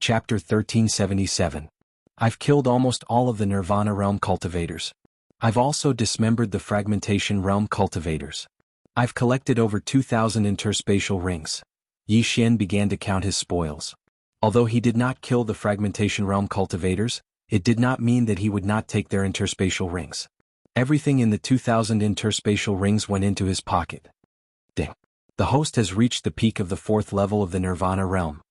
Chapter 1377. I've killed almost all of the Nirvana Realm cultivators. I've also dismembered the Fragmentation Realm cultivators. I've collected over 2,000 interspatial rings. Yi Xian began to count his spoils. Although he did not kill the Fragmentation Realm cultivators, it did not mean that he would not take their interspatial rings. Everything in the 2,000 interspatial rings went into his pocket. Ding. The host has reached the peak of the 4th level of the Nirvana Realm.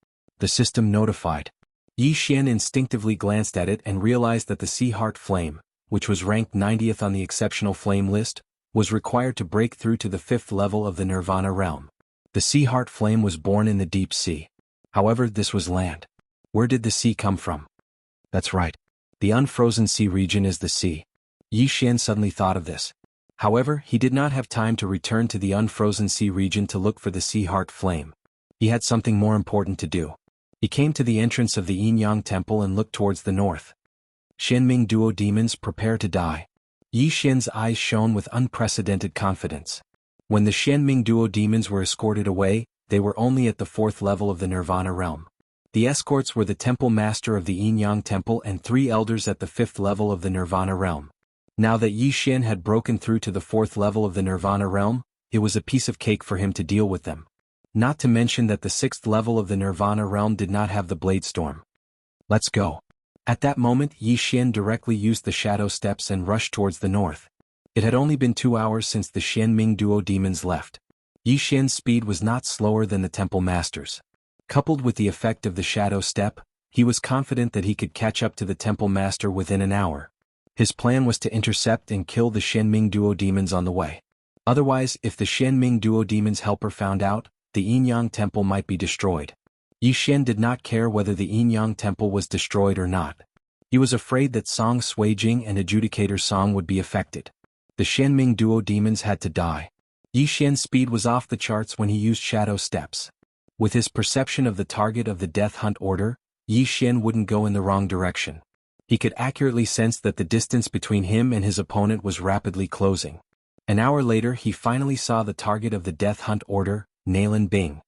The system notified. Yi Xian instinctively glanced at it and realized that the Sea Heart Flame, which was ranked 90th on the Exceptional Flame list, was required to break through to the 5th level of the Nirvana Realm. The Sea Heart Flame was born in the deep sea. However, this was land. Where did the sea come from? That's right. The unfrozen sea region is the sea. Yi Xian suddenly thought of this. However, he did not have time to return to the unfrozen sea region to look for the Sea Heart Flame. He had something more important to do. He came to the entrance of the Yin-Yang Temple and looked towards the north. Xianming Duo Demons, prepare to die. Yi Xian's eyes shone with unprecedented confidence. When the Xianming Duo Demons were escorted away, they were only at the 4th level of the Nirvana Realm. The escorts were the Temple Master of the Yin-Yang Temple and 3 elders at the 5th level of the Nirvana Realm. Now that Yi Xian had broken through to the 4th level of the Nirvana Realm, it was a piece of cake for him to deal with them. Not to mention that the 6th level of the Nirvana Realm did not have the Blade Storm. Let's go. At that moment, Yi Xian directly used the Shadow Steps and rushed towards the north. It had only been 2 hours since the Xianming Duo Demons left. Yi Xian's speed was not slower than the Temple Master's. Coupled with the effect of the Shadow Step, he was confident that he could catch up to the Temple Master within an hour. His plan was to intercept and kill the Xianming Duo Demons on the way. Otherwise, if the Xianming Duo Demons' helper found out, the Yin-Yang Temple might be destroyed. Yi Xian did not care whether the Yin-Yang Temple was destroyed or not. He was afraid that Song Suijing and Adjudicator Song would be affected. The Xianming Duo Demons had to die. Yi Xian's speed was off the charts when he used Shadow Steps. With his perception of the target of the Death Hunt order, Yi Xian wouldn't go in the wrong direction. He could accurately sense that the distance between him and his opponent was rapidly closing. An hour later, he finally saw the target of the Death Hunt order, Nalan Bing.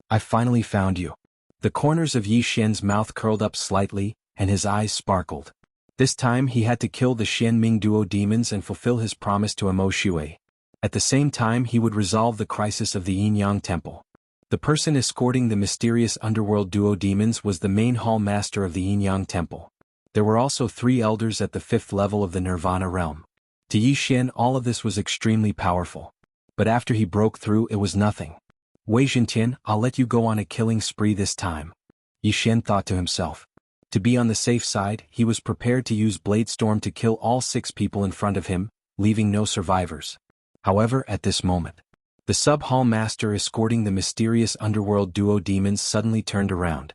I finally found you. The corners of Yi Xian's mouth curled up slightly, and his eyes sparkled. This time he had to kill the Xianming Duo Demons and fulfill his promise to Amo Shui. At the same time he would resolve the crisis of the Yin-Yang Temple. The person escorting the mysterious underworld Duo Demons was the main hall master of the Yin-Yang Temple. There were also 3 elders at the 5th level of the Nirvana Realm. To Yi Xian all of this was extremely powerful. But after he broke through it was nothing. Wei Zhentian, I'll let you go on a killing spree this time. Yi Xian thought to himself. To be on the safe side, he was prepared to use Blade Storm to kill all 6 people in front of him, leaving no survivors. However, at this moment, the sub-hall master escorting the mysterious underworld Duo Demons suddenly turned around.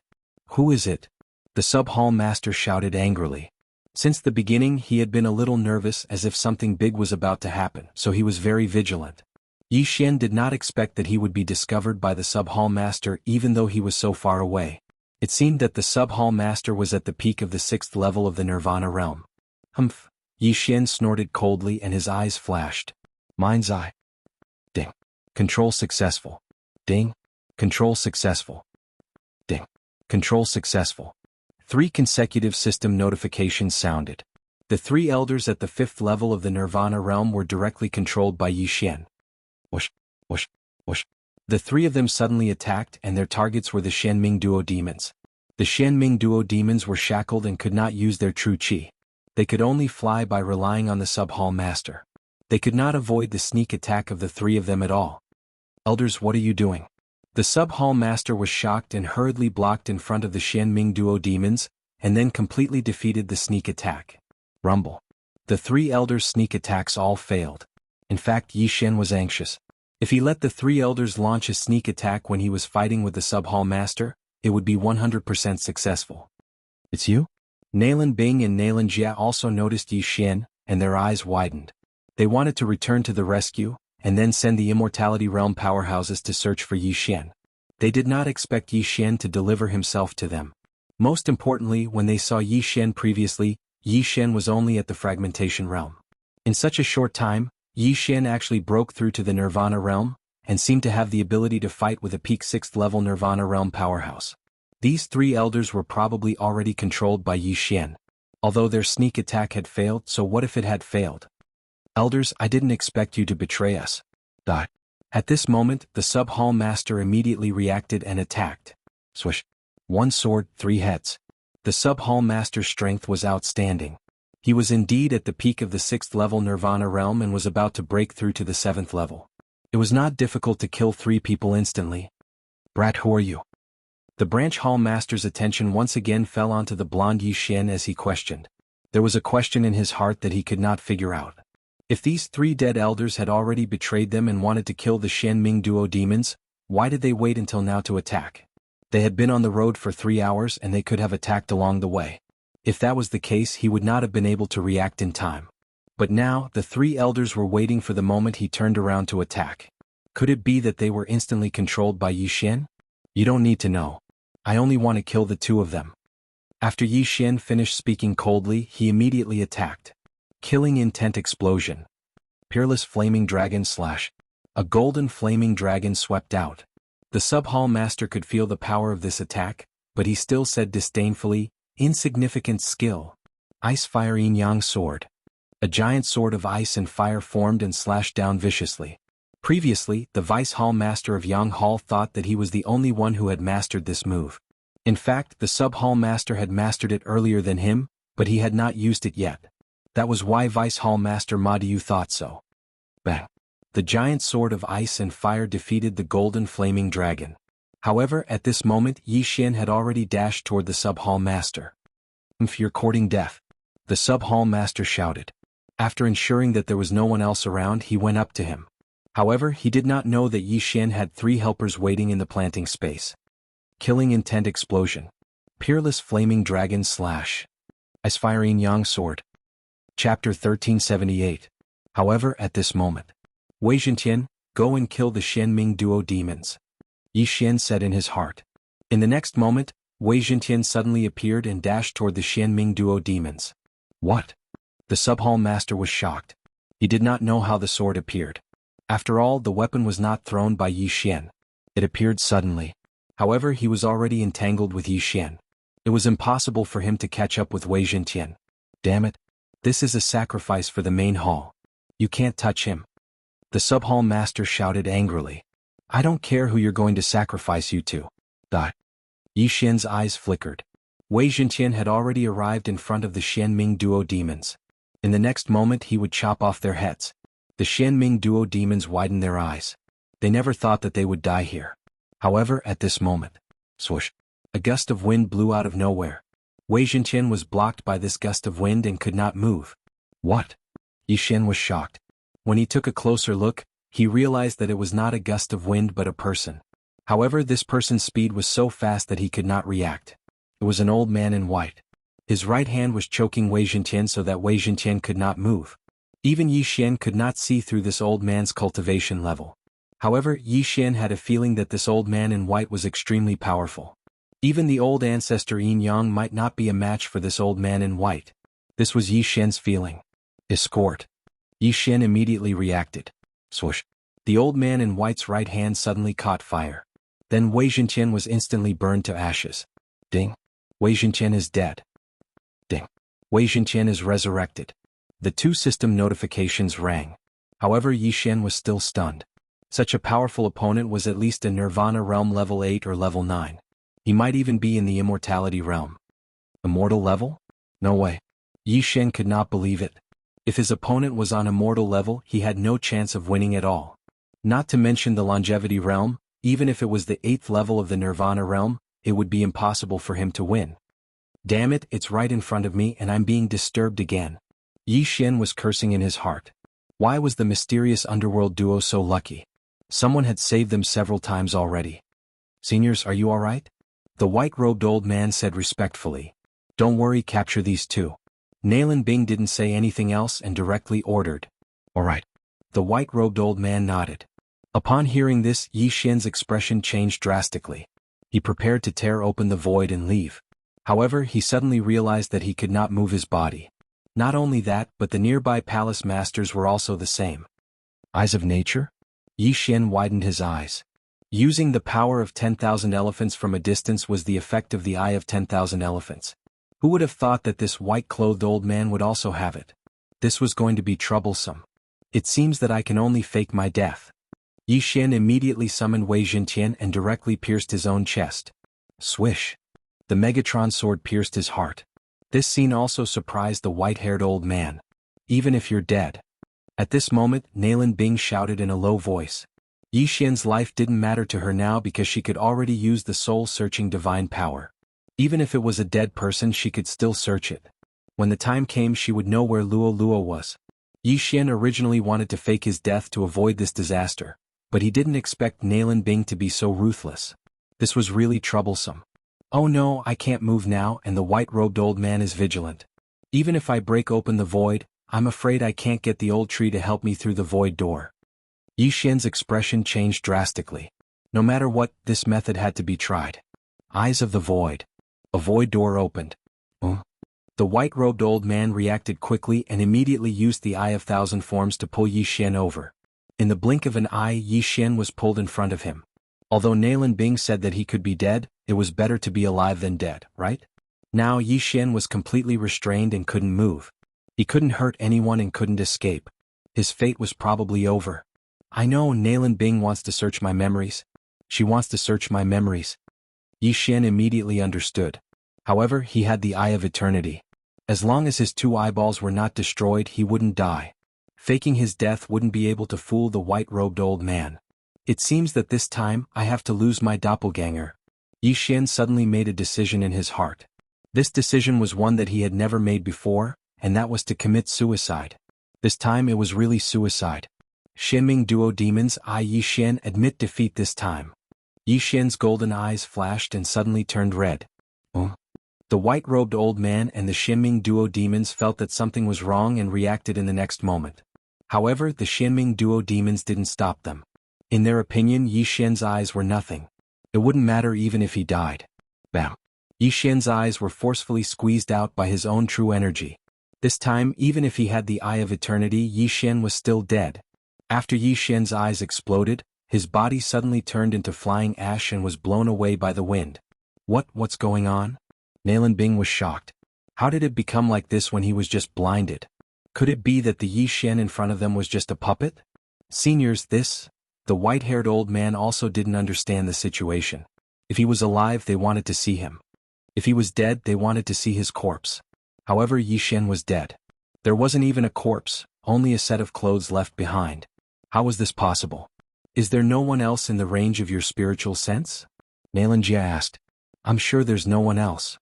Who is it? The sub-hall master shouted angrily. Since the beginning he had been a little nervous as if something big was about to happen, so he was very vigilant. Yi Xian did not expect that he would be discovered by the sub-hall master even though he was so far away. It seemed that the sub-hall master was at the peak of the 6th level of the Nirvana Realm. Humph! Yi Xian snorted coldly and his eyes flashed. Mind's eye. Ding. Control successful. Ding. Control successful. Ding. Control successful. 3 consecutive system notifications sounded. The 3 elders at the 5th level of the Nirvana Realm were directly controlled by Yi Xian. Whoosh, whoosh, whoosh. The 3 of them suddenly attacked and their targets were the Xianming Duo Demons. The Xianming Duo Demons were shackled and could not use their true qi. They could only fly by relying on the sub-hall master. They could not avoid the sneak attack of the 3 of them at all. Elders, what are you doing? The sub-hall master was shocked and hurriedly blocked in front of the Xianming Duo Demons, and then completely defeated the sneak attack. Rumble. The 3 elders' sneak attacks all failed. In fact, Yi Xian was anxious. If he let the 3 elders launch a sneak attack when he was fighting with the sub-hall master, it would be 100% successful. It's you? Nalan Bing and Nalan Jia also noticed Yi Xian, and their eyes widened. They wanted to return to the rescue, and then send the Immortality Realm powerhouses to search for Yi Xian. They did not expect Yi Xian to deliver himself to them. Most importantly, when they saw Yi Xian previously, Yi Xian was only at the Fragmentation Realm. In such a short time, Yi Xian actually broke through to the Nirvana Realm, and seemed to have the ability to fight with a peak 6th level Nirvana Realm powerhouse. These three elders were probably already controlled by Yi Xian. Although their sneak attack had failed, so what if it had failed? Elders, I didn't expect you to betray us. At this moment, the sub-hall master immediately reacted and attacked. Swish. One sword, three heads. The sub-hall master's strength was outstanding. He was indeed at the peak of the 6th level Nirvana realm and was about to break through to the 7th level. It was not difficult to kill 3 people instantly. Brat, who are you? The branch hall master's attention once again fell onto the blonde Yi Xian as he questioned. There was a question in his heart that he could not figure out. If these 3 dead elders had already betrayed them and wanted to kill the Xianming duo demons, why did they wait until now to attack? They had been on the road for 3 hours and they could have attacked along the way. If that was the case, he would not have been able to react in time. But now, the 3 elders were waiting for the moment he turned around to attack. Could it be that they were instantly controlled by Yi Xian? You don't need to know. I only want to kill the 2 of them. After Yi Xian finished speaking coldly, he immediately attacked. Killing intent explosion. Peerless flaming dragon slash. A golden flaming dragon swept out. The sub-hall master could feel the power of this attack, but he still said disdainfully, insignificant skill. Ice Fire Yin Yang Sword. A giant sword of ice and fire formed and slashed down viciously. Previously, the vice hall master of Yang Hall thought that he was the only one who had mastered this move. In fact, the sub-hall master had mastered it earlier than him, but he had not used it yet. That was why Vice Hall Master Ma Diu thought so. Bang! The giant sword of ice and fire defeated the golden flaming dragon. However, at this moment Yi Xian had already dashed toward the sub-hall master. If you're courting death, the sub-hall master shouted. After ensuring that there was no one else around, he went up to him. However, he did not know that Yi Xian had 3 helpers waiting in the planting space. Killing intent explosion. Peerless flaming dragon slash. Ice Fire Yin Yang Sword. Chapter 1378. However, at this moment, Wei Zhentian, go and kill the Xianming duo demons. Yi Xian said in his heart. In the next moment, Wei Zhentian suddenly appeared and dashed toward the Xianming duo demons. What? The sub-hall master was shocked. He did not know how the sword appeared. After all, the weapon was not thrown by Yi Xian. It appeared suddenly. However, he was already entangled with Yi Xian. It was impossible for him to catch up with Wei Zhentian. Damn it. This is a sacrifice for the main hall. You can't touch him. The sub-hall master shouted angrily. I don't care who you're going to sacrifice you to. Yi Xian's eyes flickered. Wei Zhentian had already arrived in front of the Xianming duo demons. In the next moment he would chop off their heads. The Xianming duo demons widened their eyes. They never thought that they would die here. However, at this moment, swoosh, a gust of wind blew out of nowhere. Wei Zhentian was blocked by this gust of wind and could not move. What? Yi Xian was shocked. When he took a closer look, he realized that it was not a gust of wind but a person. However, this person's speed was so fast that he could not react. It was an old man in white. His right hand was choking Wei Zhentian so that Wei Zhentian could not move. Even Yi Xian could not see through this old man's cultivation level. However, Yi Xian had a feeling that this old man in white was extremely powerful. Even the old ancestor Yin Yang might not be a match for this old man in white. This was Yi Xian's feeling. Escort. Yi Xian immediately reacted. Swoosh. The old man in white's right hand suddenly caught fire. Then Wei Zhentian was instantly burned to ashes. Ding. Wei Zhentian is dead. Ding. Wei Zhentian is resurrected. The 2 system notifications rang. However, Yi Xian was still stunned. Such a powerful opponent was at least a Nirvana realm level 8 or level 9. He might even be in the immortality realm. Immortal level? No way. Yi Xian could not believe it. If his opponent was on immortal level, he had no chance of winning at all. Not to mention the longevity realm, even if it was the 8th level of the Nirvana realm, it would be impossible for him to win. Damn it, it's right in front of me and I'm being disturbed again. Yi Xian was cursing in his heart. Why was the mysterious underworld duo so lucky? Someone had saved them several times already. Seniors, are you alright? The white-robed old man said respectfully. Don't worry, capture these 2. Nailin Bing didn't say anything else and directly ordered. Alright. The white-robed old man nodded. Upon hearing this, Yi Xian's expression changed drastically. He prepared to tear open the void and leave. However, he suddenly realized that he could not move his body. Not only that, but the nearby palace masters were also the same. Eyes of nature? Yi Xian widened his eyes. Using the power of 10,000 elephants from a distance was the effect of the eye of 10,000 elephants. Who would have thought that this white-clothed old man would also have it? This was going to be troublesome. It seems that I can only fake my death. Yi Xian immediately summoned Wei Zhentian and directly pierced his own chest. Swish! The Megatron sword pierced his heart. This scene also surprised the white-haired old man. Even if you're dead. At this moment, Nailin Bing shouted in a low voice. Yi Xian's life didn't matter to her now because she could already use the soul-searching divine power. Even if it was a dead person, she could still search it. When the time came, she would know where Luo Luo was. Yi Xian originally wanted to fake his death to avoid this disaster, but he didn't expect Nailin Bing to be so ruthless. This was really troublesome. Oh no, I can't move now, and the white-robed old man is vigilant. Even if I break open the void, I'm afraid I can't get the old tree to help me through the void door. Yi Xian's expression changed drastically. No matter what, this method had to be tried. Eyes of the void. A void door opened. The white-robed old man reacted quickly and immediately used the Eye of Thousand Forms to pull Yi Xian over. In the blink of an eye, Yi Xian was pulled in front of him. Although Nailin Bing said that he could be dead, it was better to be alive than dead, right? Now Yi Xian was completely restrained and couldn't move. He couldn't hurt anyone and couldn't escape. His fate was probably over. I know Nailin Bing wants to search my memories. She wants to search my memories. Yi Xian immediately understood. However, he had the Eye of Eternity. As long as his two eyeballs were not destroyed, he wouldn't die. Faking his death wouldn't be able to fool the white-robed old man. It seems that this time, I have to lose my doppelganger. Yi Xian suddenly made a decision in his heart. This decision was one that he had never made before, and that was to commit suicide. This time it was really suicide. Shenming Duo Demons Eye Yi Xian admit defeat this time. Yi Xian's golden eyes flashed and suddenly turned red. The white-robed old man and the Shenming Duo Demons felt that something was wrong and reacted in the next moment. However, the Shenming Duo Demons didn't stop them. In their opinion, Yi Xian's eyes were nothing. It wouldn't matter even if he died. Bam! Yi Xian's eyes were forcefully squeezed out by his own true energy. This time, even if he had the Eye of Eternity, Yi Xian was still dead. After Yi Xian's eyes exploded, his body suddenly turned into flying ash and was blown away by the wind. What's going on? Nailin Bing was shocked. How did it become like this when he was just blinded? Could it be that the Yi Xian in front of them was just a puppet? Seniors, the white-haired old man also didn't understand the situation. If he was alive, they wanted to see him. If he was dead, they wanted to see his corpse. However, Yi Xian was dead. There wasn't even a corpse, only a set of clothes left behind. How was this possible? Is there no one else in the range of your spiritual sense? Nailin Jia asked. I'm sure there's no one else.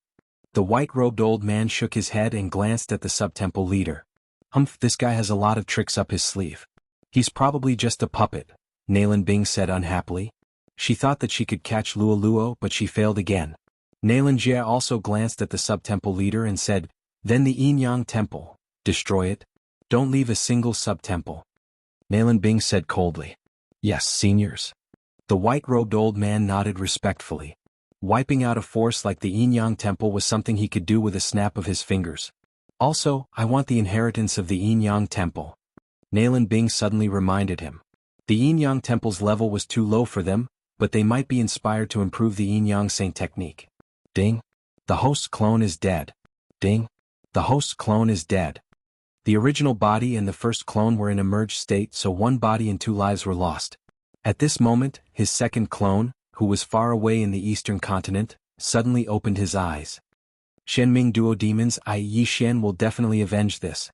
The white-robed old man shook his head and glanced at the sub-temple leader. This guy has a lot of tricks up his sleeve. He's probably just a puppet, Nailin Bing said unhappily. She thought that she could catch Luo Luo, but she failed again. Nailin Jia also glanced at the sub-temple leader and said, Then the Yin-Yang Temple, destroy it. Don't leave a single sub-temple. Nailin Bing said coldly. Yes, seniors. The white-robed old man nodded respectfully. Wiping out a force like the Yin-Yang Temple was something he could do with a snap of his fingers. Also, I want the inheritance of the Yin-Yang Temple. Nailin Bing suddenly reminded him. The Yin-Yang Temple's level was too low for them, but they might be inspired to improve the Yin-Yang Saint technique. Ding. The host's clone is dead. Ding. The host's clone is dead. The original body and the first clone were in a merged state, so one body and two lives were lost. At this moment, his second clone, who was far away in the eastern continent, suddenly opened his eyes. Shenming Duo Demons Yi Xian will definitely avenge this.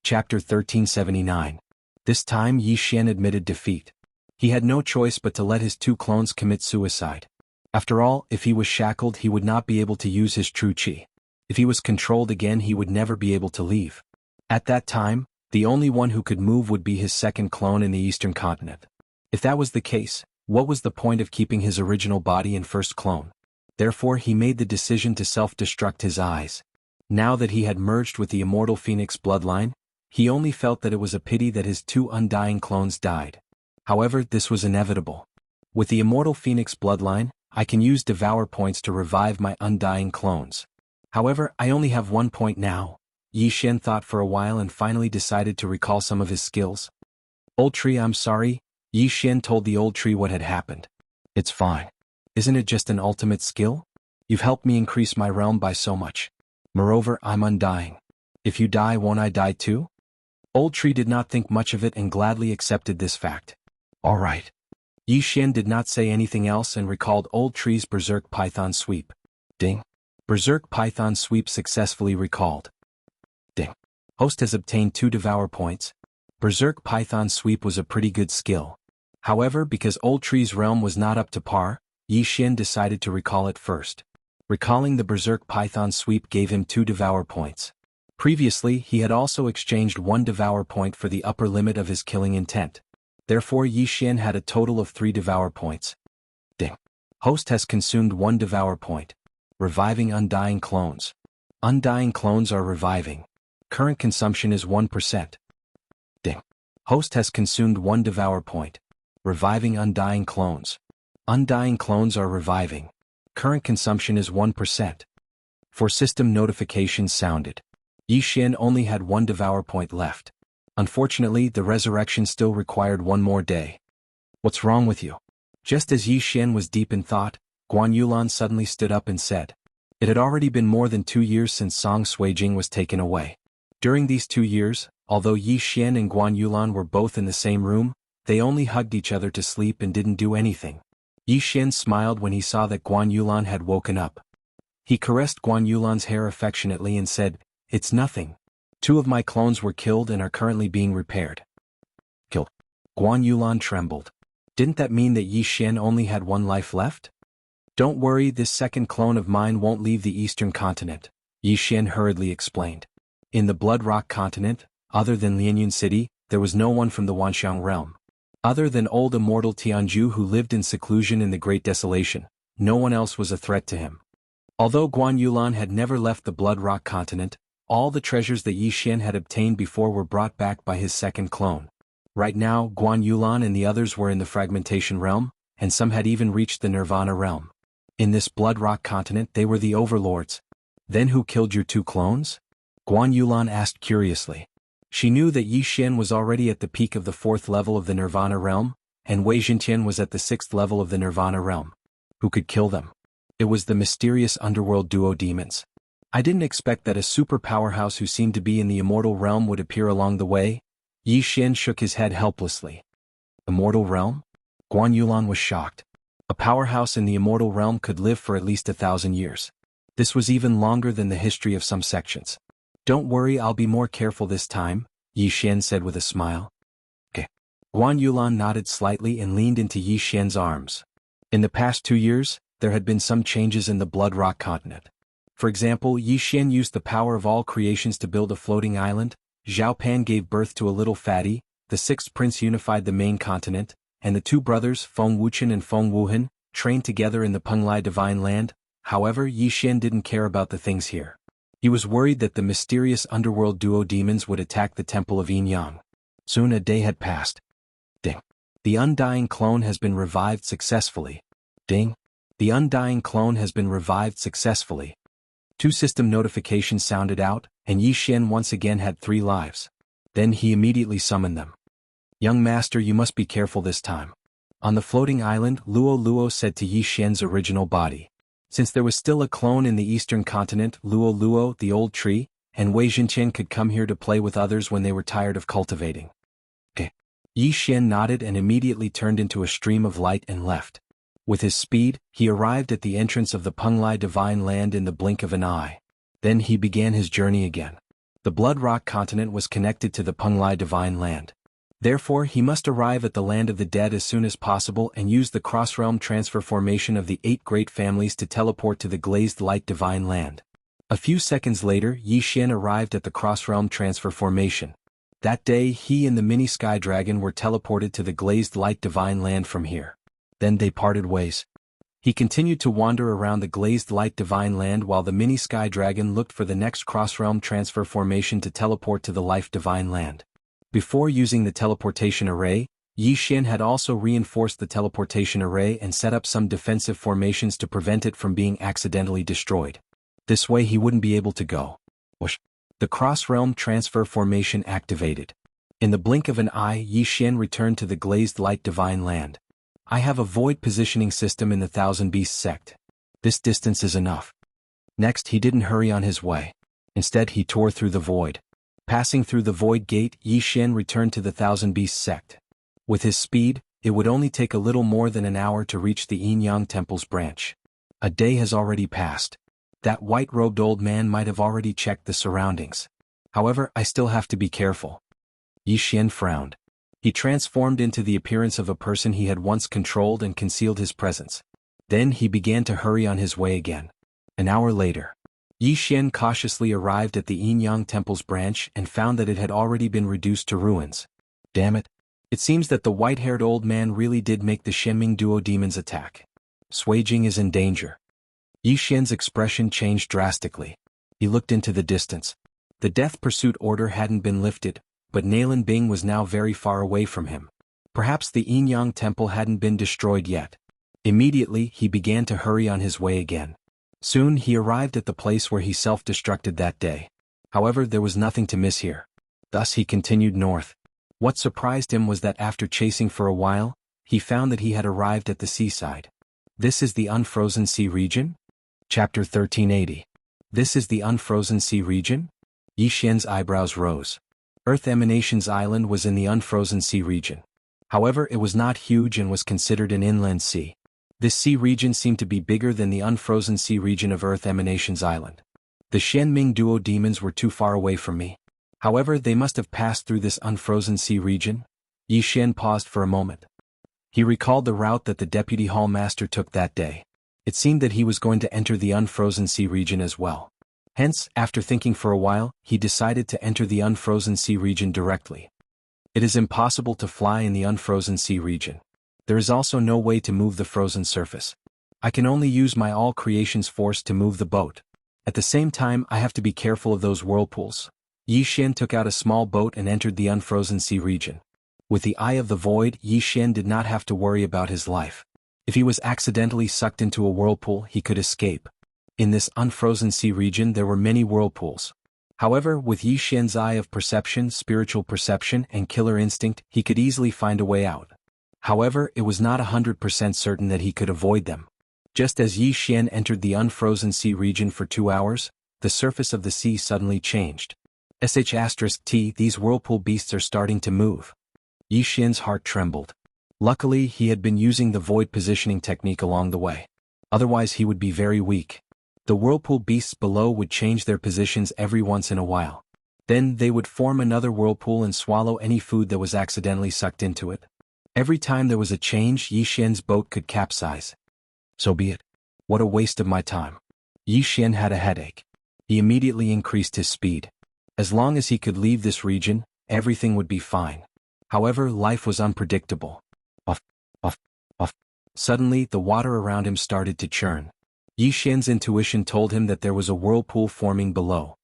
Chapter 1379. This time Yi Xian admitted defeat. He had no choice but to let his two clones commit suicide. After all, if he was shackled, he would not be able to use his true qi. If he was controlled again, he would never be able to leave. At that time, the only one who could move would be his second clone in the eastern continent. If that was the case, what was the point of keeping his original body and first clone? Therefore he made the decision to self-destruct his eyes. Now that he had merged with the immortal Phoenix bloodline, he only felt that it was a pity that his two undying clones died. However, this was inevitable. With the immortal Phoenix bloodline, I can use devour points to revive my undying clones. However, I only have 1 point now. Yi Xian thought for a while and finally decided to recall some of his skills. Old tree, I'm sorry. Yi Xian told the old tree what had happened. It's fine. Isn't it just an ultimate skill? You've helped me increase my realm by so much. Moreover, I'm undying. If you die, won't I die too? Old Tree did not think much of it and gladly accepted this fact. All right. Yi Xian did not say anything else and recalled Old Tree's Berserk Python Sweep. Ding. Berserk Python Sweep successfully recalled. Ding. Host has obtained 2 Devour points. Berserk Python Sweep was a pretty good skill. However, because Old Tree's realm was not up to par, Yi Xian decided to recall it first. Recalling the Berserk Python Sweep gave him 2 Devour points. Previously, he had also exchanged 1 Devour point for the upper limit of his killing intent. Therefore, Yi Xian had a total of 3 Devour points. Ding. Host has consumed 1 Devour point. Reviving Undying Clones. Undying clones are reviving. Current consumption is 1%. Ding. Host has consumed 1 Devour point. Reviving Undying Clones. Undying clones are reviving. Current consumption is 1%. For system notifications sounded. Yi Xian only had 1 Devour point left. Unfortunately, the resurrection still required 1 more day. What's wrong with you? Just as Yi Xian was deep in thought, Guan Yulan suddenly stood up and said. It had already been more than 2 years since Song Suijing was taken away. During these 2 years, although Yi Xian and Guan Yulan were both in the same room, they only hugged each other to sleep and didn't do anything. Yi Xian smiled when he saw that Guan Yulan had woken up. He caressed Guan Yulan's hair affectionately and said, It's nothing. 2 of my clones were killed and are currently being repaired. Killed. Guan Yulan trembled. Didn't that mean that Yi Xian only had 1 life left? Don't worry, this second clone of mine won't leave the eastern continent, Yi Xian hurriedly explained. In the Blood Rock continent, other than Lianyun City, there was no one from the Wanxiang realm. Other than old immortal Tianju who lived in seclusion in the Great Desolation, no one else was a threat to him. Although Guan Yulan had never left the Blood Rock continent, all the treasures that Yi Xian had obtained before were brought back by his second clone. Right now, Guan Yulan and the others were in the Fragmentation realm, and some had even reached the Nirvana realm. In this Blood Rock continent they were the overlords. Then who killed your 2 clones? Guan Yulan asked curiously. She knew that Yi Xian was already at the peak of the 4th level of the Nirvana realm, and Wei Jintian was at the 6th level of the Nirvana realm. Who could kill them? It was the mysterious underworld duo demons. I didn't expect that a super powerhouse who seemed to be in the immortal realm would appear along the way. Yi Xian shook his head helplessly. Immortal realm? Guan Yulan was shocked. A powerhouse in the immortal realm could live for at least 1,000 years. This was even longer than the history of some sections. Don't worry, I'll be more careful this time, Yi Xian said with a smile. Okay. Guan Yulan nodded slightly and leaned into Yi Xian's arms. In the past 2 years, there had been some changes in the Blood Rock continent. For example, Yi Xian used the power of all creations to build a floating island, Zhao Pan gave birth to a little fatty, the 6th prince unified the main continent, and the 2 brothers, Feng Wuchen and Feng Wuhan, trained together in the Penglai Divine Land. However, Yi Xian didn't care about the things here. He was worried that the mysterious underworld duo demons would attack the temple of Yin Yang. Soon a day had passed. Ding. The undying clone has been revived successfully. Ding. The undying clone has been revived successfully. 2 system notifications sounded out, and Yi Xian once again had 3 lives. Then he immediately summoned them. Young master, you must be careful this time. On the floating island, Luo Luo said to Yi Xian's original body. Since there was still a clone in the eastern continent, Luo Luo, the old tree, and Wei Jintian could come here to play with others when they were tired of cultivating. Okay. Yi Xian nodded and immediately turned into a stream of light and left. With his speed, he arrived at the entrance of the Penglai Divine Land in the blink of an eye. Then he began his journey again. The Blood Rock continent was connected to the Penglai Divine Land. Therefore, he must arrive at the Land of the Dead as soon as possible and use the cross-realm transfer formation of the 8 great families to teleport to the Glazed Light Divine Land. A few seconds later, Yi Xian arrived at the cross-realm transfer formation. That day, he and the mini Sky Dragon were teleported to the Glazed Light Divine Land from here. Then they parted ways. He continued to wander around the Glazed Light Divine Land while the mini Sky Dragon looked for the next cross-realm transfer formation to teleport to the Life Divine Land. Before using the teleportation array, Yi Xian had also reinforced the teleportation array and set up some defensive formations to prevent it from being accidentally destroyed. This way he wouldn't be able to go. Whoosh. The cross-realm transfer formation activated. In the blink of an eye, Yi Xian returned to the Glazed Light Divine Land. I have a void positioning system in the Thousand Beasts sect. This distance is enough. Next, he didn't hurry on his way. Instead, he tore through the void. Passing through the void gate, Yi Xian returned to the Thousand Beasts sect. With his speed, it would only take a little more than an hour to reach the Yin Yang Temple's branch. A day has already passed. That white-robed old man might have already checked the surroundings. However, I still have to be careful. Yi Xian frowned. He transformed into the appearance of a person he had once controlled and concealed his presence. Then he began to hurry on his way again. An hour later, Yi Xian cautiously arrived at the Yin Yang Temple's branch and found that it had already been reduced to ruins. Damn it. It seems that the white-haired old man really did make the Shenming Duo Demons attack. Sui Jing is in danger. Yi Xian's expression changed drastically. He looked into the distance. The death pursuit order hadn't been lifted, but Nalan Bing was now very far away from him. Perhaps the Yin Yang Temple hadn't been destroyed yet. Immediately, he began to hurry on his way again. Soon he arrived at the place where he self-destructed that day. However, there was nothing to miss here. Thus he continued north. What surprised him was that after chasing for a while, he found that he had arrived at the seaside. This is the Unfrozen Sea region? Chapter 1380. This is the Unfrozen Sea region? Yi Xian's eyebrows rose. Earth Emanations Island was in the Unfrozen Sea region. However, it was not huge and was considered an inland sea. This sea region seemed to be bigger than the Unfrozen Sea region of Earth Emanations Island. The Shenming Duo Demons were too far away from me. However, they must have passed through this Unfrozen Sea region. Yi Xian paused for a moment. He recalled the route that the Deputy Hall Master took that day. It seemed that he was going to enter the Unfrozen Sea region as well. Hence, after thinking for a while, he decided to enter the Unfrozen Sea region directly. It is impossible to fly in the Unfrozen Sea region. There is also no way to move the frozen surface. I can only use my all creations force to move the boat. At the same time, I have to be careful of those whirlpools. Yi Xian took out a small boat and entered the Unfrozen Sea region. With the Eye of the Void, Yi Xian did not have to worry about his life. If he was accidentally sucked into a whirlpool, he could escape. In this Unfrozen Sea region there were many whirlpools. However, with Yi Xian's eye of perception, spiritual perception, and killer instinct, he could easily find a way out. However, it was not 100% certain that he could avoid them. Just as Yi Xian entered the Unfrozen Sea region for 2 hours, the surface of the sea suddenly changed. *T, these whirlpool beasts are starting to move. Yi Xian's heart trembled. Luckily, he had been using the void positioning technique along the way. Otherwise he would be very weak. The whirlpool beasts below would change their positions every once in a while. Then they would form another whirlpool and swallow any food that was accidentally sucked into it. Every time there was a change, Yi Xian's boat could capsize. So be it. What a waste of my time. Yi Xian had a headache. He immediately increased his speed. As long as he could leave this region, everything would be fine. However, life was unpredictable. Puff, puff, puff. Suddenly, the water around him started to churn. Yi Xian's intuition told him that there was a whirlpool forming below.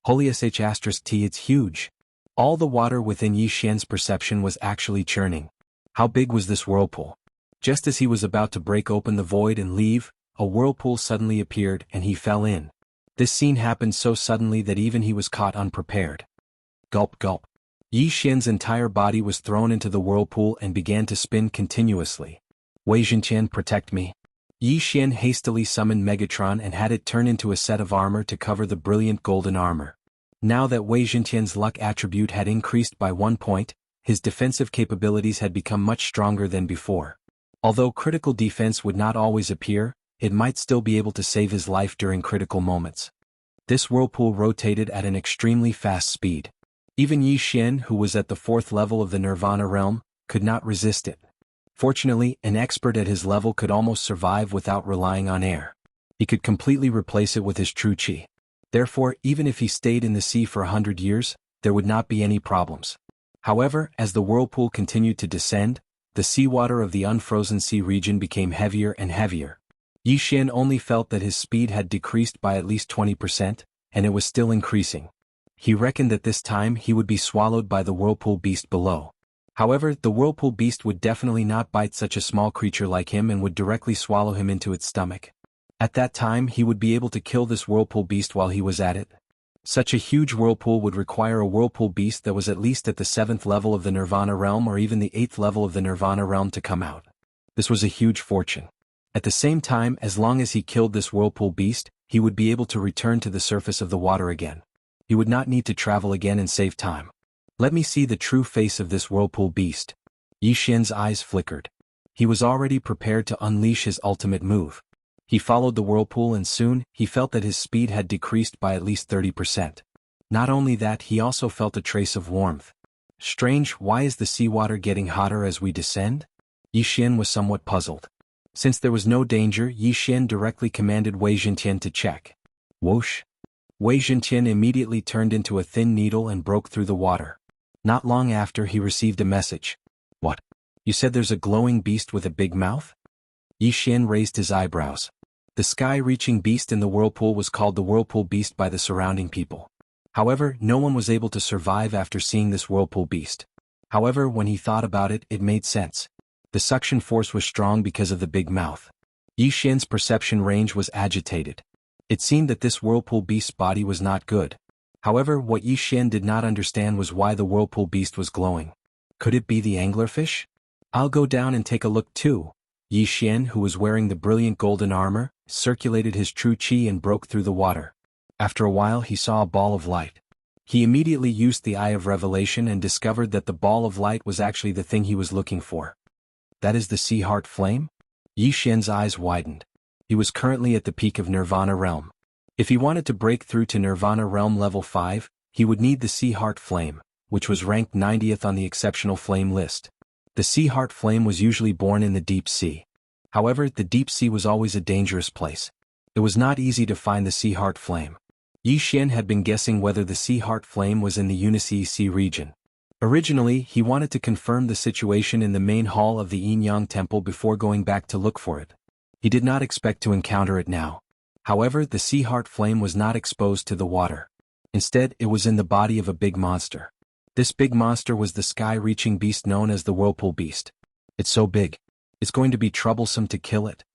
Holy *T, it's huge. All the water within Yi Xian's perception was actually churning. How big was this whirlpool? Just as he was about to break open the void and leave, a whirlpool suddenly appeared and he fell in. This scene happened so suddenly that even he was caught unprepared. Gulp gulp. Yi Xian's entire body was thrown into the whirlpool and began to spin continuously. Wei Zhenqian, protect me. Yi Xian hastily summoned Megatron and had it turn into a set of armor to cover the brilliant golden armor. Now that Wei Zhenqian's luck attribute had increased by 1 point, his defensive capabilities had become much stronger than before. Although critical defense would not always appear, it might still be able to save his life during critical moments. This whirlpool rotated at an extremely fast speed. Even Yi Xian, who was at the 4th level of the Nirvana realm, could not resist it. Fortunately, an expert at his level could almost survive without relying on air. He could completely replace it with his true qi. Therefore, even if he stayed in the sea for 100 years, there would not be any problems. However, as the whirlpool continued to descend, the seawater of the Unfrozen Sea region became heavier and heavier. Yi Xian only felt that his speed had decreased by at least 20%, and it was still increasing. He reckoned that this time he would be swallowed by the whirlpool beast below. However, the whirlpool beast would definitely not bite such a small creature like him and would directly swallow him into its stomach. At that time he would be able to kill this whirlpool beast while he was at it. Such a huge whirlpool would require a whirlpool beast that was at least at the 7th level of the Nirvana realm or even the 8th level of the Nirvana realm to come out. This was a huge fortune. At the same time, as long as he killed this whirlpool beast, he would be able to return to the surface of the water again. He would not need to travel again and save time. Let me see the true face of this whirlpool beast. Yi Xian's eyes flickered. He was already prepared to unleash his ultimate move. He followed the whirlpool and soon, he felt that his speed had decreased by at least 30%. Not only that, he also felt a trace of warmth. Strange, why is the seawater getting hotter as we descend? Yi Xian was somewhat puzzled. Since there was no danger, Yi Xian directly commanded Wei Zhentian to check. Whoosh! Wei Zhentian immediately turned into a thin needle and broke through the water. Not long after, he received a message. What? You said there's a glowing beast with a big mouth? Yi Xian raised his eyebrows. The sky-reaching beast in the whirlpool was called the whirlpool beast by the surrounding people. However, no one was able to survive after seeing this whirlpool beast. However, when he thought about it, it made sense. The suction force was strong because of the big mouth. Yi Xian's perception range was agitated. It seemed that this whirlpool beast's body was not good. However, what Yi Xian did not understand was why the whirlpool beast was glowing. Could it be the anglerfish? I'll go down and take a look too. Yi Xian, who was wearing the brilliant golden armor, circulated his true qi and broke through the water. After a while, he saw a ball of light. He immediately used the Eye of Revelation and discovered that the ball of light was actually the thing he was looking for. That is the Sea Heart Flame? Yi Xian's eyes widened. He was currently at the peak of Nirvana Realm. If he wanted to break through to Nirvana Realm level 5, he would need the Sea Heart Flame, which was ranked 90th on the exceptional flame list. The Sea Heart Flame was usually born in the deep sea. However, the deep sea was always a dangerous place. It was not easy to find the Sea Heart Flame. Yi Xian had been guessing whether the Sea Heart Flame was in the Unisea Sea region. Originally, he wanted to confirm the situation in the main hall of the Yin Yang Temple before going back to look for it. He did not expect to encounter it now. However, the Sea Heart Flame was not exposed to the water. Instead, it was in the body of a big monster. This big monster was the sky-reaching beast known as the Whirlpool Beast. It's so big. It's going to be troublesome to kill it.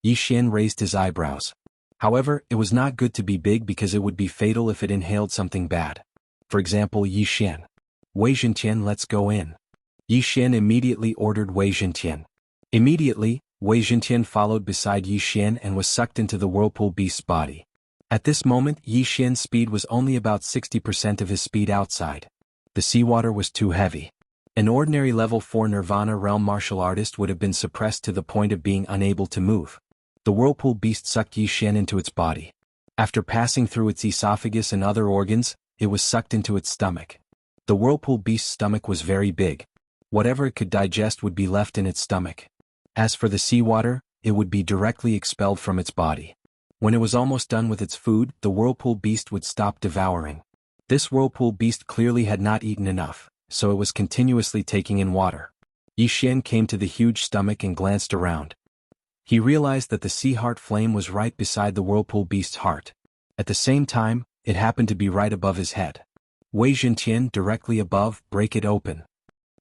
Yi Xian raised his eyebrows. However, it was not good to be big because it would be fatal if it inhaled something bad. For example, Yi Xian. Wei Zhentian, let's go in. Yi Xian immediately ordered Wei Zhentian. Immediately, Wei Zhentian followed beside Yi Xian and was sucked into the Whirlpool Beast's body. At this moment, Yi Xian's speed was only about 60% of his speed outside. The seawater was too heavy. An ordinary level 4 Nirvana Realm martial artist would have been suppressed to the point of being unable to move. The Whirlpool Beast sucked Yi Xian into its body. After passing through its esophagus and other organs, it was sucked into its stomach. The Whirlpool Beast's stomach was very big. Whatever it could digest would be left in its stomach. As for the seawater, it would be directly expelled from its body. When it was almost done with its food, the Whirlpool Beast would stop devouring. This Whirlpool Beast clearly had not eaten enough, so it was continuously taking in water. Yi Xian came to the huge stomach and glanced around. He realized that the Sea Heart Flame was right beside the Whirlpool Beast's heart. At the same time, it happened to be right above his head. Wei Zhentian, directly above, break it open.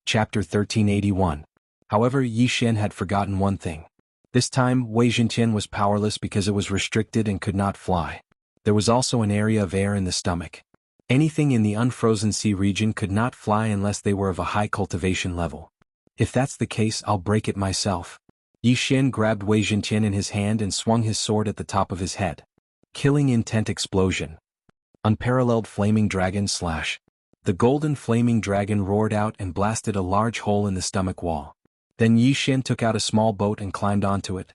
Chapter 1381. However, Yi Xian had forgotten one thing. This time, Wei Zhentian was powerless because it was restricted and could not fly. There was also an area of air in the stomach. Anything in the unfrozen sea region could not fly unless they were of a high cultivation level. If that's the case, I'll break it myself. Yi Xian grabbed Wei Zhentian in his hand and swung his sword at the top of his head. Killing intent explosion. Unparalleled flaming dragon slash. The golden flaming dragon roared out and blasted a large hole in the stomach wall. Then Yi Xian took out a small boat and climbed onto it.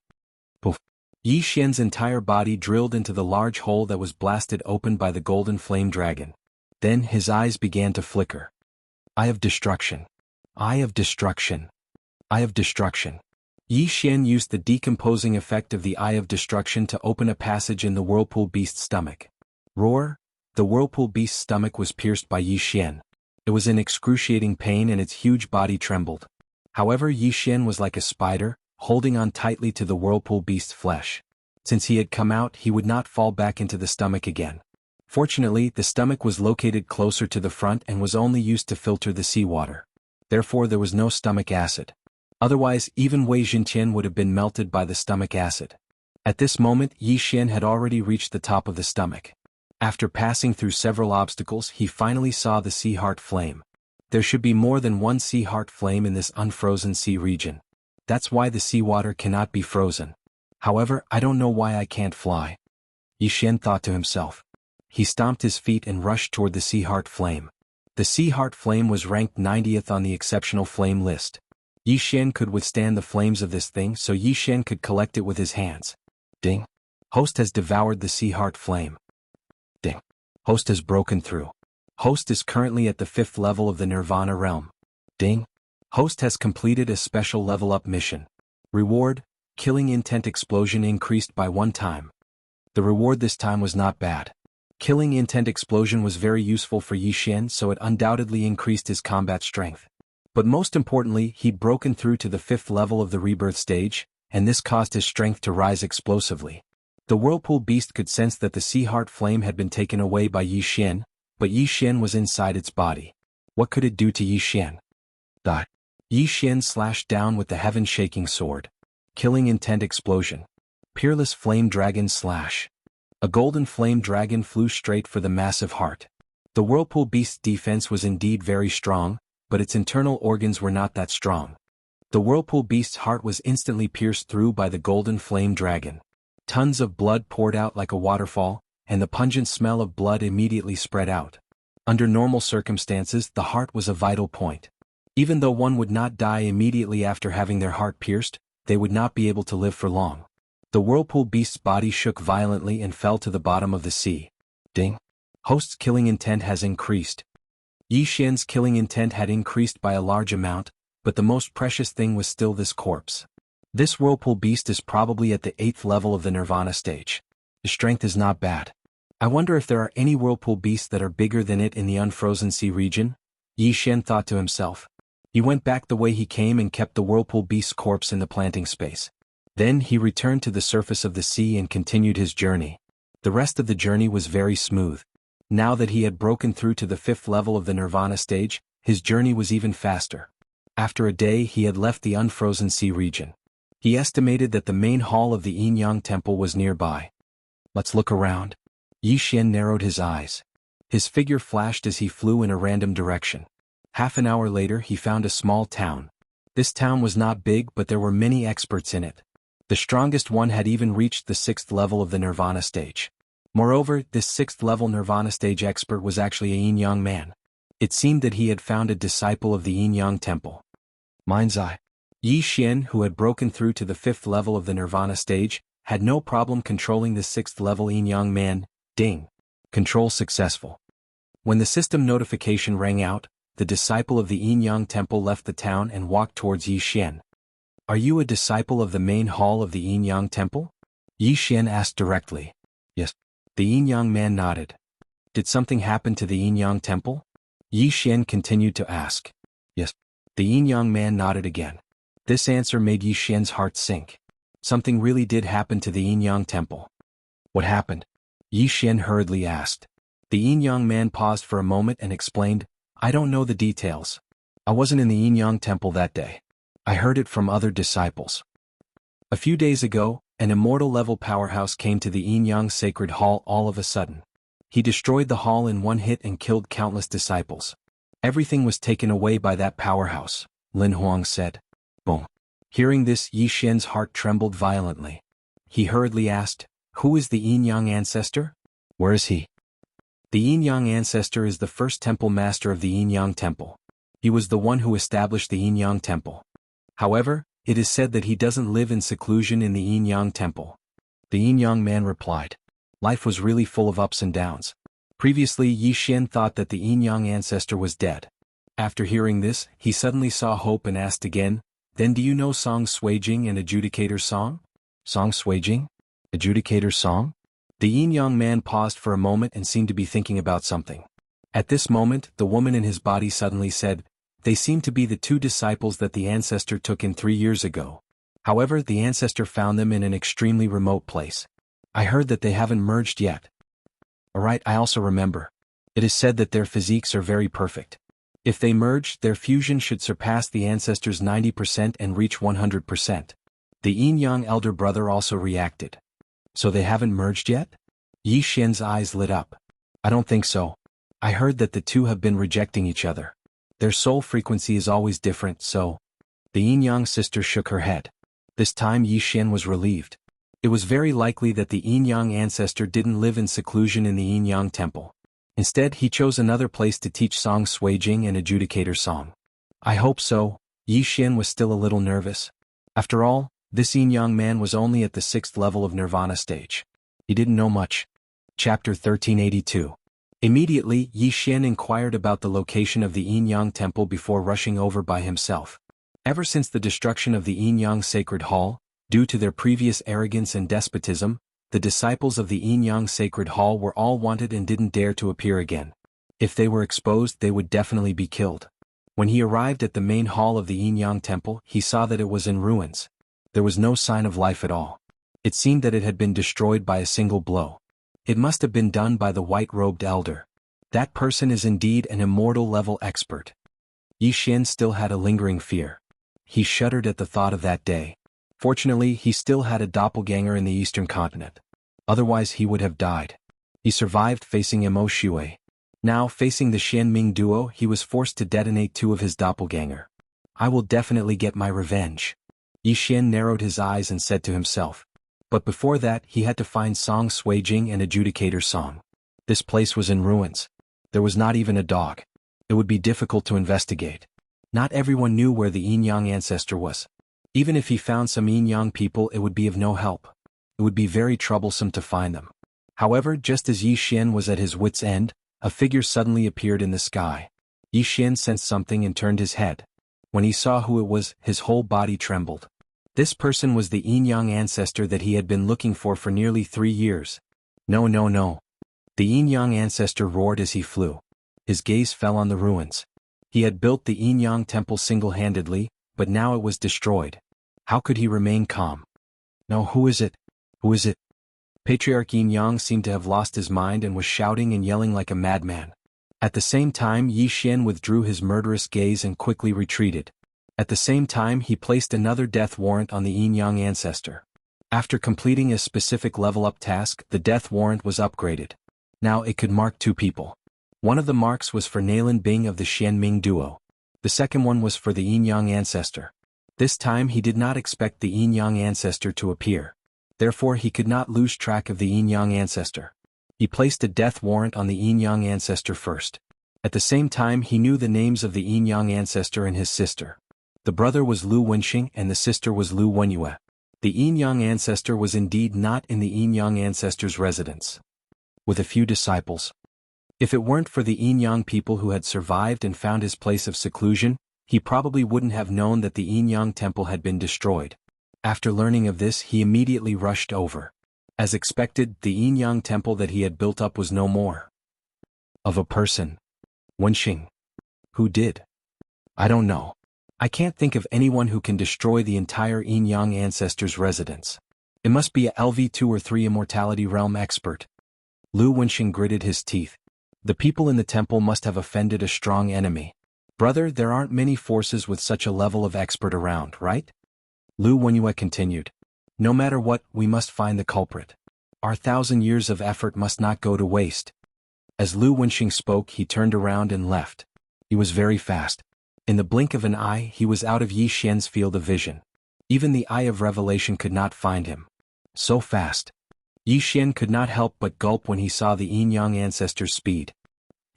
Poof. Yi Xian's entire body drilled into the large hole that was blasted open by the golden flame dragon. Then his eyes began to flicker. Eye of destruction. Eye of destruction. Eye of destruction. Yi Xian used the decomposing effect of the Eye of Destruction to open a passage in the Whirlpool Beast's stomach. Roar! The Whirlpool Beast's stomach was pierced by Yi Xian. It was in excruciating pain and its huge body trembled. However, Yi Xian was like a spider, holding on tightly to the Whirlpool Beast's flesh. Since he had come out, he would not fall back into the stomach again. Fortunately, the stomach was located closer to the front and was only used to filter the seawater. Therefore, there was no stomach acid. Otherwise, even Wei Zhentian would have been melted by the stomach acid. At this moment, Yi Xian had already reached the top of the stomach. After passing through several obstacles, he finally saw the Sea Heart Flame. There should be more than one Sea Heart Flame in this unfrozen sea region. That's why the seawater cannot be frozen. However, I don't know why I can't fly. Yi Xian thought to himself. He stomped his feet and rushed toward the Sea Heart Flame. The Sea Heart Flame was ranked 90th on the exceptional flame list. Yi Xian could withstand the flames of this thing, so Yi Xian could collect it with his hands. Ding. Host has devoured the Sea Heart Flame. Ding. Host has broken through. Host is currently at the 5th level of the Nirvana realm. Ding. Host has completed a special level-up mission. Reward, killing intent explosion increased by 1 time. The reward this time was not bad. Killing intent explosion was very useful for Yi Xian, so it undoubtedly increased his combat strength. But most importantly, he'd broken through to the 5th level of the rebirth stage, and this caused his strength to rise explosively. The Whirlpool Beast could sense that the Sea Heart Flame had been taken away by Yi Xian, but Yi Xian was inside its body. What could it do to Yi Xian? Yi Xian slashed down with the heaven-shaking sword. Killing intent explosion. Peerless flame dragon slash. A golden flame dragon flew straight for the massive heart. The Whirlpool Beast's defense was indeed very strong, but its internal organs were not that strong. The Whirlpool Beast's heart was instantly pierced through by the golden flame dragon. Tons of blood poured out like a waterfall, and the pungent smell of blood immediately spread out. Under normal circumstances, the heart was a vital point. Even though one would not die immediately after having their heart pierced, they would not be able to live for long. The Whirlpool Beast's body shook violently and fell to the bottom of the sea. Ding. Host's killing intent has increased. Yi Xian's killing intent had increased by a large amount, but the most precious thing was still this corpse. This Whirlpool Beast is probably at the 8th level of the Nirvana stage. The strength is not bad. I wonder if there are any Whirlpool Beasts that are bigger than it in the Unfrozen Sea region? Yi Xian thought to himself. He went back the way he came and kept the Whirlpool Beast's corpse in the planting space. Then he returned to the surface of the sea and continued his journey. The rest of the journey was very smooth. Now that he had broken through to the 5th level of the Nirvana stage, his journey was even faster. After a day he had left the Unfrozen Sea region. He estimated that the main hall of the Yin Yang Temple was nearby. Let's look around. Yi Xian narrowed his eyes. His figure flashed as he flew in a random direction. Half an hour later he found a small town. This town was not big, but there were many experts in it. The strongest one had even reached the 6th level of the Nirvana stage. Moreover, this 6th level Nirvana stage expert was actually a Yin Yang man. It seemed that he had found a disciple of the Yin Yang Temple. Mind's eye. Yi Xian, who had broken through to the 5th level of the Nirvana stage, had no problem controlling the 6th level Yin Yang man. Ding. Control successful. When the system notification rang out, the disciple of the Yin Yang Temple left the town and walked towards Yi Xian. Are you a disciple of the main hall of the Yin Yang Temple? Yi Xian asked directly. Yes. The Yin Yang man nodded. Did something happen to the Yin Yang Temple? Yi Xian continued to ask. Yes. The Yin Yang man nodded again. This answer made Yi Xian's heart sink. Something really did happen to the Yin Yang Temple. What happened? Yi Xian hurriedly asked. The Yin Yang man paused for a moment and explained, I don't know the details. I wasn't in the Yin Yang Temple that day. I heard it from other disciples. A few days ago, an immortal-level powerhouse came to the Yin Yang Sacred Hall all of a sudden. He destroyed the hall in one hit and killed countless disciples. Everything was taken away by that powerhouse, Lin Huang said. Boom. Hearing this, Yi Xian's heart trembled violently. He hurriedly asked, Who is the Yin Yang ancestor? Where is he? The Yin Yang ancestor is the first temple master of the Yin Yang Temple. He was the one who established the Yin Yang Temple. However, it is said that he doesn't live in seclusion in the Yin Yang Temple. The Yin Yang man replied. Life was really full of ups and downs. Previously, Yi Xian thought that the Yin Yang ancestor was dead. After hearing this, he suddenly saw hope and asked again, Then do you know Song Suijing and Adjudicator's song? Song Suijing? Adjudicator's song? The Yin Yang man paused for a moment and seemed to be thinking about something. At this moment, the woman in his body suddenly said, They seem to be the 2 disciples that the ancestor took in 3 years ago. However, the ancestor found them in an extremely remote place. I heard that they haven't merged yet. Alright, I also remember. It is said that their physiques are very perfect. If they merge, their fusion should surpass the ancestor's 90% and reach 100%. The Yin Yang elder brother also reacted. So they haven't merged yet? Yi Xian's eyes lit up. I don't think so. I heard that the 2 have been rejecting each other. Their soul frequency is always different, so... The yin-yang sister shook her head. This time Yi Xian was relieved. It was very likely that the yin-yang ancestor didn't live in seclusion in the yin-yang temple. Instead, he chose another place to teach song Suijing and adjudicator song. I hope so. Yi Xian was still a little nervous. After all, this yin-yang man was only at the 6th level of nirvana stage. He didn't know much. Chapter 1382. Immediately, Yi Xian inquired about the location of the yin-yang temple before rushing over by himself. Ever since the destruction of the yin-yang sacred hall, due to their previous arrogance and despotism, the disciples of the yin-yang sacred hall were all wanted and didn't dare to appear again. If they were exposed, they would definitely be killed. When he arrived at the main hall of the yin-yang temple, he saw that it was in ruins. There was no sign of life at all. It seemed that it had been destroyed by a single blow. It must have been done by the white-robed elder. That person is indeed an immortal-level expert. Yi Xian still had a lingering fear. He shuddered at the thought of that day. Fortunately, he still had a doppelganger in the eastern continent. Otherwise he would have died. He survived facing Mo Shui. Now, facing the Xianming duo, he was forced to detonate 2 of his doppelganger. I will definitely get my revenge. Yi Xian narrowed his eyes and said to himself. But before that, he had to find Song Suijing and adjudicator Song. This place was in ruins. There was not even a dog. It would be difficult to investigate. Not everyone knew where the yin-yang ancestor was. Even if he found some yin-yang people, it would be of no help. It would be very troublesome to find them. However, just as Yi Xian was at his wit's end, a figure suddenly appeared in the sky. Yi Xian sensed something and turned his head. When he saw who it was, his whole body trembled. This person was the yin-yang ancestor that he had been looking for nearly 3 years. No, no, no. The yin-yang ancestor roared as he flew. His gaze fell on the ruins. He had built the yin-yang temple single-handedly, but now it was destroyed. How could he remain calm? No, who is it? Who is it? Patriarch Yin-yang seemed to have lost his mind and was shouting and yelling like a madman. At the same time, Yi Xian withdrew his murderous gaze and quickly retreated. At the same time, he placed another death warrant on the yin-yang ancestor. After completing a specific level-up task, the death warrant was upgraded. Now it could mark 2 people. One of the marks was for Nalin Bing of the Xianming duo. The second one was for the yin-yang ancestor. This time he did not expect the yin-yang ancestor to appear. Therefore he could not lose track of the yin-yang ancestor. He placed a death warrant on the yin-yang ancestor first. At the same time he knew the names of the yin-yang ancestor and his sister. The brother was Lu Wenxing and the sister was Lu Wenyue. The yin-yang ancestor was indeed not in the yin-yang ancestor's residence. With a few disciples. If it weren't for the yin-yang people who had survived and found his place of seclusion, he probably wouldn't have known that the yin-yang temple had been destroyed. After learning of this, he immediately rushed over. As expected, the yin-yang temple that he had built up was no more. Of a person. Wenxing. Who did? I don't know. I can't think of anyone who can destroy the entire yin-yang ancestor's residence. It must be a LV2 or 3 immortality realm expert. Lu Wenxing gritted his teeth. The people in the temple must have offended a strong enemy. Brother, there aren't many forces with such a level of expert around, right? Lu Wenyue continued. No matter what, we must find the culprit. Our 1,000 years of effort must not go to waste. As Lu Wenxing spoke, he turned around and left. He was very fast. In the blink of an eye, he was out of Yi Xian's field of vision. Even the Eye of Revelation could not find him. So fast. Yi Xian could not help but gulp when he saw the yin-yang ancestor's speed.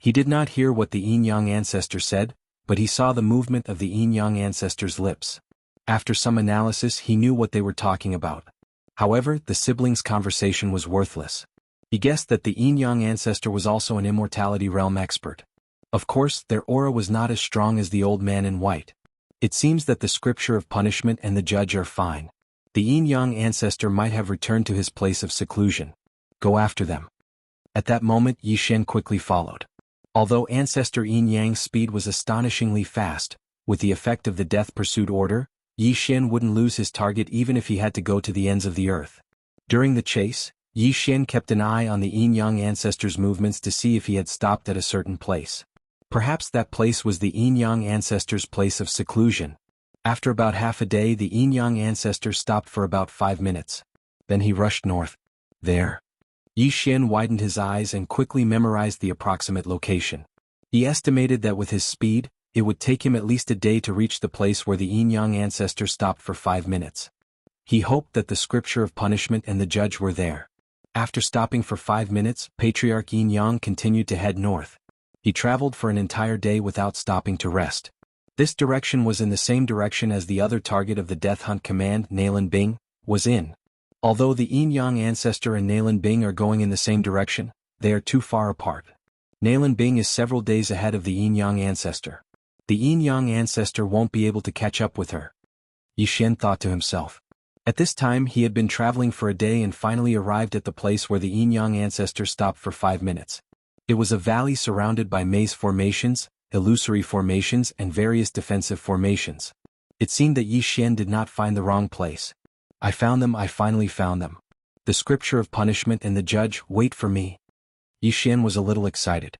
He did not hear what the yin-yang ancestor said, but he saw the movement of the yin-yang ancestor's lips. After some analysis, he knew what they were talking about. However, the siblings' conversation was worthless. He guessed that the yin-yang ancestor was also an immortality realm expert. Of course, their aura was not as strong as the old man in white. It seems that the scripture of punishment and the judge are fine. The yin-yang ancestor might have returned to his place of seclusion. Go after them. At that moment, Yi Xian quickly followed. Although Ancestor Yin-Yang's speed was astonishingly fast, with the effect of the death pursuit order, Yi Xian wouldn't lose his target even if he had to go to the ends of the earth. During the chase, Yi Xian kept an eye on the Yin-Yang ancestor's movements to see if he had stopped at a certain place. Perhaps that place was the Yin-Yang ancestor's place of seclusion. After about half a day, the Yin-Yang ancestor stopped for about 5 minutes. Then he rushed north. There. Yi Xian widened his eyes and quickly memorized the approximate location. He estimated that with his speed, It would take him at least a day to reach the place where the yin-yang ancestor stopped for 5 minutes. He hoped that the scripture of punishment and the judge were there. After stopping for 5 minutes, Patriarch Yin-yang continued to head north. He traveled for an entire day without stopping to rest. This direction was in the same direction as the other target of the death hunt command, Nalan Bing, was in. Although the yin-yang ancestor and Nalan Bing are going in the same direction, they are too far apart. Nalan Bing is several days ahead of the yin-yang ancestor. The yin-yang ancestor won't be able to catch up with her. Yi Xian thought to himself. At this time he had been traveling for a day and finally arrived at the place where the yin-yang ancestor stopped for 5 minutes. It was a valley surrounded by maze formations, illusory formations and various defensive formations. It seemed that Yi Xian did not find the wrong place. I found them, I finally found them. The scripture of punishment and the judge, wait for me. Yi Xian was a little excited.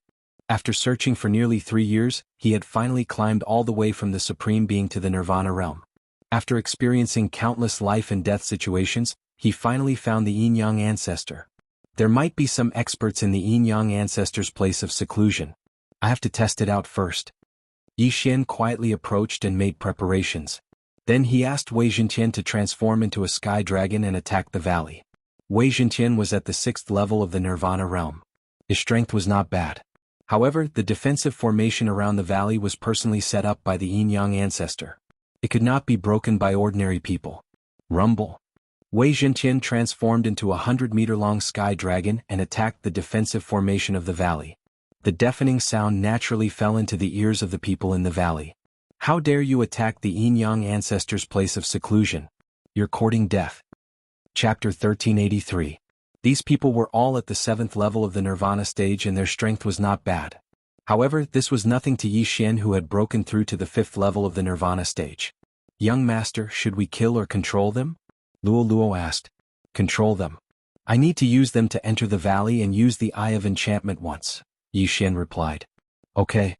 After searching for nearly 3 years, he had finally climbed all the way from the Supreme Being to the Nirvana realm. After experiencing countless life and death situations, he finally found the yin-yang ancestor. There might be some experts in the yin-yang ancestor's place of seclusion. I have to test it out first. Yi Xian quietly approached and made preparations. Then he asked Wei Zhentian to transform into a sky dragon and attack the valley. Wei Zhentian was at the 6th level of the Nirvana realm. His strength was not bad. However, the defensive formation around the valley was personally set up by the yin-yang ancestor. It could not be broken by ordinary people. Rumble. Wei Zhentian transformed into a 100-meter-long sky dragon and attacked the defensive formation of the valley. The deafening sound naturally fell into the ears of the people in the valley. How dare you attack the yin-yang ancestor's place of seclusion? You're courting death. Chapter 1383. These people were all at the 7th level of the Nirvana stage and their strength was not bad. However, this was nothing to Yi Xian who had broken through to the 5th level of the Nirvana stage. Young master, should we kill or control them? Luo Luo asked. Control them. I need to use them to enter the valley and use the Eye of Enchantment once, Yi Xian replied. Okay.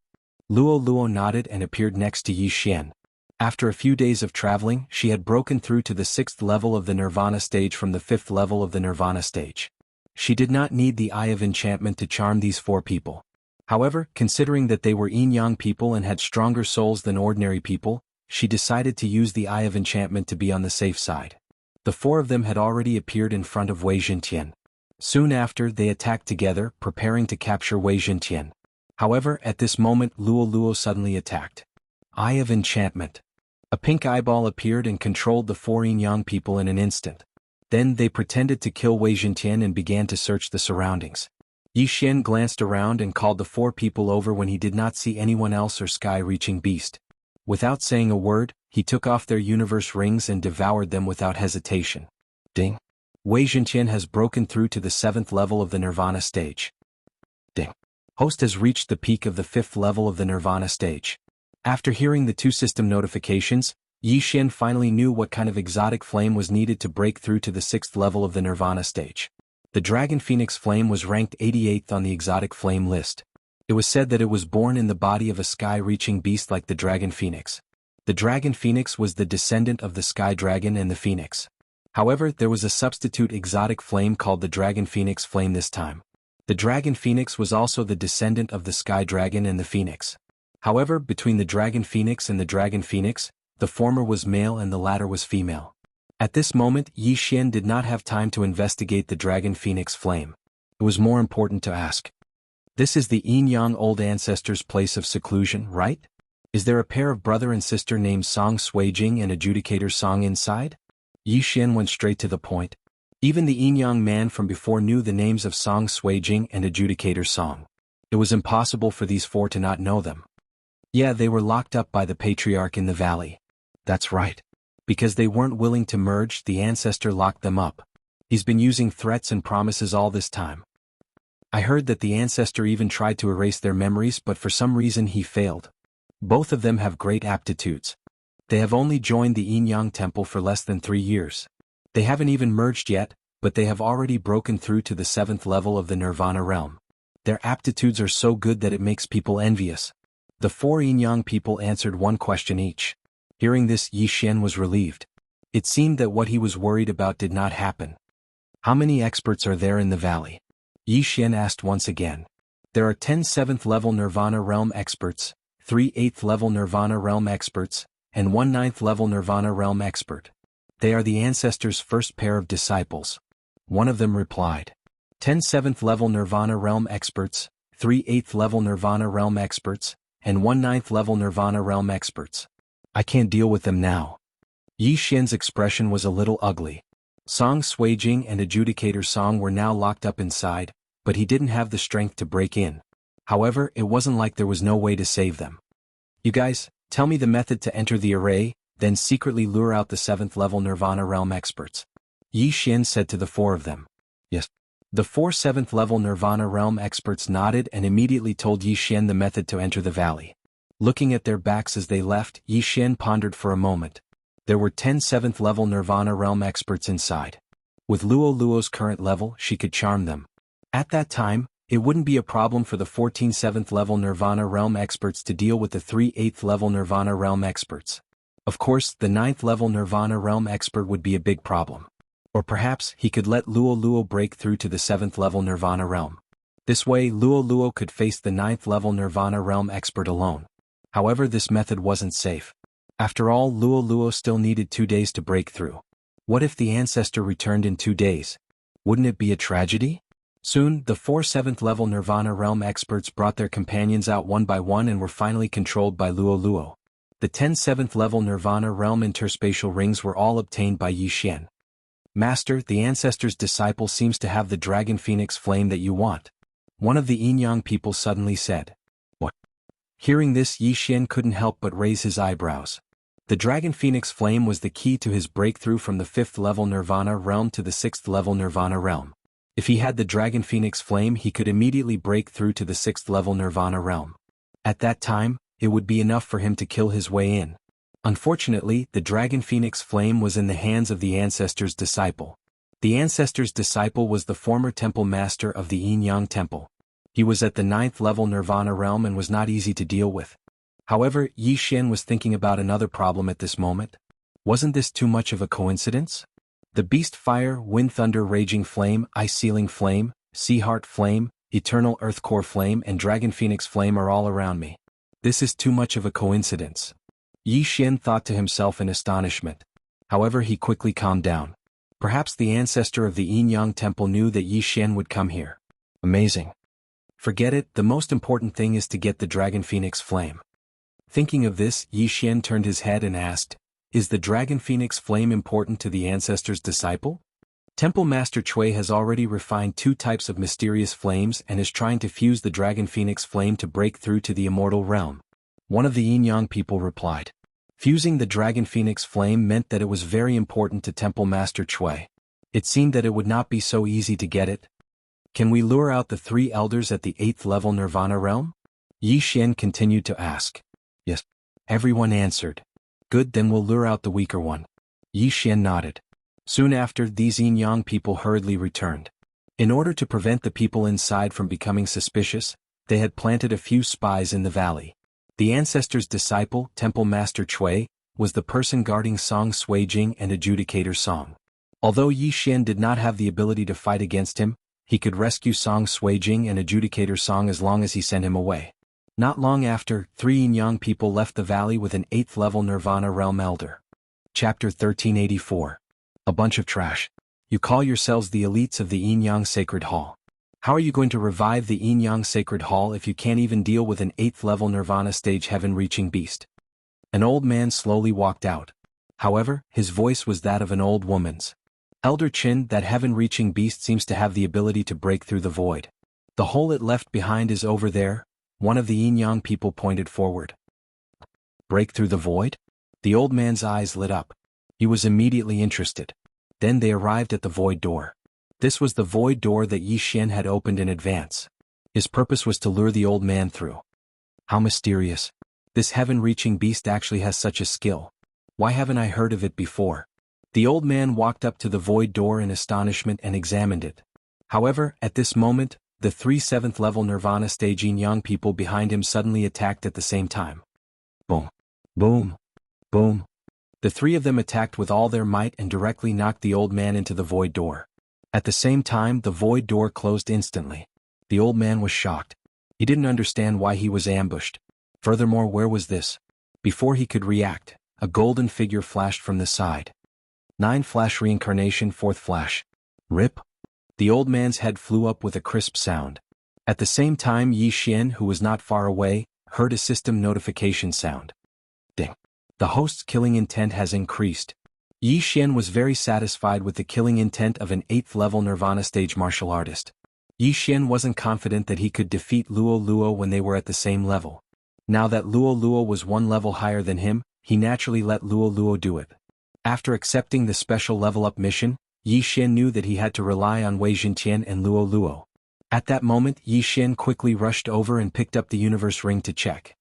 Luo Luo nodded and appeared next to Yi Xian. After a few days of traveling, she had broken through to the 6th level of the Nirvana stage from the 5th level of the Nirvana stage. She did not need the Eye of Enchantment to charm these 4 people. However, considering that they were yin-yang people and had stronger souls than ordinary people, she decided to use the Eye of Enchantment to be on the safe side. The 4 of them had already appeared in front of Wei Zhentian. Soon after, they attacked together, preparing to capture Wei Zhentian. However, at this moment Luo Luo suddenly attacked. Eye of Enchantment. A pink eyeball appeared and controlled the 4 yin-yang people in an instant. Then they pretended to kill Wei Zhentian and began to search the surroundings. Yi Xian glanced around and called the 4 people over when he did not see anyone else or sky-reaching beast. Without saying a word, he took off their universe rings and devoured them without hesitation. Ding. Wei Zhentian has broken through to the 7th level of the Nirvana stage. Ding. Host has reached the peak of the 5th level of the Nirvana stage. After hearing the 2 system notifications, Yi Xian finally knew what kind of exotic flame was needed to break through to the 6th level of the Nirvana stage. The Dragon Phoenix flame was ranked 88th on the exotic flame list. It was said that it was born in the body of a sky-reaching beast like the Dragon Phoenix. The Dragon Phoenix was the descendant of the Sky Dragon and the Phoenix. However, there was a substitute exotic flame called the Dragon Phoenix flame this time. The Dragon Phoenix was also the descendant of the Sky Dragon and the Phoenix. However, between the Dragon Phoenix and the Dragon Phoenix, the former was male and the latter was female. At this moment, Yi Xian did not have time to investigate the Dragon Phoenix flame. It was more important to ask. This is the yin-yang old ancestor's place of seclusion, right? Is there a pair of brother and sister named Song Suijing and Adjudicator Song inside? Yi Xian went straight to the point. Even the yin-yang man from before knew the names of Song Suijing and Adjudicator Song. It was impossible for these 4 to not know them. Yeah, they were locked up by the Patriarch in the valley. That's right. Because they weren't willing to merge, the ancestor locked them up. He's been using threats and promises all this time. I heard that the ancestor even tried to erase their memories, but for some reason he failed. Both of them have great aptitudes. They have only joined the yin-yang temple for less than 3 years. They haven't even merged yet, but they have already broken through to the 7th level of the Nirvana realm. Their aptitudes are so good that it makes people envious. The 4 yin-yang people answered one question each. Hearing this, Yi Xian was relieved. It seemed that what he was worried about did not happen. How many experts are there in the valley? Yi Xian asked once again. There are 10 7th level Nirvana realm experts, 3 8th level Nirvana Realm experts, and 1 9th level Nirvana Realm expert. They are the ancestors' first pair of disciples. One of them replied. 10 7th level Nirvana Realm experts, 3 8th level Nirvana Realm experts, and 1 9th level Nirvana Realm experts. I can't deal with them now. Yi Xian's expression was a little ugly. Song Suijing and Adjudicator Song were now locked up inside, but he didn't have the strength to break in. However, it wasn't like there was no way to save them. You guys, tell me the method to enter the array, then secretly lure out the 7th level Nirvana Realm experts. Yi Xian said to the 4 of them. Yes. The 4 7th level Nirvana Realm experts nodded and immediately told Yi Xian the method to enter the valley. Looking at their backs as they left, Yi Xian pondered for a moment. There were 10 7th level Nirvana Realm experts inside. With Luo Luo's current level, she could charm them. At that time, it wouldn't be a problem for the 14 7th level Nirvana Realm experts to deal with the 3 8th level Nirvana Realm experts. Of course, the 9th level Nirvana Realm expert would be a big problem. Or perhaps he could let Luo Luo break through to the 7th level Nirvana Realm. This way Luo Luo could face the 9th level Nirvana Realm expert alone. However, this method wasn't safe. After all, Luo Luo still needed 2 days to break through. What if the ancestor returned in 2 days? Wouldn't it be a tragedy? Soon, the 4 7th level Nirvana Realm experts brought their companions out one by one and were finally controlled by Luo Luo. The 10 7th level Nirvana Realm interspatial rings were all obtained by Yi Xian. Master, the ancestor's disciple seems to have the Dragon Phoenix flame that you want. One of the Yinyang people suddenly said. What? Hearing this, Yi Xian couldn't help but raise his eyebrows. The Dragon Phoenix flame was the key to his breakthrough from the 5th level Nirvana Realm to the 6th level Nirvana Realm. If he had the Dragon Phoenix flame, he could immediately break through to the 6th level Nirvana Realm. At that time, it would be enough for him to kill his way in. Unfortunately, the Dragon Phoenix flame was in the hands of the ancestor's disciple. The ancestor's disciple was the former temple master of the Yin-Yang Temple. He was at the 9th level Nirvana Realm and was not easy to deal with. However, Yi Xian was thinking about another problem at this moment. Wasn't this too much of a coincidence? The Beast Fire, Wind Thunder Raging Flame, Ice Sealing Flame, Sea Heart Flame, Eternal Earth Core Flame and Dragon Phoenix Flame are all around me. This is too much of a coincidence. Yi Xian thought to himself in astonishment. However, he quickly calmed down. Perhaps the ancestor of the Yin-Yang Temple knew that Yi Xian would come here. Amazing. Forget it, the most important thing is to get the Dragon Phoenix Flame. Thinking of this, Yi Xian turned his head and asked, is the Dragon Phoenix Flame important to the ancestor's disciple? Temple Master Cui has already refined 2 types of mysterious flames and is trying to fuse the Dragon Phoenix Flame to break through to the immortal realm. One of the Yin-Yang people replied. Fusing the Dragon Phoenix Flame meant that it was very important to Temple Master Cui. It seemed that it would not be so easy to get it. Can we lure out the 3 elders at the 8th level Nirvana Realm? Yi Xian continued to ask. Yes. Everyone answered. Good, then we'll lure out the weaker one. Yi Xian nodded. Soon after, these Yin-Yang people hurriedly returned. In order to prevent the people inside from becoming suspicious, they had planted a few spies in the valley. The ancestor's disciple, Temple Master Cui, was the person guarding Song Suijing and Adjudicator Song. Although Yi Xian did not have the ability to fight against him, he could rescue Song Suijing and Adjudicator Song as long as he sent him away. Not long after, 3 Yin-Yang people left the valley with an 8th level Nirvana Realm Elder. Chapter 1384. A bunch of trash. You call yourselves the elites of the Yin-Yang Sacred Hall. How are you going to revive the Yin-Yang Sacred Hall if you can't even deal with an 8th level Nirvana stage heaven-reaching beast? An old man slowly walked out. However, his voice was that of an old woman's. Elder Qin, that heaven-reaching beast seems to have the ability to break through the void. The hole it left behind is over there. One of the Yin-Yang people pointed forward. Break through the void? The old man's eyes lit up. He was immediately interested. Then they arrived at the void door. This was the void door that Yi Xian had opened in advance. His purpose was to lure the old man through. How mysterious. This heaven-reaching beast actually has such a skill. Why haven't I heard of it before? The old man walked up to the void door in astonishment and examined it. However, at this moment, the 3 7th level Nirvana stage Yin-Yang people behind him suddenly attacked at the same time. Boom. Boom. Boom. The 3 of them attacked with all their might and directly knocked the old man into the void door. At the same time, the void door closed instantly. The old man was shocked. He didn't understand why he was ambushed. Furthermore, where was this? Before he could react, a golden figure flashed from the side. 9 flash reincarnation, 4th flash. Rip. The old man's head flew up with a crisp sound. At the same time, Yi Xian, who was not far away, heard a system notification sound. Ding. The host's killing intent has increased. Yi Xian was very satisfied with the killing intent of an 8th level Nirvana stage martial artist. Yi Xian wasn't confident that he could defeat Luo Luo when they were at the same level. Now that Luo Luo was 1 level higher than him, he naturally let Luo Luo do it. After accepting the special level-up mission, Yi Xian knew that he had to rely on Wei Zhentian and Luo Luo. At that moment, Yi Xian quickly rushed over and picked up the universe ring to check.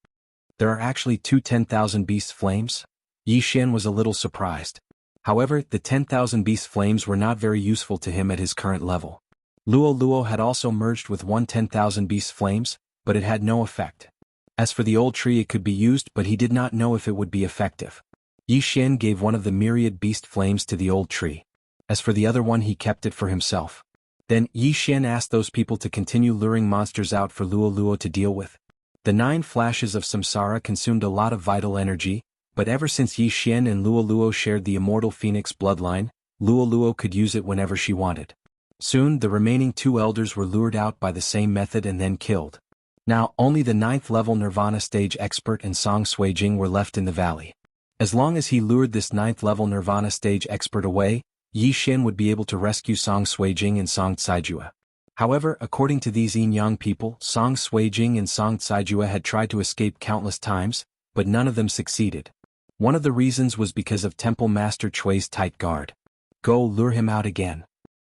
There are actually 2 10,000 beast flames? Yi Xian was a little surprised. However, the 10,000 beast flames were not very useful to him at his current level. Luo Luo had also merged with 10,000 beast flames, but it had no effect. As for the old tree, it could be used, but he did not know if it would be effective. Yi Xian gave one of the myriad beast flames to the old tree. As for the other one, he kept it for himself. Then Yi Xian asked those people to continue luring monsters out for Luo Luo to deal with. The 9 flashes of samsara consumed a lot of vital energy, but ever since Yi Xian and Luo Luo shared the immortal phoenix bloodline, Luo Luo could use it whenever she wanted. Soon the remaining 2 elders were lured out by the same method and then killed. Now only the 9th level Nirvana stage expert and Song Suijing were left in the valley. As long as he lured this 9th level Nirvana stage expert away, Yi Xian would be able to rescue Song Suijing and Song Caijue. However, according to these Yin-Yang people, Song Suijing and Song Caijue had tried to escape countless times, but none of them succeeded. One of the reasons was because of Temple Master Chui's tight guard. Go lure him out again.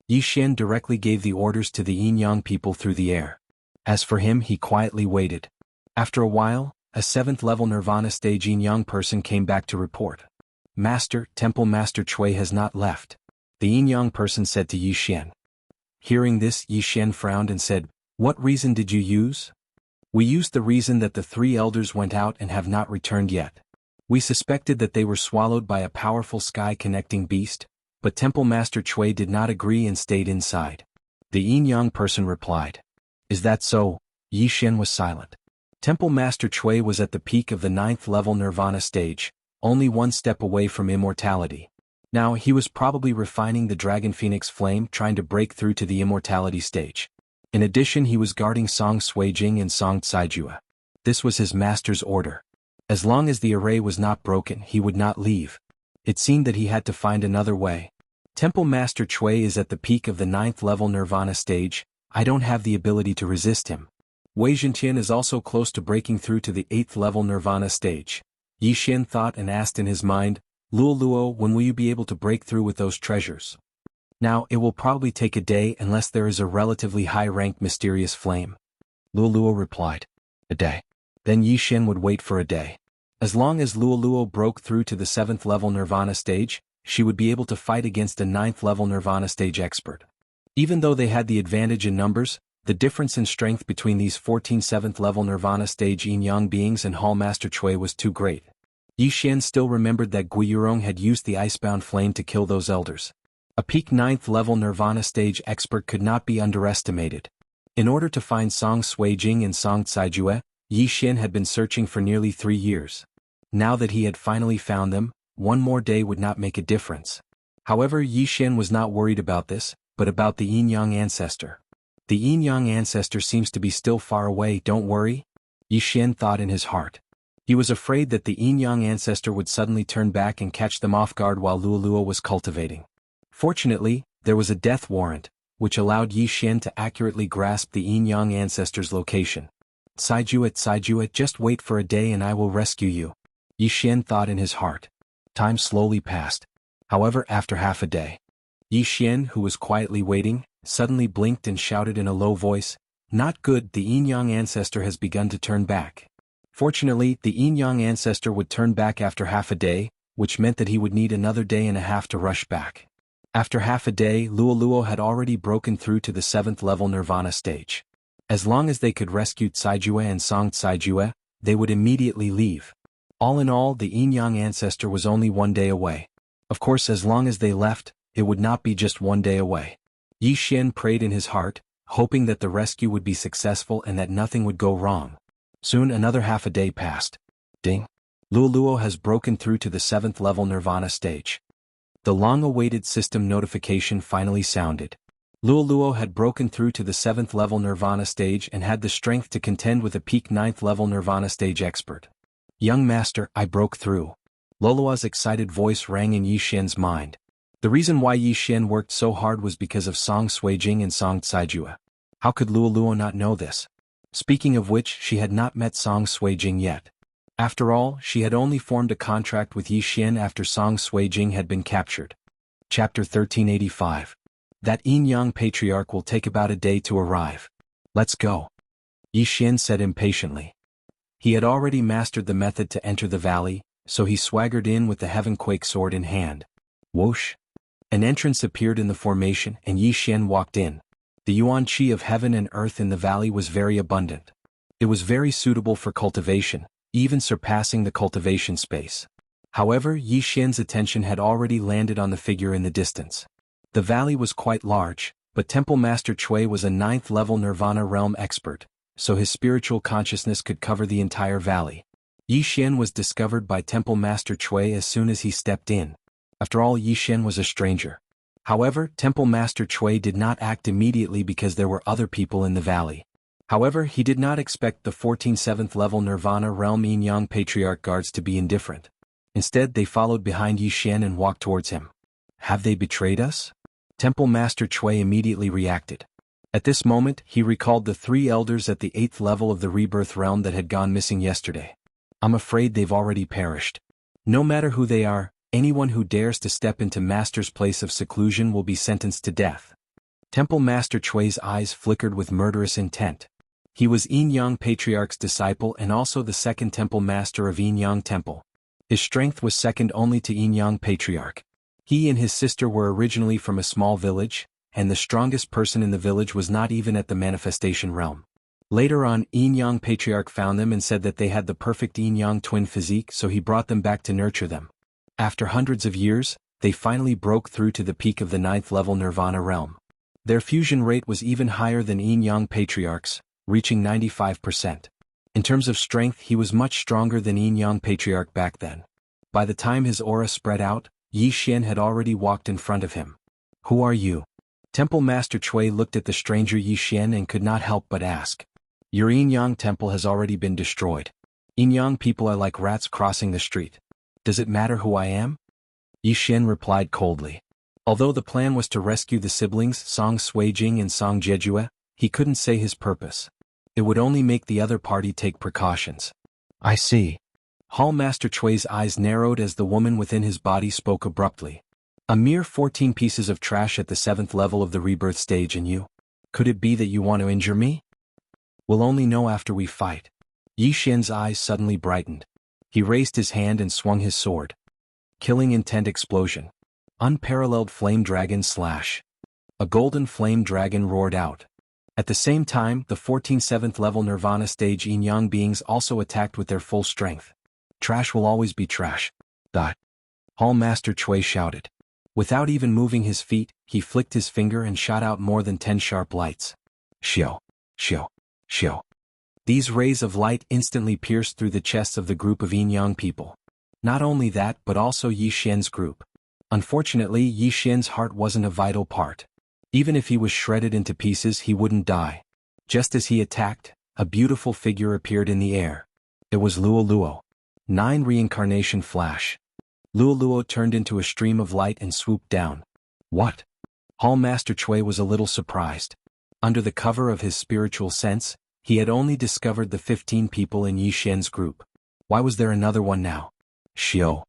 Yi Xian directly gave the orders to the Yin-Yang people through the air. As for him, he quietly waited. After a while, a 7th level Nirvana stage Yin-Yang person came back to report. Master, Temple Master Chui has not left. The Yin-Yang person said to Yi Xian. Hearing this, Yi Xian frowned and said, What reason did you use? We used the reason that the 3 elders went out and have not returned yet. We suspected that they were swallowed by a powerful sky-connecting beast, but Temple Master Chui did not agree and stayed inside. The Yin-Yang person replied. Is that so? Yi Xian was silent. Temple Master Chui was at the peak of the 9th level Nirvana stage, only 1 step away from immortality. Now he was probably refining the Dragon Phoenix Flame, trying to break through to the immortality stage. In addition, he was guarding Song Suijing and Song Caijue. This was his master's order. As long as the array was not broken, he would not leave. It seemed that he had to find another way. Temple Master Chui is at the peak of the 9th level Nirvana stage. I don't have the ability to resist him. Wei Zhentian is also close to breaking through to the 8th level Nirvana stage. Yi Xian thought and asked in his mind, Luo Luo, when will you be able to break through with those treasures? Now, it will probably take a day unless there is a relatively high-ranked mysterious flame. Luo Luo replied. A day. Then Yi Xian would wait for a day. As long as Luo Luo broke through to the 7th level Nirvana stage, she would be able to fight against a 9th level Nirvana stage expert. Even though they had the advantage in numbers, the difference in strength between these 14 7th level Nirvana stage Yin-Yang beings and Hall Master Chui was too great. Yi Xian still remembered that Gui Yurong had used the Icebound Flame to kill those elders. A peak 9th level Nirvana stage expert could not be underestimated. In order to find Song Suijing and Song Caijue, Yi Xian had been searching for nearly 3 years. Now that he had finally found them, 1 more day would not make a difference. However, Yi Xian was not worried about this, but about the Yin-Yang ancestor. The Yin-Yang ancestor seems to be still far away, don't worry? Yi Xian thought in his heart. He was afraid that the Yin-Yang ancestor would suddenly turn back and catch them off guard while Luo Luo was cultivating. Fortunately, there was a death warrant, which allowed Yi Xian to accurately grasp the Yin-Yang ancestor's location. Caijue, just wait for a day and I will rescue you. Yi Xian thought in his heart. Time slowly passed. However, after half a day, Yi Xian, who was quietly waiting, suddenly blinked and shouted in a low voice, Not good, the Yin-Yang ancestor has begun to turn back. Fortunately, the Yin-Yang ancestor would turn back after half a day, which meant that he would need another day and a half to rush back. After half a day, Luo Luo had already broken through to the 7th level Nirvana stage. As long as they could rescue Caijue and Song Caijue, they would immediately leave. All in all, the Yin-Yang ancestor was only 1 day away. Of course, as long as they left, it would not be just 1 day away. Yi Xian prayed in his heart, hoping that the rescue would be successful and that nothing would go wrong. Soon another half a day passed. Ding. Luoluo has broken through to the 7th level Nirvana stage. The long-awaited system notification finally sounded. Luoluo had broken through to the 7th level Nirvana stage and had the strength to contend with a peak 9th level Nirvana stage expert. Young master, I broke through. Luoluo's excited voice rang in Yi Xian's mind. The reason why Yi Xian worked so hard was because of Song Suijing and Song Caijue. How could Luoluo not know this? Speaking of which, she had not met Song Suijing yet. After all, she had only formed a contract with Yi Xian after Song Suijing had been captured. Chapter 1385. That Yin-Yang patriarch will take about a day to arrive. Let's go. Yi Xian said impatiently. He had already mastered the method to enter the valley, so he swaggered in with the Heavenquake sword in hand. Whoosh! An entrance appeared in the formation and Yi Xian walked in. The yuan qi of heaven and earth in the valley was very abundant. It was very suitable for cultivation, even surpassing the cultivation space. However, Yi Xian's attention had already landed on the figure in the distance. The valley was quite large, but Temple Master Chui was a 9th level Nirvana realm expert, so his spiritual consciousness could cover the entire valley. Yi Xian was discovered by Temple Master Chui as soon as he stepped in. After all, Yi Xian was a stranger. However, Temple Master Chui did not act immediately because there were other people in the valley. However, he did not expect the 14 7th level Nirvana realm Yin-Yang Patriarch guards to be indifferent. Instead, they followed behind Yi Xian and walked towards him. Have they betrayed us? Temple Master Chui immediately reacted. At this moment, he recalled the 3 elders at the 8th level of the Rebirth realm that had gone missing yesterday. I'm afraid they've already perished. No matter who they are, anyone who dares to step into Master's place of seclusion will be sentenced to death. Temple Master Chui's eyes flickered with murderous intent. He was Yin-Yang Patriarch's disciple and also the 2nd Temple Master of Yin-Yang Temple. His strength was second only to Yin-Yang Patriarch. He and his sister were originally from a small village, and the strongest person in the village was not even at the manifestation realm. Later on, Yin-Yang Patriarch found them and said that they had the perfect Yin-Yang twin physique, so he brought them back to nurture them. After hundreds of years, they finally broke through to the peak of the 9th level Nirvana realm. Their fusion rate was even higher than Yin-Yang Patriarch's, reaching 95%. In terms of strength, he was much stronger than Yin-Yang Patriarch back then. By the time his aura spread out, Yi Xian had already walked in front of him. Who are you? Temple Master Chui looked at the stranger Yi Xian and could not help but ask. Your Yin-Yang temple has already been destroyed. Yin-Yang people are like rats crossing the street. Does it matter who I am? Yi Xian replied coldly. Although the plan was to rescue the siblings Song Suijing and Song Jejue, he couldn't say his purpose. It would only make the other party take precautions. I see. Hall Master Chui's eyes narrowed as the woman within his body spoke abruptly. A mere 14 pieces of trash at the 7th level of the rebirth stage and you? Could it be that you want to injure me? We'll only know after we fight. Yi Xian's eyes suddenly brightened. He raised his hand and swung his sword. Killing intent explosion. Unparalleled flame dragon slash. A golden flame dragon roared out. At the same time, the 14 7th level Nirvana stage Yin-Yang beings also attacked with their full strength. Trash will always be trash. Hall Master Chui shouted. Without even moving his feet, he flicked his finger and shot out more than 10 sharp lights. Xiao, xiao, xiao. These rays of light instantly pierced through the chests of the group of Yin-Yang people. Not only that, but also Yi Xian's group. Unfortunately, Yi Xian's heart wasn't a vital part. Even if he was shredded into pieces, he wouldn't die. Just as he attacked, a beautiful figure appeared in the air. It was Luoluo. 9 reincarnation flash. Luoluo turned into a stream of light and swooped down. What? Hall Master Chui was a little surprised. Under the cover of his spiritual sense, he had only discovered the 15 people in Yi Xian's group. Why was there another one now? Xiao.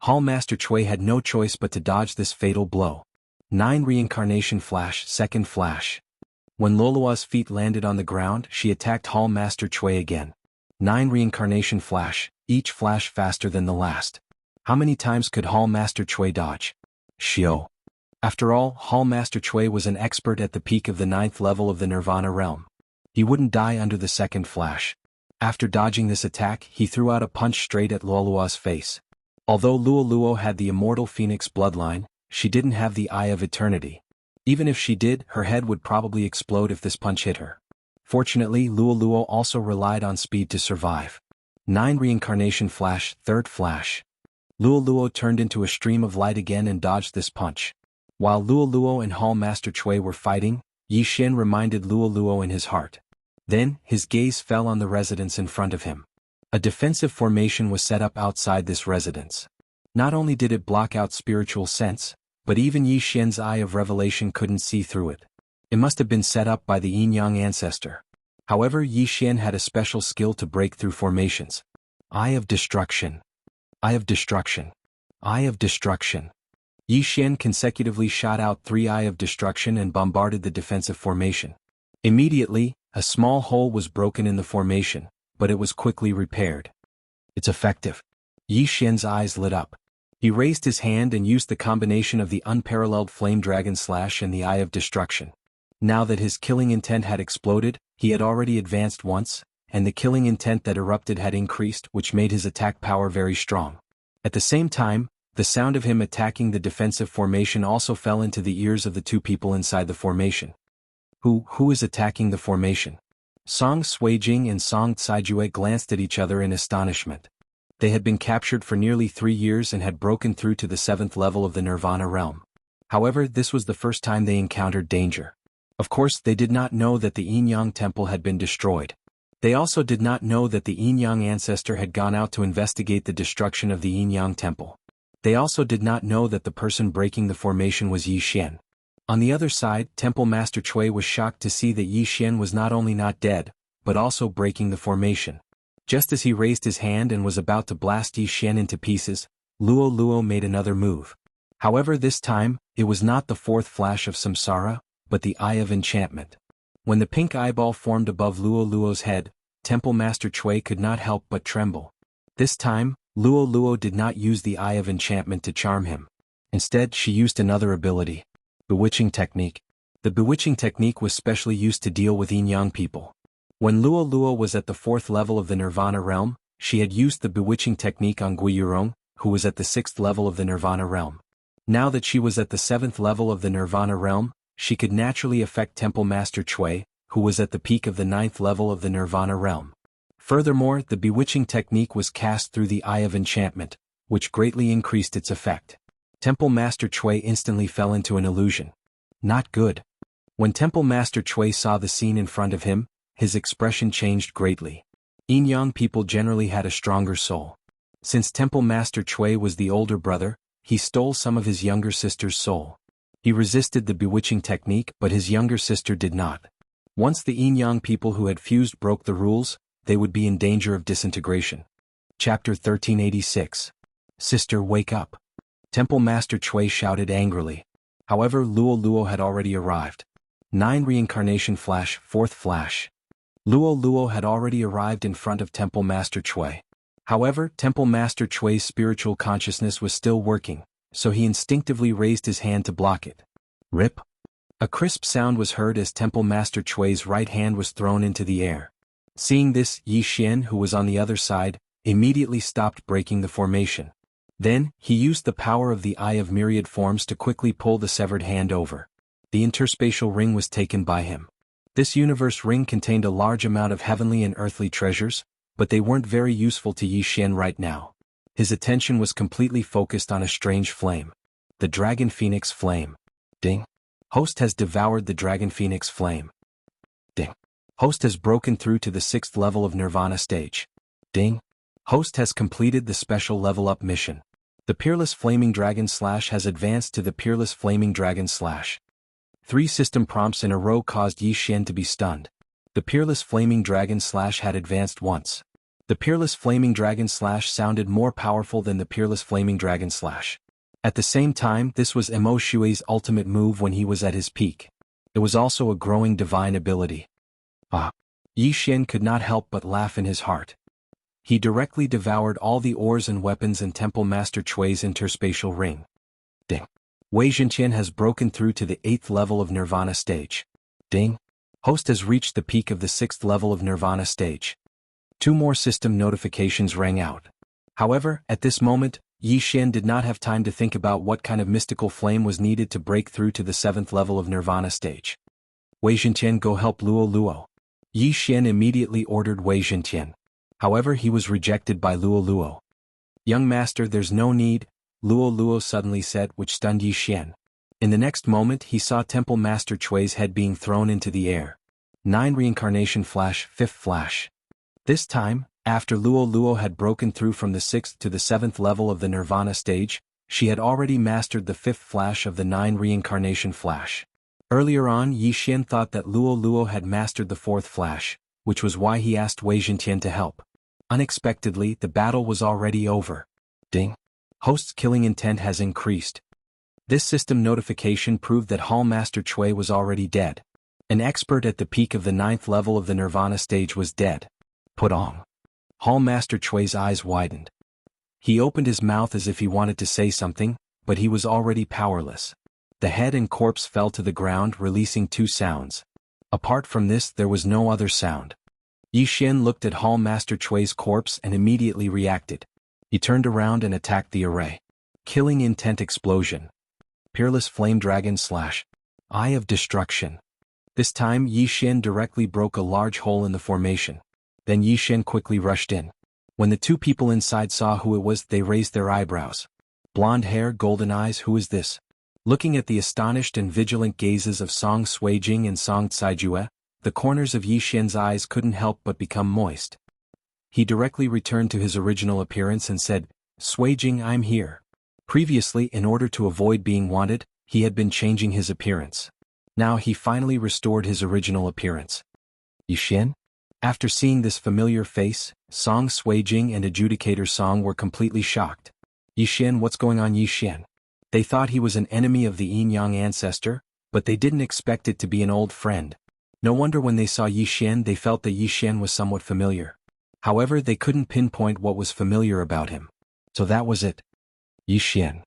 Hall Master Chui had no choice but to dodge this fatal blow. 9 reincarnation flash, second flash. When Luoluo's feet landed on the ground, she attacked Hall Master Chui again. 9 reincarnation flash, each flash faster than the last. How many times could Hall Master Chui dodge? Xiao. After all, Hall Master Chui was an expert at the peak of the 9th level of the Nirvana realm. He wouldn't die under the second flash. After dodging this attack, he threw out a punch straight at Luoluo's face. Although Luoluo had the immortal phoenix bloodline, she didn't have the Eye of Eternity. Even if she did, her head would probably explode if this punch hit her. Fortunately, Luo Luo also relied on speed to survive. 9 Reincarnation Flash, third flash. Luo Luo turned into a stream of light again and dodged this punch. While Luo Luo and Hall Master Chui were fighting, Yi Xian reminded Luo Luo in his heart. Then, his gaze fell on the residence in front of him. A defensive formation was set up outside this residence. Not only did it block out spiritual sense, but even Yi Xian's eye of revelation couldn't see through it. It must have been set up by the yin-yang ancestor. However, Yi Xian had a special skill to break through formations. Eye of Destruction. Eye of Destruction. Eye of Destruction. Yi Xian consecutively shot out 3 Eye of Destruction and bombarded the defensive formation. Immediately, a small hole was broken in the formation, but it was quickly repaired. It's effective. Yi Xian's eyes lit up. He raised his hand and used the combination of the unparalleled Flame Dragon Slash and the Eye of Destruction. Now that his killing intent had exploded, he had already advanced once, and the killing intent that erupted had increased, which made his attack power very strong. At the same time, the sound of him attacking the defensive formation also fell into the ears of the 2 people inside the formation. Who is attacking the formation? Song Suijing and Song Caijue glanced at each other in astonishment. They had been captured for nearly 3 years and had broken through to the 7th level of the Nirvana realm. However, this was the first time they encountered danger. Of course, they did not know that the Yin-Yang temple had been destroyed. They also did not know that the Yin-Yang ancestor had gone out to investigate the destruction of the Yin-Yang temple. They also did not know that the person breaking the formation was Yi Xian. On the other side, Temple Master Chui was shocked to see that Yi Xian was not only not dead, but also breaking the formation. Just as he raised his hand and was about to blast Yi Xian into pieces, Luo Luo made another move. However, this time, it was not the 4th flash of Samsara, but the Eye of Enchantment. When the pink eyeball formed above Luo Luo's head, Temple Master Chui could not help but tremble. This time, Luo Luo did not use the Eye of Enchantment to charm him. Instead, she used another ability. Bewitching Technique. The Bewitching Technique was specially used to deal with Yin-Yang people. When Luo Luo was at the 4th level of the Nirvana realm, she had used the Bewitching Technique on Gui Yurong, who was at the 6th level of the Nirvana realm. Now that she was at the 7th level of the Nirvana realm, she could naturally affect Temple Master Chui, who was at the peak of the 9th level of the Nirvana realm. Furthermore, the Bewitching Technique was cast through the Eye of Enchantment, which greatly increased its effect. Temple Master Chui instantly fell into an illusion. Not good. When Temple Master Chui saw the scene in front of him, his expression changed greatly. Yin-Yang people generally had a stronger soul. Since Temple Master Chui was the older brother, he stole some of his younger sister's soul. He resisted the Bewitching Technique, but his younger sister did not. Once the Yin-Yang people who had fused broke the rules, they would be in danger of disintegration. Chapter 1386. Sister, wake up. Temple Master Chui shouted angrily. However, Luo Luo had already arrived. 9 Reincarnation Flash, 4th flash. Luo Luo had already arrived in front of Temple Master Chui. However, Temple Master Chui's spiritual consciousness was still working, so he instinctively raised his hand to block it. Rip. A crisp sound was heard as Temple Master Chui's right hand was thrown into the air. Seeing this, Yi Xian, who was on the other side, immediately stopped breaking the formation. Then, he used the power of the Eye of Myriad Forms to quickly pull the severed hand over. The interspatial ring was taken by him. This universe ring contained a large amount of heavenly and earthly treasures, but they weren't very useful to Yi Xian right now. His attention was completely focused on a strange flame. The Dragon Phoenix Flame. Ding. Host has devoured the Dragon Phoenix Flame. Ding. Host has broken through to the 6th level of Nirvana stage. Ding. Host has completed the special level up mission. The Peerless Flaming Dragon Slash has advanced to the Peerless Flaming Dragon Slash. 3 system prompts in a row caused Yi Xian to be stunned. The Peerless Flaming Dragon Slash had advanced once. The Peerless Flaming Dragon Slash sounded more powerful than the Peerless Flaming Dragon Slash. At the same time, this was Mo Shui's ultimate move when he was at his peak. It was also a growing divine ability. Yi Xian could not help but laugh in his heart. He directly devoured all the ores and weapons in Temple Master Chui's interspatial ring. Ding. Wei Zhenqian has broken through to the 8th level of Nirvana stage. Ding. Host has reached the peak of the 6th level of Nirvana stage. 2 more system notifications rang out. However, at this moment, Yi Xian did not have time to think about what kind of mystical flame was needed to break through to the 7th level of Nirvana stage. Wei Zhenqian, go help Luo Luo. Yi Xian immediately ordered Wei Zhentian. However, he was rejected by Luo Luo. "Young master, there's no need," Luo Luo suddenly said, which stunned Yi Xian. In the next moment he saw Temple Master Chui's head being thrown into the air. 9 Reincarnation Flash, 5th Flash. This time, after Luo Luo had broken through from the 6th to the 7th level of the Nirvana stage, she had already mastered the 5th Flash of the 9 Reincarnation Flash. Earlier on, Yi Xian thought that Luo Luo had mastered the 4th Flash, which was why he asked Wei Zhentian to help. Unexpectedly, the battle was already over. Ding. Host's killing intent has increased. This system notification proved that Hall Master Chui was already dead. An expert at the peak of the 9th level of the Nirvana stage was dead. Put on. Hall Master Chui's eyes widened. He opened his mouth as if he wanted to say something, but he was already powerless. The head and corpse fell to the ground, releasing 2 sounds. Apart from this, there was no other sound. Yi Xian looked at Hall Master Chui's corpse and immediately reacted. He turned around and attacked the array. Killing intent explosion. Peerless Flame Dragon / Eye of Destruction. This time Yi Xian directly broke a large hole in the formation. Then Yi Xian quickly rushed in. When the 2 people inside saw who it was, they raised their eyebrows. Blonde hair, golden eyes, who is this? Looking at the astonished and vigilant gazes of Song Suijing and Song Caijue, the corners of Yi Xian's eyes couldn't help but become moist. He directly returned to his original appearance and said, "Suijing, I'm here." Previously, in order to avoid being wanted, he had been changing his appearance. Now he finally restored his original appearance. Yi Xian? After seeing this familiar face, Song Suijing and Adjudicator Song were completely shocked. "Yi Xian, what's going on, Yi Xian?" They thought he was an enemy of the Yin-Yang ancestor, but they didn't expect it to be an old friend. No wonder when they saw Yi Xian they felt that Yi Xian was somewhat familiar. However, they couldn't pinpoint what was familiar about him. So that was it. Yi Xian.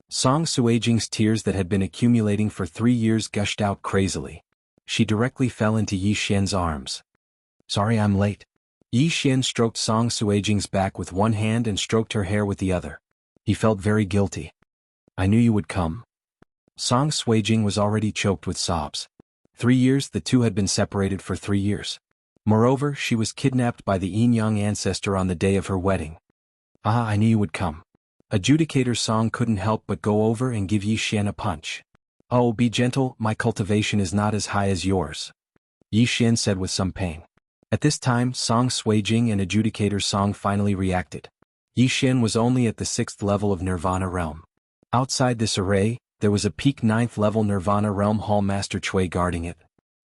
Song Suijing's tears that had been accumulating for 3 years gushed out crazily. She directly fell into Yi Xian's arms. "Sorry I'm late." Yi Xian stroked Song Suijing's back with one hand and stroked her hair with the other. He felt very guilty. "I knew you would come." Song Suijing was already choked with sobs. 3 years, the two had been separated for 3 years. Moreover, she was kidnapped by the Yin-Yang ancestor on the day of her wedding. "Ah, I knew you would come." Adjudicator Song couldn't help but go over and give Yi Xian a punch. "Oh, be gentle, my cultivation is not as high as yours," Yi Xian said with some pain. At this time, Song Suijing and Adjudicator Song finally reacted. Yi Xian was only at the 6th level of Nirvana realm. Outside this array, there was a peak 9th level Nirvana realm Hall Master Chui guarding it.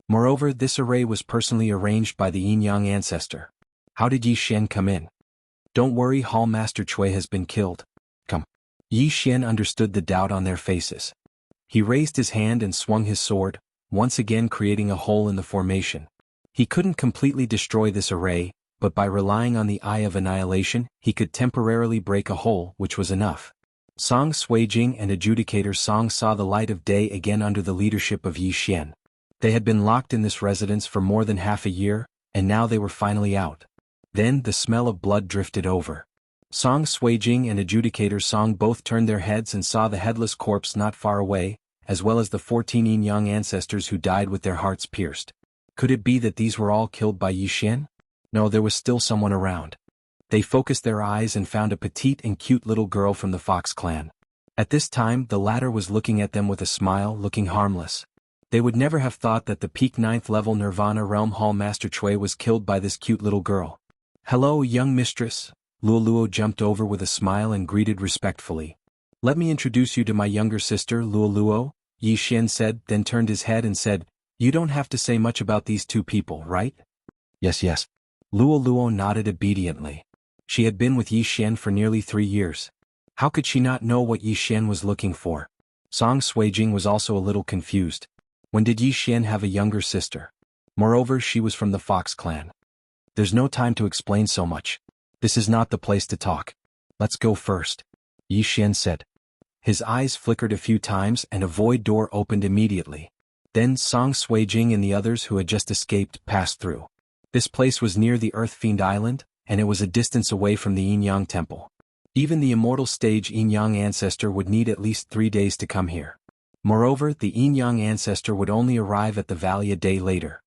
Moreover, this array was personally arranged by the Yin-Yang ancestor. How did Yi Xian come in? "Don't worry, Hall Master Chui has been killed. Come." Yi Xian understood the doubt on their faces. He raised his hand and swung his sword, once again creating a hole in the formation. He couldn't completely destroy this array, but by relying on the Eye of Annihilation, he could temporarily break a hole, which was enough. Song Suijing and Adjudicator Song saw the light of day again under the leadership of Yi Xian. They had been locked in this residence for more than half a year, and now they were finally out. Then the smell of blood drifted over. Song Suijing and Adjudicator Song both turned their heads and saw the headless corpse not far away, as well as the 14 Yin-Yang ancestors who died with their hearts pierced. Could it be that these were all killed by Yi Xian? No, there was still someone around. They focused their eyes and found a petite and cute little girl from the Fox clan. At this time, the latter was looking at them with a smile, looking harmless. They would never have thought that the peak 9th level Nirvana realm Hall Master Chui was killed by this cute little girl. "Hello, young mistress." Luo Luo jumped over with a smile and greeted respectfully. "Let me introduce you to my younger sister, Luo Luo," Yi Xian said, then turned his head and said, "You don't have to say much about these 2 people, right?" Yes. Luo Luo nodded obediently. She had been with Yi Xian for nearly 3 years. How could she not know what Yi Xian was looking for? Song Suijing was also a little confused. When did Yi Xian have a younger sister? Moreover, she was from the Fox clan. "There's no time to explain so much. This is not the place to talk. Let's go first," Yi Xian said. His eyes flickered a few times and a void door opened immediately. Then Song Suijing and the others who had just escaped passed through. This place was near the Earth Fiend Island, and it was a distance away from the Yin-Yang temple. Even the immortal stage Yin-Yang ancestor would need at least 3 days to come here. Moreover, the Yin-Yang ancestor would only arrive at the valley a day later.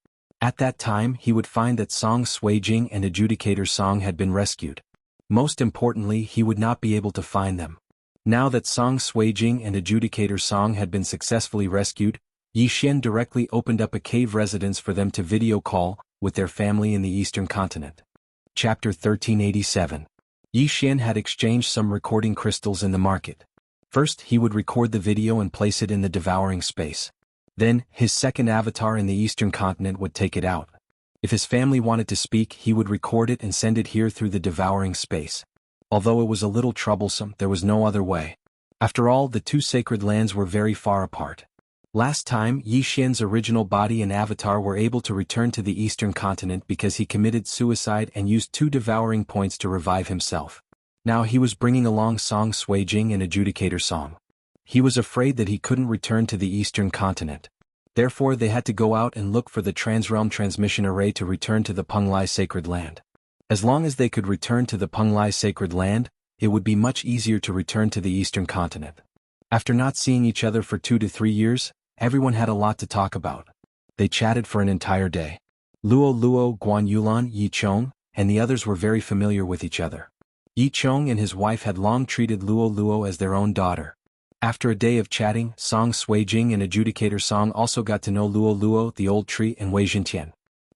At that time he would find that Song Suijing and Adjudicator Song had been rescued. Most importantly, he would not be able to find them. Now that Song Suijing and Adjudicator Song had been successfully rescued, Yi Xian directly opened up a cave residence for them to video call with their family in the eastern continent. Chapter 1387. Yi Xian had exchanged some recording crystals in the market. First, he would record the video and place it in the devouring space. Then, his second avatar in the eastern continent would take it out. If his family wanted to speak, he would record it and send it here through the devouring space. Although it was a little troublesome, there was no other way. After all, the two sacred lands were very far apart. Last time, Yi Xian's original body and avatar were able to return to the eastern continent because he committed suicide and used 2 devouring points to revive himself. Now he was bringing along Song Suijing and Adjudicator Song. He was afraid that he couldn't return to the eastern continent. Therefore they had to go out and look for the Transrealm Transmission Array to return to the Penglai Sacred Land. As long as they could return to the Penglai Sacred Land, it would be much easier to return to the eastern continent. After not seeing each other for 2 to 3 years, everyone had a lot to talk about. They chatted for an entire day. Luo, Guan Yulan, Yi Chong, and the others were very familiar with each other. Yi Chong and his wife had long treated Luo as their own daughter. After a day of chatting, Song Suijing and Adjudicator Song also got to know Luo, the old tree, and Wei Jintian.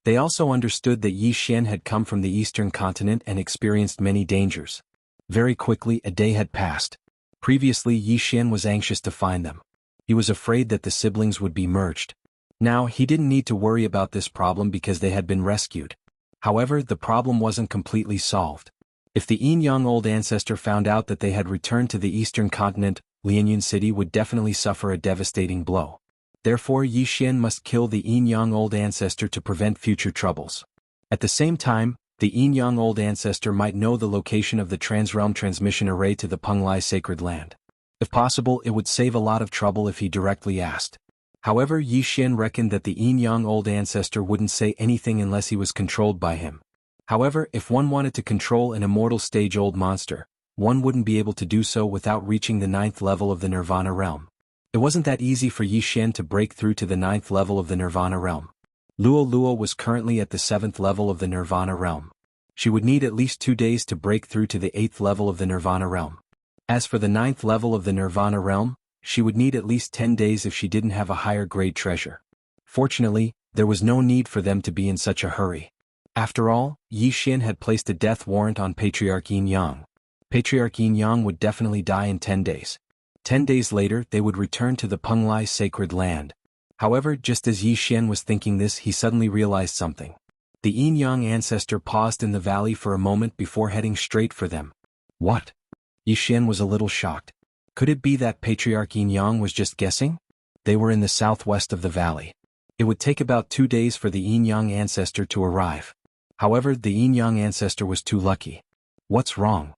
They also understood that Yi Xian had come from the eastern continent and experienced many dangers. Very quickly, a day had passed. Previously, Yi Xian was anxious to find them. He was afraid that the siblings would be merged. Now, he didn't need to worry about this problem because they had been rescued. However, the problem wasn't completely solved. If the Yin-Yang old ancestor found out that they had returned to the eastern continent, Lianyun City would definitely suffer a devastating blow. Therefore, Yi Xian must kill the Yin-Yang old ancestor to prevent future troubles. At the same time, the Yin-Yang old ancestor might know the location of the Transrealm Transmission Array to the Penglai Sacred Land. If possible, it would save a lot of trouble if he directly asked. However, Yi Xian reckoned that the Yin-Yang old ancestor wouldn't say anything unless he was controlled by him. However, if one wanted to control an immortal stage-old monster, one wouldn't be able to do so without reaching the 9th level of the Nirvana realm. It wasn't that easy for Yi Xian to break through to the 9th level of the Nirvana realm. Luo was currently at the 7th level of the Nirvana realm. She would need at least 2 days to break through to the 8th level of the Nirvana realm. As for the 9th level of the Nirvana realm, she would need at least 10 days if she didn't have a higher grade treasure. Fortunately, there was no need for them to be in such a hurry. After all, Yi Xian had placed a death warrant on Patriarch Yin-Yang. Patriarch Yin-Yang would definitely die in 10 days. 10 days later, they would return to the Penglai Sacred Land. However, just as Yi Xian was thinking this, he suddenly realized something. The Yin-Yang ancestor paused in the valley for a moment before heading straight for them. What? Yi Xian was a little shocked. Could it be that Patriarch Yin-Yang was just guessing? They were in the southwest of the valley. It would take about 2 days for the Yin-Yang ancestor to arrive. However, the Yin-Yang ancestor was too lucky. What's wrong?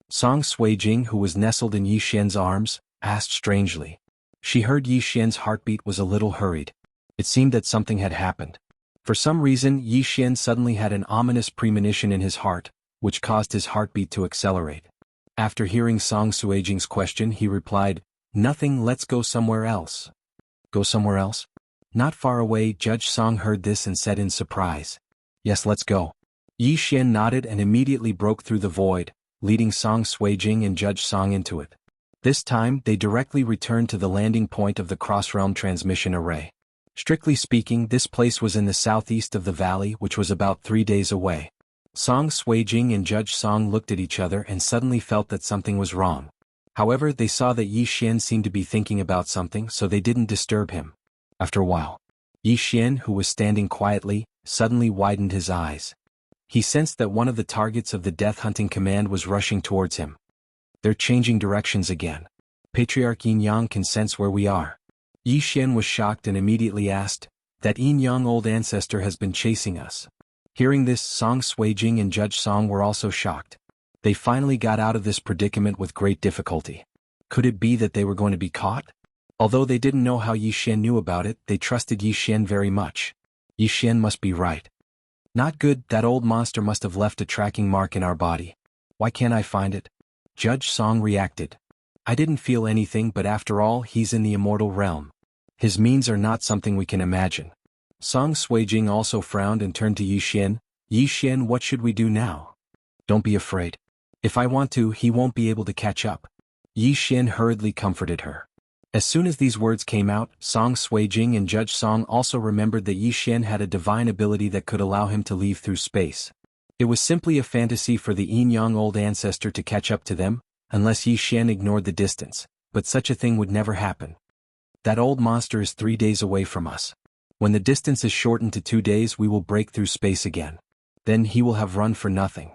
Song Suijing, who was nestled in Yi Xian's arms, asked strangely. She heard Yi Xian's heartbeat was a little hurried. It seemed that something had happened. For some reason, Yi Xian suddenly had an ominous premonition in his heart, which caused his heartbeat to accelerate. After hearing Song Suijing's question, he replied, "Nothing, let's go somewhere else." Go somewhere else? Not far away. Judge Song heard this and said in surprise, "Yes, let's go." Yi Xian nodded and immediately broke through the void, leading Song Suijing and Judge Song into it. This time, they directly returned to the landing point of the Cross-Realm Transmission Array. Strictly speaking, this place was in the southeast of the valley, which was about 3 days away. Song Suijing and Judge Song looked at each other and suddenly felt that something was wrong. However, they saw that Yi Xian seemed to be thinking about something, so they didn't disturb him. After a while, Yi Xian, who was standing quietly, suddenly widened his eyes. He sensed that one of the targets of the Death Hunting Command was rushing towards him. They're changing directions again. Patriarch Yin-Yang can sense where we are. Yi Xian was shocked and immediately asked, "That Yin-Yang old ancestor has been chasing us." Hearing this, Song Suijing and Judge Song were also shocked. They finally got out of this predicament with great difficulty. Could it be that they were going to be caught? Although they didn't know how Yi Xian knew about it, they trusted Yi Xian very much. Yi Xian must be right. Not good, that old monster must have left a tracking mark in our body. Why can't I find it? Judge Song reacted. I didn't feel anything, but after all, he's in the immortal realm. His means are not something we can imagine. Song Suijing also frowned and turned to Yi Xian. Yi Xian, what should we do now? Don't be afraid. If I want to, he won't be able to catch up. Yi Xian hurriedly comforted her. As soon as these words came out, Song Suijing and Judge Song also remembered that Yi Xian had a divine ability that could allow him to leave through space. It was simply a fantasy for the Yin Yang old ancestor to catch up to them, unless Yi Xian ignored the distance, but such a thing would never happen. That old monster is 3 days away from us. When the distance is shortened to 2 days, we will break through space again. Then he will have run for nothing.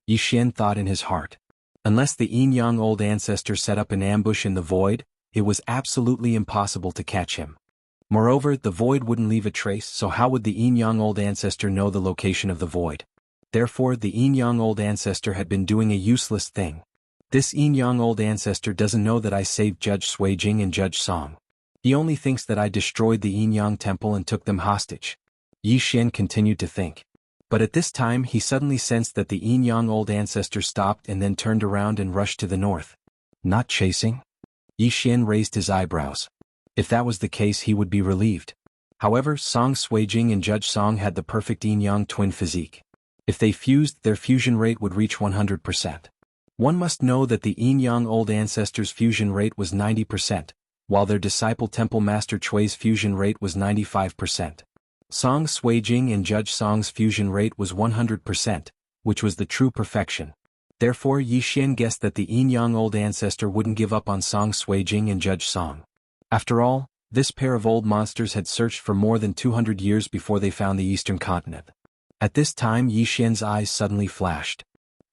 Yi Xian thought in his heart. Unless the Yin Yang old ancestor set up an ambush in the void, it was absolutely impossible to catch him. Moreover, the void wouldn't leave a trace, so how would the Yin Yang old ancestor know the location of the void? Therefore, the Yin Yang old ancestor had been doing a useless thing. This Yin Yang old ancestor doesn't know that I saved Judge Suijing and Judge Song. He only thinks that I destroyed the Yin Yang temple and took them hostage. Yi Xian continued to think. But at this time he suddenly sensed that the Yin Yang old ancestor stopped and then turned around and rushed to the north. Not chasing? Yi Xian raised his eyebrows. If that was the case, he would be relieved. However, Song Suijing and Judge Song had the perfect Yin Yang twin physique. If they fused, their fusion rate would reach 100%. One must know that the Yin Yang old ancestor's fusion rate was 90%, while their disciple Temple Master Chui's fusion rate was 95%. Song Suijing and Judge Song's fusion rate was 100%, which was the true perfection. Therefore, Yi Xian guessed that the Yin Yang old ancestor wouldn't give up on Song Suijing and Judge Song. After all, this pair of old monsters had searched for more than 200 years before they found the eastern continent. At this time, Yi Xian's eyes suddenly flashed.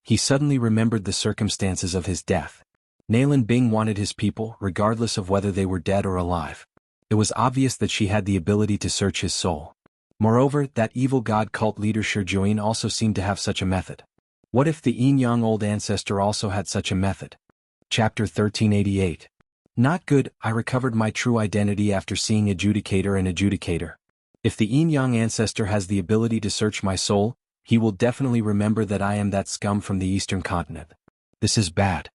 He suddenly remembered the circumstances of his death. Nailin Bing wanted his people, regardless of whether they were dead or alive. It was obvious that she had the ability to search his soul. Moreover, that evil god cult leader Shi Juin also seemed to have such a method. What if the Yin Yang old ancestor also had such a method? Chapter 1388. Not good. I recovered my true identity after seeing Adjudicator and Adjudicator. If the Yin Yang ancestor has the ability to search my soul, he will definitely remember that I am that scum from the eastern continent. This is bad.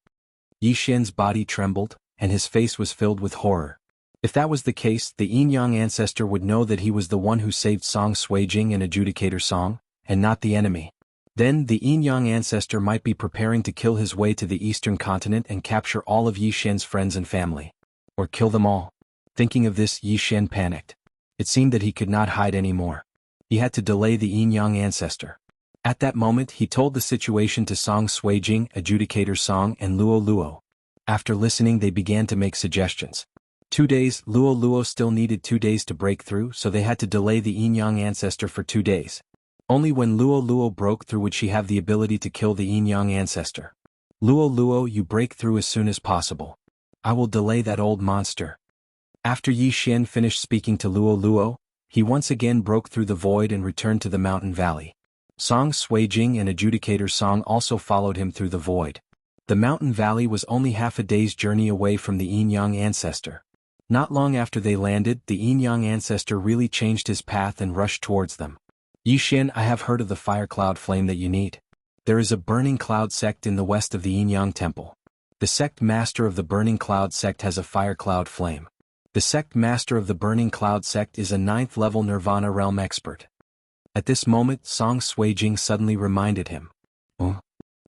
Yi Xian's body trembled, and his face was filled with horror. If that was the case, the Yin Yang ancestor would know that he was the one who saved Song Suijing and Adjudicator Song, and not the enemy. Then the Yin Yang ancestor might be preparing to kill his way to the eastern continent and capture all of Yi Xian's friends and family. Or kill them all. Thinking of this, Yi Xian panicked. It seemed that he could not hide anymore. He had to delay the Yin Yang ancestor. At that moment he told the situation to Song Suijing, Adjudicator Song and Luo Luo. After listening they began to make suggestions. 2 days, Luo Luo still needed 2 days to break through, so they had to delay the Yin Yang ancestor for 2 days. Only when Luo Luo broke through would she have the ability to kill the Yin Yang ancestor. Luo Luo, you break through as soon as possible. I will delay that old monster. After Yi Xian finished speaking to Luo Luo, he once again broke through the void and returned to the mountain valley. Song Suijing and Adjudicator Song also followed him through the void. The mountain valley was only half a day's journey away from the Yin Yang ancestor. Not long after they landed, the Yin Yang ancestor really changed his path and rushed towards them. Yi Xian, I have heard of the fire cloud flame that you need. There is a burning cloud sect in the west of the Yin Yang temple. The sect master of the burning cloud sect has a fire cloud flame. The sect master of the burning cloud sect is a 9th level Nirvana realm expert. At this moment, Song Suijing suddenly reminded him.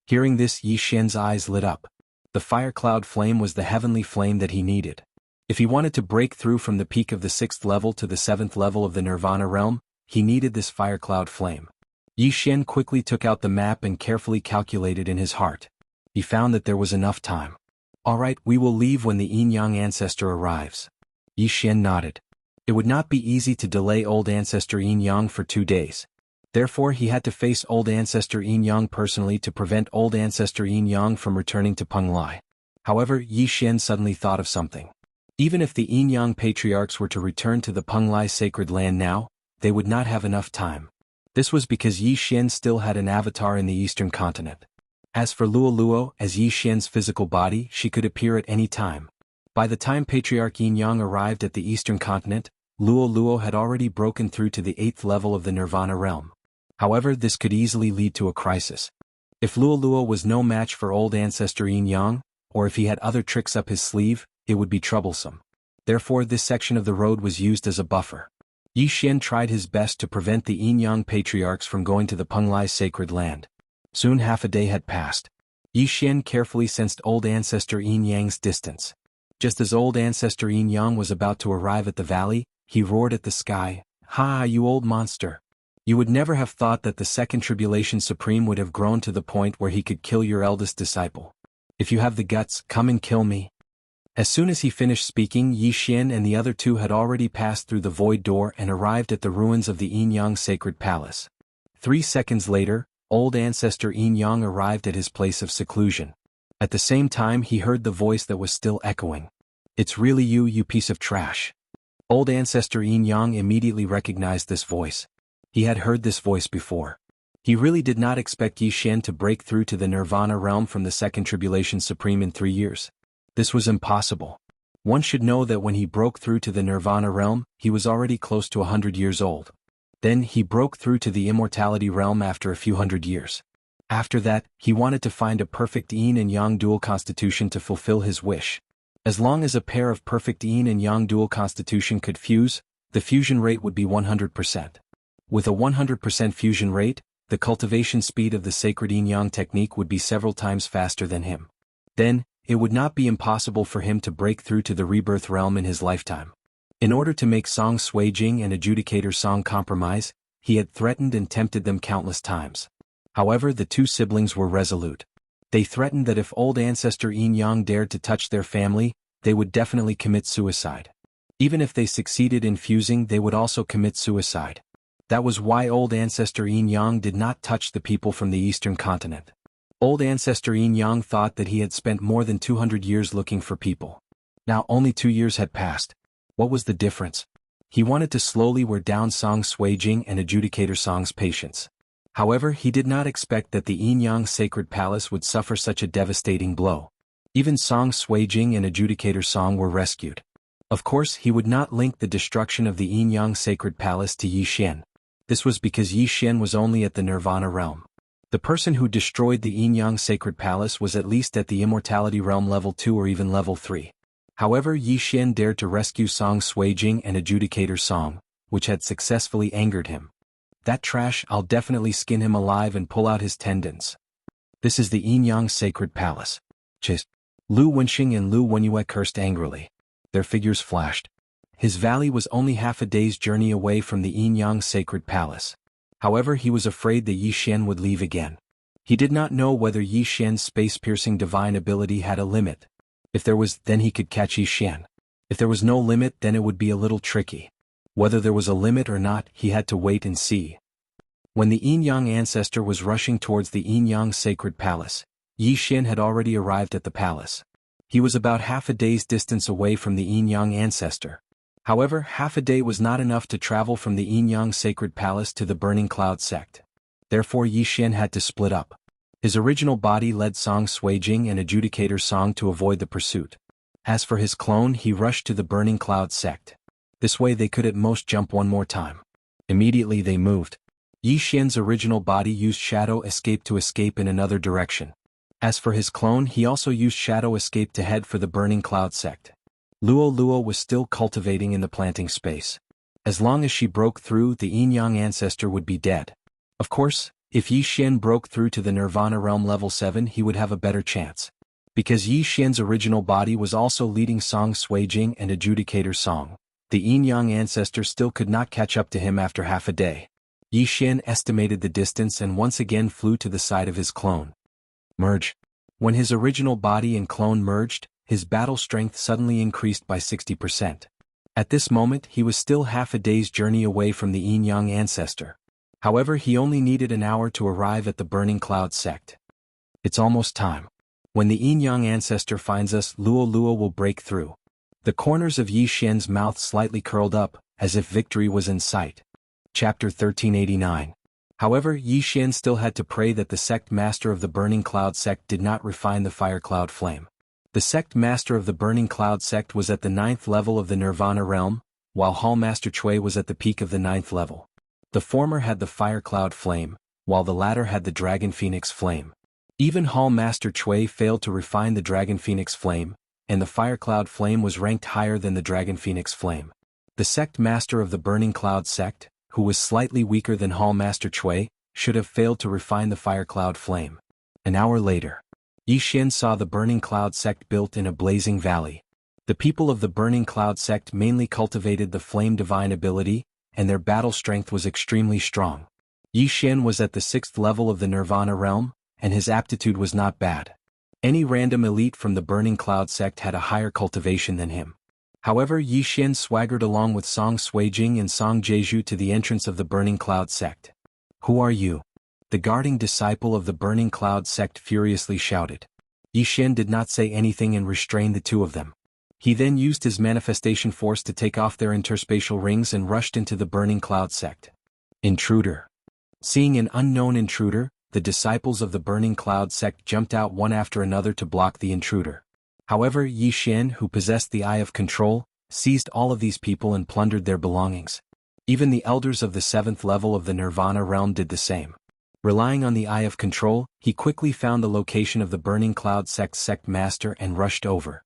Hearing this, Yi Xian's eyes lit up. The fire cloud flame was the heavenly flame that he needed. If he wanted to break through from the peak of the 6th level to the 7th level of the Nirvana realm, he needed this fire cloud flame. Yi Xian quickly took out the map and carefully calculated in his heart. He found that there was enough time. Alright, we will leave when the Yin Yang ancestor arrives. Yi Xian nodded. It would not be easy to delay old ancestor Yin Yang for 2 days. Therefore he had to face old ancestor Yin Yang personally to prevent old ancestor Yin Yang from returning to Penglai. However, Yi Xian suddenly thought of something. Even if the Yin Yang patriarchs were to return to the Penglai sacred land now, they would not have enough time. This was because Yi Xian still had an avatar in the eastern continent. As for Luo Luo, as Yi Xian's physical body, she could appear at any time. By the time Patriarch Yin Yang arrived at the eastern continent, Luo Luo had already broken through to the 8th level of the Nirvana realm. However, this could easily lead to a crisis. If Luo Luo was no match for old ancestor Yin Yang, or if he had other tricks up his sleeve, it would be troublesome. Therefore this section of the road was used as a buffer. Yi Xian tried his best to prevent the Yin-Yang patriarchs from going to the Penglai sacred land. Soon half a day had passed. Yi Xian carefully sensed old ancestor Yin-Yang's distance. Just as old ancestor Yin-Yang was about to arrive at the valley, he roared at the sky, "Ha, you old monster! You would never have thought that the second tribulation supreme would have grown to the point where he could kill your eldest disciple. If you have the guts, come and kill me." As soon as he finished speaking, Yi Xian and the other two had already passed through the void door and arrived at the ruins of the Yin-Yang sacred palace. 3 seconds later, old ancestor Yin-Yang arrived at his place of seclusion. At the same time he heard the voice that was still echoing. "It's really you, you piece of trash." Old ancestor Yin-Yang immediately recognized this voice. He had heard this voice before. He really did not expect Yi Xian to break through to the Nirvana realm from the second tribulation supreme in 3 years. This was impossible. One should know that when he broke through to the Nirvana realm, he was already close to 100 years old. Then he broke through to the immortality realm after a few hundred years. After that, he wanted to find a perfect yin and yang dual constitution to fulfill his wish. As long as a pair of perfect yin and yang dual constitution could fuse, the fusion rate would be 100%. With a 100% fusion rate, the cultivation speed of the sacred yin-yang technique would be several times faster than him. Then, it would not be impossible for him to break through to the rebirth realm in his lifetime. In order to make Song Suijing and Adjudicator Song compromise, he had threatened and tempted them countless times. However, the two siblings were resolute. They threatened that if old ancestor Yin-Yang dared to touch their family, they would definitely commit suicide. Even if they succeeded in fusing, they would also commit suicide. That was why old ancestor Yin-Yang did not touch the people from the eastern continent. Old ancestor Yin-Yang thought that he had spent more than 200 years looking for people. Now only 2 years had passed. What was the difference? He wanted to slowly wear down Song Suijing and Adjudicator Song's patience. However, he did not expect that the Yin-Yang sacred palace would suffer such a devastating blow. Even Song Suijing and Adjudicator Song were rescued. Of course, he would not link the destruction of the Yin-Yang sacred palace to Yi Xian. This was because Yi Xian was only at the Nirvana realm. The person who destroyed the Yin-Yang sacred palace was at least at the immortality realm level 2 or even level 3. However, Yi Xian dared to rescue Song Suijing and Adjudicator Song, which had successfully angered him. "That trash, I'll definitely skin him alive and pull out his tendons. This is the Yin-Yang sacred palace." Chis. Lu Wenxing and Lu Wenyue cursed angrily. Their figures flashed. His valley was only half a day's journey away from the Yin-Yang sacred palace. However, he was afraid that Yi Xian would leave again. He did not know whether Yi Xian's space-piercing divine ability had a limit. If there was, then he could catch Yi Xian. If there was no limit, then it would be a little tricky. Whether there was a limit or not, he had to wait and see. When the Yin-Yang ancestor was rushing towards the Yin-Yang sacred palace, Yi Xian had already arrived at the palace. He was about half a day's distance away from the Yin-Yang ancestor. However, half a day was not enough to travel from the Yin-Yang sacred palace to the Burning Cloud sect. Therefore Yi Xian had to split up. His original body led Song Suijing and Adjudicator Song to avoid the pursuit. As for his clone, he rushed to the Burning Cloud sect. This way they could at most jump one more time. Immediately they moved. Yi Xian's original body used Shadow Escape to escape in another direction. As for his clone, he also used Shadow Escape to head for the Burning Cloud sect. Luo was still cultivating in the planting space. As long as she broke through, the Yin-Yang ancestor would be dead. Of course, if Yi Xian broke through to the Nirvana realm level 7, he would have a better chance. Because Yi Xian's original body was also leading Song Suijing and Adjudicator Song, the Yin-Yang ancestor still could not catch up to him after half a day. Yi Xian estimated the distance and once again flew to the side of his clone. Merge. When his original body and clone merged, his battle strength suddenly increased by 60%. At this moment he was still half a day's journey away from the Yin-Yang ancestor. However, he only needed an hour to arrive at the Burning Cloud sect. It's almost time. When the Yin-Yang ancestor finds us, Luo will break through. The corners of Yi Xian's mouth slightly curled up, as if victory was in sight. Chapter 1389. However, Yi Xian still had to pray that the sect master of the Burning Cloud sect did not refine the fire cloud flame. The sect master of the Burning Cloud sect was at the 9th level of the Nirvana realm, while Hall Master Chui was at the peak of the 9th level. The former had the fire cloud flame, while the latter had the Dragon Phoenix flame. Even Hall Master Chui failed to refine the Dragon Phoenix flame, and the fire cloud flame was ranked higher than the Dragon Phoenix flame. The sect master of the Burning Cloud sect, who was slightly weaker than Hall Master Chui, should have failed to refine the fire cloud flame. An hour later, Yi Xian saw the Burning Cloud sect built in a blazing valley. The people of the Burning Cloud sect mainly cultivated the flame divine ability, and their battle strength was extremely strong. Yi Xian was at the 6th level of the Nirvana realm, and his aptitude was not bad. Any random elite from the Burning Cloud sect had a higher cultivation than him. However, Yi Xian swaggered along with Song Suijing and Song Jeju to the entrance of the Burning Cloud sect. "Who are you?" the guarding disciple of the Burning Cloud sect furiously shouted. Yi Xian did not say anything and restrained the two of them. He then used his manifestation force to take off their interspatial rings and rushed into the Burning Cloud sect. Intruder. Seeing an unknown intruder, the disciples of the Burning Cloud sect jumped out one after another to block the intruder. However, Yi Xian, who possessed the Eye of Control, seized all of these people and plundered their belongings. Even the elders of the 7th level of the Nirvana realm did the same. Relying on the Eye of Control, he quickly found the location of the Burning Cloud sect master and rushed over.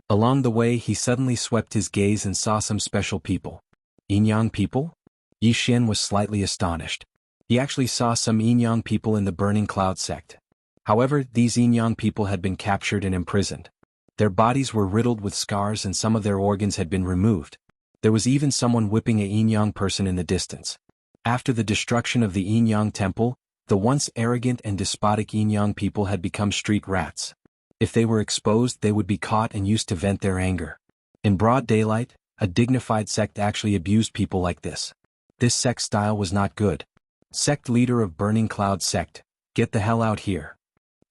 Along the way, he suddenly swept his gaze and saw some special people. Yin-Yang people? Yi Xian was slightly astonished. He actually saw some Yin-Yang people in the Burning Cloud sect. However, these Yin-Yang people had been captured and imprisoned. Their bodies were riddled with scars and some of their organs had been removed. There was even someone whipping a Yin-Yang person in the distance. After the destruction of the Yin-Yang temple, the once arrogant and despotic Yin-Yang people had become street rats. If they were exposed, they would be caught and used to vent their anger. In broad daylight, a dignified sect actually abused people like this. This sect style was not good. Sect leader of Burning Cloud sect, get the hell out here.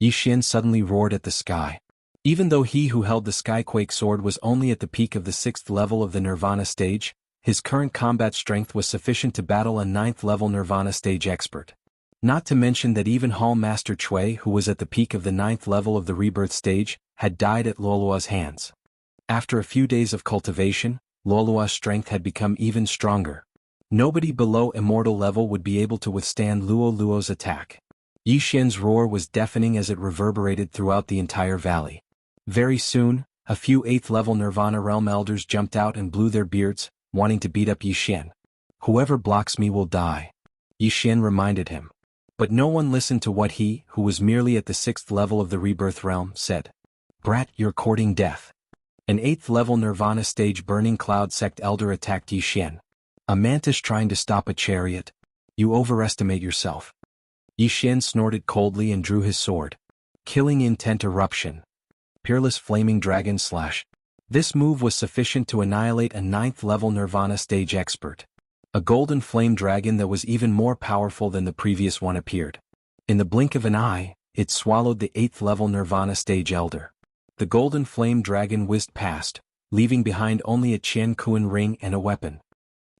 Yi Xian suddenly roared at the sky. Even though he who held the Skyquake sword was only at the peak of the 6th level of the Nirvana stage, his current combat strength was sufficient to battle a 9th level Nirvana stage expert. Not to mention that even Hall Master Chui, who was at the peak of the 9th level of the rebirth stage, had died at Luolua's hands. After a few days of cultivation, Luolua's strength had become even stronger. Nobody below immortal level would be able to withstand Luoluo's attack. Yi Xian's roar was deafening as it reverberated throughout the entire valley. Very soon, a few 8th level Nirvana realm elders jumped out and blew their beards, wanting to beat up Yi Xian. "Whoever blocks me will die," Yi Xian reminded him. But no one listened to what he, who was merely at the 6th level of the rebirth realm, said. "Brat, you're courting death." An 8th level Nirvana stage Burning Cloud sect elder attacked Yi Xian. "A mantis trying to stop a chariot? You overestimate yourself." Yi Xian snorted coldly and drew his sword. Killing intent eruption. Peerless flaming dragon slash. This move was sufficient to annihilate a 9th level Nirvana stage expert. A golden flame dragon that was even more powerful than the previous one appeared. In the blink of an eye, it swallowed the 8th level Nirvana stage elder. The golden flame dragon whizzed past, leaving behind only a Qian Kuan ring and a weapon.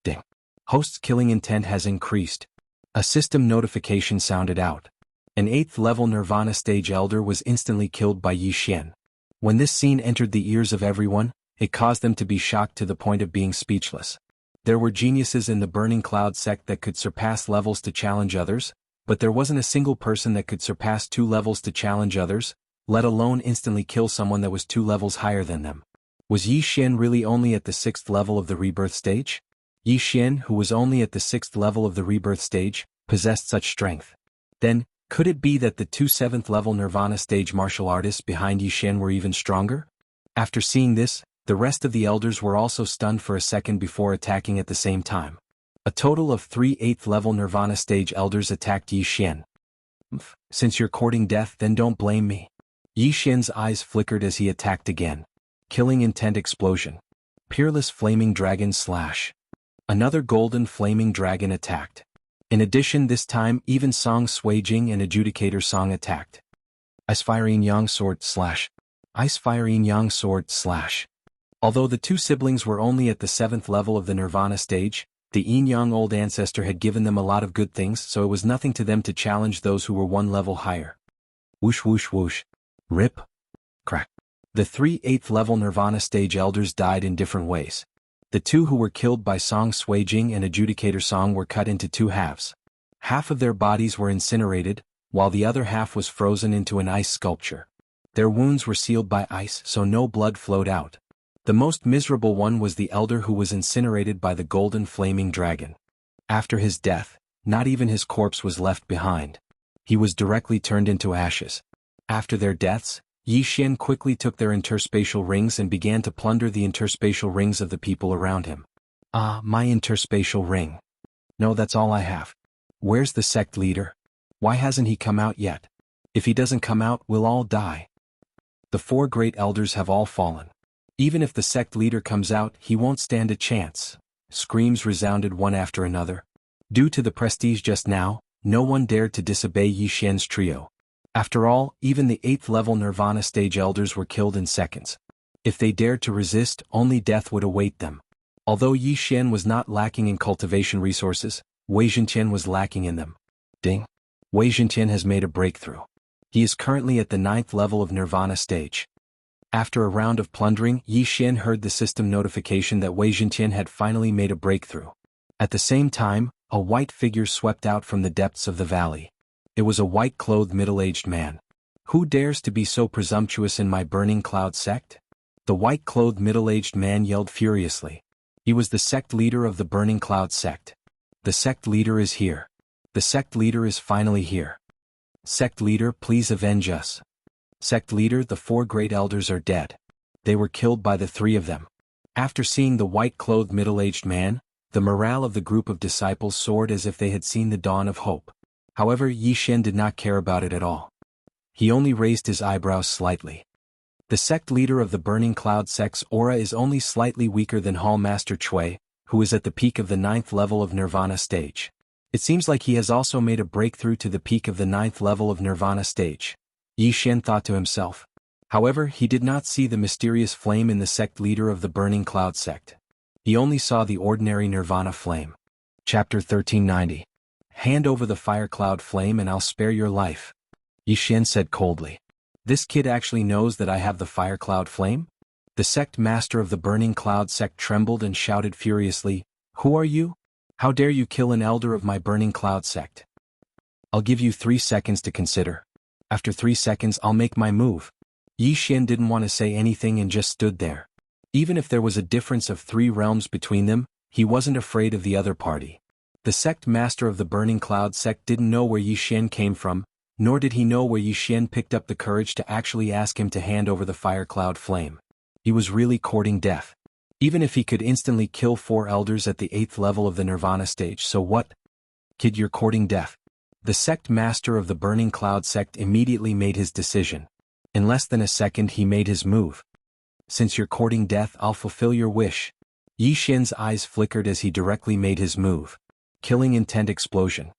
Ding. Host's killing intent has increased. A system notification sounded out. An 8th level Nirvana stage elder was instantly killed by Yi Xian. When this scene entered the ears of everyone, it caused them to be shocked to the point of being speechless. There were geniuses in the Burning Cloud sect that could surpass levels to challenge others, but there wasn't a single person that could surpass 2 levels to challenge others, let alone instantly kill someone that was 2 levels higher than them. Was Yi Xian really only at the 6th level of the rebirth stage? Yi Xian, who was only at the 6th level of the rebirth stage, possessed such strength. Then, could it be that the 2 7th level Nirvana stage martial artists behind Yi Xian were even stronger? After seeing this, the rest of the elders were also stunned for a second before attacking at the same time. A total of 3 8th level Nirvana stage elders attacked Yi Xian. "Since you're courting death, then don't blame me." Yi Xian's eyes flickered as he attacked again. Killing intent explosion. Peerless flaming dragon slash. Another golden flaming dragon attacked. In addition, this time even Song Suijing and Adjudicator Song attacked. Ice Fire Yin Yang sword slash. Ice Fire Yin Yang sword slash. Although the two siblings were only at the 7th level of the Nirvana stage, the Yin-Yang old ancestor had given them a lot of good things, so it was nothing to them to challenge those who were 1 level higher. Whoosh whoosh whoosh. Rip. Crack. The 3 8th level Nirvana stage elders died in different ways. The 2 who were killed by Song Suijing and Adjudicator Song were cut into 2 halves. Half of their bodies were incinerated, while the other half was frozen into an ice sculpture. Their wounds were sealed by ice, so no blood flowed out. The most miserable one was the elder who was incinerated by the golden flaming dragon. After his death, not even his corpse was left behind. He was directly turned into ashes. After their deaths, Yi Xian quickly took their interspatial rings and began to plunder the interspatial rings of the people around him. Ah, my interspatial ring. No, that's all I have. Where's the sect leader? Why hasn't he come out yet? If he doesn't come out, we'll all die. The 4 great elders have all fallen. Even if the sect leader comes out, he won't stand a chance. Screams resounded one after another. Due to the prestige just now, no one dared to disobey Yi Xian's trio. After all, even the 8th level Nirvana stage elders were killed in seconds. If they dared to resist, only death would await them. Although Yi Xian was not lacking in cultivation resources, Wei Zhentian was lacking in them. Ding! Wei Zhentian has made a breakthrough. He is currently at the 9th level of Nirvana stage. After a round of plundering, Yi Xian heard the system notification that Wei Zhentian had finally made a breakthrough. At the same time, a white figure swept out from the depths of the valley. It was a white-clothed middle-aged man. Who dares to be so presumptuous in my burning cloud sect? The white-clothed middle-aged man yelled furiously. He was the sect leader of the burning cloud sect. The sect leader is here. The sect leader is finally here. Sect leader, please avenge us. Sect leader, the 4 great elders are dead. They were killed by the 3 of them. After seeing the white-clothed middle-aged man, the morale of the group of disciples soared as if they had seen the dawn of hope. However, Yi Xian did not care about it at all. He only raised his eyebrows slightly. The sect leader of the burning cloud sect's aura is only slightly weaker than Hall Master Cui, who is at the peak of the 9th level of Nirvana stage. It seems like he has also made a breakthrough to the peak of the 9th level of Nirvana stage. Yi Xian thought to himself. However, he did not see the mysterious flame in the sect leader of the burning cloud sect. He only saw the ordinary Nirvana flame. Chapter 1390. Hand over the fire cloud flame and I'll spare your life. Yi Xian said coldly. This kid actually knows that I have the fire cloud flame? The sect master of the burning cloud sect trembled and shouted furiously, Who are you? How dare you kill an elder of my burning cloud sect? I'll give you 3 seconds to consider. After 3 seconds I'll make my move. Yi Xian didn't want to say anything and just stood there. Even if there was a difference of 3 realms between them, he wasn't afraid of the other party. The sect master of the burning cloud sect didn't know where Yi Xian came from, nor did he know where Yi Xian picked up the courage to actually ask him to hand over the fire cloud flame. He was really courting death. Even if he could instantly kill 4 elders at the 8th level of the Nirvana stage, so what? Kid, you're courting death. The sect master of the burning cloud sect immediately made his decision. In less than a second he made his move. Since you're courting death, I'll fulfill your wish. Yi Xian's eyes flickered as he directly made his move. Killing intent explosion.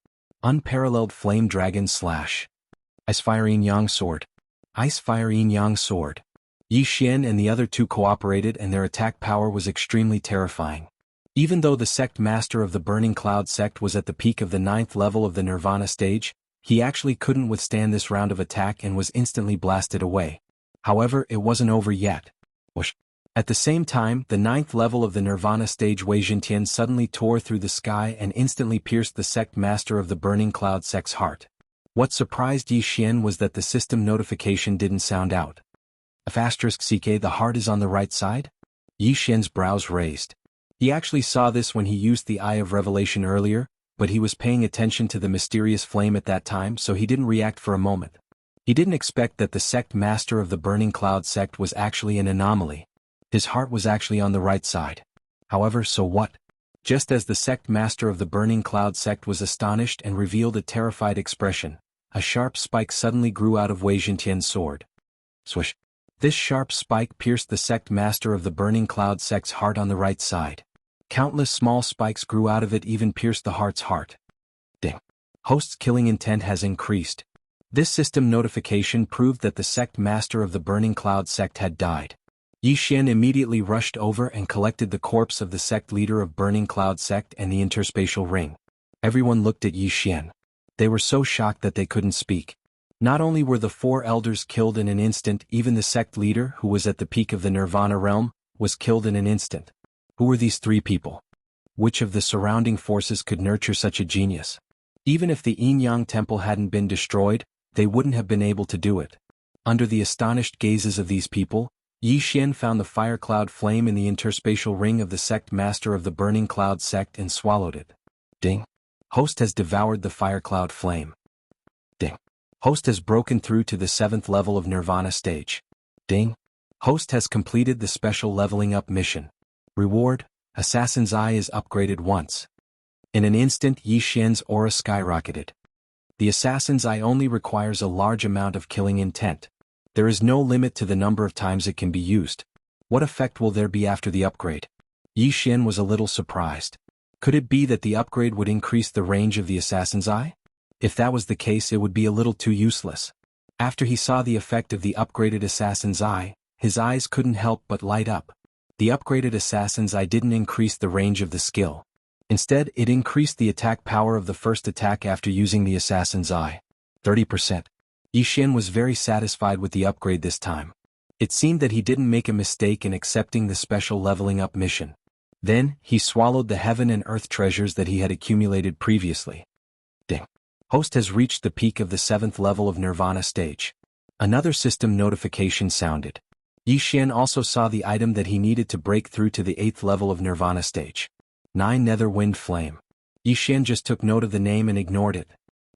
Unparalleled flame dragon slash. Ice fire yin yang sword. Ice fire yin yang sword. Yi Xian and the other 2 cooperated and their attack power was extremely terrifying. Even though the sect master of the burning cloud sect was at the peak of the 9th level of the Nirvana stage, he actually couldn't withstand this round of attack and was instantly blasted away. However, it wasn't over yet. Whoosh. At the same time, the 9th level of the Nirvana stage Wei Zhentian suddenly tore through the sky and instantly pierced the sect master of the burning cloud sect's heart. What surprised Yi Xian was that the system notification didn't sound out. *CK the heart is on the right side? Yi Xian's brows raised. He actually saw this when he used the Eye of Revelation earlier, but he was paying attention to the mysterious flame at that time, so he didn't react for a moment. He didn't expect that the sect master of the burning cloud sect was actually an anomaly. His heart was actually on the right side. However, so what? Just as the sect master of the burning cloud sect was astonished and revealed a terrified expression, a sharp spike suddenly grew out of Wei Zhentian's sword. Swish. This sharp spike pierced the sect master of the burning cloud sect's heart on the right side. Countless small spikes grew out of it, even pierced the heart's heart. Ding. Host's killing intent has increased. This system notification proved that the sect master of the burning cloud sect had died. Yi Xian immediately rushed over and collected the corpse of the sect leader of burning cloud sect and the interspatial ring. Everyone looked at Yi Xian. They were so shocked that they couldn't speak. Not only were the 4 elders killed in an instant, even the sect leader, who was at the peak of the Nirvana realm, was killed in an instant. Who were these 3 people? Which of the surrounding forces could nurture such a genius? Even if the Yin-Yang temple hadn't been destroyed, they wouldn't have been able to do it. Under the astonished gazes of these people, Yi Xian found the fire cloud flame in the interspatial ring of the sect master of the burning cloud sect and swallowed it. Ding. Host has devoured the fire cloud flame. Ding. Host has broken through to the 7th level of Nirvana stage. Ding. Host has completed the special leveling up mission. Reward, Assassin's Eye is upgraded once. In an instant, Yi Xian's aura skyrocketed. The Assassin's Eye only requires a large amount of killing intent. There is no limit to the number of times it can be used. What effect will there be after the upgrade? Yi Xian was a little surprised. Could it be that the upgrade would increase the range of the Assassin's Eye? If that was the case, it would be a little too useless. After he saw the effect of the upgraded Assassin's Eye, his eyes couldn't help but light up. The upgraded Assassin's Eye didn't increase the range of the skill. Instead, it increased the attack power of the first attack after using the Assassin's Eye. 30%. Yi Xian was very satisfied with the upgrade this time. It seemed that he didn't make a mistake in accepting the special leveling up mission. Then, he swallowed the heaven and earth treasures that he had accumulated previously. Ding. Host has reached the peak of the 7th level of Nirvana stage. Another system notification sounded. Yi Xian also saw the item that he needed to break through to the 8th level of Nirvana stage. 9 Nether Wind Flame. Yi Xian just took note of the name and ignored it.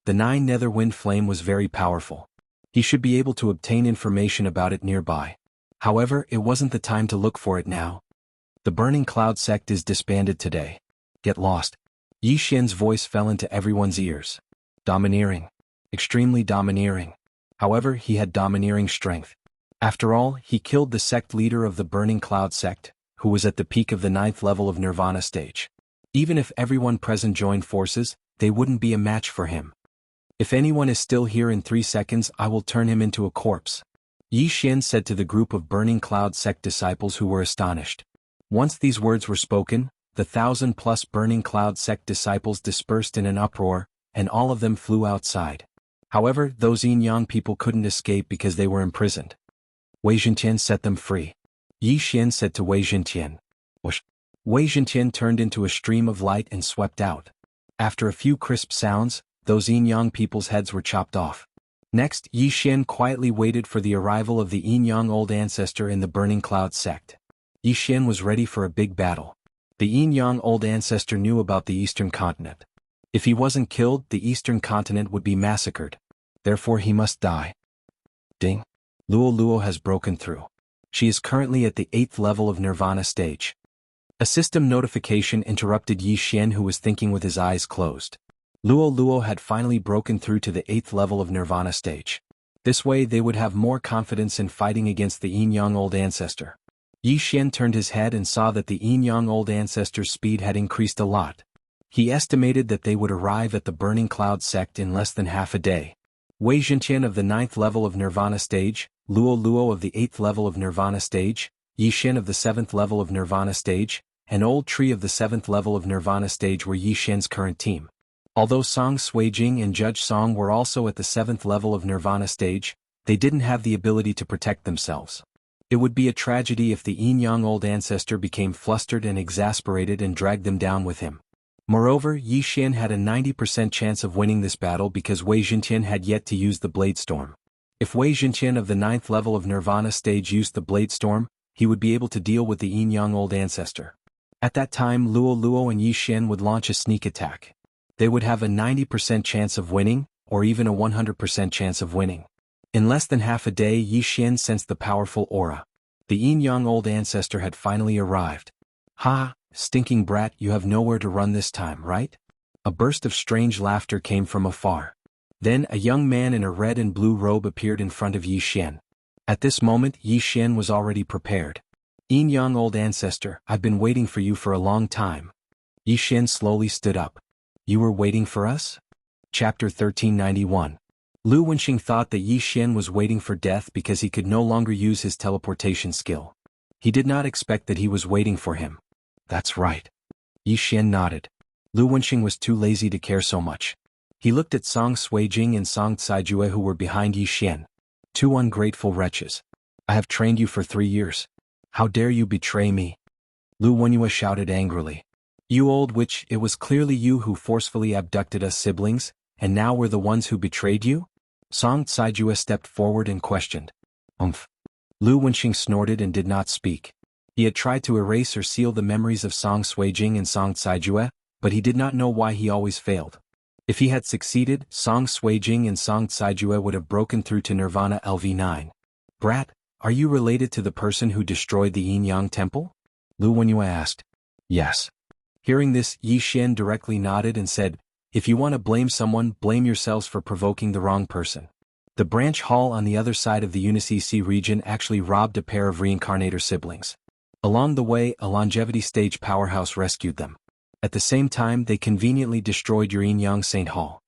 The 9 Nether Wind Flame was very powerful. He should be able to obtain information about it nearby. However, it wasn't the time to look for it now. The Burning Cloud sect is disbanded today. Get lost. Yi Xian's voice fell into everyone's ears. Domineering. Extremely domineering. However, he had domineering strength. After all, he killed the sect leader of the Burning Cloud sect, who was at the peak of the 9th level of Nirvana stage. Even if everyone present joined forces, they wouldn't be a match for him. If anyone is still here in 3 seconds, I will turn him into a corpse. Yi Xian said to the group of Burning Cloud sect disciples who were astonished. Once these words were spoken, the 1,000+ Burning Cloud sect disciples dispersed in an uproar, and all of them flew outside. However, those Yin Yang people couldn't escape because they were imprisoned. Wei Zhentian set them free. Yi Xian said to Wei Zhentian. Whoosh. Wei Zhentian turned into a stream of light and swept out. After a few crisp sounds, those Yin Yang people's heads were chopped off. Next, Yi Xian quietly waited for the arrival of the Yin Yang old ancestor in the Burning Cloud sect. Yi Xian was ready for a big battle. The Yin Yang old ancestor knew about the Eastern continent. If he wasn't killed, the Eastern continent would be massacred. Therefore he must die. Ding. Luo Luo has broken through. She is currently at the 8th level of Nirvana stage. A system notification interrupted Yi Xian, who was thinking with his eyes closed. Luo Luo had finally broken through to the 8th level of Nirvana stage. This way they would have more confidence in fighting against the Yin Yang old ancestor. Yi Xian turned his head and saw that the Yin Yang old ancestor's speed had increased a lot. He estimated that they would arrive at the Burning Cloud sect in less than half a day. Wei Zhentian of the 9th level of Nirvana stage, Luo Luo of the 8th level of Nirvana stage, Yi Xian of the 7th level of Nirvana stage, and Old Tree of the 7th level of Nirvana stage were Yi Xian's current team. Although Song Suijing and Judge Song were also at the 7th level of Nirvana stage, they didn't have the ability to protect themselves. It would be a tragedy if the Yin Yang old ancestor became flustered and exasperated and dragged them down with him. Moreover, Yi Xian had a 90% chance of winning this battle because Wei Zhentian had yet to use the Blade Storm. If Wei Zhentian of the 9th level of Nirvana stage used the Blade Storm, he would be able to deal with the Yin Yang old ancestor. At that time, Luo Luo and Yi Xian would launch a sneak attack. They would have a 90% chance of winning, or even a 100% chance of winning. In less than half a day, Yi Xian sensed the powerful aura. The Yin Yang old ancestor had finally arrived. Ha, stinking brat, you have nowhere to run this time, right? A burst of strange laughter came from afar. Then a young man in a red and blue robe appeared in front of Yi Xian. At this moment, Yi Xian was already prepared. Yin Yang old ancestor, I've been waiting for you for a long time. Yi Xian slowly stood up. You were waiting for us? Chapter 1391. Lu Wenxing thought that Yi Xian was waiting for death because he could no longer use his teleportation skill. He did not expect that he was waiting for him. That's right. Yi Xian nodded. Lu Wenxing was too lazy to care so much. He looked at Song Suijing and Song Caijue, who were behind Yi Xian. Two ungrateful wretches. I have trained you for 3 years. How dare you betray me? Lu Wenyue shouted angrily. You old witch, it was clearly you who forcefully abducted us siblings, and now we're the ones who betrayed you? Song Caijue stepped forward and questioned. Lu Wenxing snorted and did not speak. He had tried to erase or seal the memories of Song Suijing and Song Caijue, but he did not know why he always failed. If he had succeeded, Song Suijing and Song Caijue would have broken through to Nirvana LV9. Brat, are you related to the person who destroyed the Yin-Yang Temple? Lu Wenyue asked. Yes. Hearing this, Yi Xian directly nodded and said, if you want to blame someone, blame yourselves for provoking the wrong person. The branch hall on the other side of the Unici region actually robbed a pair of reincarnator siblings. Along the way, a longevity stage powerhouse rescued them. At the same time, they conveniently destroyed your Yin-Yang Saint Hall.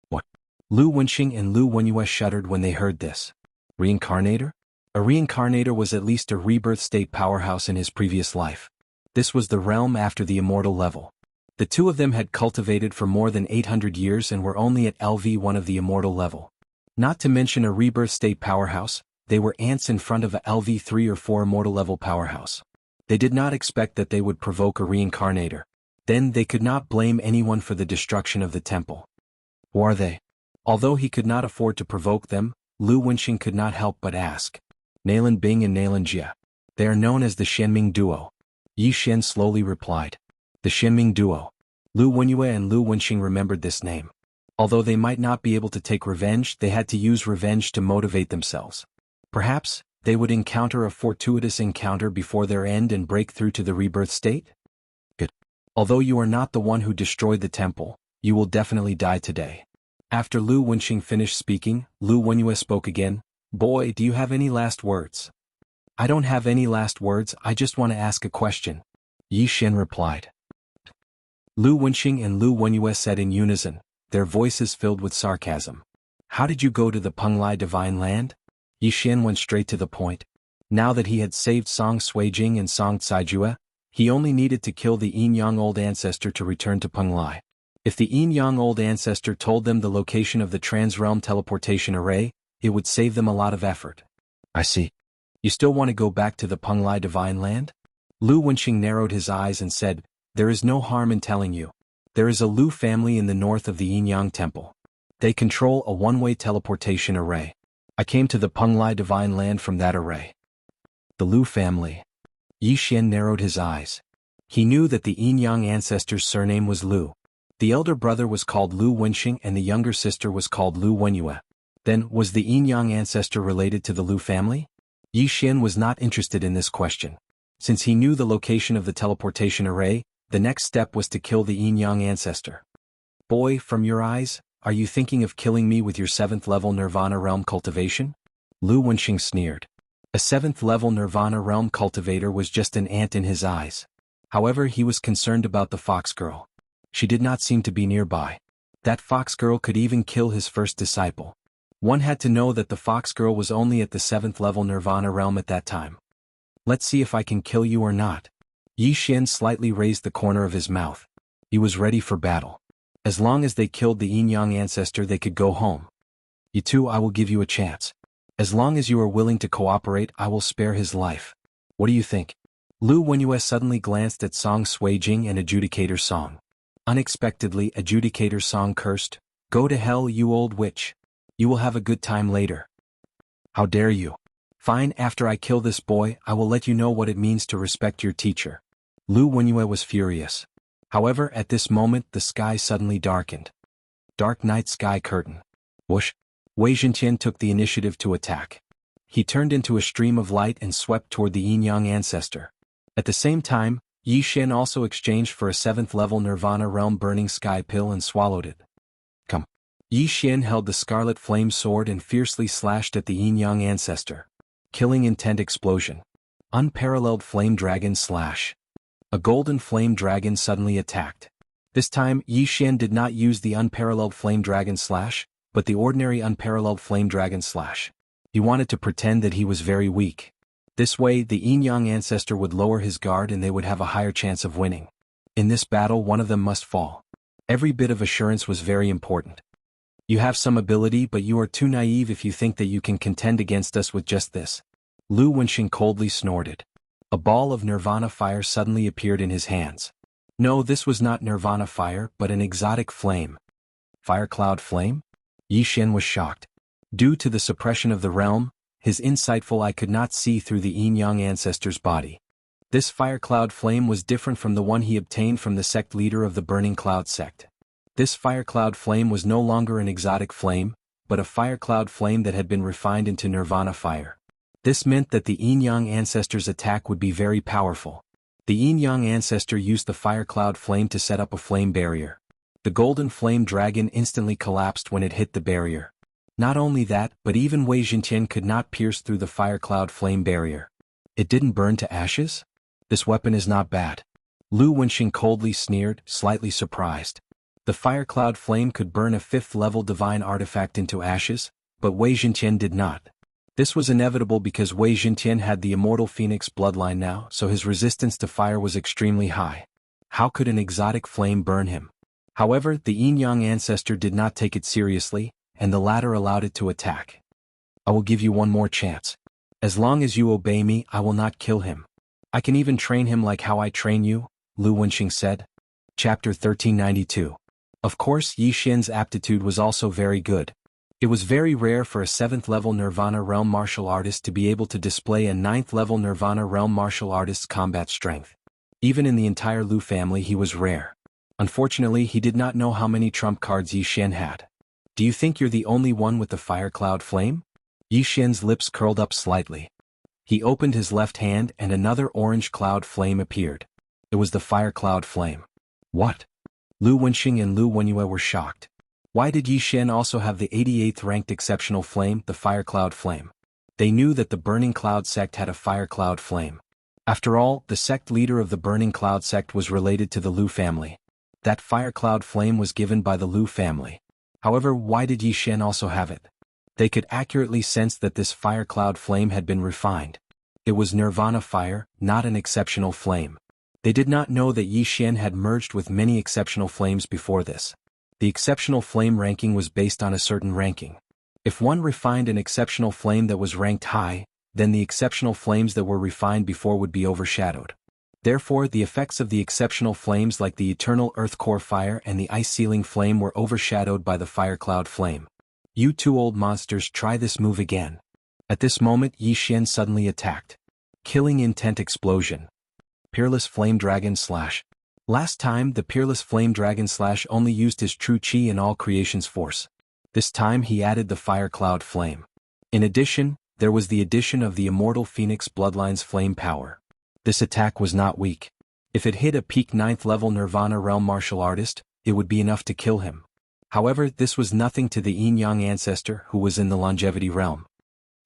What? Lu Wenxing and Lu Wenyue shuddered when they heard this. Reincarnator? A reincarnator was at least a rebirth state powerhouse in his previous life. This was the realm after the immortal level. The two of them had cultivated for more than 800 years and were only at LV1 of the immortal level. Not to mention a rebirth state powerhouse, they were ants in front of a LV3 or 4 immortal level powerhouse. They did not expect that they would provoke a reincarnator. Then they could not blame anyone for the destruction of the temple. Who are they? Although he could not afford to provoke them, Lu Wenxing could not help but ask. Nalan Bing and Nalan Jia. They are known as the Xianming Duo. Yi Xian slowly replied. The Xianming Duo. Lu Wenyue and Lu Wenxing remembered this name. Although they might not be able to take revenge, they had to use revenge to motivate themselves. Perhaps, they would encounter a fortuitous encounter before their end and break through to the rebirth state? Good. Although you are not the one who destroyed the temple, you will definitely die today. After Lu Wenxing finished speaking, Lu Wenyue spoke again. Boy, do you have any last words? I don't have any last words, I just want to ask a question. Yi Xian replied. Lu Wenxing and Lu Wenyue said in unison, their voices filled with sarcasm. How did you go to the Penglai Divine Land? Yi Xian went straight to the point. Now that he had saved Song Suijing and Song Caijue, he only needed to kill the Yin-Yang Old Ancestor to return to Penglai. If the Yin-Yang Old Ancestor told them the location of the Trans-Realm Teleportation Array, it would save them a lot of effort. I see. You still want to go back to the Penglai Divine Land? Lu Wenxing narrowed his eyes and said, there is no harm in telling you. There is a Lu family in the north of the Yin-Yang Temple. They control a one-way teleportation array. I came to the Penglai Divine Land from that array. The Lu family. Yi Xian narrowed his eyes. He knew that the Yin-Yang ancestor's surname was Lu. The elder brother was called Lu Wenxing and the younger sister was called Lu Wenyue. Then, was the Yin-Yang ancestor related to the Lu family? Yi Xian was not interested in this question. Since he knew the location of the teleportation array, the next step was to kill the Yin-Yang ancestor. Boy, from your eyes, are you thinking of killing me with your 7th level Nirvana realm cultivation? Lu Wenxing sneered. A 7th level Nirvana realm cultivator was just an ant in his eyes. However, he was concerned about the fox girl. She did not seem to be nearby. That fox girl could even kill his first disciple. One had to know that the fox girl was only at the 7th level Nirvana realm at that time. Let's see if I can kill you or not. Yi Xian slightly raised the corner of his mouth. He was ready for battle. As long as they killed the Yin-Yang ancestor they could go home. You two, I will give you a chance. As long as you are willing to cooperate, I will spare his life. What do you think? Lu Wenyue suddenly glanced at Song Suijing and Adjudicator Song. Unexpectedly, Adjudicator Song cursed, "Go to hell, you old witch. You will have a good time later." How dare you? Fine, after I kill this boy, I will let you know what it means to respect your teacher. Lu Wenyue was furious. However, at this moment the sky suddenly darkened. Dark night sky curtain. Whoosh. Wei Zhentian took the initiative to attack. He turned into a stream of light and swept toward the Yin-Yang ancestor. At the same time, Yi Xian also exchanged for a 7th level Nirvana realm burning sky pill and swallowed it. Come. Yi Xian held the scarlet flame sword and fiercely slashed at the Yin-Yang ancestor. Killing intent explosion. Unparalleled flame dragon slash. A golden flame dragon suddenly attacked. This time, Yi Xian did not use the unparalleled flame dragon slash, but the ordinary unparalleled flame dragon slash. He wanted to pretend that he was very weak. This way, the Yin-Yang ancestor would lower his guard and they would have a higher chance of winning. In this battle, one of them must fall. Every bit of assurance was very important. You have some ability, but you are too naive if you think that you can contend against us with just this. Lu Wenxing coldly snorted. A ball of Nirvana fire suddenly appeared in his hands. No, this was not Nirvana fire, but an exotic flame. Fire cloud flame? Yi Xian was shocked. Due to the suppression of the realm, his insightful eye could not see through the yin-yang ancestor's body. This fire cloud flame was different from the one he obtained from the sect leader of the Burning Cloud sect. This fire cloud flame was no longer an exotic flame, but a fire cloud flame that had been refined into nirvana fire. This meant that the yin-yang ancestor's attack would be very powerful. The yin-yang ancestor used the fire cloud flame to set up a flame barrier. The golden flame dragon instantly collapsed when it hit the barrier. Not only that, but even Wei Jintian could not pierce through the fire cloud flame barrier. It didn't burn to ashes? This weapon is not bad. Lu Wenxing coldly sneered, slightly surprised. The fire cloud flame could burn a 5th-level divine artifact into ashes, but Wei Jintian did not. This was inevitable because Wei Jintian had the immortal phoenix bloodline now, so his resistance to fire was extremely high. How could an exotic flame burn him? However, the yin-yang ancestor did not take it seriously, and the latter allowed it to attack. I will give you one more chance. As long as you obey me, I will not kill him. I can even train him like how I train you, Lu Wenxing said. Chapter 1392. Of course, Yi Xian's aptitude was also very good. It was very rare for a 7th-level Nirvana Realm martial artist to be able to display a 9th-level Nirvana Realm martial artist's combat strength. Even in the entire Lu family he was rare. Unfortunately, he did not know how many trump cards Yi Xian had. Do you think you're the only one with the fire cloud flame? Yi Xian's lips curled up slightly. He opened his left hand and another orange cloud flame appeared. It was the fire cloud flame. What? Lu Wenxing and Lu Wenyue were shocked. Why did Yi Xian also have the 88th ranked exceptional flame, the fire cloud flame? They knew that the Burning Cloud sect had a fire cloud flame. After all, the sect leader of the Burning Cloud sect was related to the Lu family. That fire cloud flame was given by the Lu family. However, why did Yi Xian also have it? They could accurately sense that this fire cloud flame had been refined. It was nirvana fire, not an exceptional flame. They did not know that Yi Xian had merged with many exceptional flames before this. The exceptional flame ranking was based on a certain ranking. If one refined an exceptional flame that was ranked high, then the exceptional flames that were refined before would be overshadowed. Therefore, the effects of the exceptional flames like the eternal earth core fire and the ice ceiling flame were overshadowed by the fire cloud flame. You two old monsters, try this move again. At this moment, Yi Xian suddenly attacked. Killing intent explosion. Peerless flame dragon slash. Last time, the Peerless Flame Dragon Slash only used his true chi and all creation's force. This time he added the Fire Cloud Flame. In addition, there was the addition of the Immortal Phoenix Bloodline's flame power. This attack was not weak. If it hit a peak 9th level Nirvana Realm martial artist, it would be enough to kill him. However, this was nothing to the yin-yang ancestor who was in the longevity realm.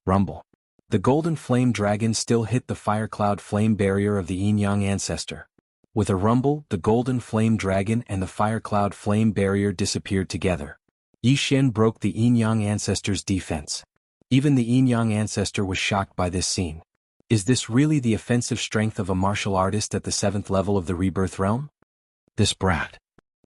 Rumble. The Golden Flame Dragon still hit the Fire Cloud Flame barrier of the yin-yang ancestor. With a rumble, the Golden Flame Dragon and the Fire Cloud Flame barrier disappeared together. Yi Xian broke the yin-yang ancestor's defense. Even the yin-yang ancestor was shocked by this scene. Is this really the offensive strength of a martial artist at the 7th level of the Rebirth Realm? This brat.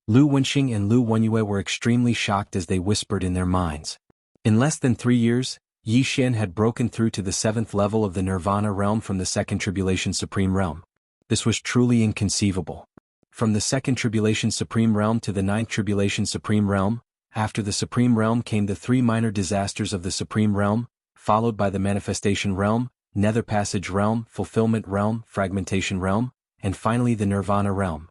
Lu Wenxing and Lu Wenyue were extremely shocked as they whispered in their minds. In less than 3 years, Yi Xian had broken through to the 7th level of the Nirvana Realm from the 2nd Tribulation Supreme Realm. This was truly inconceivable. From the 2nd Tribulation Supreme Realm to the 9th Tribulation Supreme Realm, after the Supreme Realm came the 3 minor disasters of the Supreme Realm, followed by the Manifestation Realm, Nether Passage Realm, Fulfillment Realm, Fragmentation Realm, and finally the Nirvana Realm.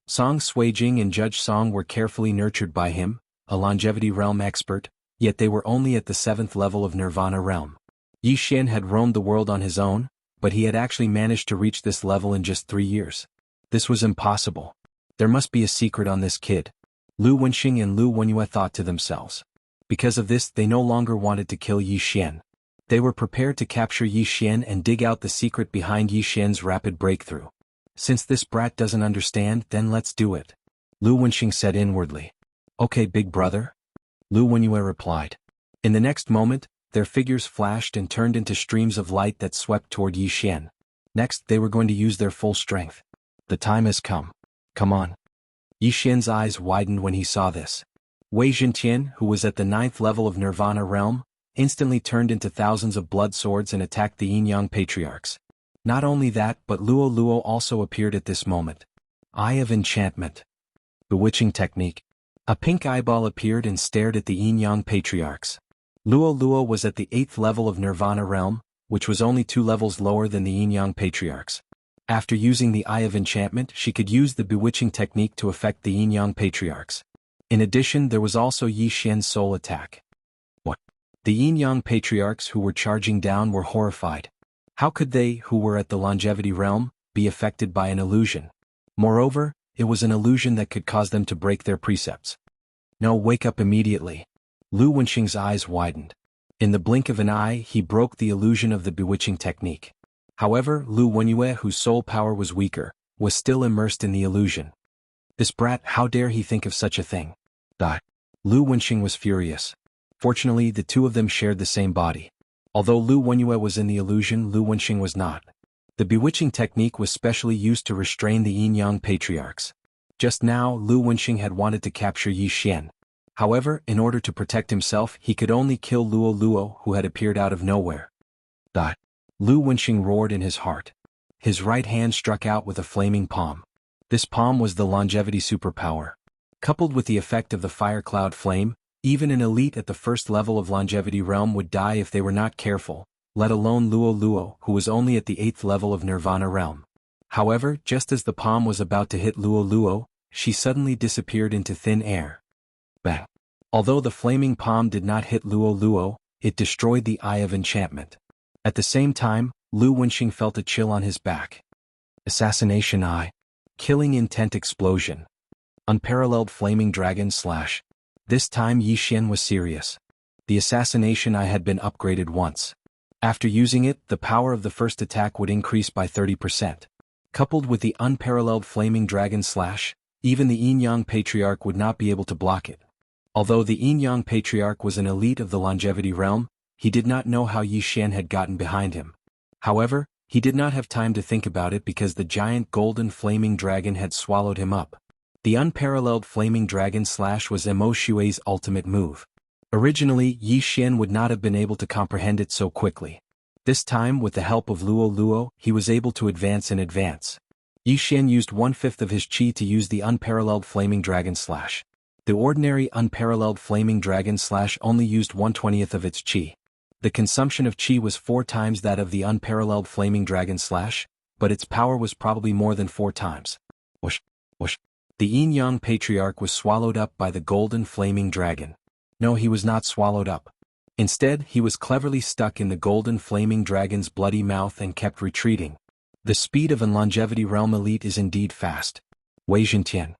Song Suijing and Judge Song were carefully nurtured by him, a longevity realm expert, yet they were only at the 7th level of Nirvana Realm. Yi Xian had roamed the world on his own, but he had actually managed to reach this level in just 3 years. This was impossible. There must be a secret on this kid. Lu Wenxing and Lu Wenyue thought to themselves. Because of this, they no longer wanted to kill Yi Xian. They were prepared to capture Yi Xian and dig out the secret behind Yi Xian's rapid breakthrough. Since this brat doesn't understand, then let's do it. Lu Wenxing said inwardly. Okay, big brother? Lu Wenyue replied. In the next moment, their figures flashed and turned into streams of light that swept toward Yi Xian. Next, they were going to use their full strength. The time has come. Come on. Yi Xian's eyes widened when he saw this. Wei Jintian, who was at the 9th level of Nirvana Realm, instantly turned into thousands of blood swords and attacked the yin-yang patriarchs. Not only that, but Luo Luo also appeared at this moment. Eye of Enchantment. Bewitching technique. A pink eyeball appeared and stared at the yin-yang patriarchs. Luo Luo was at the 8th level of Nirvana realm, which was only 2 levels lower than the Yin-Yang Patriarchs. After using the Eye of Enchantment, she could use the bewitching technique to affect the Yin-Yang Patriarchs. In addition, there was also Yi Xian's soul attack. What? The Yin-Yang Patriarchs who were charging down were horrified. How could they, who were at the longevity realm, be affected by an illusion? Moreover, it was an illusion that could cause them to break their precepts. No, wake up immediately. Lu Wenxing's eyes widened. In the blink of an eye, he broke the illusion of the bewitching technique. However, Lu Wenyue, whose soul power was weaker, was still immersed in the illusion. This brat, how dare he think of such a thing? Lu Wenxing was furious. Fortunately, the two of them shared the same body. Although Lu Wenyue was in the illusion, Lu Wenxing was not. The bewitching technique was specially used to restrain the Yin-Yang Patriarchs. Just now, Lu Wenxing had wanted to capture Yi Xian. However, in order to protect himself, he could only kill Luo Luo, who had appeared out of nowhere. Lu Wenxing roared in his heart. His right hand struck out with a flaming palm. This palm was the longevity superpower. Coupled with the effect of the fire cloud flame, even an elite at the first level of longevity realm would die if they were not careful, let alone Luo Luo, who was only at the 8th level of Nirvana realm. However, just as the palm was about to hit Luo Luo, she suddenly disappeared into thin air. Bang! Although the flaming palm did not hit Luo Luo, it destroyed the Eye of Enchantment. At the same time, Lu Wenxing felt a chill on his back. Assassination Eye. Killing intent explosion. Unparalleled flaming dragon slash. This time Yi Xian was serious. The assassination Eye had been upgraded once. After using it, the power of the first attack would increase by 30%. Coupled with the unparalleled flaming dragon slash, even the Yin-Yang Patriarch would not be able to block it. Although the Yin-Yang Patriarch was an elite of the longevity realm, he did not know how Yi Xian had gotten behind him. However, he did not have time to think about it because the giant golden flaming dragon had swallowed him up. The unparalleled flaming dragon slash was Mo Xue's ultimate move. Originally, Yi Xian would not have been able to comprehend it so quickly. This time, with the help of Luo Luo, he was able to advance in advance. Yi Xian used 1/5 of his qi to use the unparalleled flaming dragon slash. The ordinary unparalleled flaming dragon slash only used 1/20th of its qi. The consumption of qi was 4 times that of the unparalleled flaming dragon slash, but its power was probably more than 4 times. Whoosh, whoosh. The Yin-Yang Patriarch was swallowed up by the golden flaming dragon. No, he was not swallowed up. Instead, he was cleverly stuck in the golden flaming dragon's bloody mouth and kept retreating. The speed of a longevity realm elite is indeed fast. Wei Zhentian.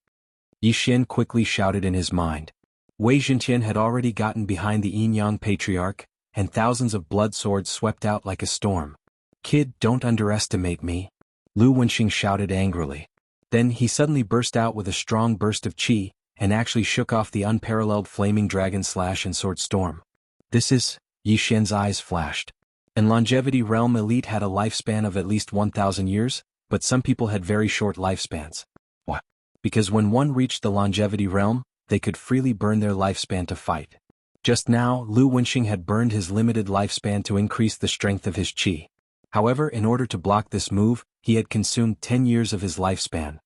Yi Xian quickly shouted in his mind. Wei Zhentian had already gotten behind the Yin-Yang Patriarch, and thousands of blood swords swept out like a storm. Kid, don't underestimate me. Lu Wenxing shouted angrily. Then he suddenly burst out with a strong burst of qi, and actually shook off the unparalleled flaming dragon slash and sword storm. This is, Yi Xian's eyes flashed. An longevity realm elite had a lifespan of at least 1,000 years, but some people had very short lifespans. What? Because when one reached the longevity realm, they could freely burn their lifespan to fight. Just now, Lu Wenxing had burned his limited lifespan to increase the strength of his qi. However, in order to block this move, he had consumed 10 years of his lifespan.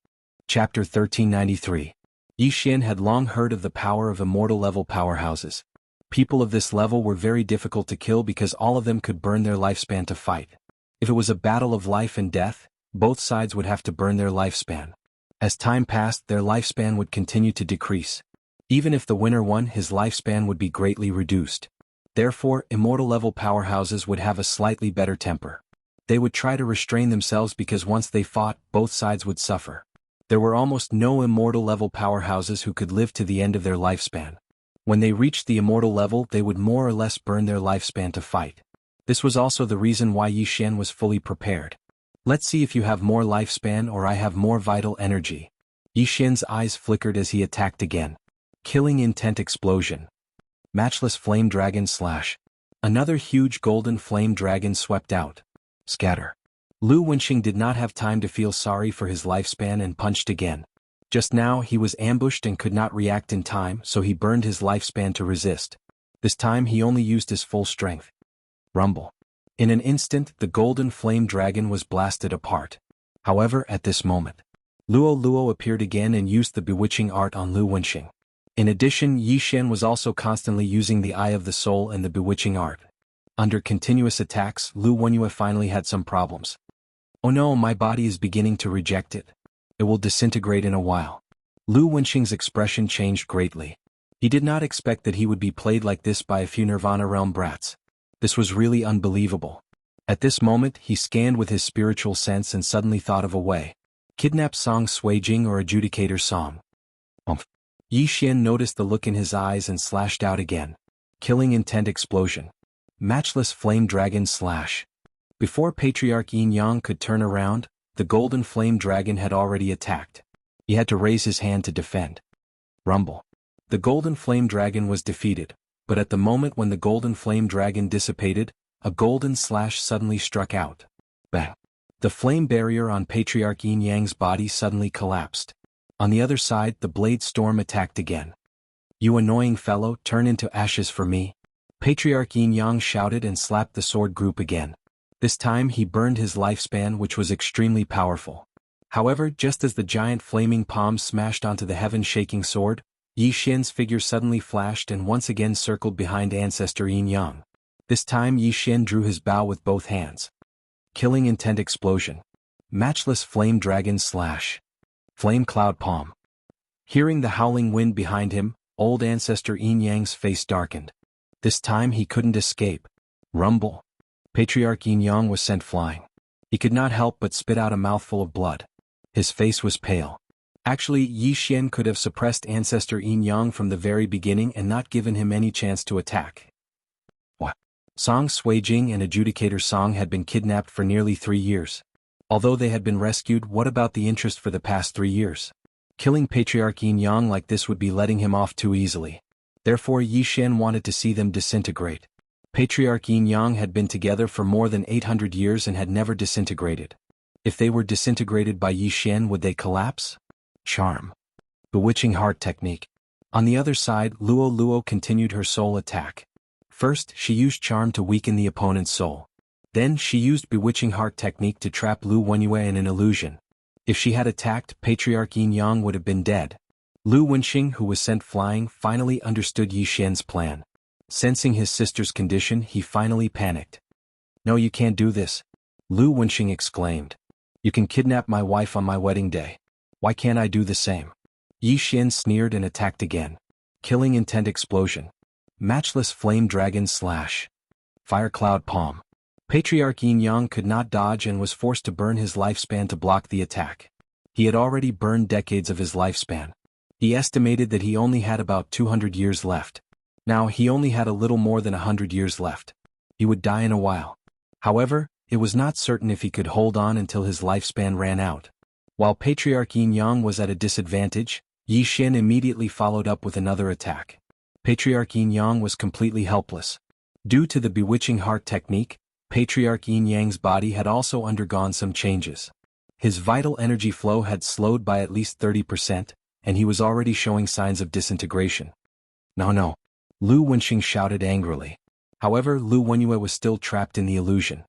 Chapter 1393. Yi Xian had long heard of the power of immortal-level powerhouses. People of this level were very difficult to kill because all of them could burn their lifespan to fight. If it was a battle of life and death, both sides would have to burn their lifespan. As time passed, their lifespan would continue to decrease. Even if the winner won, his lifespan would be greatly reduced. Therefore, immortal-level powerhouses would have a slightly better temper. They would try to restrain themselves because once they fought, both sides would suffer. There were almost no immortal-level powerhouses who could live to the end of their lifespan. When they reached the immortal level, they would more or less burn their lifespan to fight. This was also the reason why Yi Xian was fully prepared. Let's see if you have more lifespan or I have more vital energy. Yi Xian's eyes flickered as he attacked again. Killing intent explosion. Matchless flame dragon slash. Another huge golden flame dragon swept out. Scatter. Lu Wenxing did not have time to feel sorry for his lifespan and punched again. Just now he was ambushed and could not react in time, so he burned his lifespan to resist. This time he only used his full strength. Rumble. In an instant, the golden flame dragon was blasted apart. However, at this moment, Luo Luo appeared again and used the bewitching art on Lu Wenxing. In addition, Yi Xian was also constantly using the Eye of the Soul and the bewitching art. Under continuous attacks, Lu Wenyue finally had some problems. Oh no, my body is beginning to reject it. It will disintegrate in a while. Lu Wenxing's expression changed greatly. He did not expect that he would be played like this by a few Nirvana Realm brats. This was really unbelievable. At this moment, he scanned with his spiritual sense and suddenly thought of a way. Kidnap Song Sui Jing or Adjudicator Song. Yi Xian noticed the look in his eyes and slashed out again. Killing intent explosion. Matchless flame dragon slash. Before Patriarch Yin Yang could turn around, the golden flame dragon had already attacked. He had to raise his hand to defend. Rumble. The golden flame dragon was defeated, but at the moment when the golden flame dragon dissipated, a golden slash suddenly struck out. Bang. The flame barrier on Patriarch Yin Yang's body suddenly collapsed. On the other side, the blade storm attacked again. You annoying fellow, turn into ashes for me. Patriarch Yin Yang shouted and slapped the sword group again. This time he burned his lifespan, which was extremely powerful. However, just as the giant flaming palm smashed onto the heaven-shaking sword, Yi Xian's figure suddenly flashed and once again circled behind Ancestor Yin Yang. This time Yi Xian drew his bow with both hands. Killing intent explosion. Matchless flame dragon slash. Flame cloud palm. Hearing the howling wind behind him, old Ancestor Yin Yang's face darkened. This time he couldn't escape. Rumble. Patriarch Yin Yang was sent flying. He could not help but spit out a mouthful of blood. His face was pale. Actually, Yi Xian could have suppressed Ancestor Yin Yang from the very beginning and not given him any chance to attack. What? Song Sui Jing and Adjudicator Song had been kidnapped for nearly 3 years. Although they had been rescued, what about the interest for the past 3 years? Killing Patriarch Yin Yang like this would be letting him off too easily. Therefore Yi Xian wanted to see them disintegrate. Patriarch Yin Yang had been together for more than 800 years and had never disintegrated. If they were disintegrated by Yi Xian, would they collapse? Charm. Bewitching heart technique. On the other side, Luo Luo continued her soul attack. First, she used charm to weaken the opponent's soul. Then she used bewitching heart technique to trap Lu Wenyue in an illusion. If she had attacked, Patriarch Yin Yang would have been dead. Lu Wenxing, who was sent flying, finally understood Yi Xian's plan. Sensing his sister's condition, he finally panicked. No, you can't do this. Lu Wenxing exclaimed. You can kidnap my wife on my wedding day. Why can't I do the same? Yi Xian sneered and attacked again. Killing intent explosion. Matchless flame dragon slash. Fire cloud palm. Patriarch Yin Yang could not dodge and was forced to burn his lifespan to block the attack. He had already burned decades of his lifespan. He estimated that he only had about 200 years left. Now he only had a little more than 100 years left. He would die in a while. However, it was not certain if he could hold on until his lifespan ran out. While Patriarch Yin Yang was at a disadvantage, Yi Xian immediately followed up with another attack. Patriarch Yin Yang was completely helpless. Due to the bewitching heart technique, Patriarch Yin Yang's body had also undergone some changes. His vital energy flow had slowed by at least 30%, and he was already showing signs of disintegration. No. Lu Wenxing shouted angrily. However, Lu Wenyue was still trapped in the illusion.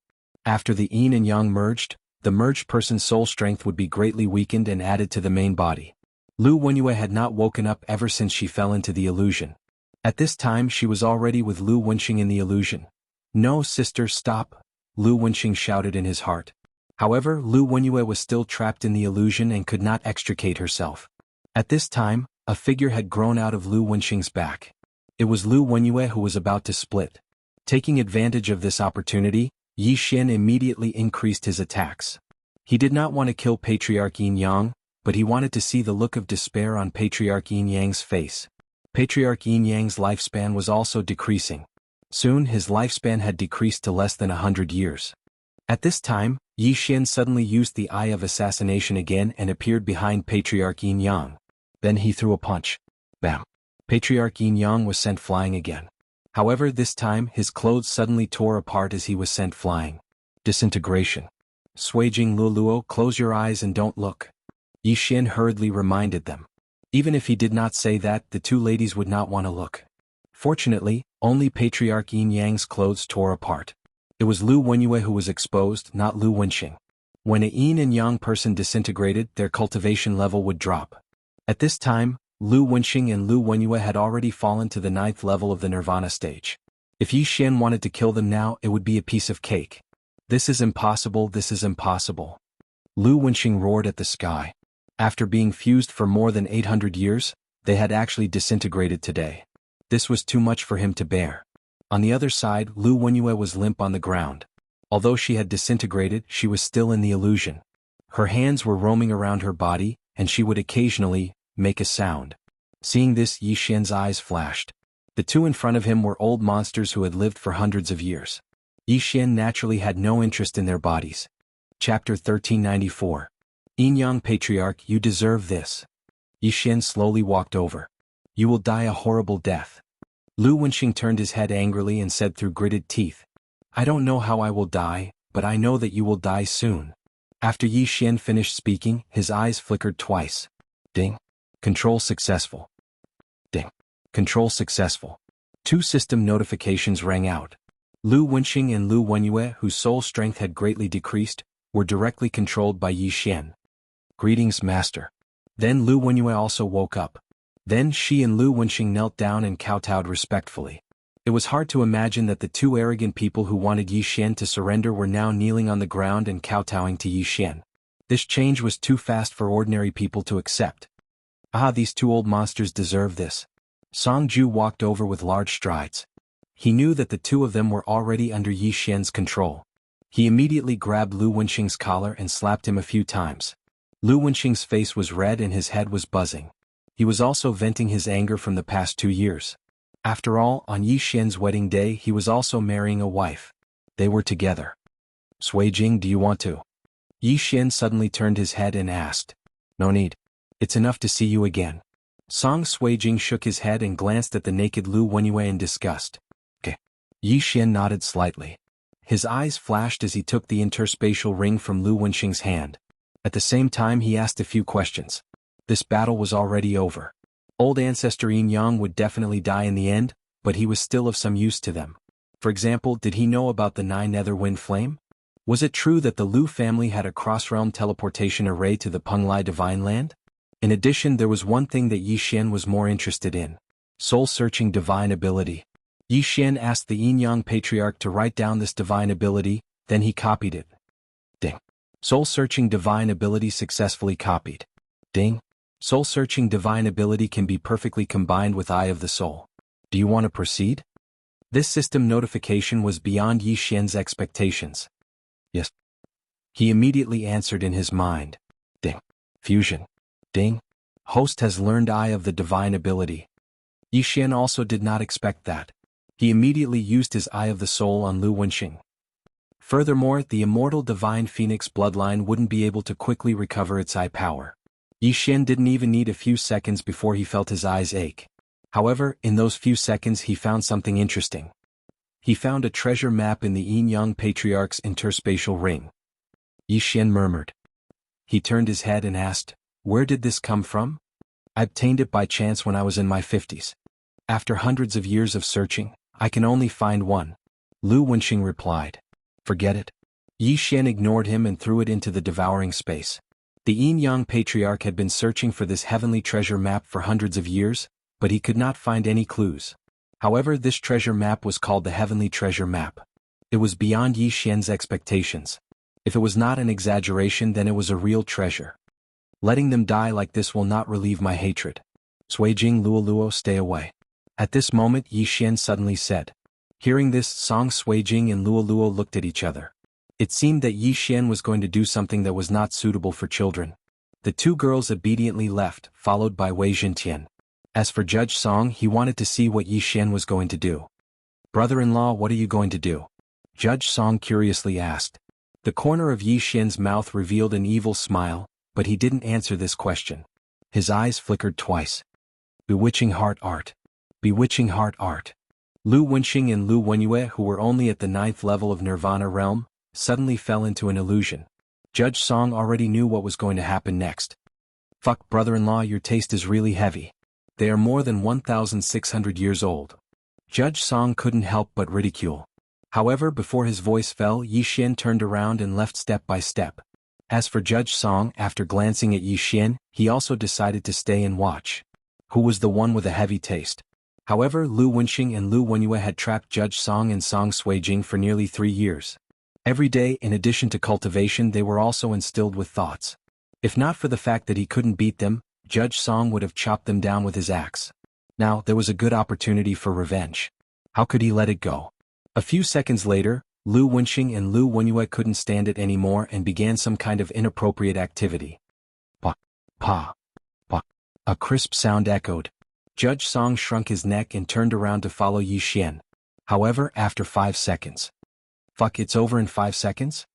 After the Yin and Yang merged, the merged person's soul strength would be greatly weakened and added to the main body. Lu Wenyue had not woken up ever since she fell into the illusion. At this time she was already with Lu Wenxing in the illusion. No, sister, stop, Lu Wenxing shouted in his heart. However, Lu Wenyue was still trapped in the illusion and could not extricate herself. At this time, a figure had grown out of Lu Wenxing's back. It was Lu Wenyue who was about to split. Taking advantage of this opportunity, Yi Xian immediately increased his attacks. He did not want to kill Patriarch Yin Yang, but he wanted to see the look of despair on Patriarch Yin Yang's face. Patriarch Yin Yang's lifespan was also decreasing. Soon his lifespan had decreased to less than 100 years. At this time, Yi Xian suddenly used the Eye of Assassination again and appeared behind Patriarch Yin Yang. Then he threw a punch. Bam! Patriarch Yin Yang was sent flying again. However, this time his clothes suddenly tore apart as he was sent flying. Disintegration. Sui Jing Luluo, close your eyes and don't look. Yi Xian hurriedly reminded them. Even if he did not say that, the two ladies would not want to look. Fortunately, only Patriarch Yin Yang's clothes tore apart. It was Lu Wenyue who was exposed, not Lu Wenxing. When a Yin and Yang person disintegrated, their cultivation level would drop. At this time, Lu Wenxing and Lu Wenyue had already fallen to the 9th level of the Nirvana stage. If Yi Xian wanted to kill them now, it would be a piece of cake. This is impossible, this is impossible. Lu Wenxing roared at the sky. After being fused for more than 800 years, they had actually disintegrated today. This was too much for him to bear. On the other side, Lu Wenyue was limp on the ground. Although she had disintegrated, she was still in the illusion. Her hands were roaming around her body, and she would occasionally make a sound. Seeing this, Yi Xian's eyes flashed. The two in front of him were old monsters who had lived for hundreds of years. Yi Xian naturally had no interest in their bodies. Chapter 1394. Yin-Yang Patriarch, you deserve this. Yi Xian slowly walked over. You will die a horrible death. Lu Wenxing turned his head angrily and said through gritted teeth, I don't know how I will die, but I know that you will die soon. After Yi Xian finished speaking, his eyes flickered twice. Ding. Control successful. Ding. Control successful. 2 system notifications rang out. Lu Wenxing and Lu Wenyue, whose soul strength had greatly decreased, were directly controlled by Yi Xian. Greetings, Master. Then Lu Wenyue also woke up. Then she and Lu Wenxing knelt down and kowtowed respectfully. It was hard to imagine that the 2 arrogant people who wanted Yi Xian to surrender were now kneeling on the ground and kowtowing to Yi Xian. This change was too fast for ordinary people to accept. Ah, these 2 old monsters deserve this. Song Ju walked over with large strides. He knew that the 2 of them were already under Yi Xian's control. He immediately grabbed Lu Wenxing's collar and slapped him a few times. Lu Wenxing's face was red and his head was buzzing. He was also venting his anger from the past 2 years. After all, on Yi Xian's wedding day he was also marrying a wife. They were together. Sui Jing, do you want to? Yi Xian suddenly turned his head and asked. No need. It's enough to see you again. Song Suijing shook his head and glanced at the naked Lu Wenyue in disgust. Okay. Yi Xian nodded slightly. His eyes flashed as he took the interspatial ring from Lu Wenxing's hand. At the same time he asked a few questions. This battle was already over. Old ancestor Yin Yang would definitely die in the end, but he was still of some use to them. For example, did he know about the 9 Nether Wind Flame? Was it true that the Lu family had a cross-realm teleportation array to the Penglai Divine Land? In addition, there was one thing that Yi Xian was more interested in. Soul-searching divine ability. Yi Xian asked the Yin-Yang Patriarch to write down this divine ability, then he copied it. Ding. Soul-searching divine ability successfully copied. Ding. Soul-searching divine ability can be perfectly combined with Eye of the Soul. Do you want to proceed? This system notification was beyond Yi Xian's expectations. Yes. He immediately answered in his mind. Ding. Fusion. Ding. Host has learned Eye of the Divine ability. Yi Xian also did not expect that. He immediately used his Eye of the Soul on Lu Wenxing. Furthermore, the immortal divine phoenix bloodline wouldn't be able to quickly recover its eye power. Yi Xian didn't even need a few seconds before he felt his eyes ache. However, in those few seconds he found something interesting. He found a treasure map in the Yin-Yang Patriarch's interspatial ring. Yi Xian murmured. He turned his head and asked, where did this come from? I obtained it by chance when I was in my 50s. After hundreds of years of searching, I can only find one. Lu Wenxing replied. Forget it. Yi Xian ignored him and threw it into the devouring space. The Yin-Yang Patriarch had been searching for this heavenly treasure map for hundreds of years, but he could not find any clues. However, this treasure map was called the Heavenly Treasure Map. It was beyond Yi Xian's expectations. If it was not an exaggeration, then it was a real treasure. Letting them die like this will not relieve my hatred. Suijing Luoluo, stay away. At this moment Yi Xian suddenly said. Hearing this, Song Suijing and Luoluo looked at each other. It seemed that Yi Xian was going to do something that was not suitable for children. The 2 girls obediently left, followed by Wei Zhentian. As for Judge Song, he wanted to see what Yi Xian was going to do. Brother-in-law, what are you going to do? Judge Song curiously asked. The corner of Yi Xian's mouth revealed an evil smile, but he didn't answer this question. His eyes flickered twice. Bewitching heart art. Bewitching heart art. Lu Wenxing and Lu Wenyue, who were only at the 9th level of Nirvana realm, suddenly fell into an illusion. Judge Song already knew what was going to happen next. Fuck, brother-in-law, your taste is really heavy. They are more than 1,600 years old. Judge Song couldn't help but ridicule. However, before his voice fell, Yi Xian turned around and left step by step. As for Judge Song, after glancing at Yi Xian, he also decided to stay and watch. Who was the one with a heavy taste? However, Lu Wenxing and Lu Wenyue had trapped Judge Song and Song Suijing for nearly 3 years. Every day, in addition to cultivation, they were also instilled with thoughts. If not for the fact that he couldn't beat them, Judge Song would have chopped them down with his axe. Now, there was a good opportunity for revenge. How could he let it go? A few seconds later, Lu Wenxing and Lu Wenyue couldn't stand it anymore and began some kind of inappropriate activity. Pa, pa, pa. A crisp sound echoed. Judge Song shrunk his neck and turned around to follow Yi Xian. However, after 5 seconds. Fuck, it's over in 5 seconds?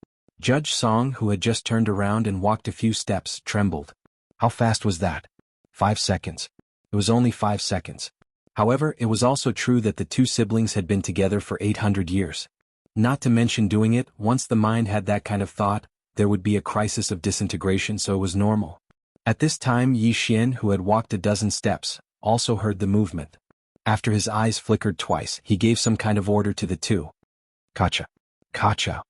Judge Song, who had just turned around and walked a few steps, trembled. How fast was that? 5 seconds. It was only 5 seconds. However, it was also true that the two siblings had been together for 800 years. Not to mention doing it, once the mind had that kind of thought, there would be a crisis of disintegration, so it was normal. At this time, Yi Xian, who had walked a dozen steps, also heard the movement. After his eyes flickered twice, he gave some kind of order to the two. Kacha. Kacha.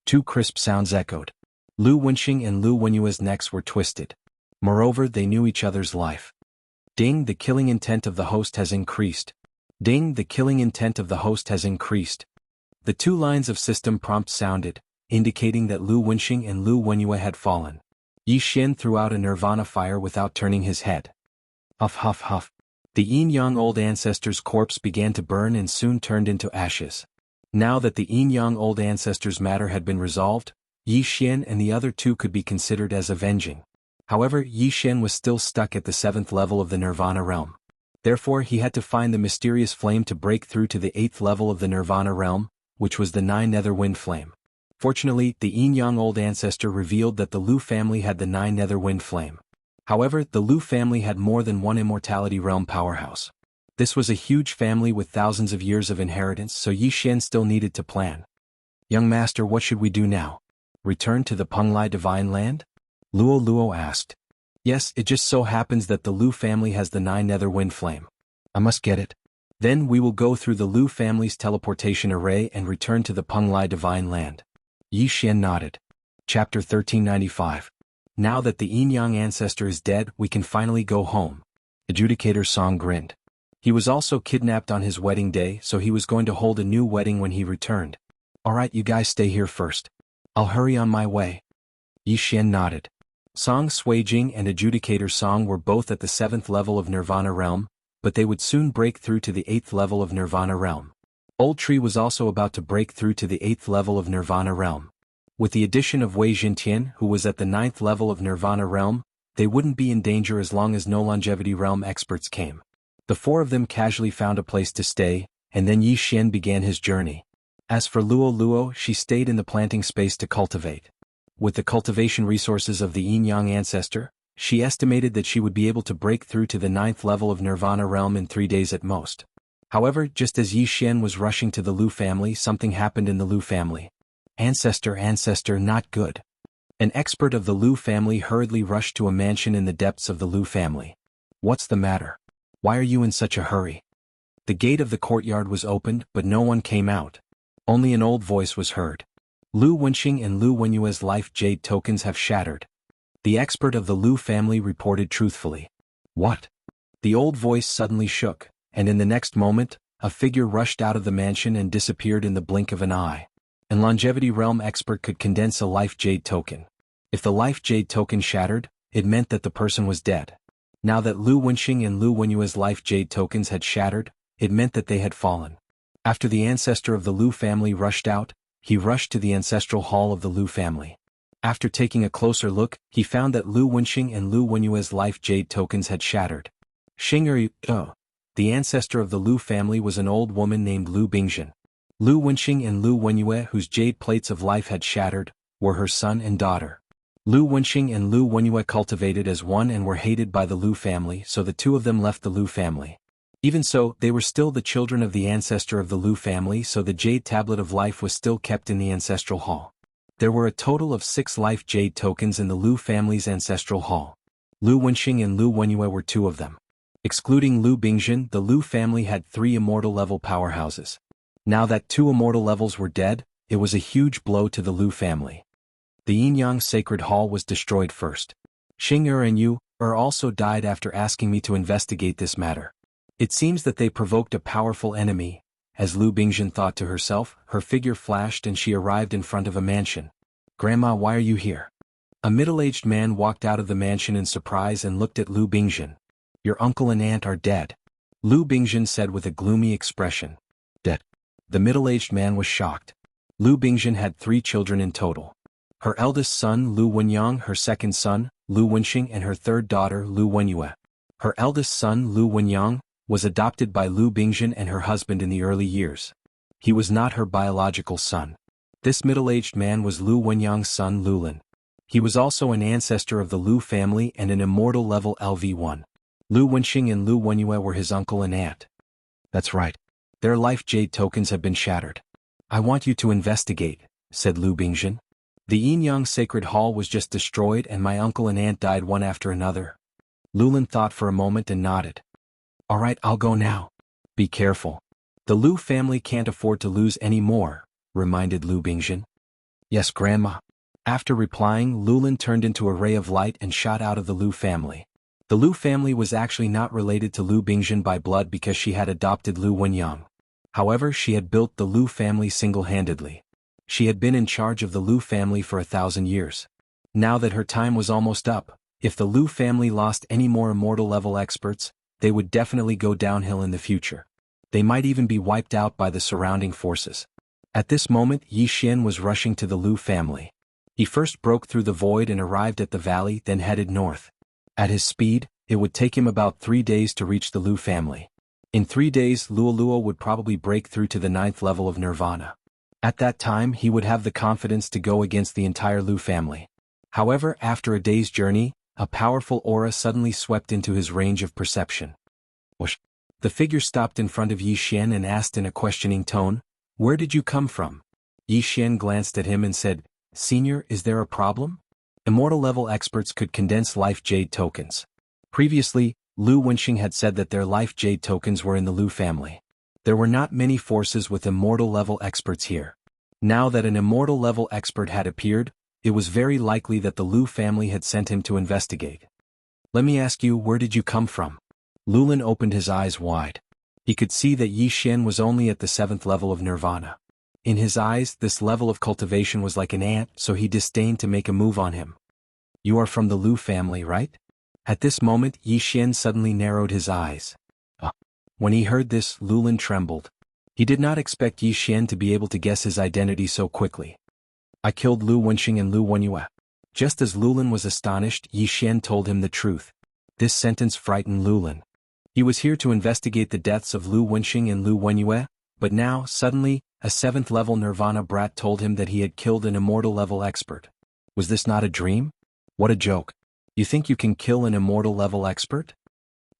2 crisp sounds echoed. Lu Wenxing and Lu Wenyue's necks were twisted. Moreover, they knew each other's life. Ding, the killing intent of the host has increased. Ding, the killing intent of the host has increased. The 2 lines of system prompt sounded, indicating that Lu Wenxing and Lu Wenyue had fallen. Yi Xian threw out a nirvana fire without turning his head. Huff huff huff. The yin-yang old ancestor's corpse began to burn and soon turned into ashes. Now that the yin-yang old ancestor's matter had been resolved, Yi Xian and the other 2 could be considered as avenging. However, Yi Xian was still stuck at the 7th level of the Nirvana realm. Therefore, he had to find the mysterious flame to break through to the 8th level of the Nirvana realm, which was the 9 nether wind flame. Fortunately, the yin-yang old ancestor revealed that the Lu family had the 9 nether wind flame. However, the Lu family had more than one immortality realm powerhouse. This was a huge family with thousands of years of inheritance, so Yi Xian still needed to plan. Young master, what should we do now? Return to the Penglai divine land? Luo Luo asked. Yes, it just so happens that the Lu family has the 9 nether wind flame. I must get it. Then we will go through the Lu family's teleportation array and return to the Penglai divine land. Yi Xian nodded. Chapter 1395. Now that the yin-yang ancestor is dead, we can finally go home. Adjudicator Song grinned. He was also kidnapped on his wedding day, so he was going to hold a new wedding when he returned. Alright, you guys stay here first. I'll hurry on my way. Yi Xian nodded. Song Suijing and Adjudicator Song were both at the 7th level of Nirvana realm, but they would soon break through to the 8th level of Nirvana realm. Old Tree was also about to break through to the 8th level of Nirvana realm. With the addition of Wei Jintian, who was at the 9th level of Nirvana realm, they wouldn't be in danger as long as no longevity realm experts came. The 4 of them casually found a place to stay, and then Yi Xian began his journey. As for Luo Luo, she stayed in the planting space to cultivate. With the cultivation resources of the yin-yang ancestor, she estimated that she would be able to break through to the 9th level of Nirvana realm in 3 days at most. However, just as Yi Xian was rushing to the Lu family, something happened in the Lu family. Ancestor, not good. An expert of the Lu family hurriedly rushed to a mansion in the depths of the Lu family. What's the matter? Why are you in such a hurry? The gate of the courtyard was opened, but no one came out. Only an old voice was heard. Lu Wenxing and Lu Wenyue's life jade tokens have shattered. The expert of the Lu family reported truthfully. What? The old voice suddenly shook, and in the next moment, a figure rushed out of the mansion and disappeared in the blink of an eye. An longevity realm expert could condense a life jade token. If the life jade token shattered, it meant that the person was dead. Now that Lu Wenxing and Lu Wenyue's life jade tokens had shattered, it meant that they had fallen. After the ancestor of the Lu family rushed out, he rushed to the ancestral hall of the Lu family. After taking a closer look, he found that Lu Wenxing and Lu Wenyue's life jade tokens had shattered. The ancestor of the Lu family was an old woman named Lu Bingzhen. Lu Wenxing and Lu Wenyue, whose jade plates of life had shattered, were her son and daughter. Lu Wenxing and Lu Wenyue cultivated as one and were hated by the Lu family, so the 2 of them left the Lu family. Even so, they were still the children of the ancestor of the Lu family, so the jade tablet of life was still kept in the ancestral hall. There were a total of 6 life jade tokens in the Lu family's ancestral hall. Lu Wenxing and Lu Wenyue were 2 of them. Excluding Lu Bingzhen, the Lu family had 3 immortal level powerhouses. Now that 2 immortal levels were dead, it was a huge blow to the Lu family. The yin-yang sacred hall was destroyed first. Xing and Yu also died after asking me to investigate this matter. It seems that they provoked a powerful enemy. As Lu Bingzhen thought to herself, her figure flashed and she arrived in front of a mansion. "Grandma, why are you here?" A middle-aged man walked out of the mansion in surprise and looked at Lu Bingzhen. "Your uncle and aunt are dead," Lu Bingzhen said with a gloomy expression. "Dead?" The middle-aged man was shocked. Lu Bingzhen had 3 children in total. Her eldest son Lu Wenyang, her second son, Lu Wenxing, and her third daughter Lu Wenyue. Her eldest son Lu Wenyang was adopted by Lu Bingzhen and her husband in the early years. He was not her biological son. This middle-aged man was Lu Wenyang's son Lulin. He was also an ancestor of the Lu family and an immortal level LV1. Lu Wenxing and Lu Wenyue were his uncle and aunt. "That's right. Their life jade tokens have been shattered. I want you to investigate," said Lu Bingzhen. "The Yin-Yang Sacred Hall was just destroyed and my uncle and aunt died one after another." Lulin thought for a moment and nodded. "All right, I'll go now. Be careful. The Lu family can't afford to lose any more," reminded Lu Bingzhen. "Yes, Grandma." After replying, Lulin turned into a ray of light and shot out of the Lu family. The Lu family was actually not related to Lu Bingzhen by blood because she had adopted Lu Wenyang. However, she had built the Lu family single-handedly. She had been in charge of the Lu family for 1,000 years. Now that her time was almost up, if the Lu family lost any more immortal-level experts, they would definitely go downhill in the future. They might even be wiped out by the surrounding forces. At this moment, Yi Xian was rushing to the Lu family. He first broke through the void and arrived at the valley, then headed north. At his speed, it would take him about 3 days to reach the Lu family. In 3 days, Luo would probably break through to the 9th level of Nirvana. At that time, he would have the confidence to go against the entire Lu family. However, after a day's journey, a powerful aura suddenly swept into his range of perception. Whoosh! The figure stopped in front of Yi Xian and asked in a questioning tone, "Where did you come from?" Yi Xian glanced at him and said, "Senior, is there a problem?" Immortal-level experts could condense life jade tokens. Previously, Lu Wenxing had said that their life jade tokens were in the Lu family. There were not many forces with immortal-level experts here. Now that an immortal-level expert had appeared, it was very likely that the Lu family had sent him to investigate. "Let me ask you, where did you come from?" Lulin opened his eyes wide. He could see that Yi Xian was only at the 7th level of Nirvana. In his eyes, this level of cultivation was like an ant, so he disdained to make a move on him. "You are from the Lu family, right?" At this moment, Yi Xian suddenly narrowed his eyes. When he heard this, Lulin trembled. He did not expect Yi Xian to be able to guess his identity so quickly. "I killed Lu Wenxing and Lu Wenyue." Just as Lulin was astonished, Yi Xian told him the truth. This sentence frightened Lulin. He was here to investigate the deaths of Lu Wenxing and Lu Wenyue, but now, suddenly, a 7th-level Nirvana brat told him that he had killed an immortal-level expert. Was this not a dream? What a joke. You think you can kill an immortal-level expert?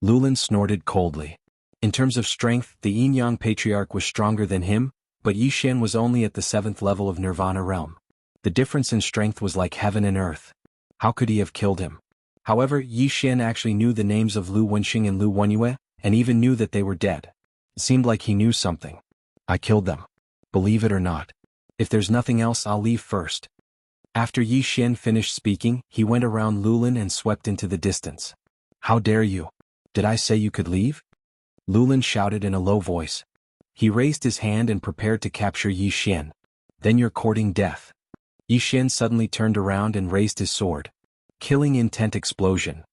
Lulin snorted coldly. In terms of strength, the Yin-Yang Patriarch was stronger than him, but Yi Xian was only at the 7th level of Nirvana realm. The difference in strength was like heaven and earth. How could he have killed him? However, Yi Xian actually knew the names of Lu Wenxing and Lu Wenyue, and even knew that they were dead. It seemed like he knew something. "I killed them. Believe it or not. If there's nothing else, I'll leave first." After Yi Xian finished speaking, he went around Lulin and swept into the distance. "How dare you? Did I say you could leave?" Lulin shouted in a low voice. He raised his hand and prepared to capture Yi Xian. "Then you're courting death." Yi Xian suddenly turned around and raised his sword. Killing intent explosion.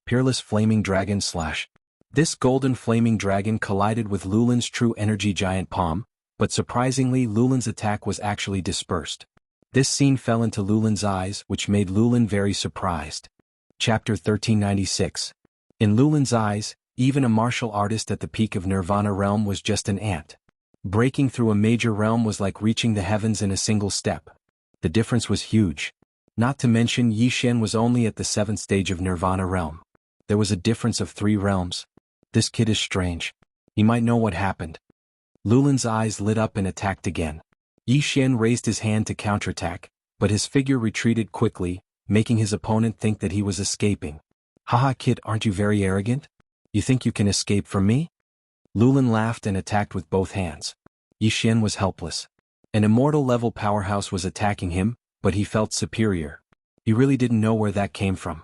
Peerless flaming dragon slash. This golden flaming dragon collided with Lulin's true energy giant palm, but surprisingly Lulin's attack was actually dispersed. This scene fell into Lulin's eyes, which made Lulin very surprised. Chapter 1396. In Lulin's eyes, even a martial artist at the peak of Nirvana realm was just an ant. Breaking through a major realm was like reaching the heavens in a single step. The difference was huge. Not to mention Yi Xian was only at the 7th stage of Nirvana realm. There was a difference of 3 realms. This kid is strange. He might know what happened. Lulin's eyes lit up and attacked again. Yi Xian raised his hand to counterattack, but his figure retreated quickly, making his opponent think that he was escaping. "Haha kid, aren't you very arrogant? You think you can escape from me?" Lulin laughed and attacked with both hands. Yi Xian was helpless. An immortal-level powerhouse was attacking him, but he felt superior. He really didn't know where that came from.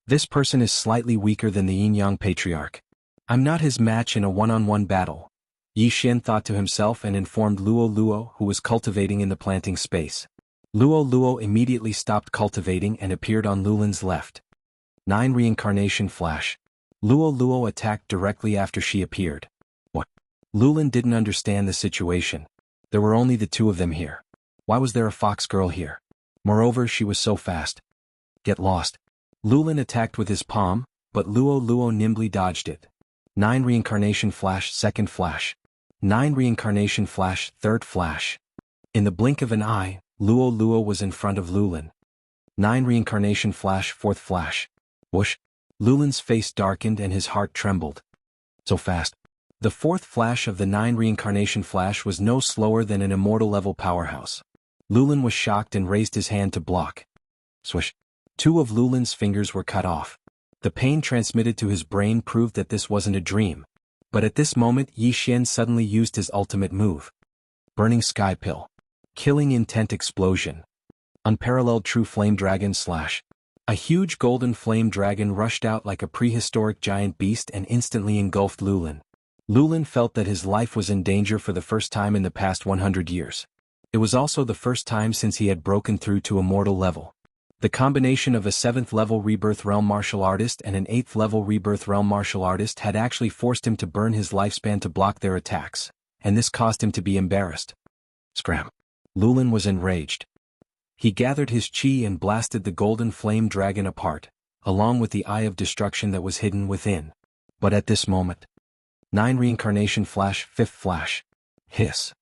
This person is slightly weaker than the yin-yang patriarch. I'm not his match in a one-on-one battle, Yi Xian thought to himself and informed Luo Luo, who was cultivating in the planting space. Luo Luo immediately stopped cultivating and appeared on Lulin's left. 9 Reincarnation Flash. Luo Luo attacked directly after she appeared. What? Lulin didn't understand the situation. There were only the two of them here. Why was there a fox girl here? Moreover, she was so fast. Get lost. Lulin attacked with his palm, but Luo Luo nimbly dodged it. 9 Reincarnation Flash. Second flash. 9 Reincarnation Flash. Third flash. In the blink of an eye, Luo Luo was in front of Lulin. 9 Reincarnation Flash. Fourth flash. Whoosh. Lulin's face darkened and his heart trembled. So fast. The fourth flash of the 9 Reincarnation Flash was no slower than an immortal level powerhouse. Lulin was shocked and raised his hand to block. Swish. 2 of Lulin's fingers were cut off. The pain transmitted to his brain proved that this wasn't a dream. But at this moment Yi Xian suddenly used his ultimate move. Burning Sky Pill. Killing Intent Explosion. Unparalleled True Flame Dragon Slash. A huge golden flame dragon rushed out like a prehistoric giant beast and instantly engulfed Lulin. Lulin felt that his life was in danger for the first time in the past 100 years. It was also the first time since he had broken through to immortal level. The combination of a 7th level Rebirth Realm martial artist and an 8th level Rebirth Realm martial artist had actually forced him to burn his lifespan to block their attacks, and this caused him to be embarrassed. Scram. Lulin was enraged. He gathered his chi and blasted the golden flame dragon apart, along with the Eye of Destruction that was hidden within. But at this moment, 9 Reincarnation Flash. Fifth flash. Hiss.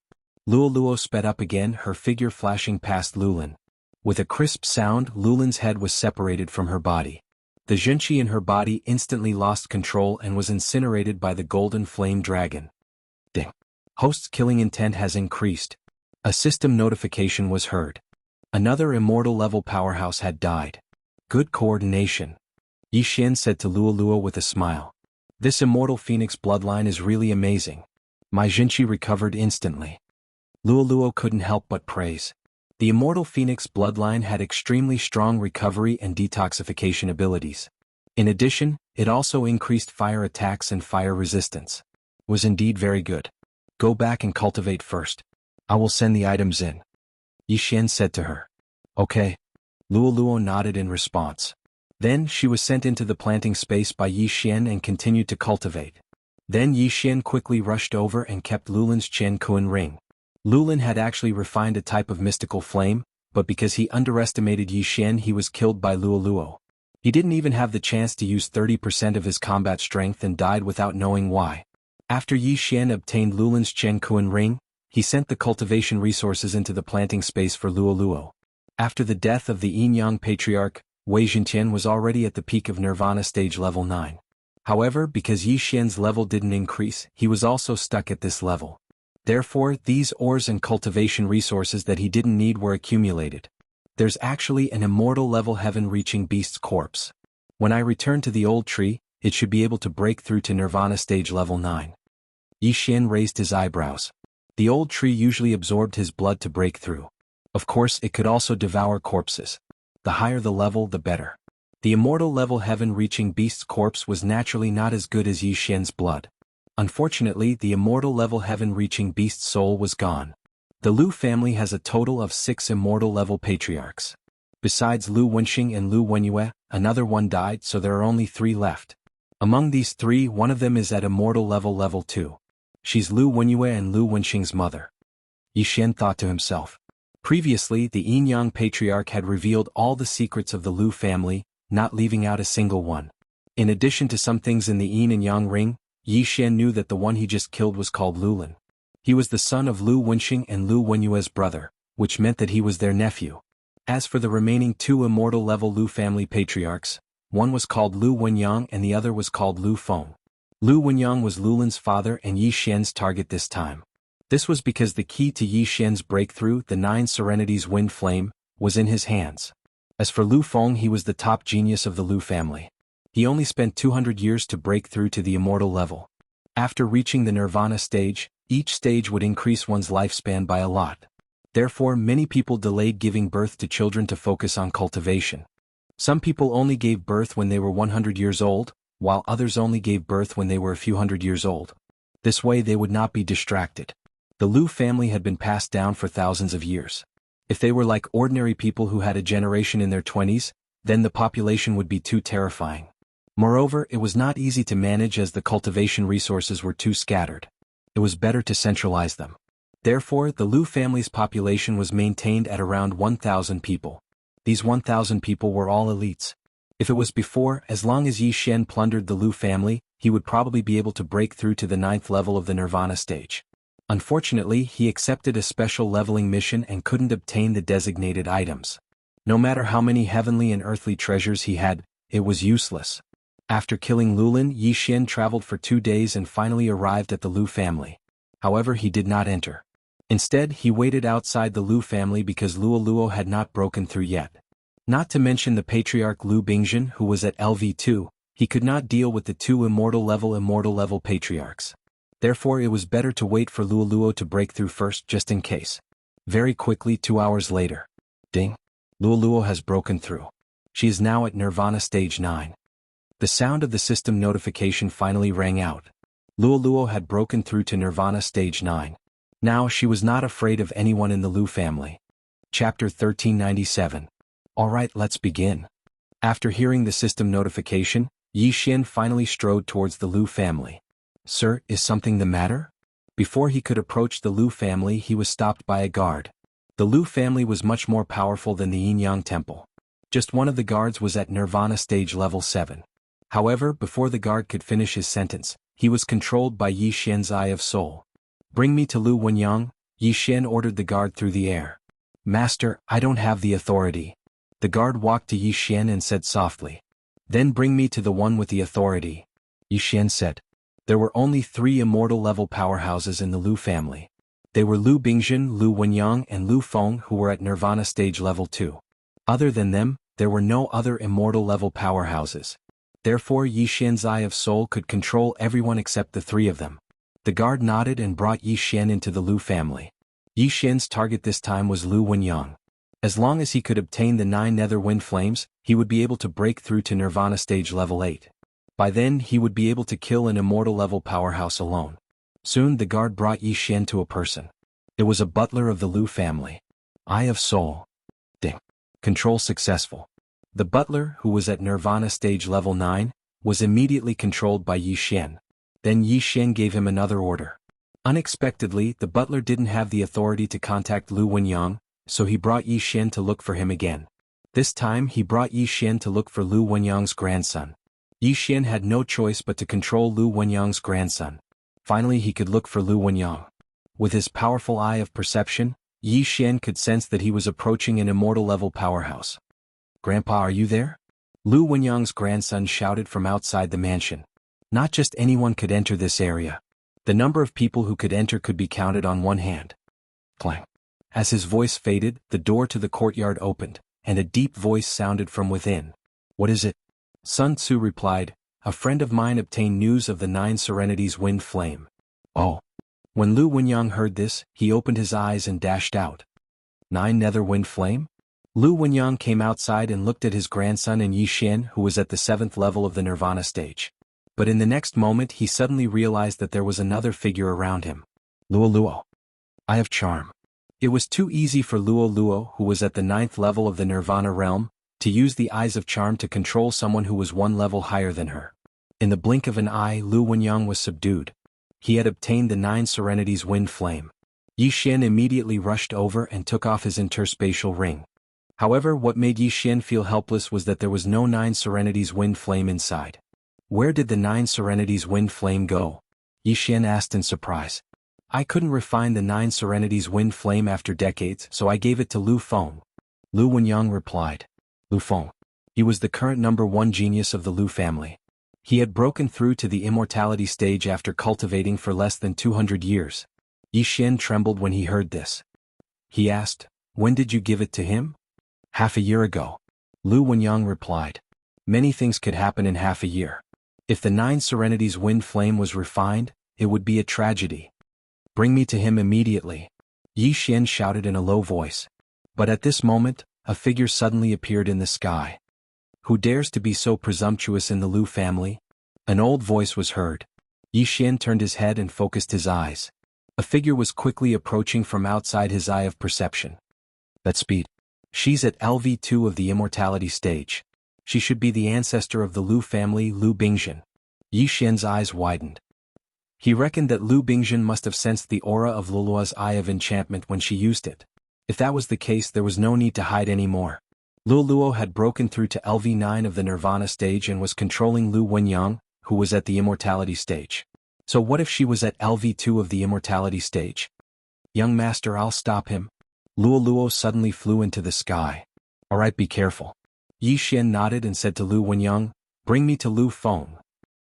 Luo Luo sped up again, her figure flashing past Lulin. With a crisp sound, Lulin's head was separated from her body. The Zhenqi in her body instantly lost control and was incinerated by the golden flame dragon. Ding. Host's killing intent has increased. A system notification was heard. Another immortal level powerhouse had died. Good coordination. Yi Xian said to Luo Luo with a smile. This immortal phoenix bloodline is really amazing. My Zhenqi recovered instantly. Luo Luo couldn't help but praise. The immortal phoenix bloodline had extremely strong recovery and detoxification abilities. In addition, it also increased fire attacks and fire resistance. Was indeed very good. Go back and cultivate first. I will send the items in. Yi Xian said to her. Okay. Luo Luo nodded in response. Then she was sent into the planting space by Yi Xian and continued to cultivate. Then Yi Xian quickly rushed over and kept Lulin's Chen Kuan ring. Lulin had actually refined a type of mystical flame, but because he underestimated Yi Xian he was killed by Luo Luo. He didn't even have the chance to use 30% of his combat strength and died without knowing why. After Yi Xian obtained Lulin's Chen Kuan ring, he sent the cultivation resources into the planting space for Luo Luo. After the death of the yin-yang patriarch, Wei Zhentian was already at the peak of Nirvana stage level 9. However, because Yi Xian's level didn't increase, he was also stuck at this level. Therefore, these ores and cultivation resources that he didn't need were accumulated. There's actually an immortal level heaven-reaching beast's corpse. When I return to the old tree, it should be able to break through to Nirvana stage level 9. Yi Xian raised his eyebrows. The old tree usually absorbed his blood to break through. Of course, it could also devour corpses. The higher the level, the better. The immortal level heaven-reaching beast's corpse was naturally not as good as Yi Xian's blood. Unfortunately, the immortal level heaven-reaching beast's soul was gone. The Lu family has a total of 6 immortal level patriarchs. Besides Lu Wenxing and Lu Wenyue, another one died, so there are only 3 left. Among these 3, one of them is at immortal level 2. She's Lu Wenyue and Lu Wenxing's mother. Yi Xian thought to himself. Previously, the yin-yang patriarch had revealed all the secrets of the Lu family, not leaving out a single one. In addition to some things in the yin and yang ring, Yi Xian knew that the one he just killed was called Lulin. He was the son of Lu Wenxing and Lu Wenyue's brother, which meant that he was their nephew. As for the remaining 2 immortal level Lu family patriarchs, one was called Lu Wenyang and the other was called Lu Feng. Lu Wenyang was Lulin's father and Yi Xian's target this time. This was because the key to Yi Xian's breakthrough, the 9 Serenities Wind Flame, was in his hands. As for Lu Feng, he was the top genius of the Lu family. He only spent 200 years to break through to the immortal level. After reaching the Nirvana stage, each stage would increase one's lifespan by a lot. Therefore, many people delayed giving birth to children to focus on cultivation. Some people only gave birth when they were 100 years old, while others only gave birth when they were a few hundred years old. This way they would not be distracted. The Lu family had been passed down for thousands of years. If they were like ordinary people who had a generation in their 20s, then the population would be too terrifying. Moreover, it was not easy to manage as the cultivation resources were too scattered. It was better to centralize them. Therefore, the Lu family's population was maintained at around 1,000 people. These 1,000 people were all elites. If it was before, as long as Yi Xian plundered the Lu family, he would probably be able to break through to the 9th level of the Nirvana stage. Unfortunately, he accepted a special leveling mission and couldn't obtain the designated items. No matter how many heavenly and earthly treasures he had, it was useless. After killing Lulin, Yi Xian traveled for 2 days and finally arrived at the Lu family. However, he did not enter. Instead, he waited outside the Lu family because Luo had not broken through yet. Not to mention the patriarch Lu Bingjin, who was at LV2, he could not deal with the 2 immortal level patriarchs. Therefore it was better to wait for Luo to break through first just in case. Very quickly, 2 hours later. Ding! Luo has broken through. She is now at Nirvana stage 9. The sound of the system notification finally rang out. Luo had broken through to Nirvana stage 9. Now she was not afraid of anyone in the Lu family. Chapter 1397. Alright, let's begin. After hearing the system notification, Yi Xian finally strode towards the Lu family. Sir, is something the matter? Before he could approach the Lu family, he was stopped by a guard. The Lu family was much more powerful than the Yin-Yang temple. Just one of the guards was at Nirvana stage level 7. However, before the guard could finish his sentence, he was controlled by Yi Xian's Eye of Soul. Bring me to Lu Wenyang, Yi Xian ordered the guard through the air. Master, I don't have the authority. The guard walked to Yi Xian and said softly. Then bring me to the one with the authority. Yi Xian said. There were only 3 immortal level powerhouses in the Lu family. They were Lu Bingjin, Lu Wenyang and Lu Feng, who were at Nirvana stage level 2. Other than them, there were no other immortal level powerhouses. Therefore Yi Xian's Eye of Soul could control everyone except the 3 of them. The guard nodded and brought Yi Xian into the Lu family. Yi Xian's target this time was Lu Wenyang. As long as he could obtain the 9 nether wind flames, he would be able to break through to Nirvana stage level 8. By then he would be able to kill an immortal level powerhouse alone. Soon the guard brought Yi Xian to a person. It was a butler of the Lu family. Eye of Soul. Ding. Control successful. The butler, who was at Nirvana stage level 9, was immediately controlled by Yi Xian. Then Yi Xian gave him another order. Unexpectedly, the butler didn't have the authority to contact Lu Wenyang, so he brought Yi Xian to look for him again. This time he brought Yi Xian to look for Lu Wenyang's grandson. Yi Xian had no choice but to control Lu Wenyang's grandson. Finally he could look for Lu Wenyang. With his powerful eye of perception, Yi Xian could sense that he was approaching an immortal level powerhouse. Grandpa, are you there? Lu Wenyang's grandson shouted from outside the mansion. Not just anyone could enter this area. The number of people who could enter could be counted on one hand. Clang. As his voice faded, the door to the courtyard opened, and a deep voice sounded from within. What is it? Sun Tzu replied, a friend of mine obtained news of the 9 Serenities wind flame. Oh. When Lu Wenyang heard this, he opened his eyes and dashed out. 9 nether wind flame? Lu Wenyang came outside and looked at his grandson and Yi Xian, who was at the 7th level of the Nirvana stage. But in the next moment he suddenly realized that there was another figure around him. Luo. Eye of Charm. It was too easy for Luo, who was at the 9th level of the Nirvana realm, to use the Eyes of Charm to control someone who was 1 level higher than her. In the blink of an eye, Lu Wenyang was subdued. He had obtained the 9 Serenities wind flame. Yi Xian immediately rushed over and took off his interspatial ring. However, what made Yi Xian feel helpless was that there was no 9 Serenities wind flame inside. Where did the 9 Serenities wind flame go? Yi Xian asked in surprise. I couldn't refine the 9 Serenities wind flame after decades, so I gave it to Lu Feng. Lu Wenyang replied. Lu Feng. He was the current number 1 genius of the Lu family. He had broken through to the immortality stage after cultivating for less than 200 years. Yi Xian trembled when he heard this. He asked, when did you give it to him? Half a year ago. Lu Wenyang replied. Many things could happen in half a year. If the 9 Serenities wind flame was refined, it would be a tragedy. Bring me to him immediately. Yi Xian shouted in a low voice. But at this moment, a figure suddenly appeared in the sky. Who dares to be so presumptuous in the Lu family? An old voice was heard. Yi Xian turned his head and focused his eyes. A figure was quickly approaching from outside his eye of perception. That speed. She's at LV2 of the immortality stage. She should be the ancestor of the Lu family, Lu Bingjin. Yi Xian's eyes widened. He reckoned that Lu Bingjin must have sensed the aura of Lulua's eye of enchantment when she used it. If that was the case, there was no need to hide anymore. Luo had broken through to LV9 of the Nirvana stage and was controlling Lu Wenyang, who was at the immortality stage. So what if she was at LV2 of the immortality stage? Young master, I'll stop him. Luo suddenly flew into the sky. Alright, be careful. Yi Xian nodded and said to Lu Wenyang, bring me to Lu Feng.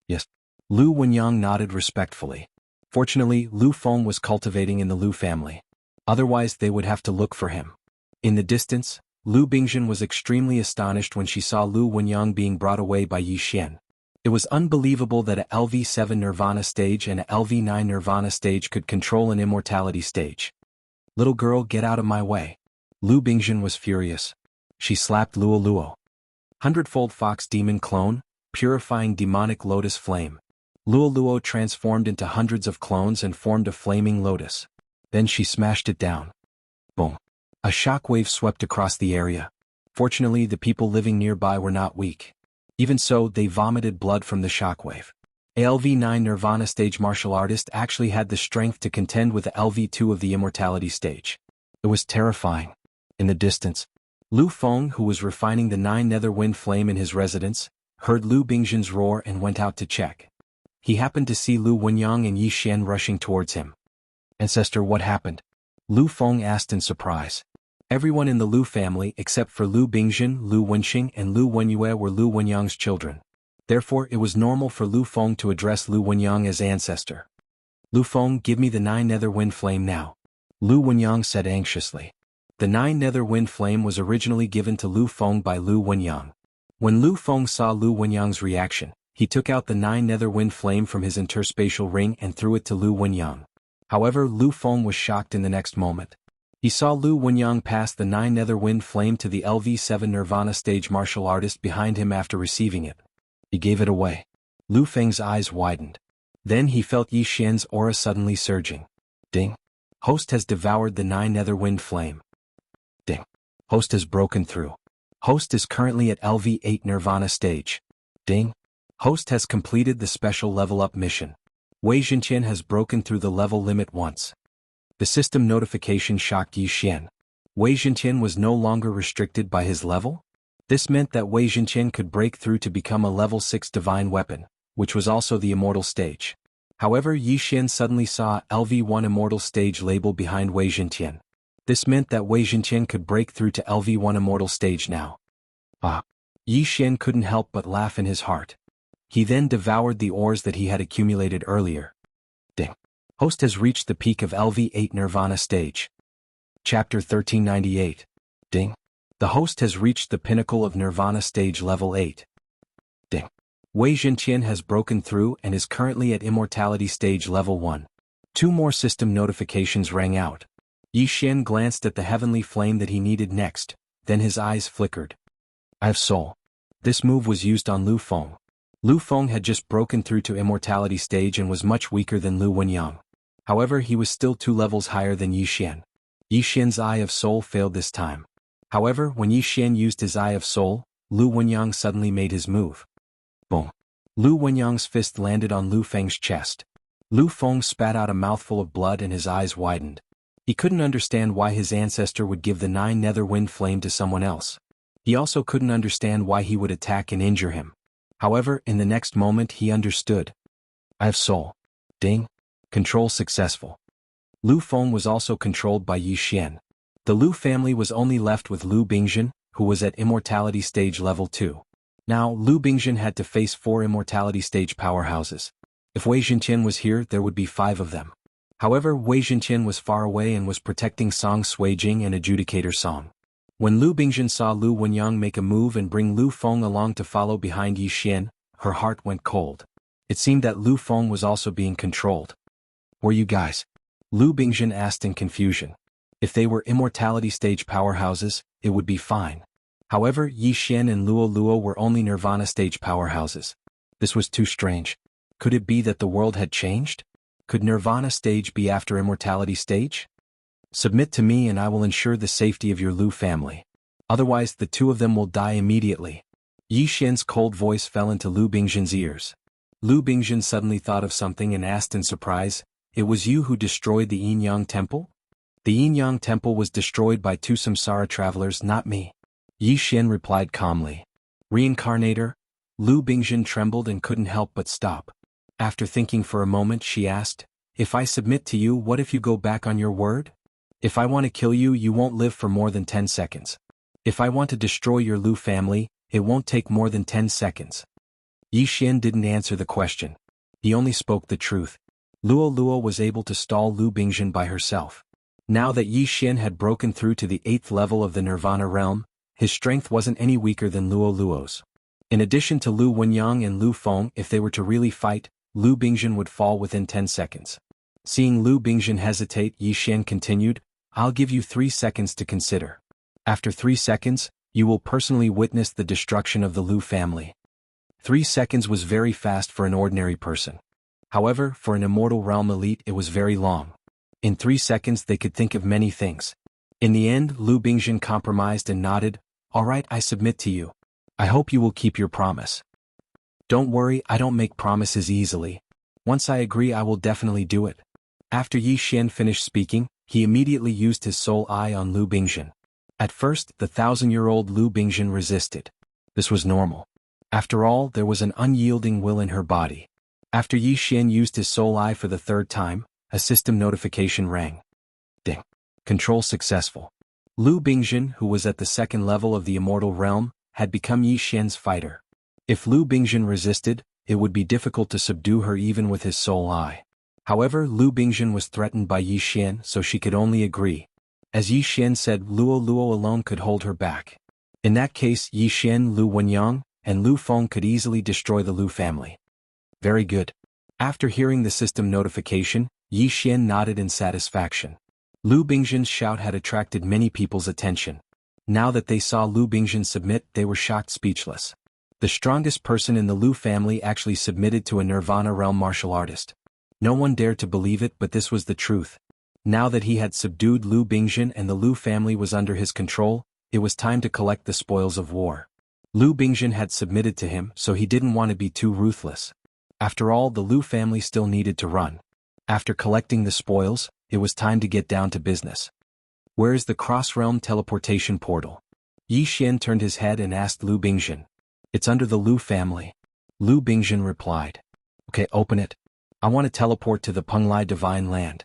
Yes. Lu Wenyang nodded respectfully. Fortunately, Lu Feng was cultivating in the Lu family. Otherwise they would have to look for him. In the distance, Lu Bingjin was extremely astonished when she saw Lu Wenyang being brought away by Yi Xian. It was unbelievable that a LV7 Nirvana stage and a LV9 Nirvana stage could control an immortality stage. Little girl, get out of my way. Lu Bingjin was furious. She slapped Luo. Hundredfold Fox Demon Clone, purifying demonic lotus flame. Luo transformed into hundreds of clones and formed a flaming lotus. Then she smashed it down. Boom. A shockwave swept across the area. Fortunately, the people living nearby were not weak. Even so, they vomited blood from the shockwave. A LV9 Nirvana stage martial artist actually had the strength to contend with the LV2 of the immortality stage. It was terrifying. In the distance, Lu Feng, who was refining the 9 nether wind flame in his residence, heard Lu Bingjin's roar and went out to check. He happened to see Lu Wenyang and Yi Xian rushing towards him. Ancestor, what happened? Lu Feng asked in surprise. Everyone in the Lu family except for Lu Bingjin, Lu Wenxing and Lu Wenyue were Lu Wenyang's children. Therefore, it was normal for Lu Feng to address Lu Wenyang as ancestor. Lu Feng, give me the 9 nether wind flame now. Lu Wenyang said anxiously. The 9 nether wind flame was originally given to Lu Feng by Lu Wenyang. When Lu Feng saw Lu Wenyang's reaction, he took out the 9 nether wind flame from his interspatial ring and threw it to Lu Wenyang. However, Lu Feng was shocked in the next moment. He saw Lu Wenyang pass the 9 nether wind flame to the LV7 Nirvana stage martial artist behind him after receiving it. He gave it away. Lu Feng's eyes widened. Then he felt Yi Xian's aura suddenly surging. Ding. Host has devoured the 9 nether wind flame. Ding. Host has broken through. Host is currently at LV8 Nirvana stage. Ding. Host has completed the special level up mission. Wei Jinqian has broken through the level limit once. The system notification shocked Yi Xian. Wei Jinqian was no longer restricted by his level? This meant that Wei Jinqian could break through to become a level 6 divine weapon, which was also the immortal stage. However, Yi Xian suddenly saw LV1 immortal stage label behind Wei Jinqian. This meant that Wei Jinqian could break through to LV1 immortal stage now. Ah! Yi Xian couldn't help but laugh in his heart. He then devoured the ores that he had accumulated earlier. Ding. Host has reached the peak of LV8 Nirvana stage. Chapter 1398. Ding. The host has reached the pinnacle of Nirvana stage level 8. Ding. Wei Jinqian has broken through and is currently at immortality stage level 1. 2 more system notifications rang out. Yi Xian glanced at the heavenly flame that he needed next, then his eyes flickered. I have soul. This move was used on Lu Feng. Lu Feng had just broken through to immortality stage and was much weaker than Lu Wenyang. However, he was still 2 levels higher than Yi Xian. Yi Xian's Eye of Soul failed this time. However, when Yi Xian used his Eye of Soul, Lu Wenyang suddenly made his move. Boom. Lu Wenyang's fist landed on Lu Feng's chest. Lu Feng spat out a mouthful of blood and his eyes widened. He couldn't understand why his ancestor would give the 9 nether wind flame to someone else. He also couldn't understand why he would attack and injure him. However, in the next moment he understood. I have soul. Ding. Control successful. Lu Feng was also controlled by Yi Xian. The Lu family was only left with Lu Bingjin, who was at immortality stage level 2. Now, Lu Bingjin had to face 4 immortality stage powerhouses. If Wei Jinqian was here, there would be 5 of them. However, Wei Jinqian was far away and was protecting Song Suijing and Adjudicator Song. When Lu Bingjin saw Lu Wenyang make a move and bring Lu Feng along to follow behind Yi Xian, her heart went cold. It seemed that Lu Feng was also being controlled. Were you guys? Lu Bingjin asked in confusion. If they were immortality stage powerhouses, it would be fine. However, Yi Xian and Luo Luo were only Nirvana stage powerhouses. This was too strange. Could it be that the world had changed? Could Nirvana stage be after Immortality stage? Submit to me and I will ensure the safety of your Lu family. Otherwise the two of them will die immediately. Yi Xian's cold voice fell into Lu Bingzhen's ears. Lu Bingzhen suddenly thought of something and asked in surprise, "It was you who destroyed the Yin Yang Temple?" "The Yin Yang Temple was destroyed by two samsara travelers, not me," Yi Xian replied calmly. "Reincarnator?" Lu Bingzhen trembled and couldn't help but stop. After thinking for a moment she asked, "If I submit to you, what if you go back on your word? If I want to kill you, you won't live for more than 10 seconds. If I want to destroy your Lu family, it won't take more than 10 seconds. Yi Xian didn't answer the question. He only spoke the truth. Luo Luo was able to stall Lu Bingzhen by herself. Now that Yi Xian had broken through to the 8th level of the Nirvana realm, his strength wasn't any weaker than Luo Luo's. In addition to Lu Wenyang and Lu Feng, if they were to really fight, Lu Bingzhen would fall within 10 seconds. Seeing Lu Bingzhen hesitate, Yi Xian continued, "I'll give you 3 seconds to consider. After 3 seconds, you will personally witness the destruction of the Lu family." 3 seconds was very fast for an ordinary person. However, for an Immortal Realm elite it was very long. In 3 seconds they could think of many things. In the end, Lu Bingzhen compromised and nodded, "All right, I submit to you. I hope you will keep your promise." "Don't worry, I don't make promises easily. Once I agree I will definitely do it." After Yi Xian finished speaking, he immediately used his soul eye on Lu Bingzhen. At first, the 1,000-year-old Lu Bingzhen resisted. This was normal. After all, there was an unyielding will in her body. After Yi Xian used his soul eye for the 3rd time, a system notification rang. Ding. Control successful. Lu Bingzhen, who was at the 2nd level of the Immortal Realm, had become Yi Xian's fighter. If Lu Bingzhen resisted, it would be difficult to subdue her even with his soul eye. However, Lu Bingzhen was threatened by Yi Xian, so she could only agree. As Yi Xian said, Luo Luo alone could hold her back. In that case, Yi Xian, Lu Wenyang, and Lu Feng could easily destroy the Lu family. Very good. After hearing the system notification, Yi Xian nodded in satisfaction. Lu Bingzhen's shout had attracted many people's attention. Now that they saw Lu Bingzhen submit, they were shocked speechless. The strongest person in the Lu family actually submitted to a Nirvana realm martial artist. No one dared to believe it, but this was the truth. Now that he had subdued Lu Bingzhen and the Lu family was under his control, it was time to collect the spoils of war. Lu Bingzhen had submitted to him, so he didn't want to be too ruthless. After all, the Lu family still needed to run. After collecting the spoils, it was time to get down to business. "Where is the cross-realm teleportation portal?" Yi Xian turned his head and asked Lu Bingzhen. "It's under the Lu family." Lu Bingzhen replied. "Okay, open it. I want to teleport to the Penglai Divine Land."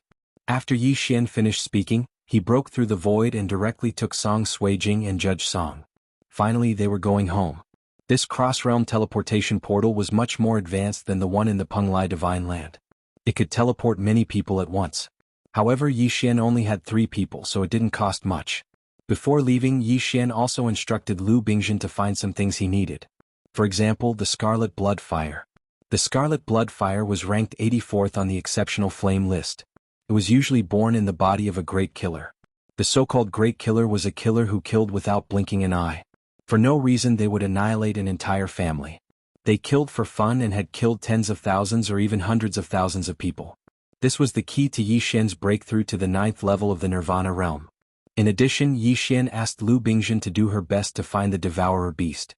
After Yi Xian finished speaking, he broke through the void and directly took Song Suijing and Judge Song. Finally they were going home. This cross-realm teleportation portal was much more advanced than the one in the Penglai Divine Land. It could teleport many people at once. However, Yi Xian only had 3 people, so it didn't cost much. Before leaving, Yi Xian also instructed Lu Bingzhen to find some things he needed. For example, the Scarlet Blood Fire. The Scarlet Blood Fire was ranked 84th on the Exceptional Flame list. It was usually born in the body of a great killer. The so-called great killer was a killer who killed without blinking an eye. For no reason they would annihilate an entire family. They killed for fun and had killed tens of thousands or even hundreds of thousands of people. This was the key to Yi Xian's breakthrough to the 9th level of the Nirvana realm. In addition, Yi Xian asked Lu Bingzhen to do her best to find the Devourer beast.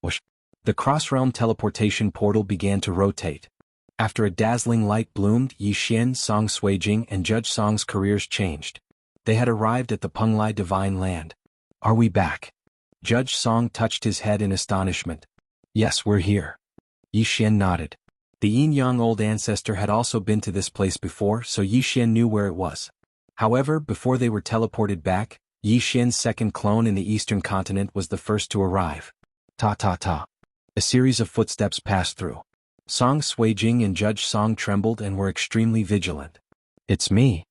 Whoosh! The cross-realm teleportation portal began to rotate. After a dazzling light bloomed, Yi Xian, Song Suijing, and Judge Song's careers changed. They had arrived at the Penglai Divine Land. "Are we back?" Judge Song touched his head in astonishment. "Yes, we're here." Yi Xian nodded. The Yin-Yang old ancestor had also been to this place before, so Yi Xian knew where it was. However, before they were teleported back, Yi Xian's second clone in the eastern continent was the first to arrive. Ta-ta-ta. A series of footsteps passed through. Song Suijing and Judge Song trembled and were extremely vigilant. "It's me."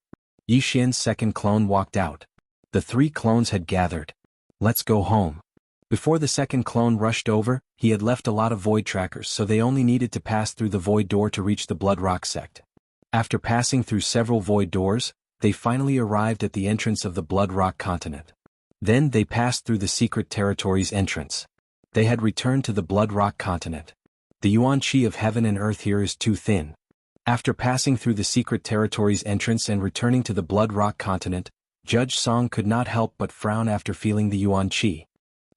Yi Xian's second clone walked out. The 3 clones had gathered. "Let's go home." Before the second clone rushed over, he had left a lot of void trackers, so they only needed to pass through the void door to reach the Blood Rock sect. After passing through several void doors, they finally arrived at the entrance of the Blood Rock continent. Then they passed through the secret territory's entrance. They had returned to the Blood Rock continent. The yuan qi of heaven and earth here is too thin. After passing through the secret territory's entrance and returning to the Blood Rock continent, Judge Song could not help but frown after feeling the yuan qi.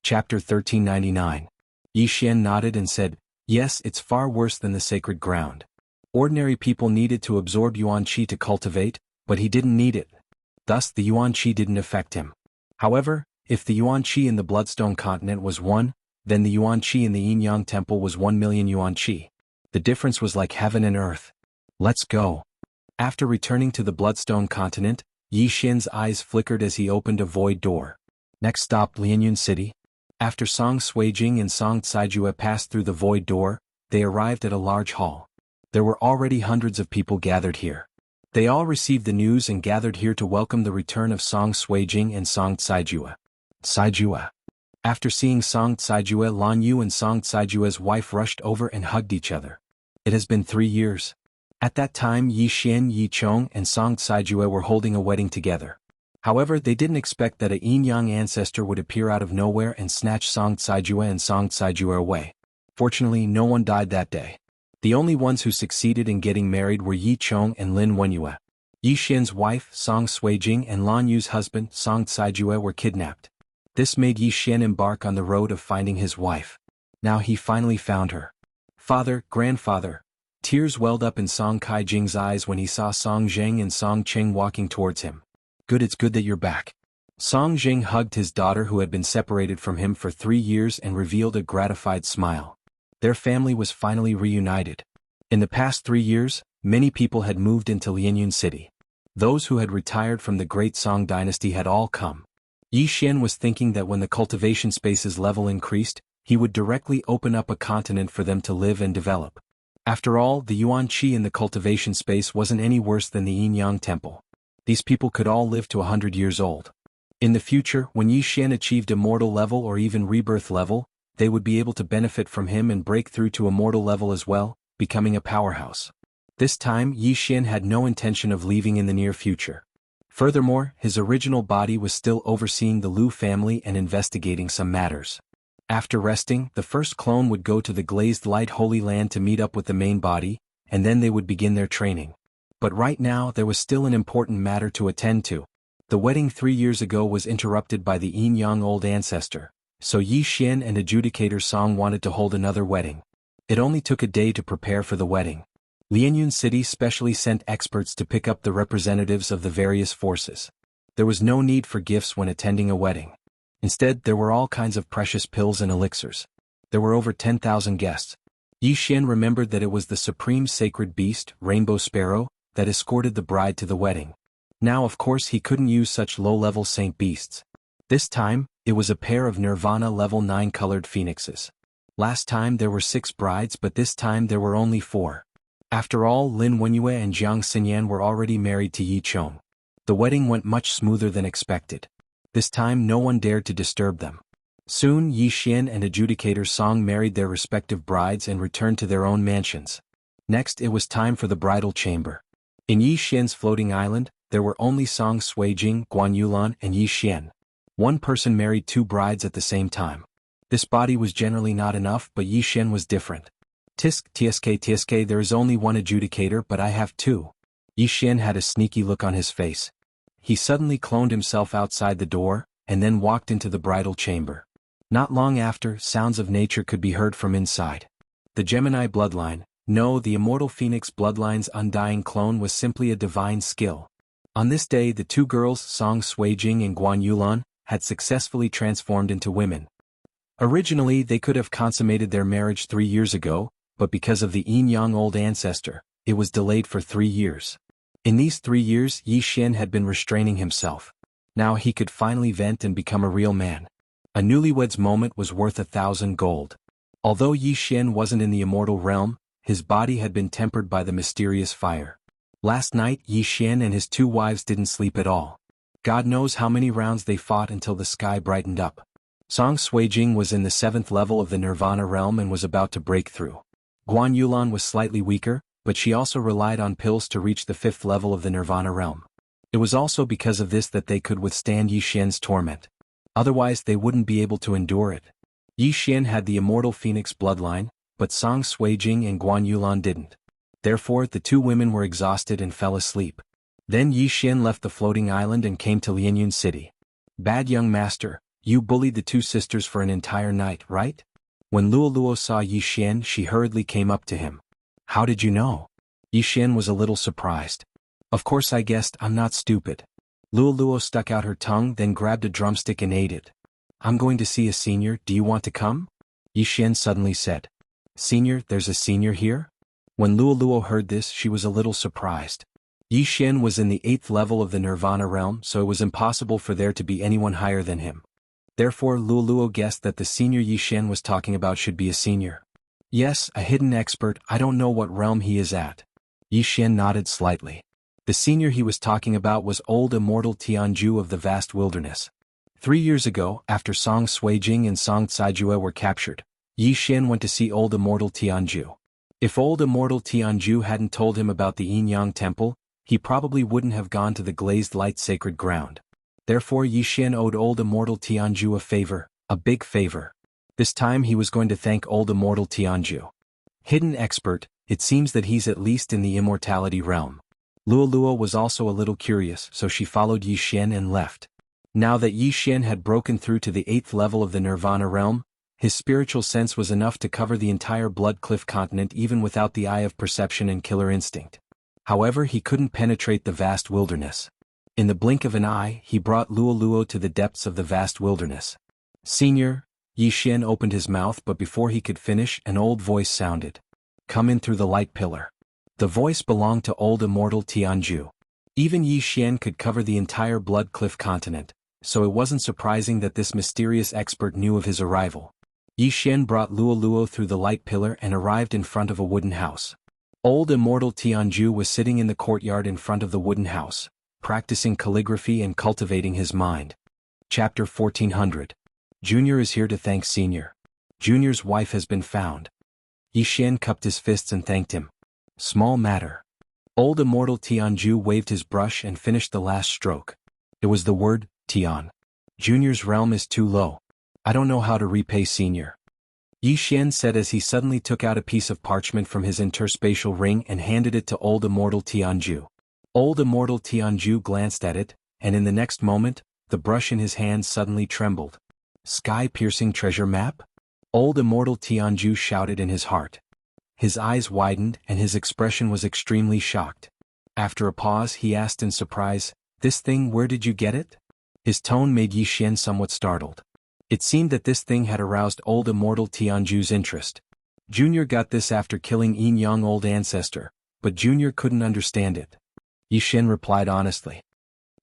Chapter 1399. Yi Xian nodded and said, "Yes, it's far worse than the sacred ground. Ordinary people needed to absorb yuan qi to cultivate, but he didn't need it. Thus the yuan qi didn't affect him. However, if the yuan qi in the Bloodstone continent was 1, then the yuan qi in the Yin-Yang temple was 1 million yuan qi. The difference was like heaven and earth. Let's go." After returning to the Bloodstone continent, Yi Xian's eyes flickered as he opened a void door. Next stop, Lianyun City. After Song Suijing and Song Caijue passed through the void door, they arrived at a large hall. There were already hundreds of people gathered here. They all received the news and gathered here to welcome the return of Song Suijing and Song Caijue. Caijue. After seeing Song Caijue, Lan Yu and Song Caijue's wife rushed over and hugged each other. It has been 3 years. At that time Yi Xian, Yi Chong and Song Caijue were holding a wedding together. However, they didn't expect that a yin-yang ancestor would appear out of nowhere and snatch Song Caijue and Song Caijue away. Fortunately, no one died that day. The only ones who succeeded in getting married were Yi Chong and Lin Wenyue. Yi Xian's wife, Song Suijing, and Lan Yu's husband, Song Caijue, were kidnapped. This made Yi Xian embark on the road of finding his wife. Now he finally found her. Father, grandfather. Tears welled up in Song Caijing's eyes when he saw Song Zheng and Song Qing walking towards him. "Good, it's good that you're back." Song Zheng hugged his daughter who had been separated from him for 3 years and revealed a gratified smile. Their family was finally reunited. In the past 3 years, many people had moved into Lianyun City. Those who had retired from the Great Song dynasty had all come. Yi Xian was thinking that when the cultivation space's level increased, he would directly open up a continent for them to live and develop. After all, the yuan qi in the cultivation space wasn't any worse than the yin-yang temple. These people could all live to 100 years old. In the future, when Yi Xian achieved immortal level or even rebirth level, they would be able to benefit from him and break through to immortal level as well, becoming a powerhouse. This time, Yi Xian had no intention of leaving in the near future. Furthermore, his original body was still overseeing the Liu family and investigating some matters. After resting, the first clone would go to the Glazed Light Holy Land to meet up with the main body, and then they would begin their training. But right now there was still an important matter to attend to. The wedding 3 years ago was interrupted by the yin-yang old ancestor, so Yi Xian and adjudicator Song wanted to hold another wedding. It only took a day to prepare for the wedding. Lianyun City specially sent experts to pick up the representatives of the various forces. There was no need for gifts when attending a wedding. Instead, there were all kinds of precious pills and elixirs. There were over 10,000 guests. Yi Xian remembered that it was the supreme sacred beast, Rainbow Sparrow, that escorted the bride to the wedding. Now of course he couldn't use such low-level saint beasts. This time, it was a pair of Nirvana level 9 colored phoenixes. Last time there were 6 brides, but this time there were only 4. After all, Lin Wenyue and Jiang Xinyan were already married to Yi Chong. The wedding went much smoother than expected. This time no one dared to disturb them. Soon Yi Xian and adjudicator Song married their respective brides and returned to their own mansions. Next it was time for the bridal chamber. In Yi Xian's floating island, there were only Song Suijing, Guan Yulan and Yi Xian. One person married 2 brides at the same time. This body was generally not enough, but Yi Xian was different. Tsk, there is only one adjudicator, but I have 2. Yi Xian had a sneaky look on his face. He suddenly cloned himself outside the door, and then walked into the bridal chamber. Not long after, sounds of nature could be heard from inside. The Gemini bloodline, no, the immortal phoenix bloodline's undying clone was simply a divine skill. On this day the 2 girls, Song Suijing and Guan Yulan, had successfully transformed into women. Originally they could have consummated their marriage 3 years ago, but because of the yin-yang old ancestor, it was delayed for 3 years. In these 3 years Yi Xian had been restraining himself. Now he could finally vent and become a real man. A newlywed's moment was worth 1,000 gold. Although Yi Xian wasn't in the immortal realm, his body had been tempered by the mysterious fire. Last night Yi Xian and his 2 wives didn't sleep at all. God knows how many rounds they fought until the sky brightened up. Song Suijing was in the 7th level of the Nirvana realm and was about to break through. Guan Yulan was slightly weaker, but she also relied on pills to reach the 5th level of the Nirvana realm. It was also because of this that they could withstand Yi Xian's torment. Otherwise they wouldn't be able to endure it. Yi Xian had the immortal phoenix bloodline, but Song Suijing and Guan Yulan didn't. Therefore the two women were exhausted and fell asleep. Then Yi Xian left the floating island and came to Lianyun City. Bad young master, you bullied the two sisters for an entire night, right? When Luoluo saw Yi Xian, she hurriedly came up to him. How did you know? Yi Xian was a little surprised. Of course I guessed, I'm not stupid. Luoluo stuck out her tongue, then grabbed a drumstick and ate it. I'm going to see a senior, do you want to come? Yi Xian suddenly said. Senior, there's a senior here? When Luoluo heard this, she was a little surprised. Yi Xian was in the 8th level of the Nirvana realm, so it was impossible for there to be anyone higher than him. Therefore Luoluo guessed that the senior Yi Xian was talking about should be a senior. Yes, a hidden expert, I don't know what realm he is at. Yi Xian nodded slightly. The senior he was talking about was old immortal Tianju of the vast wilderness. 3 years ago, after Song Suijing and Song Caijue were captured, Yi Xian went to see old immortal Tianju. If old immortal Tianju hadn't told him about the Yin Yang temple, he probably wouldn't have gone to the glazed light sacred ground. Therefore Yi Xian owed old immortal Tianju a favor, a big favor. This time he was going to thank old immortal Tianju. Hidden expert, it seems that he's at least in the immortality realm. Luoluo was also a little curious, so she followed Yi Xian and left. Now that Yi Xian had broken through to the 8th level of the Nirvana realm, his spiritual sense was enough to cover the entire Blood Cliff continent even without the eye of perception and killer instinct. However, he couldn't penetrate the vast wilderness. In the blink of an eye, he brought Luoluo to the depths of the vast wilderness. Senior, Yi Xian opened his mouth, but before he could finish, an old voice sounded. Come in through the light pillar. The voice belonged to old immortal Tianju. Even Yi Xian could cover the entire Blood Cliff continent, so it wasn't surprising that this mysterious expert knew of his arrival. Yi Xian brought Luoluo through the light pillar and arrived in front of a wooden house. Old immortal Tianju was sitting in the courtyard in front of the wooden house, practicing calligraphy and cultivating his mind. Chapter 1400. Junior is here to thank Senior. Junior's wife has been found. Yi Xian cupped his fists and thanked him. Small matter. Old immortal Tianju waved his brush and finished the last stroke. It was the word, Tian. Junior's realm is too low. I don't know how to repay Senior. Yi Xian said as he suddenly took out a piece of parchment from his interspatial ring and handed it to old immortal Tianju. Old immortal Tianju glanced at it, and in the next moment, the brush in his hand suddenly trembled. Sky-piercing treasure map? Old immortal Tianju shouted in his heart. His eyes widened and his expression was extremely shocked. After a pause he asked in surprise, This thing, where did you get it? His tone made Yi Xian somewhat startled. It seemed that this thing had aroused old immortal Tianju's interest. Junior got this after killing Yin Yang old ancestor, but Junior couldn't understand it. Yi Xian replied honestly.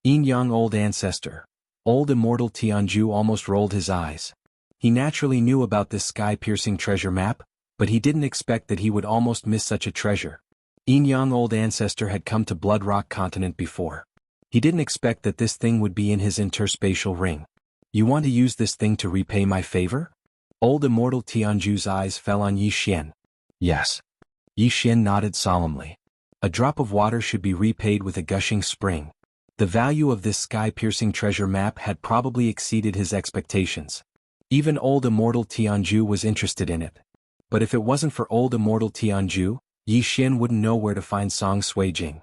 Yin Yang old ancestor. Old immortal Tianju almost rolled his eyes. He naturally knew about this sky-piercing treasure map, but he didn't expect that he would almost miss such a treasure. Yin Yang old ancestor had come to Blood Rock continent before. He didn't expect that this thing would be in his interspatial ring. You want to use this thing to repay my favor? Old immortal Tianju's eyes fell on Yi Xian. Yes. Yi Xian nodded solemnly. A drop of water should be repaid with a gushing spring. The value of this sky-piercing treasure map had probably exceeded his expectations. Even old immortal Tianju was interested in it. But if it wasn't for old immortal Tianju, Yi Xian wouldn't know where to find Song Suijing.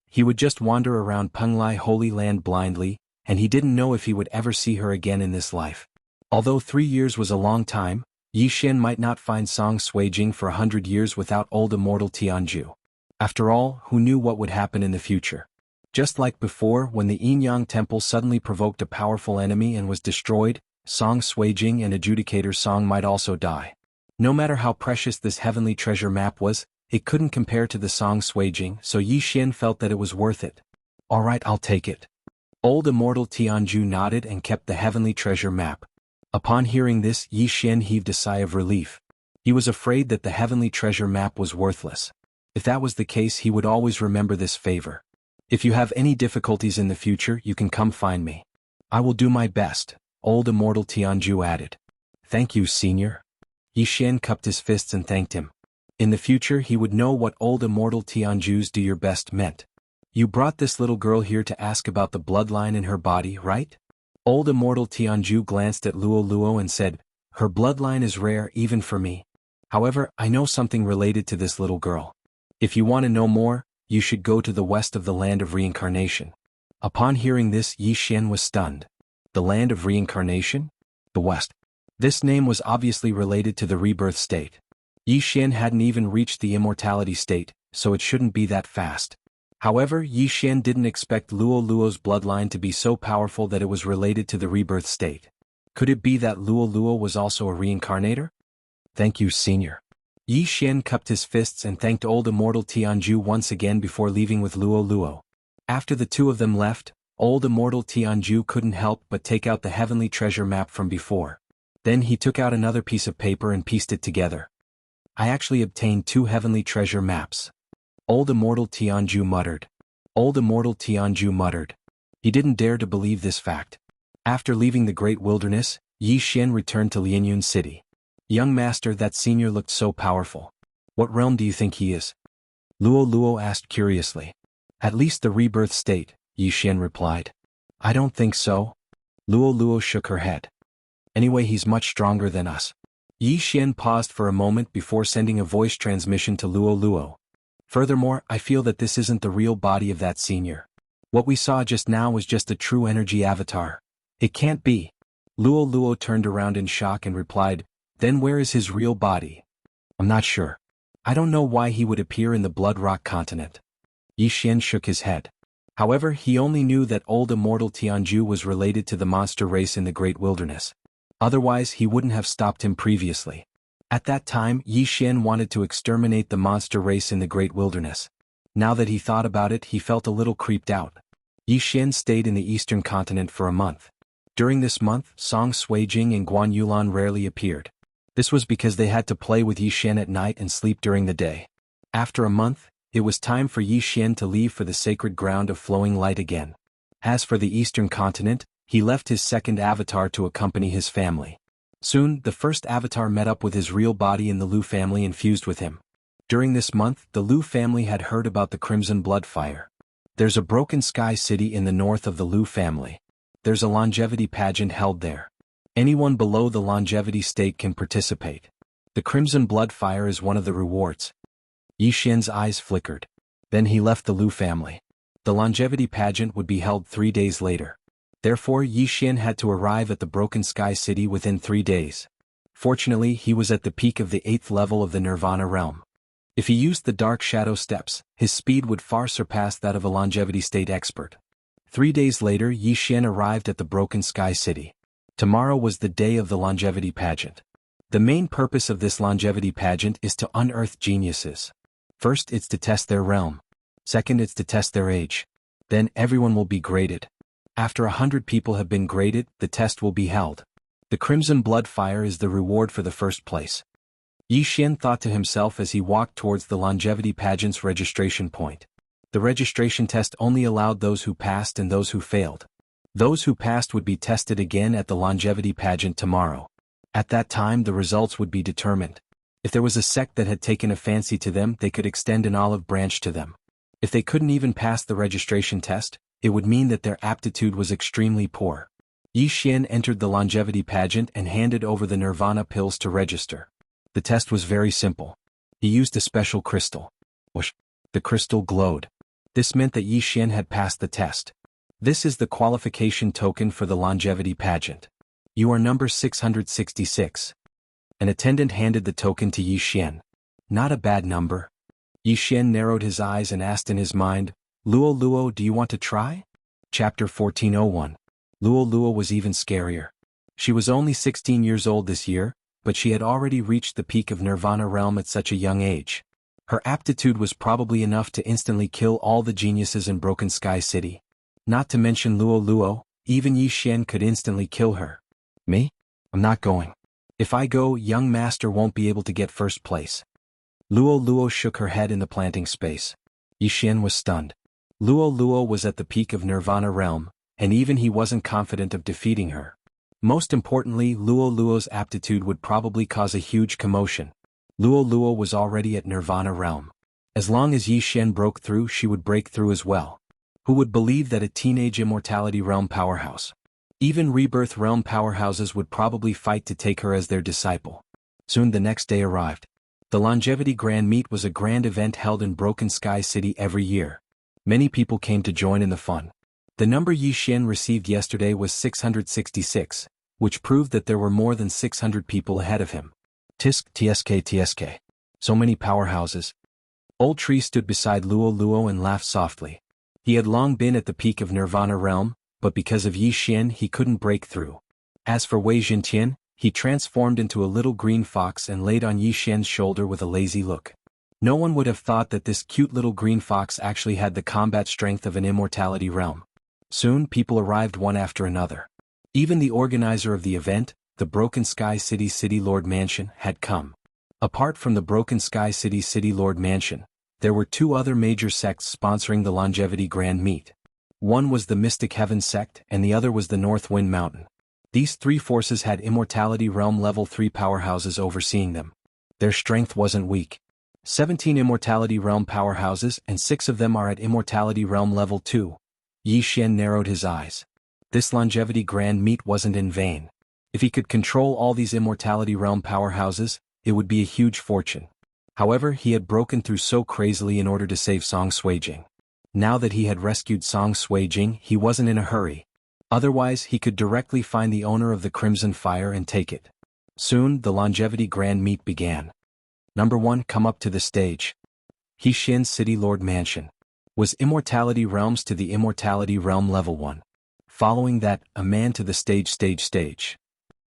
He would just wander around Penglai Holy Land blindly, and he didn't know if he would ever see her again in this life. Although 3 years was a long time, Yi Xian might not find Song Suijing for 100 years without old immortal Tianju. After all, who knew what would happen in the future? Just like before, when the Yin Yang temple suddenly provoked a powerful enemy and was destroyed, Song Suijing and Adjudicator Song might also die. No matter how precious this heavenly treasure map was, it couldn't compare to the Song Suijing, so Yi Xian felt that it was worth it. Alright, I'll take it. Old immortal Tianju nodded and kept the heavenly treasure map. Upon hearing this, Yi Xian heaved a sigh of relief. He was afraid that the heavenly treasure map was worthless. If that was the case, he would always remember this favor. If you have any difficulties in the future, you can come find me. I will do my best, old immortal Tianju added. Thank you, Senior. Yi Xian cupped his fists and thanked him. In the future he would know what old immortal Tianju's do your best meant. You brought this little girl here to ask about the bloodline in her body, right? Old immortal Tianju glanced at Luo Luo and said, "Her bloodline is rare even for me. However, I know something related to this little girl. If you want to know more, you should go to the west of the land of reincarnation." Upon hearing this, Yi Xian was stunned. The land of reincarnation? The west. This name was obviously related to the rebirth state. Yi Xian hadn't even reached the immortality state, so it shouldn't be that fast. However, Yi Xian didn't expect Luo Luo's bloodline to be so powerful that it was related to the rebirth state. Could it be that Luo Luo was also a reincarnator? "Thank you, Senior." Yi Xian cupped his fists and thanked old immortal Tianju once again before leaving with Luo Luo. After the two of them left, old immortal Tianju couldn't help but take out the heavenly treasure map from before. Then he took out another piece of paper and pieced it together. "I actually obtained 2 heavenly treasure maps." Old immortal Tianju muttered. Old immortal Tianju muttered. He didn't dare to believe this fact. After leaving the great wilderness, Yi Xian returned to Lianyun City. "Young master, that senior looked so powerful. What realm do you think he is?" Luo Luo asked curiously. "At least the rebirth state," Yi Xian replied. "I don't think so." Luo Luo shook her head. "Anyway, he's much stronger than us." Yi Xian paused for a moment before sending a voice transmission to Luo Luo. "Furthermore, I feel that this isn't the real body of that senior. What we saw just now was just a true energy avatar. It can't be." Luo Luo turned around in shock and replied, "Then where is his real body?" "I'm not sure. I don't know why he would appear in the Blood Rock continent." Yi Xian shook his head. However, he only knew that old immortal Tianju was related to the monster race in the Great Wilderness. Otherwise, he wouldn't have stopped him previously. At that time, Yi Xian wanted to exterminate the monster race in the Great Wilderness. Now that he thought about it, he felt a little creeped out. Yi Xian stayed in the eastern continent for a month. During this month, Song Suijing and Guan Yulan rarely appeared. This was because they had to play with Yi Xian at night and sleep during the day. After a month, it was time for Yi Xian to leave for the sacred ground of flowing light again. As for the eastern continent, he left his second avatar to accompany his family. Soon, the first avatar met up with his real body in the Lu family and fused with him. During this month, the Lu family had heard about the Crimson Blood Fire. There's a broken sky city in the north of the Lu family. There's a longevity pageant held there. Anyone below the longevity state can participate. The Crimson Blood Fire is one of the rewards. Yi Xian's eyes flickered. Then he left the Lu family. The longevity pageant would be held 3 days later. Therefore, Yi Xian had to arrive at the Broken Sky City within 3 days. Fortunately, he was at the peak of the 8th level of the Nirvana realm. If he used the Dark Shadow Steps, his speed would far surpass that of a longevity state expert. 3 days later, Yi Xian arrived at the Broken Sky City. Tomorrow was the day of the longevity pageant. The main purpose of this longevity pageant is to unearth geniuses. First, it's to test their realm. Second, it's to test their age. Then everyone will be graded. After 100 people have been graded, the test will be held. The Crimson Blood Fire is the reward for the first place. Yi Xian thought to himself as he walked towards the longevity pageant's registration point. The registration test only allowed those who passed and those who failed. Those who passed would be tested again at the longevity pageant tomorrow. At that time, the results would be determined. If there was a sect that had taken a fancy to them, they could extend an olive branch to them. If they couldn't even pass the registration test, it would mean that their aptitude was extremely poor. Yi Xian entered the longevity pageant and handed over the Nirvana pills to register. The test was very simple. He used a special crystal. Whoosh! The crystal glowed. This meant that Yi Xian had passed the test. This is the qualification token for the longevity pageant. You are number 666. An attendant handed the token to Yi Xian. Not a bad number. Yi Xian narrowed his eyes and asked in his mind, "Luo Luo, do you want to try?" Chapter 1401. Luo Luo was even scarier. She was only 16 years old this year, but she had already reached the peak of Nirvana realm at such a young age. Her aptitude was probably enough to instantly kill all the geniuses in Broken Sky City. Not to mention Luo Luo, even Yi Xian could instantly kill her. Me? I'm not going. If I go, young master won't be able to get first place. Luo Luo shook her head in the planting space. Yi Xian was stunned. Luo Luo was at the peak of Nirvana realm, and even he wasn't confident of defeating her. Most importantly, Luo Luo's aptitude would probably cause a huge commotion. Luo Luo was already at Nirvana realm. As long as Yi Xian broke through, she would break through as well. Who would believe that a teenage immortality realm powerhouse? Even Rebirth Realm powerhouses would probably fight to take her as their disciple. Soon the next day arrived. The Longevity Grand Meet was a grand event held in Broken Sky City every year. Many people came to join in the fun. The number Yi Xian received yesterday was 666, which proved that there were more than 600 people ahead of him. Tsk. So many powerhouses. Old Tree stood beside Luo and laughed softly. He had long been at the peak of Nirvana Realm, but because of Yi Xian he couldn't break through. As for Wei Jintian, he transformed into a little green fox and laid on Yi Xian's shoulder with a lazy look. No one would have thought that this cute little green fox actually had the combat strength of an immortality realm. Soon people arrived one after another. Even the organizer of the event, the Broken Sky City Lord Mansion, had come. Apart from the Broken Sky City Lord Mansion, there were two other major sects sponsoring the Longevity Grand Meet. One was the Mystic Heaven sect and the other was the North Wind Mountain. These three forces had Immortality Realm Level 3 powerhouses overseeing them. Their strength wasn't weak. 17 Immortality Realm powerhouses and 6 of them are at Immortality Realm Level 2. Yi Xian narrowed his eyes. This Longevity Grand Meet wasn't in vain. If he could control all these Immortality Realm powerhouses, it would be a huge fortune. However, he had broken through so crazily in order to save Song Suijing. Now that he had rescued Song Suijing, he wasn't in a hurry. Otherwise, he could directly find the owner of the Crimson Fire and take it. Soon, the Longevity Grand Meet began. Number 1, come up to the stage. Yi Xian's City Lord Mansion. Was Immortality Realms to the Immortality Realm Level 1. Following that, a man to the stage.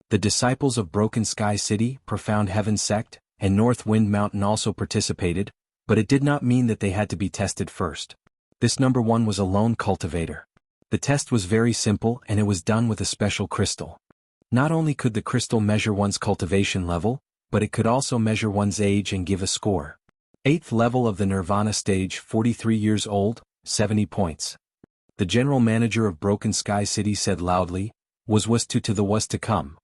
The disciples of Broken Sky City, Profound Heaven Sect, and North Wind Mountain also participated, but it did not mean that they had to be tested first. This number 1 was a lone cultivator. The test was very simple and it was done with a special crystal. Not only could the crystal measure one's cultivation level, but it could also measure one's age and give a score. 8th level of the Nirvana stage, 43 years old, 70 points. The general manager of Broken Sky City said loudly, was to the was to come.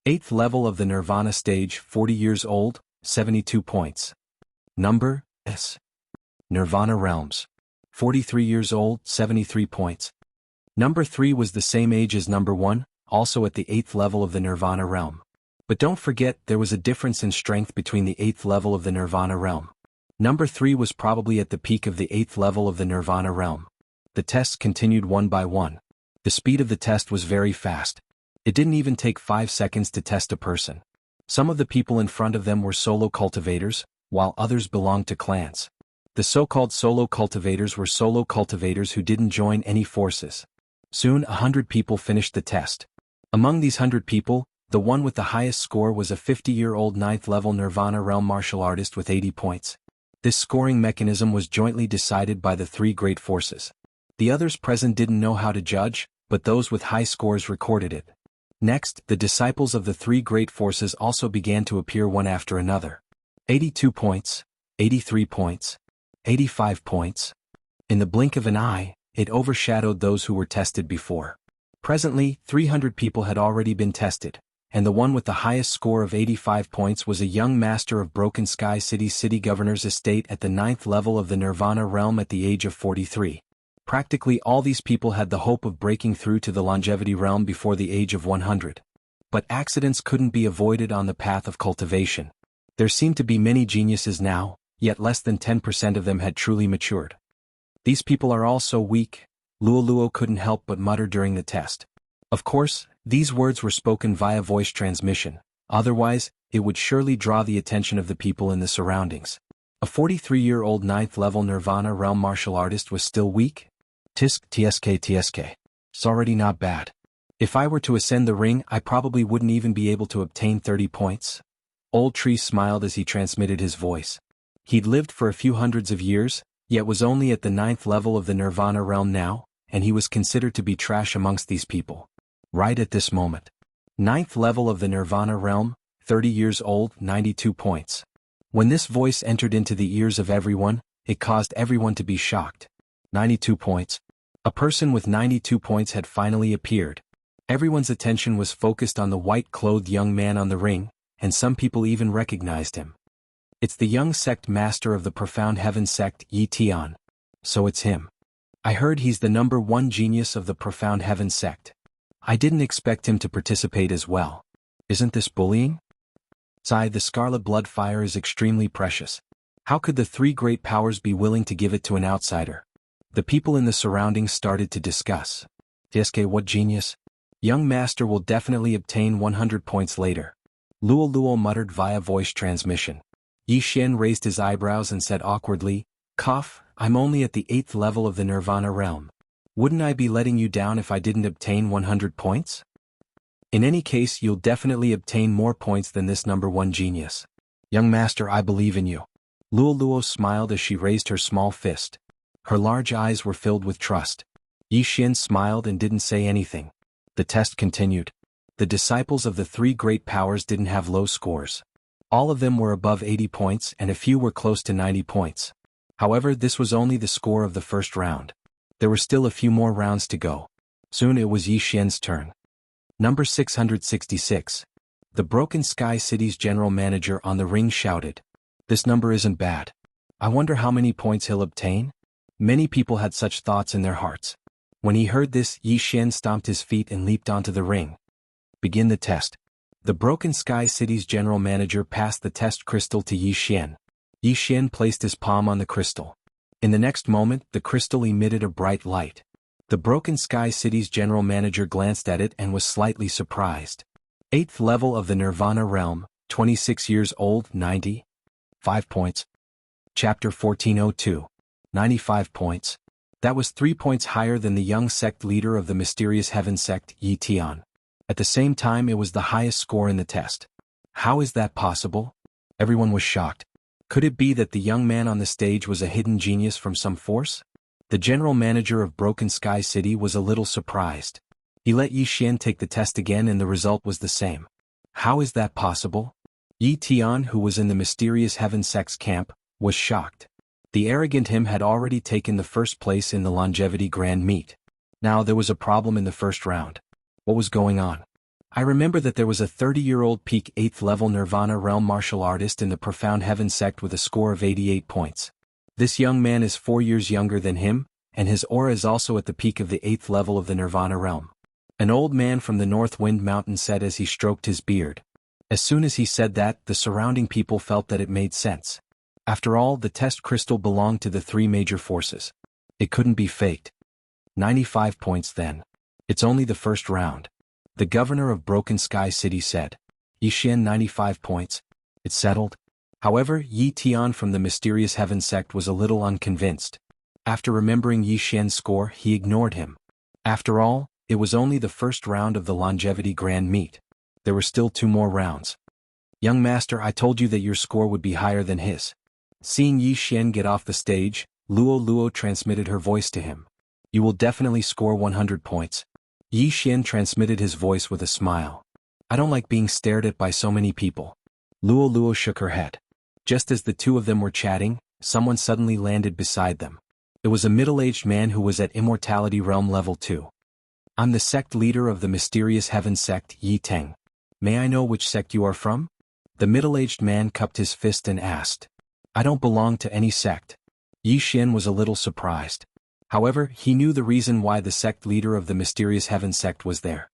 8th level of the Nirvana stage, 40 years old, 72 points. Number S. Nirvana Realms. 43 years old, 73 points. Number 3 was the same age as number 1, also at the 8th level of the Nirvana Realm. But don't forget there was a difference in strength between the 8th level of the Nirvana Realm. Number 3 was probably at the peak of the 8th level of the Nirvana Realm. The tests continued one by one. The speed of the test was very fast. It didn't even take 5 seconds to test a person. Some of the people in front of them were solo cultivators, while others belonged to clans. The so-called solo cultivators were solo cultivators who didn't join any forces. Soon 100 people finished the test. Among these 100 people, the one with the highest score was a 50-year-old 9th level Nirvana Realm martial artist with 80 points. This scoring mechanism was jointly decided by the 3 great forces. The others present didn't know how to judge, but those with high scores recorded it. Next, the disciples of the 3 great forces also began to appear one after another. 82 points, 83 points, 85 points. In the blink of an eye, it overshadowed those who were tested before. Presently, 300 people had already been tested, and the one with the highest score of 85 points was a young master of Broken Sky City Governor's estate at the 9th level of the Nirvana Realm at the age of 43. Practically all these people had the hope of breaking through to the Longevity Realm before the age of 100. But accidents couldn't be avoided on the path of cultivation. There seemed to be many geniuses now, yet less than 10% of them had truly matured. These people are all so weak, Luo couldn't help but mutter during the test. Of course, these words were spoken via voice transmission, otherwise, it would surely draw the attention of the people in the surroundings. A 43-year-old 9th level Nirvana Realm martial artist was still weak? Tsk. It's already not bad. If I were to ascend the ring, I probably wouldn't even be able to obtain 30 points. Old Tree smiled as he transmitted his voice. He'd lived for a few hundreds of years, yet was only at the 9th level of the Nirvana Realm now, and he was considered to be trash amongst these people. Right at this moment. 9th level of the Nirvana Realm, 30 years old, 92 points. When this voice entered into the ears of everyone, it caused everyone to be shocked. 92 points. A person with 92 points had finally appeared. Everyone's attention was focused on the white-clothed young man on the ring, and some people even recognized him. It's the young sect master of the Profound Heaven sect, Yi Tian. So it's him. I heard he's the number 1 genius of the Profound Heaven sect. I didn't expect him to participate as well. Isn't this bullying? Sigh, the scarlet blood fire is extremely precious. How could the three great powers be willing to give it to an outsider? The people in the surroundings started to discuss. Tsk, what genius? Young master will definitely obtain 100 points later. Luo Luo muttered via voice transmission. Yi Xian raised his eyebrows and said awkwardly, cough, I'm only at the 8th level of the Nirvana realm. Wouldn't I be letting you down if I didn't obtain 100 points? In any case, you'll definitely obtain more points than this number 1 genius. Young master, I believe in you. Luo Luo smiled as she raised her small fist. Her large eyes were filled with trust. Yi Xian smiled and didn't say anything. The test continued. The disciples of the three great powers didn't have low scores. All of them were above 80 points and a few were close to 90 points. However, this was only the score of the first round. There were still a few more rounds to go. Soon it was Yi Xian's turn. Number 666. The Broken Sky City's general manager on the ring shouted. This number isn't bad. I wonder how many points he'll obtain? Many people had such thoughts in their hearts. When he heard this, Yi Xian stomped his feet and leaped onto the ring. Begin the test. The Broken Sky City's general manager passed the test crystal to Yi Xian. Yi Xian placed his palm on the crystal. In the next moment, the crystal emitted a bright light. The Broken Sky City's general manager glanced at it and was slightly surprised. 8th level of the Nirvana realm, 26 years old, 90. 5 points. Chapter 1402. 95 points. That was 3 points higher than the young sect leader of the mysterious heaven sect, Yi Tian. At the same time, it was the highest score in the test. How is that possible? Everyone was shocked. Could it be that the young man on the stage was a hidden genius from some force? The general manager of Broken Sky City was a little surprised. He let Yi Xian take the test again and the result was the same. How is that possible? Yi Tian, who was in the mysterious heaven sect's camp, was shocked. The arrogant him had already taken the first place in the longevity grand meet. Now there was a problem in the first round. What was going on? I remember that there was a 30-year-old peak 8th level Nirvana realm martial artist in the Profound Heaven sect with a score of 88 points. This young man is 4 years younger than him, and his aura is also at the peak of the 8th level of the Nirvana realm. An old man from the North Wind Mountain said as he stroked his beard. As soon as he said that, the surrounding people felt that it made sense. After all, the test crystal belonged to the three major forces. It couldn't be faked. 95 points then. It's only the first round. The governor of Broken Sky City said. Yi Xian 95 points. It's settled. However, Yi Tian from the mysterious heaven sect was a little unconvinced. After remembering Yi Xian's score, he ignored him. After all, it was only the first round of the longevity grand meet. There were still 2 more rounds. Young master, I told you that your score would be higher than his. Seeing Yi Xian get off the stage, Luo Luo transmitted her voice to him. You will definitely score 100 points. Yi Xian transmitted his voice with a smile. I don't like being stared at by so many people. Luo Luo shook her head. Just as the two of them were chatting, someone suddenly landed beside them. It was a middle-aged man who was at Immortality Realm Level 2. I'm the sect leader of the mysterious heaven sect, Yi Teng. May I know which sect you are from? The middle-aged man cupped his fist and asked. I don't belong to any sect. Yi Xian was a little surprised. However, he knew the reason why the sect leader of the mysterious heaven sect was there.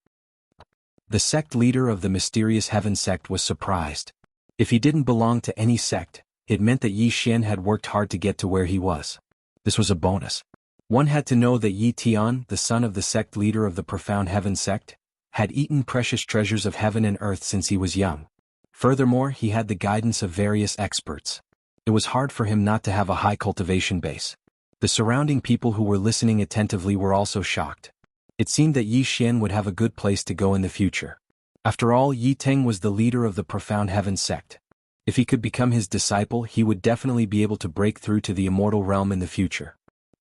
The sect leader of the mysterious heaven sect was surprised. If he didn't belong to any sect, it meant that Yi Xian had worked hard to get to where he was. This was a bonus. One had to know that Yi Tian, the son of the sect leader of the Profound Heaven sect, had eaten precious treasures of heaven and earth since he was young. Furthermore, he had the guidance of various experts. It was hard for him not to have a high cultivation base. The surrounding people who were listening attentively were also shocked. It seemed that Yi Xian would have a good place to go in the future. After all, Yi Teng was the leader of the Profound Heaven sect. If he could become his disciple, he would definitely be able to break through to the immortal realm in the future.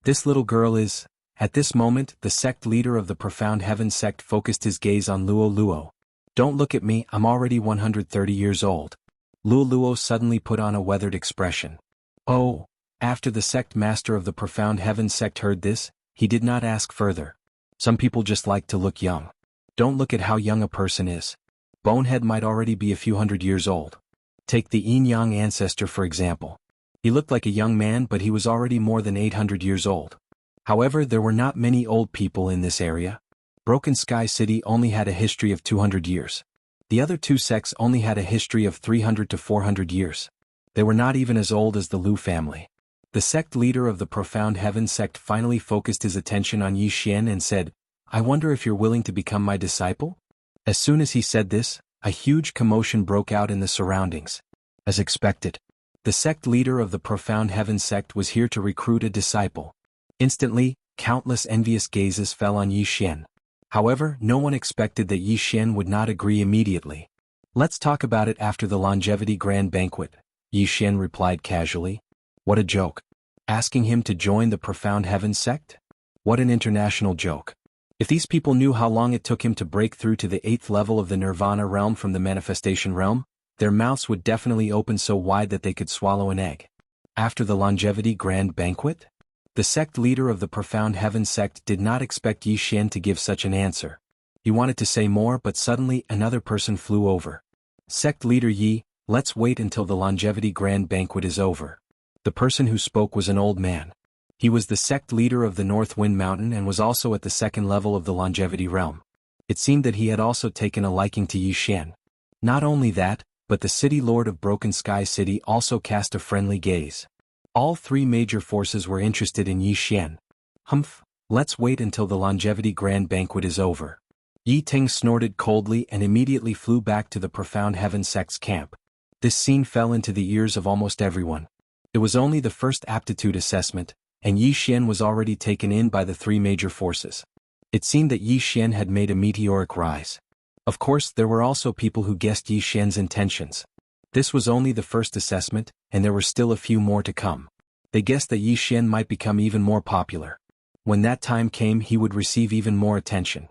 This little girl is... At this moment, the sect leader of the Profound Heaven sect focused his gaze on Luo Luo. Don't look at me, I'm already 130 years old. Luo Luo suddenly put on a weathered expression. Oh. After the sect master of the Profound Heaven sect heard this, he did not ask further. Some people just like to look young. Don't look at how young a person is. Bonehead might already be a few hundred years old. Take the Yin-Yang ancestor for example. He looked like a young man but he was already more than 800 years old. However, there were not many old people in this area. Broken Sky City only had a history of 200 years. The other two sects only had a history of 300 to 400 years. They were not even as old as the Lu family. The sect leader of the Profound Heaven sect finally focused his attention on Yi Xian and said, "I wonder if you're willing to become my disciple?" As soon as he said this, a huge commotion broke out in the surroundings. As expected, the sect leader of the Profound Heaven sect was here to recruit a disciple. Instantly, countless envious gazes fell on Yi Xian. However, no one expected that Yi Xian would not agree immediately. "Let's talk about it after the longevity grand banquet," Yi Xian replied casually. What a joke. Asking him to join the Profound Heaven sect? What an international joke. If these people knew how long it took him to break through to the 8th level of the Nirvana realm from the manifestation realm, their mouths would definitely open so wide that they could swallow an egg. After the longevity grand banquet? The sect leader of the Profound Heaven sect did not expect Yi Xian to give such an answer. He wanted to say more, but suddenly another person flew over. "Sect leader Yi, let's wait until the longevity grand banquet is over." The person who spoke was an old man. He was the sect leader of the North Wind Mountain and was also at the 2nd level of the longevity realm. It seemed that he had also taken a liking to Yi Xian. Not only that, but the city lord of Broken Sky City also cast a friendly gaze. All three major forces were interested in Yi Xian. "Humph, let's wait until the longevity grand banquet is over." Yi Ting snorted coldly and immediately flew back to the Profound Heaven sect's camp. This scene fell into the ears of almost everyone. It was only the first aptitude assessment, and Yi Xian was already taken in by the three major forces. It seemed that Yi Xian had made a meteoric rise. Of course, there were also people who guessed Yi Xian's intentions. This was only the first assessment, and there were still a few more to come. They guessed that Yi Xian might become even more popular. When that time came, he would receive even more attention.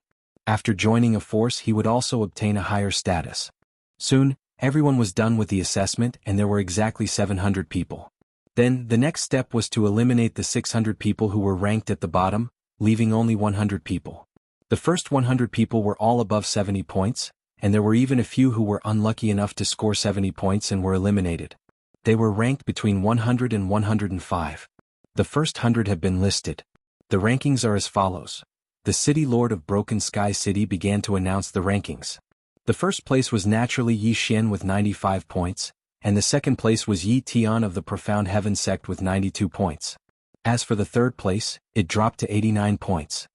After joining a force, he would also obtain a higher status. Soon, everyone was done with the assessment and there were exactly 700 people. Then, the next step was to eliminate the 600 people who were ranked at the bottom, leaving only 100 people. The first 100 people were all above 70 points, and there were even a few who were unlucky enough to score 70 points and were eliminated. They were ranked between 100 and 105. The first 100 have been listed. The rankings are as follows. The city lord of Broken Sky City began to announce the rankings. The first place was naturally Yi Xian with 95 points, and the second place was Yi Tian of the Profound Heaven sect with 92 points. As for the third place, it dropped to 89 points.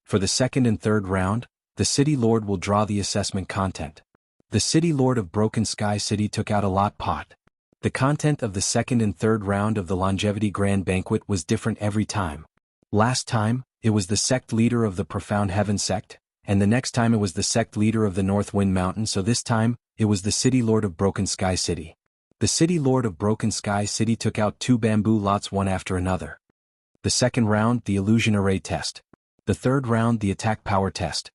For the second and third round, the city lord will draw the assessment content. The city lord of Broken Sky City took out a lot pot. The content of the second and third round of the longevity grand banquet was different every time. Last time, it was the sect leader of the Profound Heaven sect, and the next time it was the sect leader of the North Wind Mountain, so this time, it was the city lord of Broken Sky City. The city lord of Broken Sky City took out 2 bamboo lots one after another. The second round, the illusion array test. The third round, the attack power test.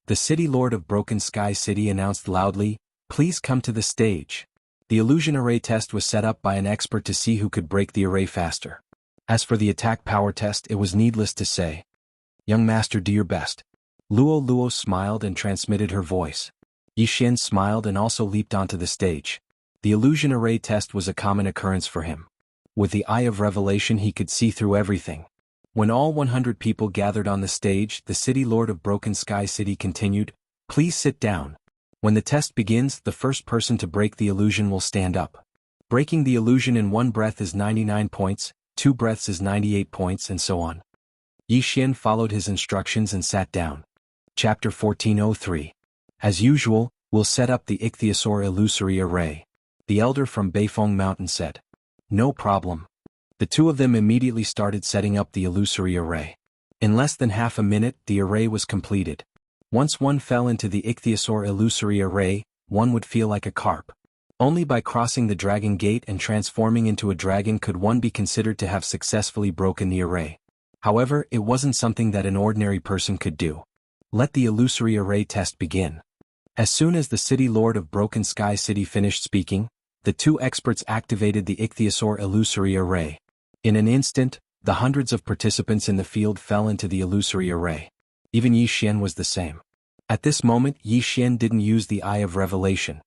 The city lord of Broken Sky City announced loudly, "Please come to the stage." The illusion array test was set up by an expert to see who could break the array faster. As for the attack power test, it was needless to say. "Young master, do your best." Luo smiled and transmitted her voice. Yi Xian smiled and also leaped onto the stage. The illusion array test was a common occurrence for him. With the eye of revelation he could see through everything. When all 100 people gathered on the stage, the city lord of Broken Sky City continued, "Please sit down. When the test begins, the first person to break the illusion will stand up. Breaking the illusion in one breath is 99 points, 2 breaths is 98 points, and so on." Yi Xian followed his instructions and sat down. Chapter 1403. As usual, we'll set up the ichthyosaur illusory array. The elder from Beifeng Mountain said. No problem. The two of them immediately started setting up the illusory array. In less than half a minute, the array was completed. Once one fell into the ichthyosaur illusory array, one would feel like a carp. Only by crossing the dragon gate and transforming into a dragon could one be considered to have successfully broken the array. However, it wasn't something that an ordinary person could do. Let the illusory array test begin. As soon as the city lord of Broken Sky City finished speaking, the two experts activated the ichthyosaur illusory array. In an instant, the hundreds of participants in the field fell into the illusory array. Even Yi Xian was the same. At this moment, Yi Xian didn't use the eye of revelation.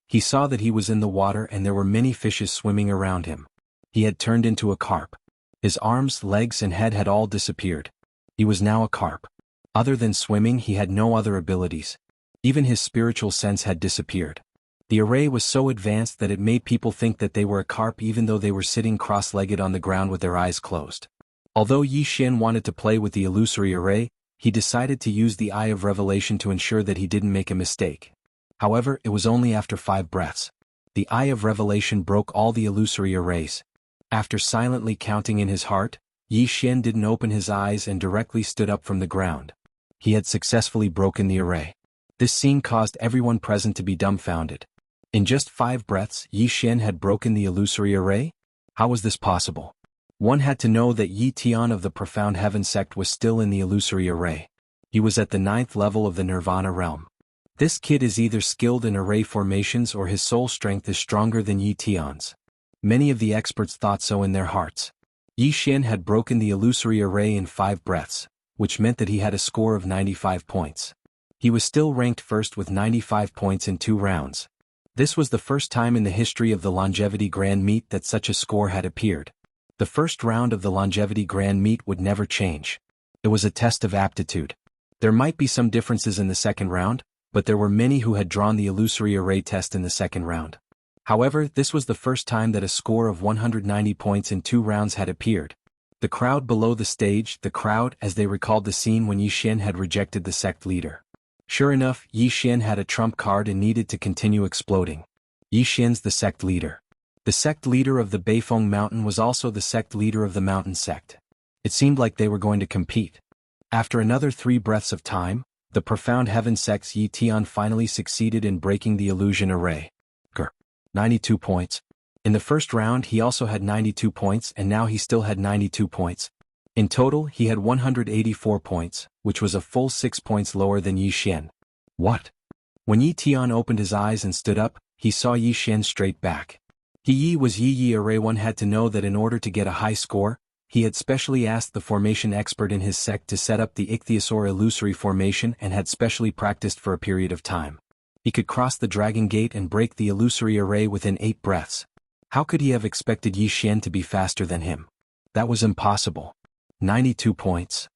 He saw that he was in the water and there were many fishes swimming around him. He had turned into a carp. His arms, legs and head had all disappeared. He was now a carp. Other than swimming, he had no other abilities. Even his spiritual sense had disappeared. The array was so advanced that it made people think that they were a carp even though they were sitting cross-legged on the ground with their eyes closed. Although Yi Xian wanted to play with the illusory array, he decided to use the Eye of Revelation to ensure that he didn't make a mistake. However, it was only after 5 breaths. The Eye of Revelation broke all the illusory arrays. After silently counting in his heart, Yi Xian didn't open his eyes and directly stood up from the ground. He had successfully broken the array. This scene caused everyone present to be dumbfounded. In just 5 breaths, Yi Xian had broken the illusory array? How was this possible? One had to know that Yi Tian of the Profound Heaven sect was still in the illusory array. He was at the 9th level of the Nirvana realm. This kid is either skilled in array formations or his soul strength is stronger than Yi Tian's. Many of the experts thought so in their hearts. Yi Xian had broken the illusory array in 5 breaths, which meant that he had a score of 95 points. He was still ranked first with 95 points in 2 rounds. This was the first time in the history of the Longevity Grand Meet that such a score had appeared. The first round of the Longevity Grand Meet would never change. It was a test of aptitude. There might be some differences in the second round, but there were many who had drawn the illusory array test in the second round. However, this was the first time that a score of 190 points in 2 rounds had appeared. The crowd below the stage, as they recalled the scene when Yi Xian had rejected the sect leader. Sure enough, Yi Xian had a trump card and needed to continue exploding. Yi Xian's the sect leader. The sect leader of the Beifeng Mountain was also the sect leader of the Mountain sect. It seemed like they were going to compete. After another 3 breaths of time, the Profound Heaven sect's Yi Tian finally succeeded in breaking the illusion array. 92 points. In the first round he also had 92 points and now he still had 92 points. In total he had 184 points, which was a full 6 points lower than Yi Xian. What? When Yi Tian opened his eyes and stood up, he saw Yi Xian straight back. He was Yi Array. One had to know that in order to get a high score, he had specially asked the formation expert in his sect to set up the Ichthyosaur illusory formation and had specially practiced for a period of time. He could cross the Dragon Gate and break the illusory array within 8 breaths. How could he have expected Yi Xian to be faster than him? That was impossible. 92 points.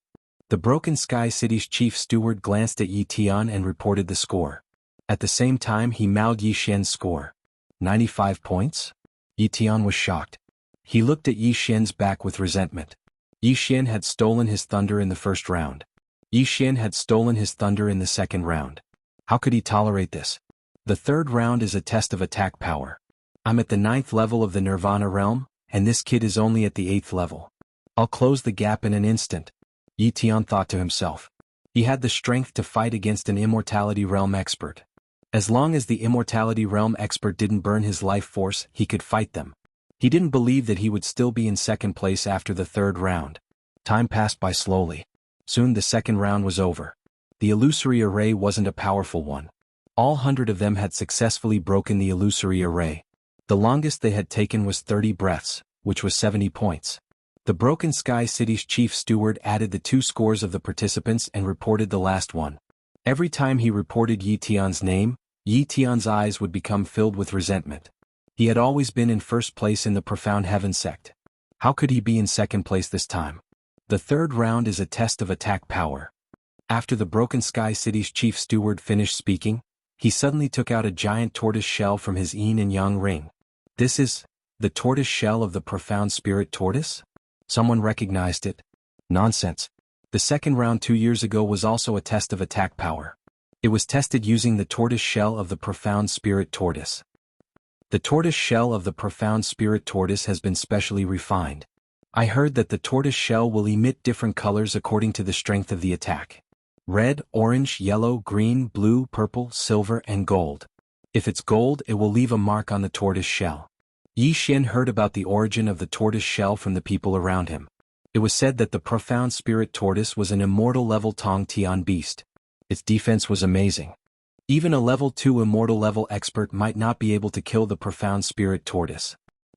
The Broken Sky City's chief steward glanced at Yi Tian and reported the score. At the same time he mouthed Yi Xian's score. 95 points? Yi Tian was shocked. He looked at Yi Xian's back with resentment. Yi Xian had stolen his thunder in the first round. Yi Xian had stolen his thunder in the second round. How could he tolerate this? The third round is a test of attack power. I'm at the 9th level of the Nirvana realm, and this kid is only at the 8th level. I'll close the gap in an instant. Yi Tian thought to himself. He had the strength to fight against an Immortality Realm expert. As long as the Immortality Realm expert didn't burn his life force, he could fight them. He didn't believe that he would still be in second place after the third round. Time passed by slowly. Soon the second round was over. The illusory array wasn't a powerful one. All 100 of them had successfully broken the illusory array. The longest they had taken was 30 breaths, which was 70 points. The Broken Sky City's chief steward added the 2 scores of the participants and reported the last one. Every time he reported Yi Tian's name, Yi Tian's eyes would become filled with resentment. He had always been in first place in the Profound Heaven sect. How could he be in second place this time? The third round is a test of attack power. After the Broken Sky City's chief steward finished speaking, he suddenly took out a giant tortoise shell from his yin and yang ring. This is the tortoise shell of the Profound Spirit Tortoise? Someone recognized it. Nonsense. The second round 2 years ago was also a test of attack power. It was tested using the tortoise shell of the Profound Spirit Tortoise. The tortoise shell of the Profound Spirit Tortoise has been specially refined. I heard that the tortoise shell will emit different colors according to the strength of the attack. Red, orange, yellow, green, blue, purple, silver, and gold. If it's gold, it will leave a mark on the tortoise shell. Yi Xian heard about the origin of the tortoise shell from the people around him. It was said that the Profound Spirit Tortoise was an immortal level Tong Tian beast. Its defense was amazing. Even a level 2 immortal level expert might not be able to kill the Profound Spirit Tortoise.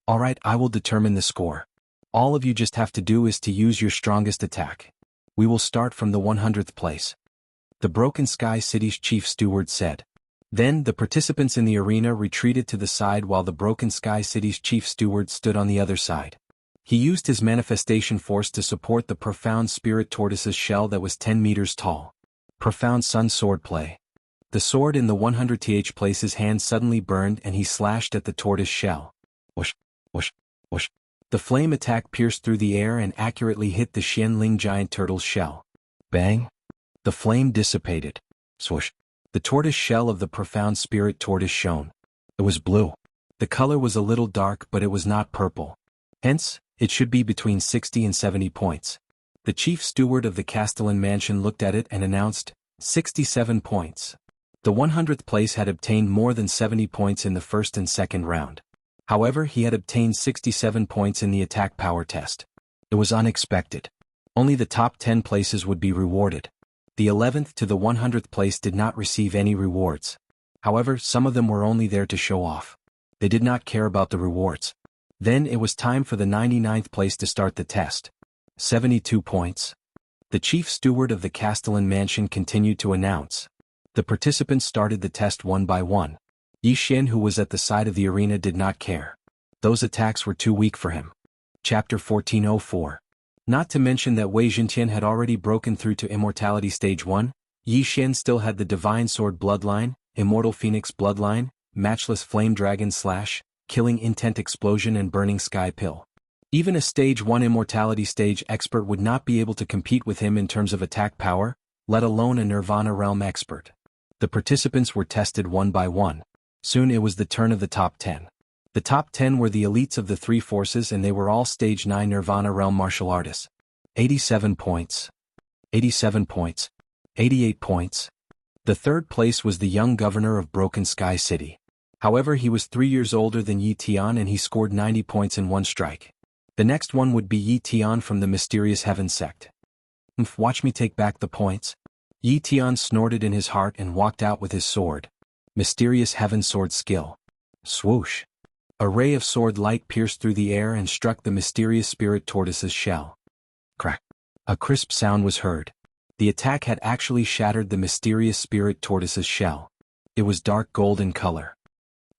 Alright, I will determine the score. All of you just have to do is to use your strongest attack. We will start from the 100th place. The Broken Sky City's chief steward said. Then the participants in the arena retreated to the side while the Broken Sky City's chief steward stood on the other side. He used his manifestation force to support the profound spirit tortoise's shell that was 10 meters tall. Profound sun swordplay. The sword in the 100th place's hand suddenly burned and he slashed at the tortoise shell. Whoosh, whoosh, whoosh. The flame attack pierced through the air and accurately hit the Xianling giant turtle's shell. Bang! The flame dissipated. Swoosh! The tortoise shell of the profound spirit tortoise shone. It was blue. The color was a little dark, but it was not purple. Hence, it should be between 60 and 70 points. The chief steward of the Castellan mansion looked at it and announced, 67 points. The 100th place had obtained more than 70 points in the first and second round. However, he had obtained 67 points in the attack power test. It was unexpected. Only the top 10 places would be rewarded. The 11th to the 100th place did not receive any rewards. However, some of them were only there to show off. They did not care about the rewards. Then it was time for the 99th place to start the test. 72 points. The chief steward of the Castellan mansion continued to announce. The participants started the test one by one. Yi Xin, who was at the side of the arena, did not care. Those attacks were too weak for him. Chapter 1404. Not to mention that Wei Zhentian had already broken through to Immortality Stage 1, Yi Xin still had the Divine Sword Bloodline, Immortal Phoenix Bloodline, Matchless Flame Dragon Slash, Killing Intent Explosion and Burning Sky Pill. Even a Stage 1 Immortality Stage expert would not be able to compete with him in terms of attack power, let alone a Nirvana Realm expert. The participants were tested one by one. Soon it was the turn of the top 10. The top 10 were the elites of the three forces and they were all Stage 9 Nirvana Realm martial artists. 87 points. 87 points. 88 points. The third place was the young governor of Broken Sky City. However, he was 3 years older than Yi Tian and he scored 90 points in one strike. The next one would be Yi Tian from the Mysterious Heaven sect. Watch me take back the points. Yi Tian snorted in his heart and walked out with his sword. Mysterious Heaven sword skill. Swoosh. A ray of sword light pierced through the air and struck the mysterious spirit tortoise's shell. Crack. A crisp sound was heard. The attack had actually shattered the mysterious spirit tortoise's shell. It was dark gold in color.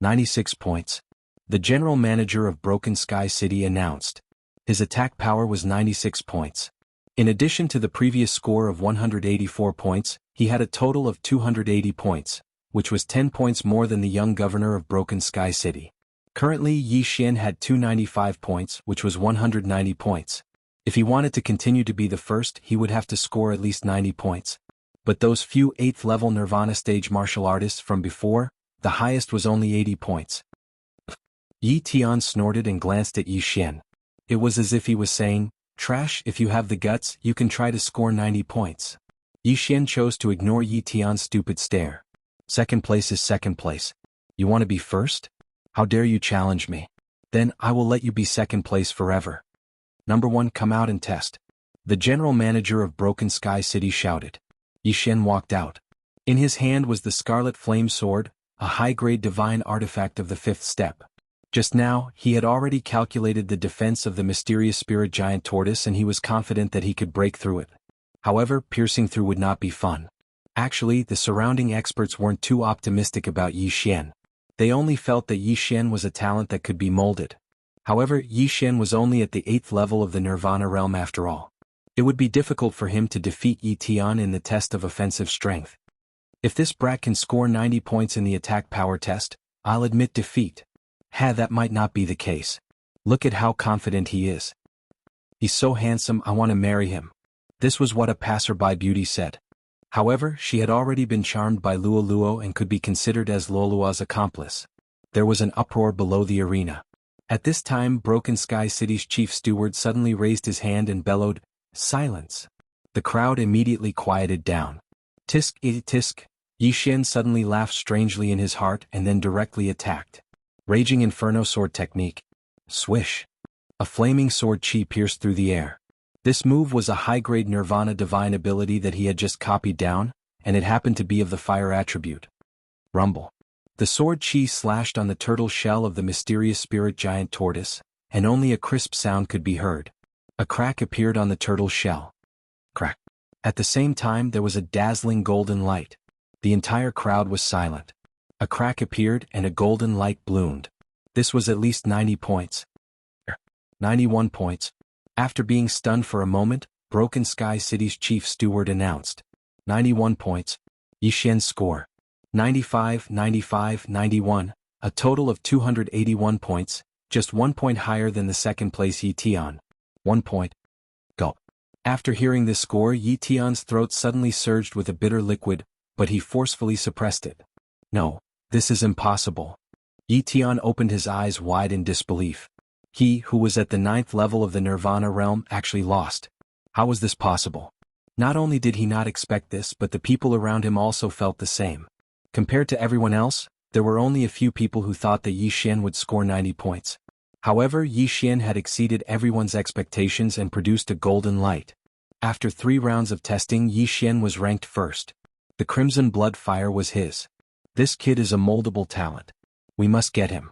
96 points. The general manager of Broken Sky City announced. His attack power was 96 points. In addition to the previous score of 184 points, he had a total of 280 points, which was 10 points more than the young governor of Broken Sky City. Currently, Yi Xin had 295 points, which was 190 points. If he wanted to continue to be the first, he would have to score at least 90 points. But those few 8th level Nirvana stage martial artists from before, the highest was only 80 points. Yi Tian snorted and glanced at Yi Xin. It was as if he was saying, "Trash, if you have the guts, you can try to score 90 points." Yi Xin chose to ignore Yi Tian's stupid stare. Second place is second place. You want to be first? How dare you challenge me? Then I will let you be second place forever. Number 1, come out and test. The general manager of Broken Sky City shouted. Yi Xin walked out. In his hand was the Scarlet Flame Sword, a high-grade divine artifact of the 5th step. Just now, he had already calculated the defense of the mysterious spirit giant tortoise and he was confident that he could break through it. However, piercing through would not be fun. Actually, the surrounding experts weren't too optimistic about Yi Xin. They only felt that Yi Xin was a talent that could be molded. However, Yi Xin was only at the 8th level of the Nirvana realm after all. It would be difficult for him to defeat Yi Tian in the test of offensive strength. If this brat can score 90 points in the attack power test, I'll admit defeat. That might not be the case. Look at how confident he is. He's so handsome, I want to marry him. This was what a passerby beauty said. However, she had already been charmed by Luo Luo and could be considered as Luolua's accomplice. There was an uproar below the arena. At this time, Broken Sky City's chief steward suddenly raised his hand and bellowed, "Silence!" The crowd immediately quieted down. Tisk, tisk. Yi Xin suddenly laughed strangely in his heart and then directly attacked. Raging Inferno Sword Technique. Swish. A flaming sword chi pierced through the air. This move was a high-grade Nirvana divine ability that he had just copied down, and it happened to be of the fire attribute. Rumble. The sword chi slashed on the turtle shell of the mysterious spirit giant tortoise, and only a crisp sound could be heard. A crack appeared on the turtle's shell. Crack. At the same time there was a dazzling golden light. The entire crowd was silent. A crack appeared and a golden light bloomed. This was at least 90 points. 91 points. After being stunned for a moment, Broken Sky City's chief steward announced. 91 points. Yi Xian's score. 95, 95, 91, a total of 281 points, just 1 point higher than the second place Yi Tian. 1 point. Gulp. After hearing this score, Yi Tian's throat suddenly surged with a bitter liquid, but he forcefully suppressed it. No, this is impossible. Yi Tian opened his eyes wide in disbelief. He, who was at the 9th level of the Nirvana realm, actually lost. How was this possible? Not only did he not expect this, but the people around him also felt the same. Compared to everyone else, there were only a few people who thought that Yi Xian would score 90 points. However, Yi Xian had exceeded everyone's expectations and produced a golden light. After 3 rounds of testing, Yi Xian was ranked first. The Crimson Blood Fire was his. This kid is a moldable talent. We must get him.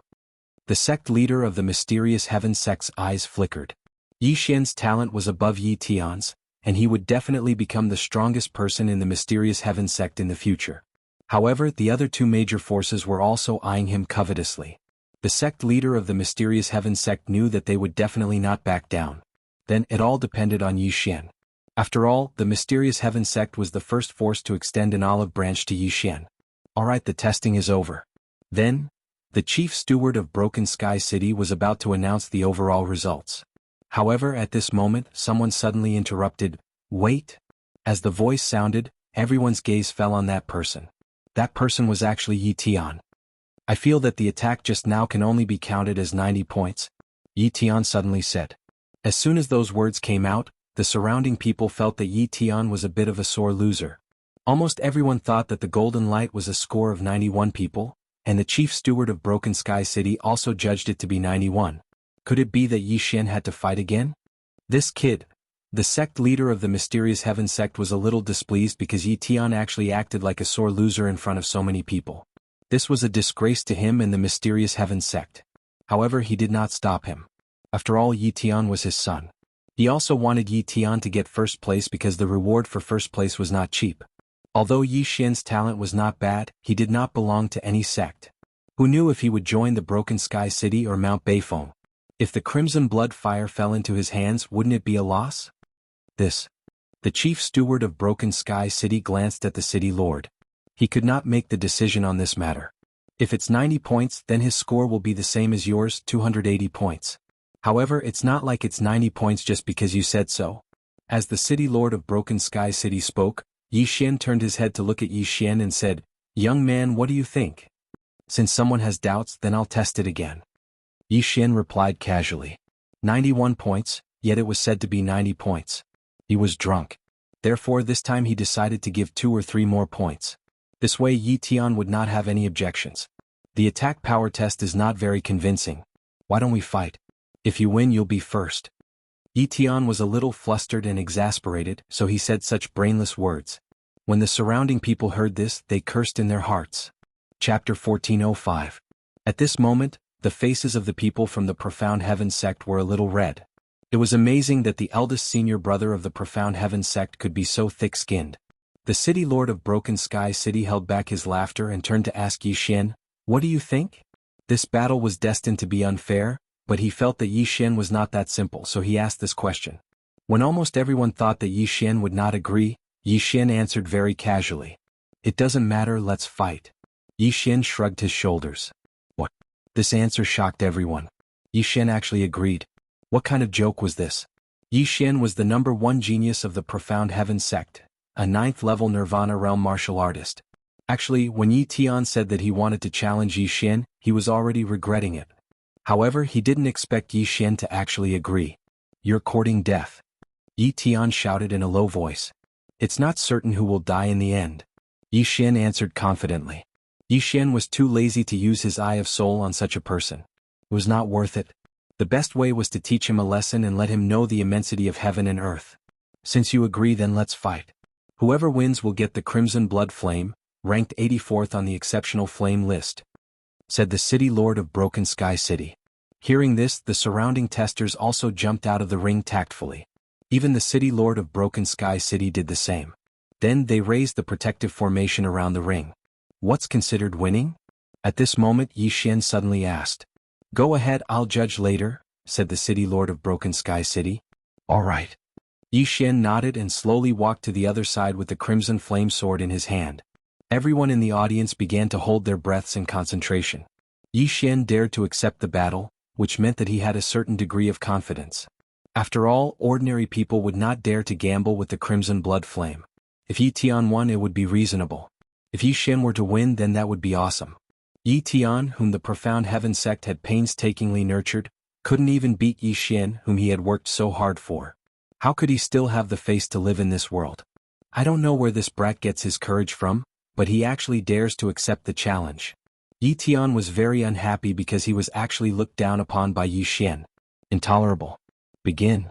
The sect leader of the mysterious Heaven sect's eyes flickered. Yi Xian's talent was above Yi Tian's, and he would definitely become the strongest person in the mysterious Heaven sect in the future. However, the other 2 major forces were also eyeing him covetously. The sect leader of the mysterious Heaven sect knew that they would definitely not back down. Then, it all depended on Yi Xian. After all, the mysterious Heaven sect was the first force to extend an olive branch to Yi Xian. Alright, the testing is over. Then, the chief steward of Broken Sky City was about to announce the overall results. However, at this moment, someone suddenly interrupted. Wait! As the voice sounded, everyone's gaze fell on that person. That person was actually Yi Tian. I feel that the attack just now can only be counted as 90 points, Yi Tian suddenly said. As soon as those words came out, the surrounding people felt that Yi Tian was a bit of a sore loser. Almost everyone thought that the golden light was a score of 91 people, and the chief steward of Broken Sky City also judged it to be 91. Could it be that Yi Xian had to fight again? This kid, the sect leader of the mysterious Heaven sect, was a little displeased because Yi Tian actually acted like a sore loser in front of so many people. This was a disgrace to him and the mysterious Heaven sect. However, he did not stop him. After all, Yi Tian was his son. He also wanted Yi Tian to get first place because the reward for first place was not cheap. Although Yi Xian's talent was not bad, he did not belong to any sect. Who knew if he would join the Broken Sky City or Mount Beifeng? If the Crimson Blood Fire fell into his hands, wouldn't it be a loss? The chief steward of Broken Sky City glanced at the city lord. He could not make the decision on this matter. If it's 90 points, then his score will be the same as yours, 280 points. However, it's not like it's 90 points just because you said so. As the city lord of Broken Sky City spoke, Yi Xian turned his head to look at Yi Xian and said, "Young man, what do you think? Since someone has doubts, then I'll test it again." Yi Xian replied casually. 91 points, yet it was said to be 90 points. He was drunk. Therefore, this time he decided to give 2 or 3 more points. This way Yi Tian would not have any objections. The attack power test is not very convincing. Why don't we fight? If you win, you'll be first. Yi Tian was a little flustered and exasperated, so he said such brainless words. When the surrounding people heard this, they cursed in their hearts. Chapter 1405. At this moment, the faces of the people from the Profound Heaven sect were a little red. It was amazing that the eldest senior brother of the Profound Heaven sect could be so thick-skinned. The city lord of Broken Sky City held back his laughter and turned to ask Yi Xian, "What do you think?" This battle was destined to be unfair, but he felt that Yi Xian was not that simple, so he asked this question. When almost everyone thought that Yi Xian would not agree, Yi Xian answered very casually. "It doesn't matter, let's fight." Yi Xian shrugged his shoulders. What? This answer shocked everyone. Yi Xian actually agreed. What kind of joke was this? Yi Xian was the #1 genius of the Profound Heaven sect, a 9th-level Nirvana realm martial artist. Actually, when Yi Tian said that he wanted to challenge Yi Xian, he was already regretting it. However, he didn't expect Yi Xian to actually agree. "You're courting death," Yi Tian shouted in a low voice. "It's not certain who will die in the end," Yi Xian answered confidently. Yi Xian was too lazy to use his Eye of Soul on such a person. It was not worth it. The best way was to teach him a lesson and let him know the immensity of heaven and earth. "Since you agree, then let's fight. Whoever wins will get the Crimson Blood Flame, ranked 84th on the Exceptional Flame list," said the city lord of Broken Sky City. Hearing this, the surrounding testers also jumped out of the ring tactfully. Even the city lord of Broken Sky City did the same. Then they raised the protective formation around the ring. What's considered winning? At this moment Yi Xian suddenly asked. "Go ahead, I'll judge later," said the city lord of Broken Sky City. All right. Yi Xian nodded and slowly walked to the other side with the crimson flame sword in his hand. Everyone in the audience began to hold their breaths in concentration. Yi Xian dared to accept the battle, which meant that he had a certain degree of confidence. After all, ordinary people would not dare to gamble with the crimson blood flame. If Yi Tian won, it would be reasonable. If Yi Xian were to win, then that would be awesome. Yi Tian, whom the Profound Heaven sect had painstakingly nurtured, couldn't even beat Yi Xian, whom he had worked so hard for. How could he still have the face to live in this world? I don't know where this brat gets his courage from, but he actually dares to accept the challenge. Yi Tian was very unhappy because he was actually looked down upon by Yi Xian. Intolerable. Begin.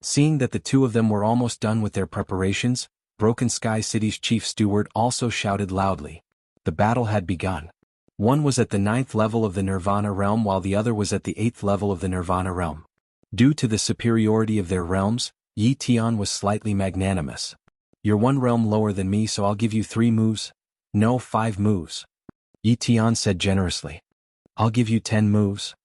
Seeing that the two of them were almost done with their preparations, Broken Sky City's chief steward also shouted loudly. The battle had begun. One was at the 9th level of the Nirvana realm while the other was at the 8th level of the Nirvana realm. Due to the superiority of their realms, Yi Tian was slightly magnanimous. You're one realm lower than me, so I'll give you 3 moves. No, 5 moves. Yi Tian said generously. I'll give you 10 moves.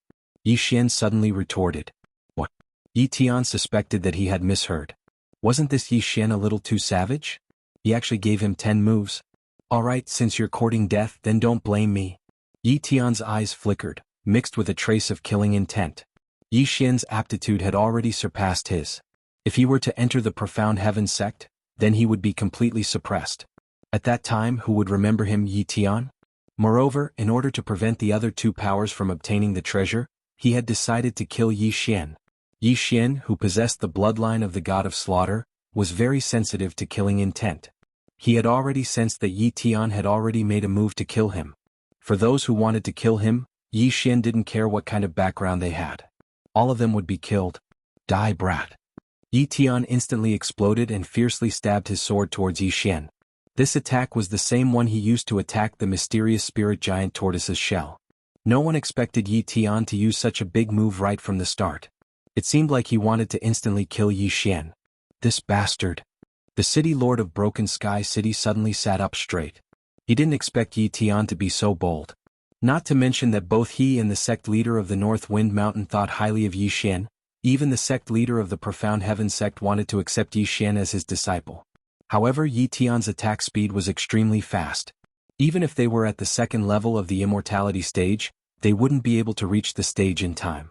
Yi Xian suddenly retorted. What? Yi Tian suspected that he had misheard. Wasn't this Yi Xian a little too savage? He actually gave him 10 moves. Alright, since you're courting death, then don't blame me. Yi Tian's eyes flickered, mixed with a trace of killing intent. Yi Xian's aptitude had already surpassed his. If he were to enter the Profound Heaven sect, then he would be completely suppressed. At that time, who would remember him? Yi Tian? Moreover, in order to prevent the other 2 powers from obtaining the treasure, he had decided to kill Yi Xian. Yi Xian, who possessed the bloodline of the god of slaughter, was very sensitive to killing intent. He had already sensed that Yi Tian had already made a move to kill him. For those who wanted to kill him, Yi Xian didn't care what kind of background they had. All of them would be killed. Die, brat. Yi Tian instantly exploded and fiercely stabbed his sword towards Yi Xian. This attack was the same one he used to attack the mysterious spirit giant tortoise's shell. No one expected Yi Tian to use such a big move right from the start. It seemed like he wanted to instantly kill Yi Xian. This bastard. The city lord of Broken Sky City suddenly sat up straight. He didn't expect Yi Tian to be so bold. Not to mention that both he and the sect leader of the North Wind Mountain thought highly of Yi Xian. Even the sect leader of the Profound Heaven sect wanted to accept Yi Xian as his disciple. However, Yi Tian's attack speed was extremely fast. Even if they were at the 2nd level of the immortality stage, they wouldn't be able to reach the stage in time.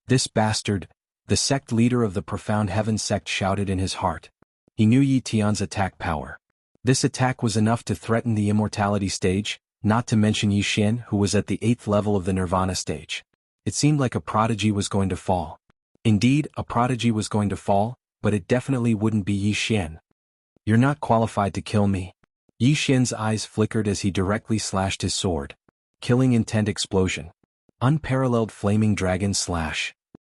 This bastard, the sect leader of the Profound Heaven sect shouted in his heart. He knew Yi Tian's attack power. This attack was enough to threaten the immortality stage, not to mention Yi Xian, who was at the 8th level of the Nirvana stage. It seemed like a prodigy was going to fall. Indeed, a prodigy was going to fall, but it definitely wouldn't be Yi Xian. You're not qualified to kill me. Yi Xian's eyes flickered as he directly slashed his sword. Killing intent explosion. Unparalleled flaming dragon slash.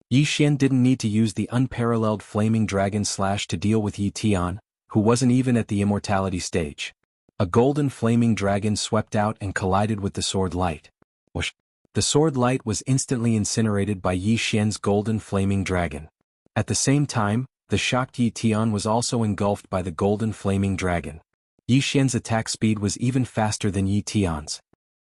Yi Xian didn't need to use the unparalleled flaming dragon slash to deal with Yi Tian, who wasn't even at the immortality stage. A golden flaming dragon swept out and collided with the sword light. Whoosh. The sword light was instantly incinerated by Yi Xian's golden flaming dragon. At the same time, the shocked Yi Tian was also engulfed by the golden flaming dragon. Yi Xian's attack speed was even faster than Yi Tian's.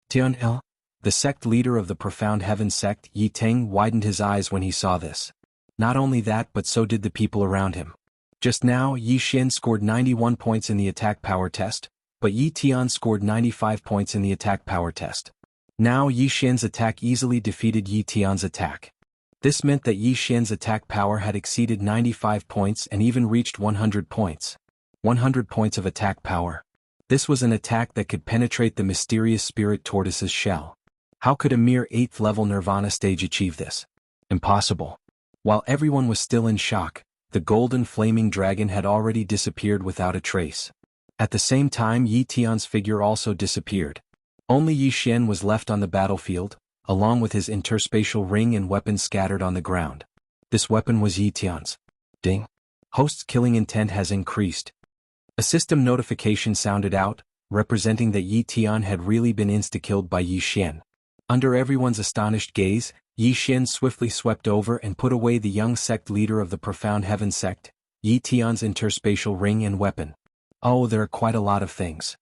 Tian El? The sect leader of the Profound Heaven sect, Yi Teng, widened his eyes when he saw this. Not only that, but so did the people around him. Just now, Yi Xian scored 91 points in the attack power test, but Yi Tian scored 95 points in the attack power test. Now Yi Xian's attack easily defeated Yi Tian's attack. This meant that Yi Xian's attack power had exceeded 95 points and even reached 100 points. 100 points of attack power. This was an attack that could penetrate the mysterious spirit tortoise's shell. How could a mere 8th level Nirvana stage achieve this? Impossible. While everyone was still in shock, the golden flaming dragon had already disappeared without a trace. At the same time, Yi Tian's figure also disappeared. Only Yi Xian was left on the battlefield, along with his interspatial ring and weapons scattered on the ground. This weapon was Yi Tian's. Ding. Host's killing intent has increased. A system notification sounded out, representing that Yi Tian had really been insta-killed by Yi Xian. Under everyone's astonished gaze, Yi Xian swiftly swept over and put away the young sect leader of the Profound Heaven sect, Yi Tian's interspatial ring and weapon. Oh, there are quite a lot of things.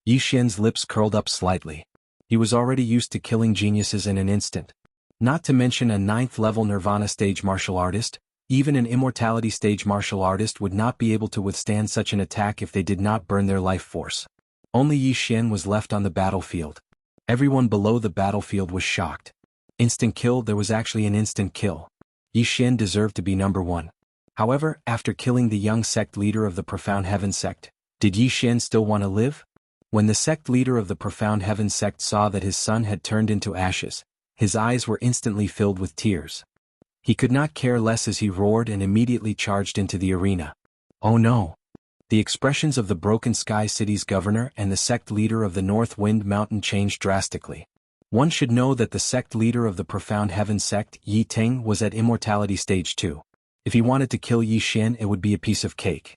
Yi Xian's lips curled up slightly. He was already used to killing geniuses in an instant. Not to mention a 9th level Nirvana stage martial artist. Even an immortality stage martial artist would not be able to withstand such an attack if they did not burn their life force. Only Yi Xian was left on the battlefield. Everyone below the battlefield was shocked. Instant kill. There was actually an instant kill. Yi Xian deserved to be number 1. However, after killing the young sect leader of the Profound Heaven sect, did Yi Xian still want to live? When the sect leader of the Profound Heaven sect saw that his son had turned into ashes, his eyes were instantly filled with tears. He could not care less as he roared and immediately charged into the arena. Oh no! The expressions of the Broken Sky City's governor and the sect leader of the North Wind Mountain changed drastically. One should know that the sect leader of the Profound Heaven sect, Yi Ting, was at Immortality Stage 2. If he wanted to kill Yi Xian, it would be a piece of cake.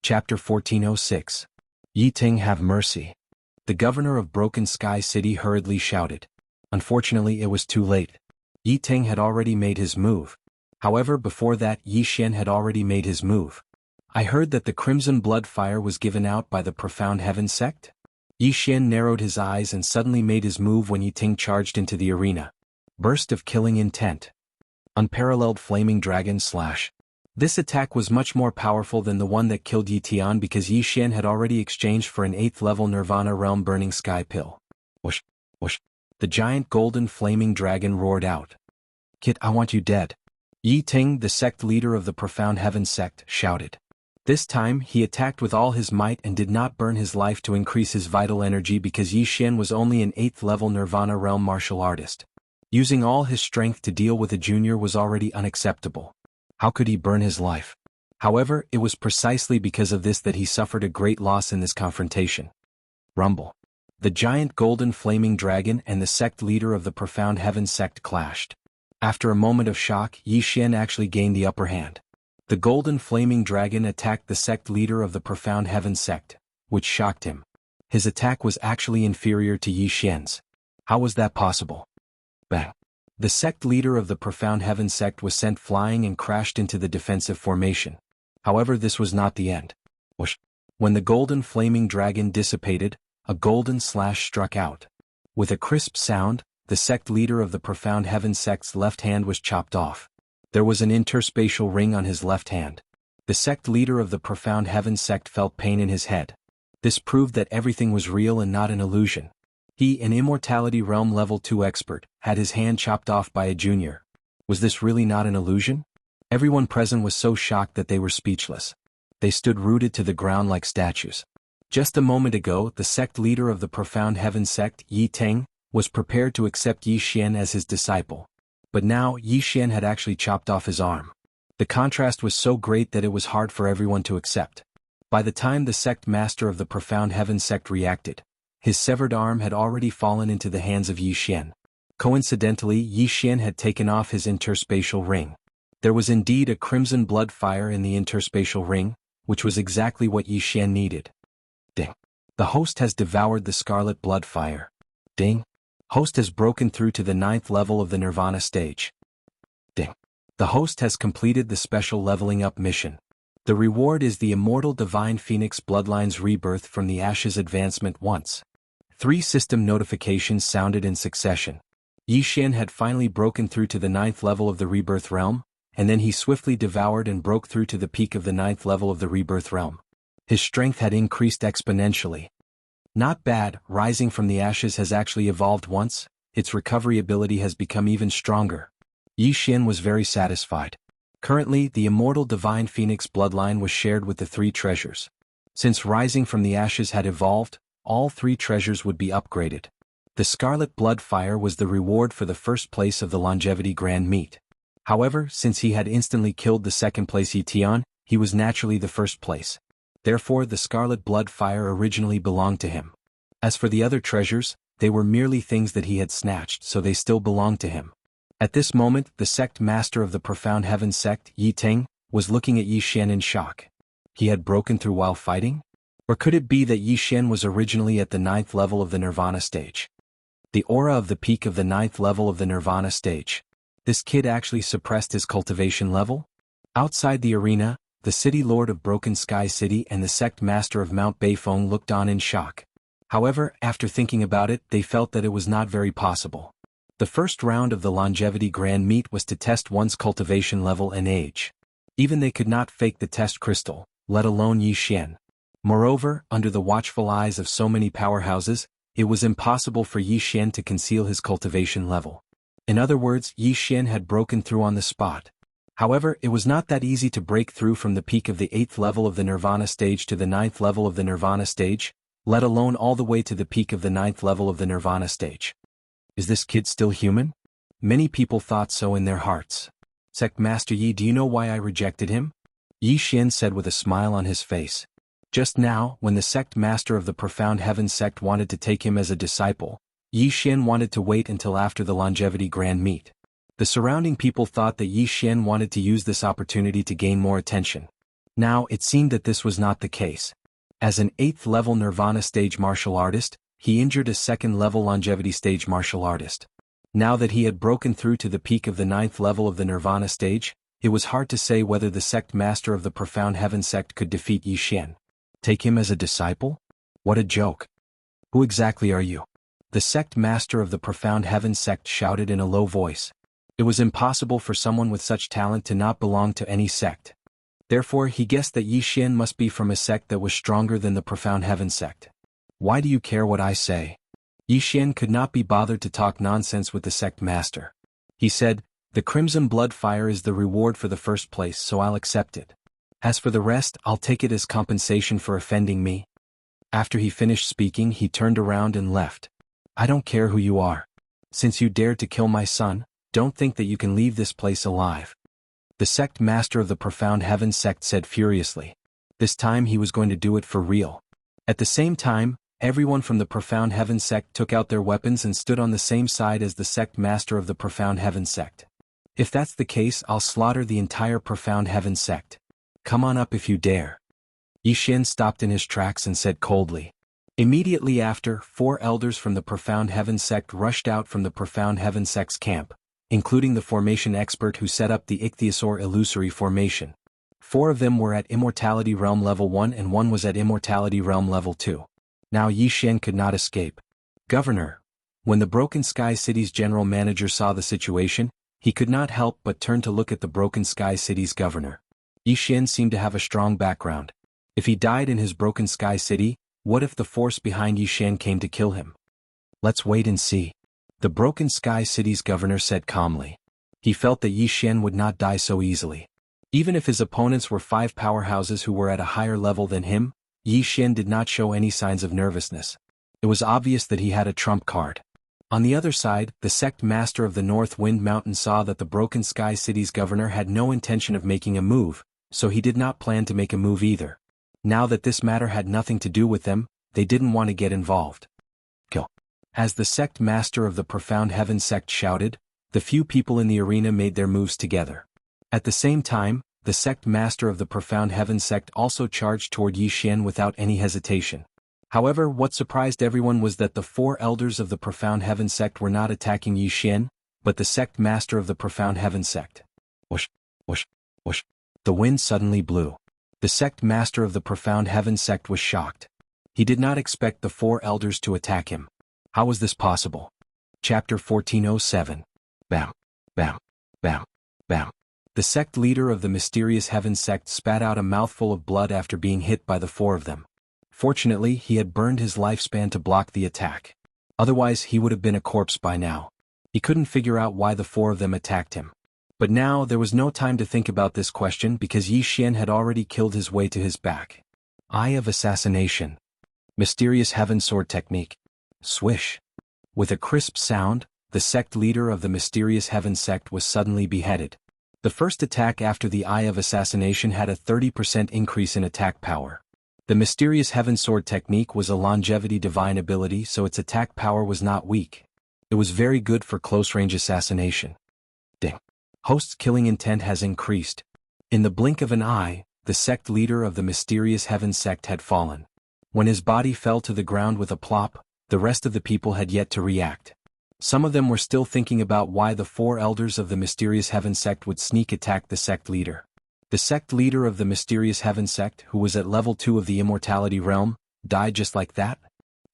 Chapter 1406. Yi Ting, have mercy. The governor of Broken Sky City hurriedly shouted. Unfortunately, it was too late. Yi Ting had already made his move. However, before that, Yi Xian had already made his move. I heard that the Crimson Blood Fire was given out by the Profound Heaven sect? Yi Xian narrowed his eyes and suddenly made his move when Yi Ting charged into the arena. Burst of killing intent. Unparalleled Flaming Dragon Slash. This attack was much more powerful than the one that killed Yi Tian because Yi Xian had already exchanged for an 8th level Nirvana Realm Burning Sky Pill. Whoosh, whoosh. The giant golden flaming dragon roared out. Kid, I want you dead. Yi Ting, the sect leader of the Profound Heaven sect, shouted. This time, he attacked with all his might and did not burn his life to increase his vital energy because Yi Xian was only an 8th level Nirvana Realm martial artist. Using all his strength to deal with a junior was already unacceptable. How could he burn his life? However, it was precisely because of this that he suffered a great loss in this confrontation. Rumble. The giant golden flaming dragon and the sect leader of the Profound Heaven sect clashed. After a moment of shock, Yi Xian actually gained the upper hand. The golden flaming dragon attacked the sect leader of the Profound Heaven sect, which shocked him. His attack was actually inferior to Yi Xian's. How was that possible? Bang. The sect leader of the Profound Heaven sect was sent flying and crashed into the defensive formation. However, this was not the end. Whoosh. When the golden flaming dragon dissipated, a golden slash struck out. With a crisp sound, the sect leader of the Profound Heaven sect's left hand was chopped off. There was an interspatial ring on his left hand. The sect leader of the Profound Heaven sect felt pain in his head. This proved that everything was real and not an illusion. He, an Immortality Realm Level 2 expert, had his hand chopped off by a junior. Was this really not an illusion? Everyone present was so shocked that they were speechless. They stood rooted to the ground like statues. Just a moment ago, the sect leader of the Profound Heaven sect, Yi Ting, was prepared to accept Yi Xian as his disciple. But now, Yi Xian had actually chopped off his arm. The contrast was so great that it was hard for everyone to accept. By the time the sect master of the Profound Heaven sect reacted, his severed arm had already fallen into the hands of Yi Xian. Coincidentally, Yi Xian had taken off his interspatial ring. There was indeed a crimson blood fire in the interspatial ring, which was exactly what Yi Xian needed. Ding. The host has devoured the scarlet blood fire. Ding. Host has broken through to the 9th level of the Nirvana stage. Ding. The host has completed the special leveling up mission. The reward is the immortal Divine Phoenix Bloodline's rebirth from the Ashes advancement once. 3 system notifications sounded in succession. Yi Xian had finally broken through to the 9th level of the Rebirth Realm, and then he swiftly devoured and broke through to the peak of the 9th level of the Rebirth Realm. His strength had increased exponentially. Not bad, rising from the ashes has actually evolved once, its recovery ability has become even stronger. Yi Xian was very satisfied. Currently, the immortal Divine Phoenix bloodline was shared with the 3 treasures. Since rising from the ashes had evolved, all 3 treasures would be upgraded. The Scarlet Blood Fire was the reward for the first place of the Longevity Grand Meet. However, since he had instantly killed the second place Yi Tian, he was naturally the first place. Therefore, the Scarlet Blood Fire originally belonged to him. As for the other treasures, they were merely things that he had snatched, so they still belonged to him. At this moment, the sect master of the Profound Heaven sect, Yi Ting, was looking at Yi Xian in shock. He had broken through while fighting? Or could it be that Yi Xian was originally at the 9th level of the Nirvana stage? The aura of the peak of the 9th level of the Nirvana stage. This kid actually suppressed his cultivation level? Outside the arena, the city lord of Broken Sky City and the sect master of Mount Beifeng looked on in shock. However, after thinking about it, they felt that it was not very possible. The first round of the longevity grand meet was to test one's cultivation level and age. Even they could not fake the test crystal, let alone Yi Xian. Moreover, under the watchful eyes of so many powerhouses, it was impossible for Yi Xian to conceal his cultivation level. In other words, Yi Xian had broken through on the spot. However, it was not that easy to break through from the peak of the 8th level of the Nirvana stage to the 9th level of the Nirvana stage, let alone all the way to the peak of the 9th level of the Nirvana stage. Is this kid still human? Many people thought so in their hearts. Sect Master Yi, do you know why I rejected him? Yi Xian said with a smile on his face. Just now, when the sect master of the Profound Heaven sect wanted to take him as a disciple, Yi Xian wanted to wait until after the longevity grand meet. The surrounding people thought that Yi Xian wanted to use this opportunity to gain more attention. Now, it seemed that this was not the case. As an 8th level Nirvana stage martial artist, he injured a 2nd level longevity stage martial artist. Now that he had broken through to the peak of the 9th level of the Nirvana stage, it was hard to say whether the sect master of the Profound Heaven sect could defeat Yi Xian. Take him as a disciple? What a joke. Who exactly are you? The sect master of the Profound Heaven sect shouted in a low voice. It was impossible for someone with such talent to not belong to any sect. Therefore, he guessed that Yi Xian must be from a sect that was stronger than the Profound Heaven sect. Why do you care what I say? Yi Xian could not be bothered to talk nonsense with the sect master. He said, the Crimson Blood Fire is the reward for the first place, so I'll accept it. As for the rest, I'll take it as compensation for offending me. After he finished speaking, he turned around and left. I don't care who you are. Since you dared to kill my son, don't think that you can leave this place alive. The sect master of the Profound Heaven sect said furiously. This time he was going to do it for real. At the same time, everyone from the Profound Heaven sect took out their weapons and stood on the same side as the sect master of the Profound Heaven sect. If that's the case, I'll slaughter the entire Profound Heaven sect. Come on up if you dare. Yi Xian stopped in his tracks and said coldly. Immediately after, 4 elders from the Profound Heaven sect rushed out from the Profound Heaven sect's camp, including the formation expert who set up the Ichthyosaur illusory formation. 4 of them were at Immortality Realm Level 1 and 1 was at Immortality Realm Level 2. Now Yi Xian could not escape. Governor. When the Broken Sky City's general manager saw the situation, he could not help but turn to look at the Broken Sky City's governor. Yi Xian seemed to have a strong background. If he died in his Broken Sky City, what if the force behind Yi Xian came to kill him? Let's wait and see. The Broken Sky City's governor said calmly. He felt that Yi Xian would not die so easily. Even if his opponents were 5 powerhouses who were at a higher level than him, Yi Xian did not show any signs of nervousness. It was obvious that he had a trump card. On the other side, the sect master of the North Wind Mountain saw that the Broken Sky City's governor had no intention of making a move, so he did not plan to make a move either. Now that this matter had nothing to do with them, they didn't want to get involved. Go. As the sect master of the Profound Heaven sect shouted, the few people in the arena made their moves together. At the same time, the sect master of the Profound Heaven sect also charged toward Yi Xian without any hesitation. However, what surprised everyone was that the 4 elders of the Profound Heaven sect were not attacking Yi Xian, but the sect master of the Profound Heaven sect. Whoosh, whoosh, whoosh. The wind suddenly blew. The sect master of the Profound Heaven sect was shocked. He did not expect the 4 elders to attack him. How was this possible? Chapter 1407. Bam, bam, bam, bam. The sect leader of the Mysterious Heaven sect spat out a mouthful of blood after being hit by the 4 of them. Fortunately, he had burned his lifespan to block the attack. Otherwise, he would have been a corpse by now. He couldn't figure out why the 4 of them attacked him. But now, there was no time to think about this question because Yi Xian had already killed his way to his back. Eye of Assassination. Mysterious Heaven Sword Technique. Swish. With a crisp sound, the sect leader of the Mysterious Heaven sect was suddenly beheaded. The first attack after the Eye of Assassination had a 30% increase in attack power. The Mysterious Heaven Sword Technique was a longevity divine ability, so its attack power was not weak. It was very good for close-range assassination. Ding. Host's killing intent has increased. In the blink of an eye, the sect leader of the Mysterious Heaven sect had fallen. When his body fell to the ground with a plop, the rest of the people had yet to react. Some of them were still thinking about why the 4 elders of the Mysterious Heaven sect would sneak attack the sect leader. The sect leader of the Mysterious Heaven sect, who was at level 2 of the Immortality Realm, died just like that?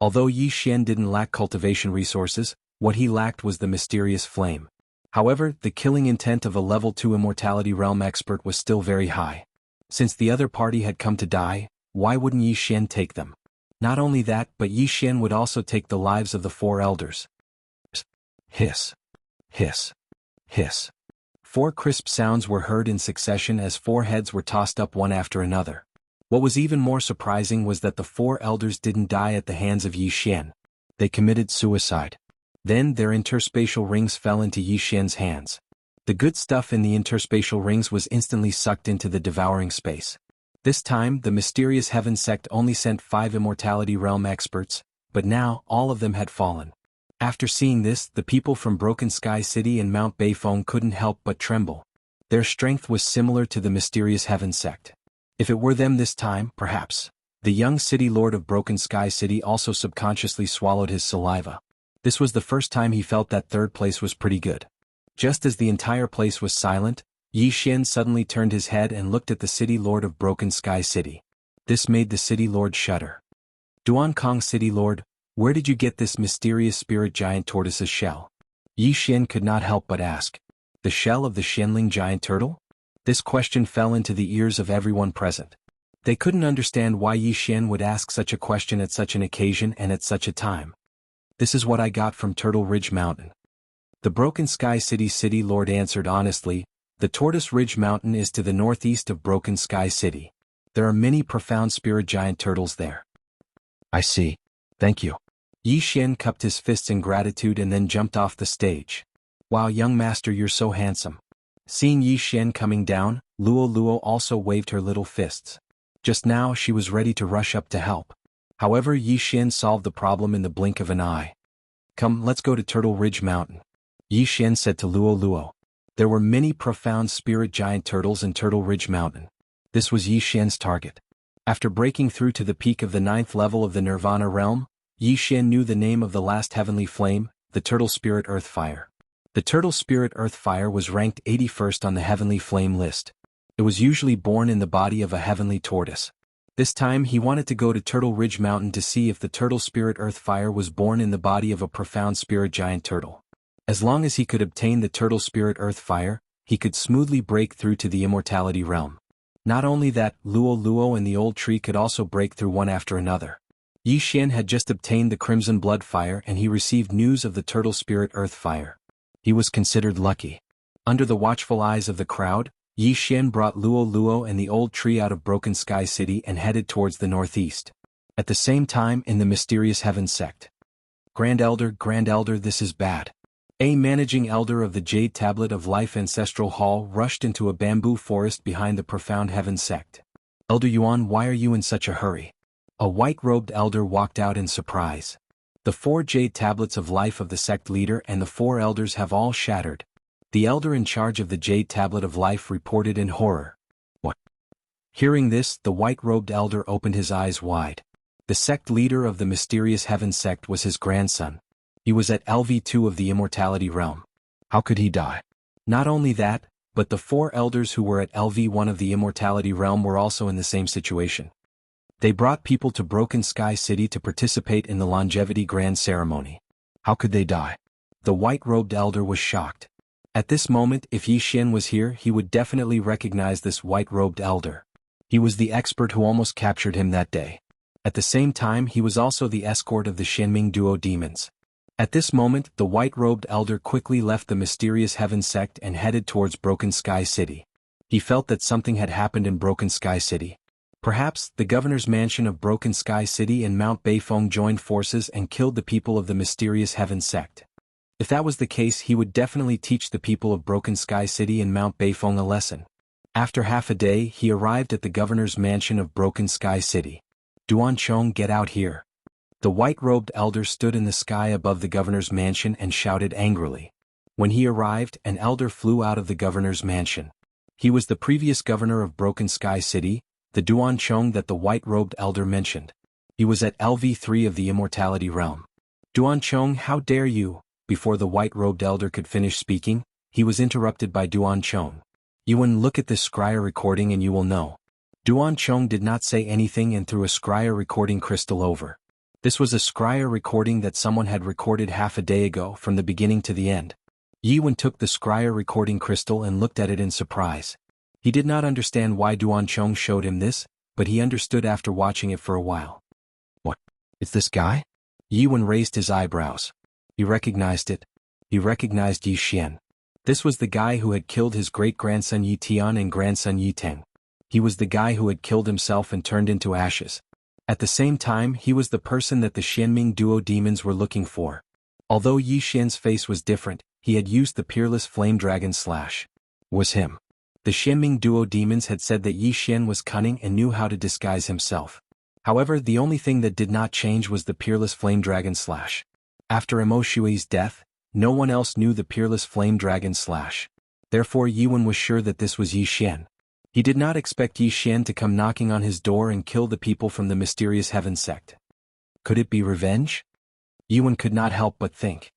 Although Yi Xian didn't lack cultivation resources, What he lacked was the mysterious flame. However, the killing intent of a level 2 Immortality Realm expert was still very high. Since the other party had come to die, why wouldn't Yi Xian take them? Not only that, but Yi Xian would also take the lives of the 4 elders. Hiss. Hiss. Hiss. 4 crisp sounds were heard in succession as 4 heads were tossed up one after another. What was even more surprising was that the 4 elders didn't die at the hands of Yi Xian. They committed suicide. Then their interspatial rings fell into Yi Xian's hands. The good stuff in the interspatial rings was instantly sucked into the devouring space. This time, the mysterious Heaven sect only sent 5 Immortality Realm experts, but now all of them had fallen. After seeing this, the people from Broken Sky City and Mount Beifeng couldn't help but tremble. Their strength was similar to the mysterious Heaven sect. If it were them this time, perhaps. The young city lord of Broken Sky City also subconsciously swallowed his saliva. This was the first time he felt that third place was pretty good. Just as the entire place was silent, Yi Xian suddenly turned his head and looked at the city lord of Broken Sky City. This made the city lord shudder. Duan Kong City Lord, where did you get this mysterious spirit giant tortoise's shell? Yi Xian could not help but ask. The shell of the Xianling giant turtle? This question fell into the ears of everyone present. They couldn't understand why Yi Xian would ask such a question at such an occasion and at such a time. This is what I got from Turtle Ridge Mountain. The Broken Sky City Lord answered honestly. The Tortoise Ridge Mountain is to the northeast of Broken Sky City. There are many profound spirit giant turtles there. I see. Thank you. Yi Xian cupped his fists in gratitude and then jumped off the stage. Wow, young master, you're so handsome. Seeing Yi Xian coming down, Luo also waved her little fists. Just now she was ready to rush up to help. However, Yi Xian solved the problem in the blink of an eye. Come, let's go to Turtle Ridge Mountain. Yi Xian said to Luo. There were many profound spirit giant turtles in Turtle Ridge Mountain. This was Yi Xian's target. After breaking through to the peak of the 9th level of the Nirvana realm, Yi Xian knew the name of the last heavenly flame, the Turtle Spirit Earth Fire. The Turtle Spirit Earth Fire was ranked 81st on the heavenly flame list. It was usually born in the body of a heavenly tortoise. This time he wanted to go to Turtle Ridge Mountain to see if the Turtle Spirit Earth Fire was born in the body of a profound spirit giant turtle. As long as he could obtain the Turtle Spirit Earth Fire, he could smoothly break through to the Immortality Realm. Not only that, Luo and the old tree could also break through one after another. Yi Xian had just obtained the Crimson Blood Fire and he received news of the Turtle Spirit Earth Fire. He was considered lucky. Under the watchful eyes of the crowd, Yi Xian brought Luo and the old tree out of Broken Sky City and headed towards the northeast. At the same time, in the mysterious Heaven sect. Grand Elder, this is bad. A managing elder of the Jade Tablet of Life Ancestral Hall rushed into a bamboo forest behind the profound Heaven sect. Elder Yuan, why are you in such a hurry? A white-robed elder walked out in surprise. The 4 Jade Tablets of Life of the sect leader and the 4 elders have all shattered. The elder in charge of the Jade Tablet of Life reported in horror. What? Hearing this, the white-robed elder opened his eyes wide. The sect leader of the mysterious Heaven sect was his grandson. He was at LV2 of the Immortality Realm. How could he die? Not only that, but the 4 elders who were at LV1 of the Immortality Realm were also in the same situation. They brought people to Broken Sky City to participate in the Longevity Grand Ceremony. How could they die? The white-robed elder was shocked. At this moment, if Yi Xian was here, he would definitely recognize this white-robed elder. He was the expert who almost captured him that day. At the same time, he was also the escort of the Shenming Duo demons. At this moment, the white-robed elder quickly left the mysterious Heaven sect and headed towards Broken Sky City. He felt that something had happened in Broken Sky City. Perhaps, the governor's mansion of Broken Sky City and Mount Beifeng joined forces and killed the people of the mysterious Heaven sect. If that was the case, he would definitely teach the people of Broken Sky City and Mount Beifeng a lesson. After half a day, he arrived at the governor's mansion of Broken Sky City. Duan Chong, get out here. The white-robed elder stood in the sky above the governor's mansion and shouted angrily. When he arrived, an elder flew out of the governor's mansion. He was the previous governor of Broken Sky City, the Duan Chong that the white-robed elder mentioned. He was at LV3 of the Immortality Realm. Duan Chong, how dare you? Before the white-robed elder could finish speaking, he was interrupted by Duan Chong. Yuan, look at this scryer recording and you will know. Duan Chong did not say anything and threw a scryer recording crystal over. This was a scryer recording that someone had recorded half a day ago from the beginning to the end. Yiwen took the scryer recording crystal and looked at it in surprise. He did not understand why Duanchong showed him this, but he understood after watching it for a while. What? It's this guy? Yiwen raised his eyebrows. He recognized it. He recognized Yi Xian. This was the guy who had killed his great-grandson Yi Tian and grandson Yi Teng. He was the guy who had killed himself and turned into ashes. At the same time, he was the person that the Xianming duo demons were looking for. Although Yi Xian's face was different, he had used the peerless flame dragon slash. Was him. The Xianming duo demons had said that Yi Xian was cunning and knew how to disguise himself. However, the only thing that did not change was the peerless flame dragon slash. After Emo Shui's death, no one else knew the peerless flame dragon slash. Therefore Yiwen was sure that this was Yi Xian. He did not expect Yi Xian to come knocking on his door and kill the people from the mysterious heaven sect. Could it be revenge? Yiwen could not help but think.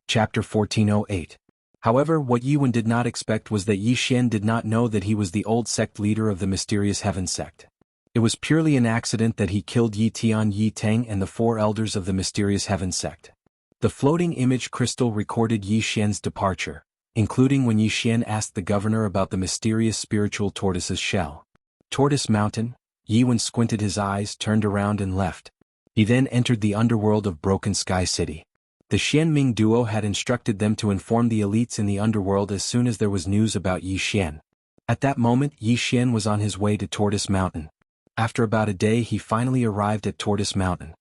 Chapter 1408. However, what Yiwen did not expect was that Yi Xian did not know that he was the old sect leader of the mysterious heaven sect. It was purely an accident that he killed Yi Tian, Yi Teng and the 4 elders of the mysterious heaven sect. The floating image crystal recorded Yi Xian's departure, including when Yi Xian asked the governor about the mysterious spiritual tortoise's shell. Tortoise Mountain. Yiwen squinted his eyes, turned around and left. He then entered the underworld of Broken Sky City. The Xianming duo had instructed them to inform the elites in the underworld as soon as there was news about Yi Xian. At that moment, Yi Xian was on his way to Tortoise Mountain. After about a day, he finally arrived at Tortoise Mountain.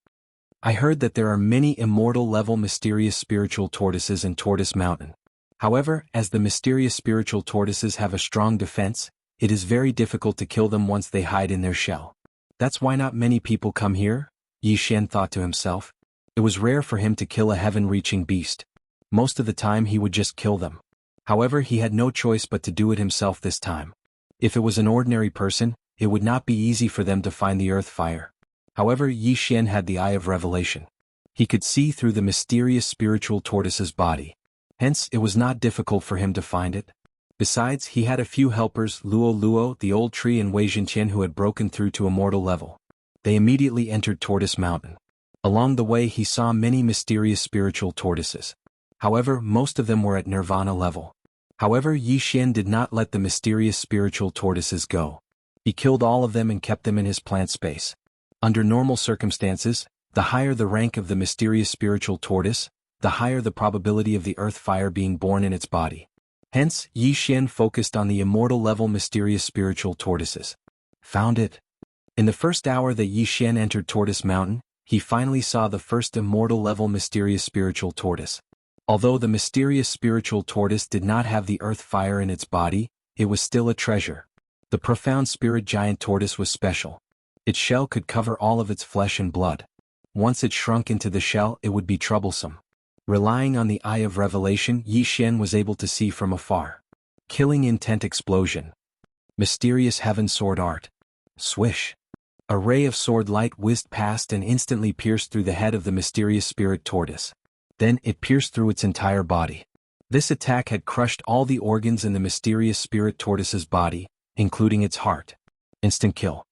I heard that there are many immortal-level mysterious spiritual tortoises in Tortoise Mountain. However, as the mysterious spiritual tortoises have a strong defense, it is very difficult to kill them once they hide in their shell. That's why not many people come here, Yi Xian thought to himself. It was rare for him to kill a heaven-reaching beast. Most of the time he would just kill them. However, he had no choice but to do it himself this time. If it was an ordinary person, it would not be easy for them to find the earth fire. However, Yi Xian had the eye of revelation. He could see through the mysterious spiritual tortoise's body. Hence, it was not difficult for him to find it. Besides, he had a few helpers, Luo, the old tree and Wei Zhenqian who had broken through to immortal level. They immediately entered Tortoise Mountain. Along the way he saw many mysterious spiritual tortoises. However, most of them were at nirvana level. However, Yi Xian did not let the mysterious spiritual tortoises go. He killed all of them and kept them in his plant space. Under normal circumstances, the higher the rank of the mysterious spiritual tortoise, the higher the probability of the earth fire being born in its body. Hence, Yi Xian focused on the immortal-level mysterious spiritual tortoises. Found it. In the first hour that Yi Xian entered Tortoise Mountain, he finally saw the first immortal-level mysterious spiritual tortoise. Although the mysterious spiritual tortoise did not have the earth fire in its body, it was still a treasure. The profound spirit giant tortoise was special. Its shell could cover all of its flesh and blood. Once it shrunk into the shell, it would be troublesome. Relying on the eye of revelation, Yi Xian was able to see from afar. Killing intent explosion. Mysterious heaven sword art. Swish. A ray of sword light whizzed past and instantly pierced through the head of the mysterious spirit tortoise. Then it pierced through its entire body. This attack had crushed all the organs in the mysterious spirit tortoise's body, including its heart. Instant kill.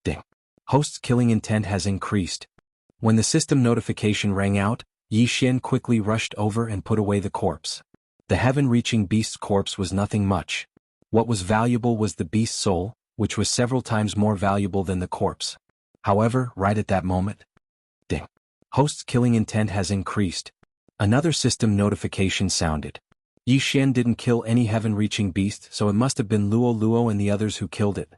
Ding. Host's killing intent has increased. When the system notification rang out, Yi Xian quickly rushed over and put away the corpse. The heaven-reaching beast's corpse was nothing much. What was valuable was the beast's soul, which was several times more valuable than the corpse. However, right at that moment, ding. Host's killing intent has increased. Another system notification sounded. Yi Xian didn't kill any heaven-reaching beast, so it must have been Luo and the others who killed it.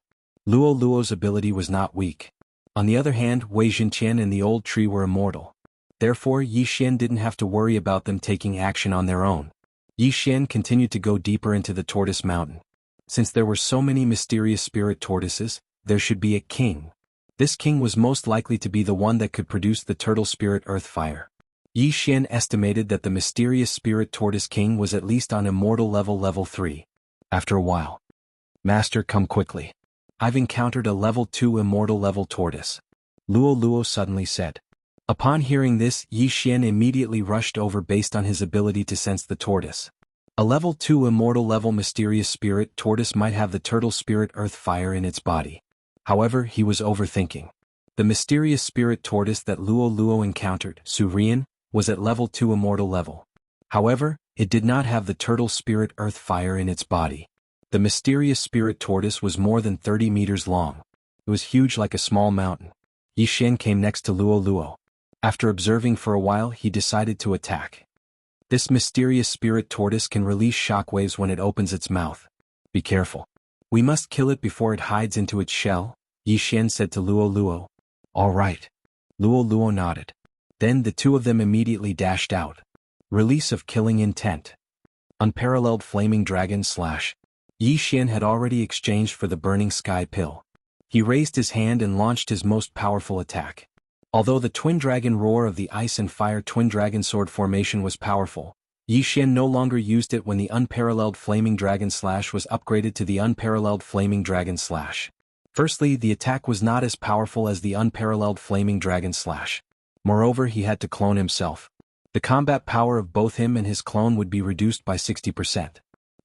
Luo's ability was not weak. On the other hand, Wei Zhenqian and the old tree were immortal. Therefore, Yi Xian didn't have to worry about them taking action on their own. Yi Xian continued to go deeper into the Tortoise Mountain. Since there were so many mysterious spirit tortoises, there should be a king. This king was most likely to be the one that could produce the turtle spirit earth fire. Yi Xian estimated that the mysterious spirit tortoise king was at least on immortal level 3. After a while. Master, come quickly. I've encountered a level 2 immortal level tortoise. Luo suddenly said. Upon hearing this, Yi Xian immediately rushed over based on his ability to sense the tortoise. A level 2 immortal level mysterious spirit tortoise might have the turtle spirit earth fire in its body. However, he was overthinking. The mysterious spirit tortoise that Luo Luo encountered, Surian, was at level 2 immortal level. However, it did not have the turtle spirit earth fire in its body. The mysterious spirit tortoise was more than 30 meters long. It was huge like a small mountain. Yi Xian came next to Luo Luo. After observing for a while, he decided to attack. This mysterious spirit tortoise can release shockwaves when it opens its mouth. Be careful. We must kill it before it hides into its shell, Yi Xian said to Luo Luo. All right. Luo Luo nodded. Then the two of them immediately dashed out. Release of killing intent. Unparalleled flaming dragon slash. Yi Xian had already exchanged for the burning sky pill. He raised his hand and launched his most powerful attack. Although the twin dragon roar of the ice and fire twin dragon sword formation was powerful, Yi Xian no longer used it when the unparalleled flaming dragon slash was upgraded to the unparalleled flaming dragon slash. Firstly, the attack was not as powerful as the unparalleled flaming dragon slash. Moreover, he had to clone himself. The combat power of both him and his clone would be reduced by 60%.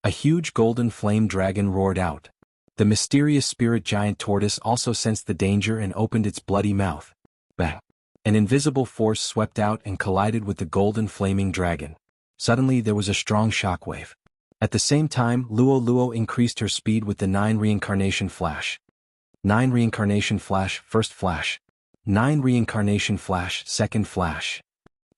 A huge golden flame dragon roared out. The mysterious spirit giant tortoise also sensed the danger and opened its bloody mouth. Bang! An invisible force swept out and collided with the golden flaming dragon. Suddenly there was a strong shockwave. At the same time, Luo Luo increased her speed with the 9 reincarnation flash. 9 reincarnation flash, first flash. 9 reincarnation flash, second flash.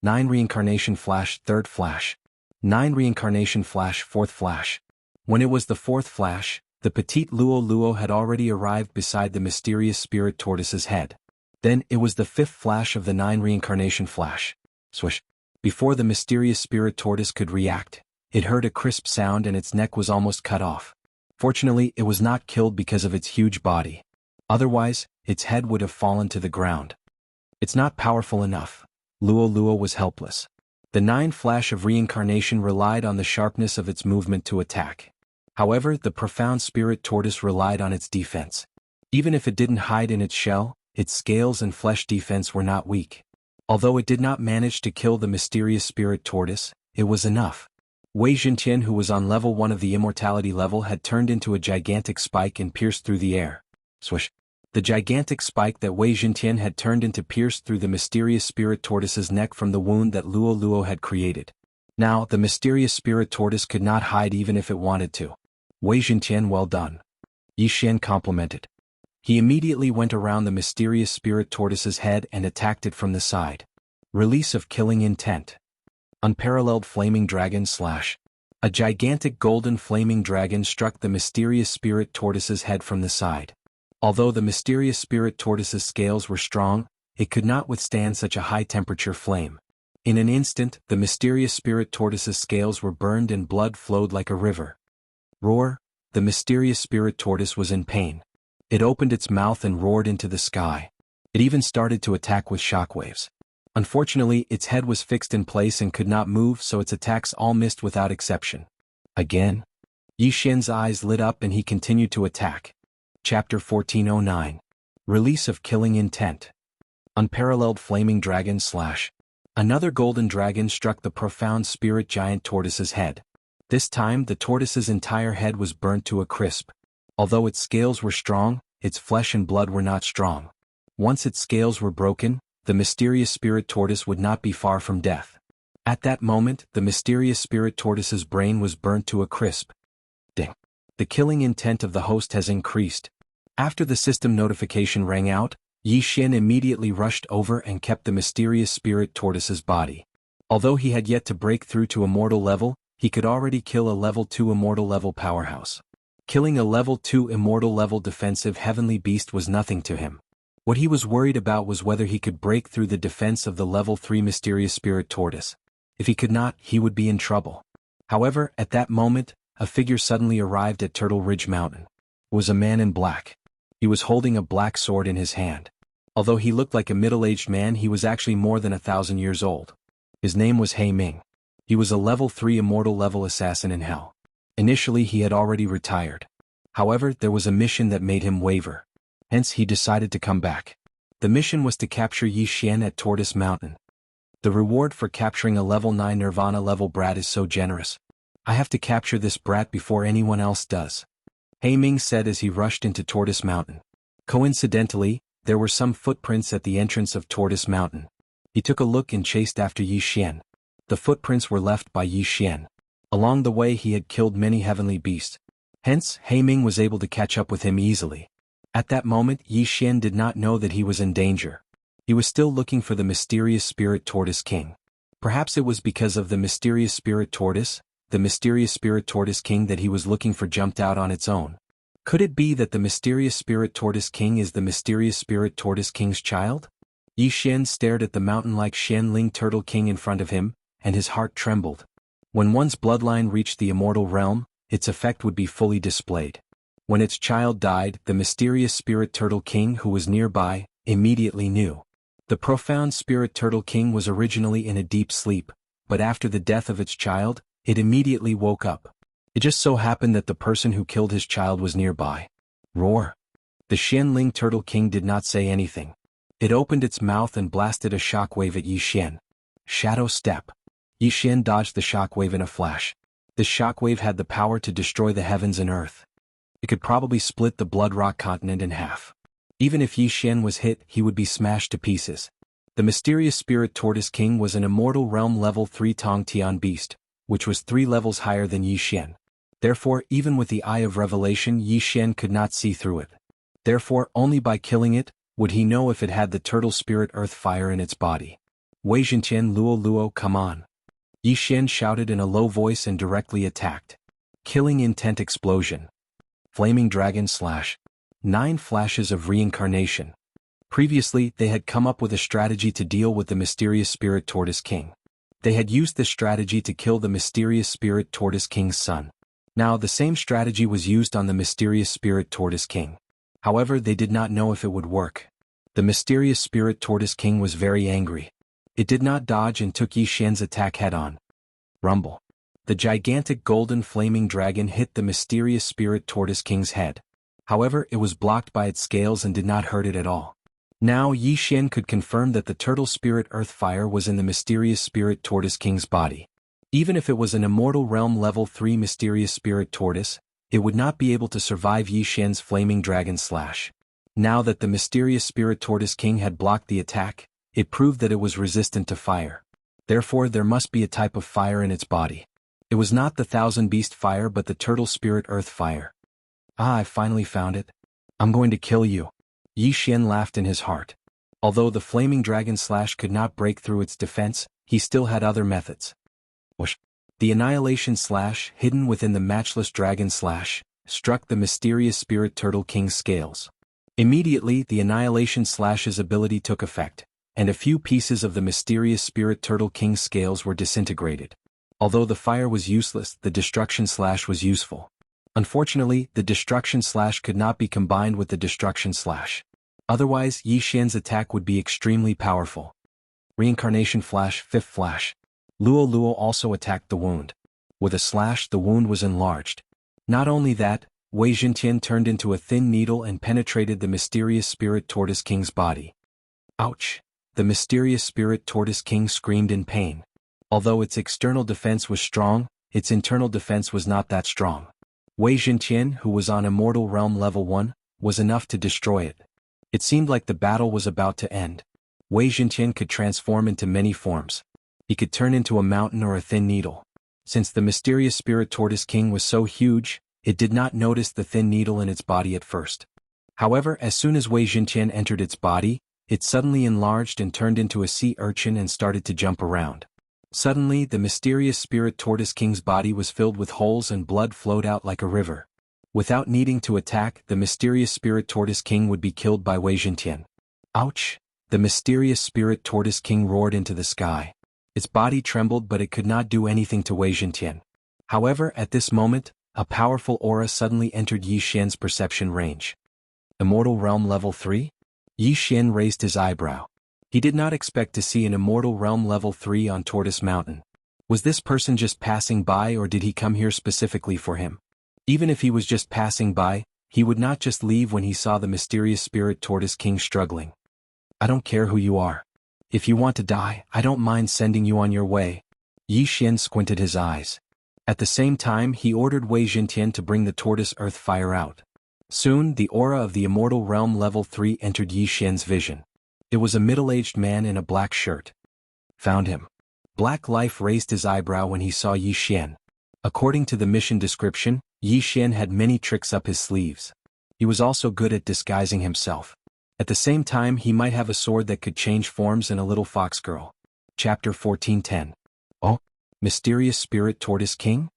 9 reincarnation flash, third flash. 9 reincarnation flash, fourth flash. When it was the fourth flash, the petite Luo Luo had already arrived beside the mysterious spirit tortoise's head. Then it was the fifth flash of the 9 reincarnation flash. Swish. Before the mysterious spirit tortoise could react, it heard a crisp sound and its neck was almost cut off. Fortunately, it was not killed because of its huge body. Otherwise, its head would have fallen to the ground. It's not powerful enough. Luo Luo was helpless. The 9 flash of reincarnation relied on the sharpness of its movement to attack. However, the profound spirit tortoise relied on its defense. Even if it didn't hide in its shell, its scales and flesh defense were not weak. Although it did not manage to kill the mysterious spirit tortoise, it was enough. Wei Jintian, who was on level 1 of the immortality level, had turned into a gigantic spike and pierced through the air. Swish. The gigantic spike that Wei Jintian had turned into pierced through the mysterious spirit tortoise's neck from the wound that Luo Luo had created. Now, the mysterious spirit tortoise could not hide even if it wanted to. Wei Jintian, well done. Yi Xian complimented. He immediately went around the mysterious spirit tortoise's head and attacked it from the side. Release of killing intent. Unparalleled flaming dragon slash. A gigantic golden flaming dragon struck the mysterious spirit tortoise's head from the side. Although the mysterious spirit tortoise's scales were strong, it could not withstand such a high-temperature flame. In an instant, the mysterious spirit tortoise's scales were burned and blood flowed like a river. Roar! The mysterious spirit tortoise was in pain. It opened its mouth and roared into the sky. It even started to attack with shockwaves. Unfortunately, its head was fixed in place and could not move, so its attacks all missed without exception. Again? Yi Xian's eyes lit up and he continued to attack. Chapter 1409. Release of killing intent. Unparalleled flaming dragon slash. Another golden dragon struck the profound spirit giant tortoise's head. This time, the tortoise's entire head was burnt to a crisp. Although its scales were strong, its flesh and blood were not strong. Once its scales were broken, the mysterious spirit tortoise would not be far from death. At that moment, the mysterious spirit tortoise's brain was burnt to a crisp. Ding. The killing intent of the host has increased. After the system notification rang out, Yi Xian immediately rushed over and kept the mysterious spirit tortoise's body. Although he had yet to break through to immortal level, he could already kill a level 2 immortal level powerhouse. Killing a level 2 immortal level defensive heavenly beast was nothing to him. What he was worried about was whether he could break through the defense of the level 3 mysterious spirit tortoise. If he could not, he would be in trouble. However, at that moment, a figure suddenly arrived at Turtle Ridge Mountain. It was a man in black. He was holding a black sword in his hand. Although he looked like a middle-aged man, he was actually more than 1,000 years old. His name was He Ming. He was a level 3 immortal level assassin in hell. Initially he had already retired. However, there was a mission that made him waver. Hence he decided to come back. The mission was to capture Yi Xian at Tortoise Mountain. The reward for capturing a level 9 Nirvana level brat is so generous. I have to capture this brat before anyone else does. He Ming said as he rushed into Tortoise Mountain. Coincidentally, there were some footprints at the entrance of Tortoise Mountain. He took a look and chased after Yi Xian. The footprints were left by Yi Xian. Along the way he had killed many heavenly beasts. Hence, Ming was able to catch up with him easily. At that moment Yi Xian did not know that he was in danger. He was still looking for the mysterious spirit tortoise king. Perhaps it was because of the mysterious spirit tortoise king that he was looking for jumped out on its own. Could it be that the mysterious spirit tortoise king is the mysterious spirit tortoise king's child? Yi Xian stared at the mountain-like Xianling turtle king in front of him, and his heart trembled. When one's bloodline reached the immortal realm, its effect would be fully displayed. When its child died, the mysterious spirit turtle king who was nearby immediately knew. The profound spirit turtle king was originally in a deep sleep, but after the death of its child, it immediately woke up. It just so happened that the person who killed his child was nearby. Roar! The Xianling turtle king did not say anything. It opened its mouth and blasted a shockwave at Yi Xian. Shadow step. Yi Xian dodged the shockwave in a flash. This shockwave had the power to destroy the heavens and earth. It could probably split the Blood Rock continent in half. Even if Yi Xian was hit, he would be smashed to pieces. The mysterious spirit tortoise king was an immortal realm level 3 Tong Tian beast, which was 3 levels higher than Yi Xian. Therefore, even with the Eye of Revelation, Yi Xian could not see through it. Therefore, only by killing it would he know if it had the turtle spirit earth fire in its body. Wei Zhentian Luo Luo, come on! Yi Xian shouted in a low voice and directly attacked. Killing intent explosion. Flaming dragon slash. 9 flashes of reincarnation. Previously, they had come up with a strategy to deal with the mysterious spirit tortoise king. They had used this strategy to kill the mysterious spirit tortoise king's son. Now the same strategy was used on the mysterious spirit tortoise king. However, they did not know if it would work. The mysterious spirit tortoise king was very angry. It did not dodge and took Yi Xian's attack head-on. Rumble. The gigantic golden flaming dragon hit the mysterious spirit tortoise king's head. However, it was blocked by its scales and did not hurt it at all. Now Yi Xian could confirm that the turtle spirit earth fire was in the mysterious spirit tortoise king's body. Even if it was an immortal realm level 3 mysterious spirit tortoise, it would not be able to survive Yi Xian's flaming dragon slash. Now that the mysterious spirit tortoise king had blocked the attack, it proved that it was resistant to fire. Therefore there must be a type of fire in its body. It was not the thousand beast fire but the turtle spirit earth fire. Ah, I finally found it. I'm going to kill you. Yi Xian laughed in his heart. Although the flaming dragon slash could not break through its defense, he still had other methods. Whoosh. The annihilation slash, hidden within the matchless dragon slash, struck the mysterious spirit turtle king's scales. Immediately the annihilation slash's ability took effect, and a few pieces of the mysterious spirit turtle king's scales were disintegrated. Although the fire was useless, the destruction slash was useful. Unfortunately, the destruction slash could not be combined with the destruction slash. Otherwise, Yi Xian's attack would be extremely powerful. Reincarnation flash, 5th flash. Luo Luo also attacked the wound. With a slash, the wound was enlarged. Not only that, Wei Zhentian turned into a thin needle and penetrated the mysterious spirit tortoise king's body. Ouch! The mysterious spirit tortoise king screamed in pain. Although its external defense was strong, its internal defense was not that strong. Wei Zhentian, who was on immortal realm level 1, was enough to destroy it. It seemed like the battle was about to end. Wei Zhentian could transform into many forms. He could turn into a mountain or a thin needle. Since the mysterious spirit tortoise king was so huge, it did not notice the thin needle in its body at first. However, as soon as Wei Zhentian entered its body, it suddenly enlarged and turned into a sea urchin and started to jump around. Suddenly, the mysterious spirit tortoise king's body was filled with holes and blood flowed out like a river. Without needing to attack, the mysterious spirit tortoise king would be killed by Wei Zhentian. Ouch! The mysterious spirit tortoise king roared into the sky. Its body trembled but it could not do anything to Wei Zhentian. However, at this moment, a powerful aura suddenly entered Yi Xian's perception range. Immortal Realm Level 3? Yi Xian raised his eyebrow. He did not expect to see an Immortal Realm Level 3 on Tortoise Mountain. Was this person just passing by or did he come here specifically for him? Even if he was just passing by, he would not just leave when he saw the mysterious spirit tortoise king struggling. I don't care who you are. If you want to die, I don't mind sending you on your way. Yi Xian squinted his eyes. At the same time he ordered Wei Zhentian to bring the tortoise earth fire out. Soon, the aura of the Immortal Realm Level 3 entered Yi Xian's vision. It was a middle-aged man in a black shirt. Found him. Black Life raised his eyebrow when he saw Yi Xian. According to the mission description, Yi Xian had many tricks up his sleeves. He was also good at disguising himself. At the same time, he might have a sword that could change forms and a little fox girl. Chapter 14:10. Oh? Mysterious Spirit Tortoise King?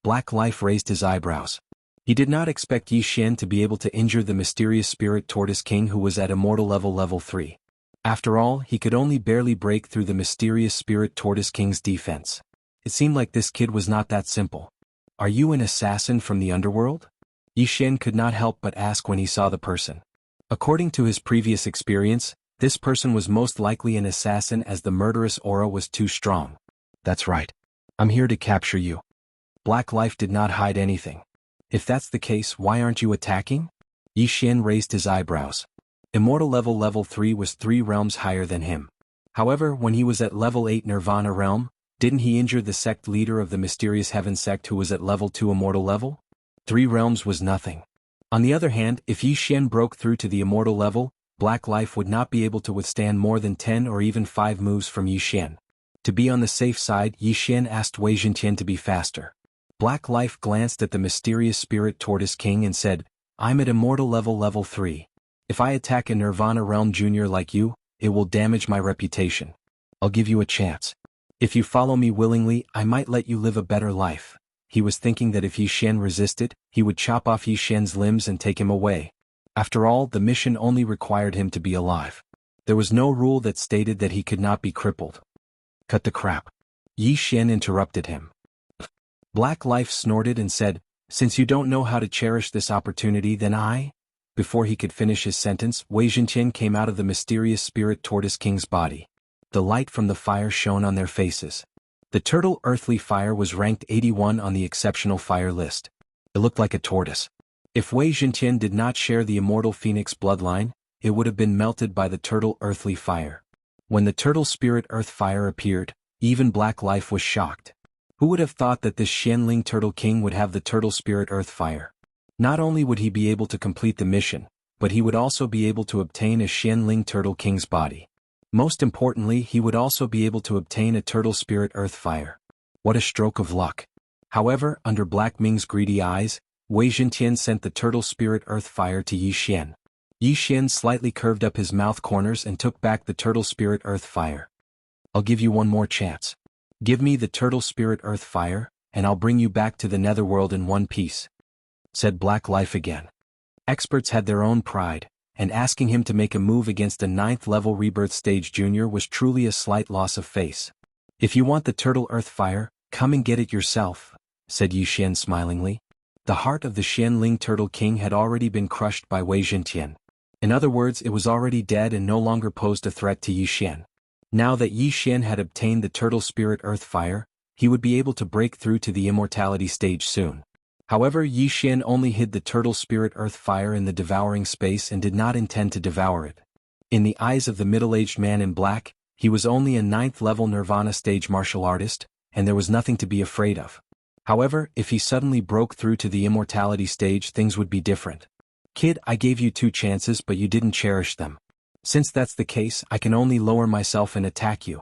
Black Life raised his eyebrows. He did not expect Yi Xian to be able to injure the mysterious Spirit Tortoise King who was at Immortal Level 3. After all, he could only barely break through the mysterious Spirit Tortoise King's defense. It seemed like this kid was not that simple. Are you an assassin from the underworld? Yi Xian could not help but ask when he saw the person. According to his previous experience, this person was most likely an assassin as the murderous aura was too strong. That's right. I'm here to capture you. Black Life did not hide anything. If that's the case, why aren't you attacking? Yi Xian raised his eyebrows. Immortal Level 3 was 3 realms higher than him. However, when he was at Level 8 Nirvana Realm, didn't he injure the sect leader of the mysterious Heaven sect who was at Level 2 Immortal Level? 3 realms was nothing. On the other hand, if Yi Xian broke through to the Immortal Level, Black Life would not be able to withstand more than 10 or even 5 moves from Yi Xian. To be on the safe side, Yi Xian asked Wei Zhentian to be faster. Black Life glanced at the mysterious Spirit Tortoise King and said, I'm at Immortal Level 3. If I attack a Nirvana Realm Junior like you, it will damage my reputation. I'll give you a chance. If you follow me willingly, I might let you live a better life. He was thinking that if Yi Xian resisted, he would chop off Yi Xian's limbs and take him away. After all, the mission only required him to be alive. There was no rule that stated that he could not be crippled. Cut the crap. Yi Xian interrupted him. Black Life snorted and said, since you don't know how to cherish this opportunity, then I... Before he could finish his sentence, Wei Zhentian came out of the mysterious Spirit Tortoise King's body. The light from the fire shone on their faces. The turtle earthly fire was ranked 81 on the exceptional fire list. It looked like a tortoise. If Wei Zhentian did not share the immortal phoenix bloodline, it would have been melted by the turtle earthly fire. When the turtle spirit earth fire appeared, even Black Life was shocked. Who would have thought that this Xianling Turtle King would have the turtle spirit earth fire? Not only would he be able to complete the mission, but he would also be able to obtain a Xianling Turtle King's body. Most importantly, he would also be able to obtain a turtle spirit earth fire. What a stroke of luck. However, under Black Ming's greedy eyes, Wei Zhentian sent the turtle spirit earth fire to Yi Xian. Yi Xian slightly curved up his mouth corners and took back the turtle spirit earth fire. I'll give you one more chance. Give me the turtle spirit earth fire, and I'll bring you back to the netherworld in one piece, said Black Life again. Experts had their own pride, and asking him to make a move against a 9th level rebirth stage junior was truly a slight loss of face. If you want the turtle earth fire, come and get it yourself, said Yi Xian smilingly. The heart of the Xianling Turtle King had already been crushed by Wei Zhentian. In other words, it was already dead and no longer posed a threat to Yi Xian. Now that Yi Xian had obtained the turtle spirit earth fire, he would be able to break through to the immortality stage soon. However, Yi Xian only hid the turtle spirit earth fire in the devouring space and did not intend to devour it. In the eyes of the middle-aged man in black, he was only a 9th level Nirvana stage martial artist, and there was nothing to be afraid of. However, if he suddenly broke through to the immortality stage, things would be different. Kid, I gave you 2 chances but you didn't cherish them. Since that's the case, I can only lower myself and attack you.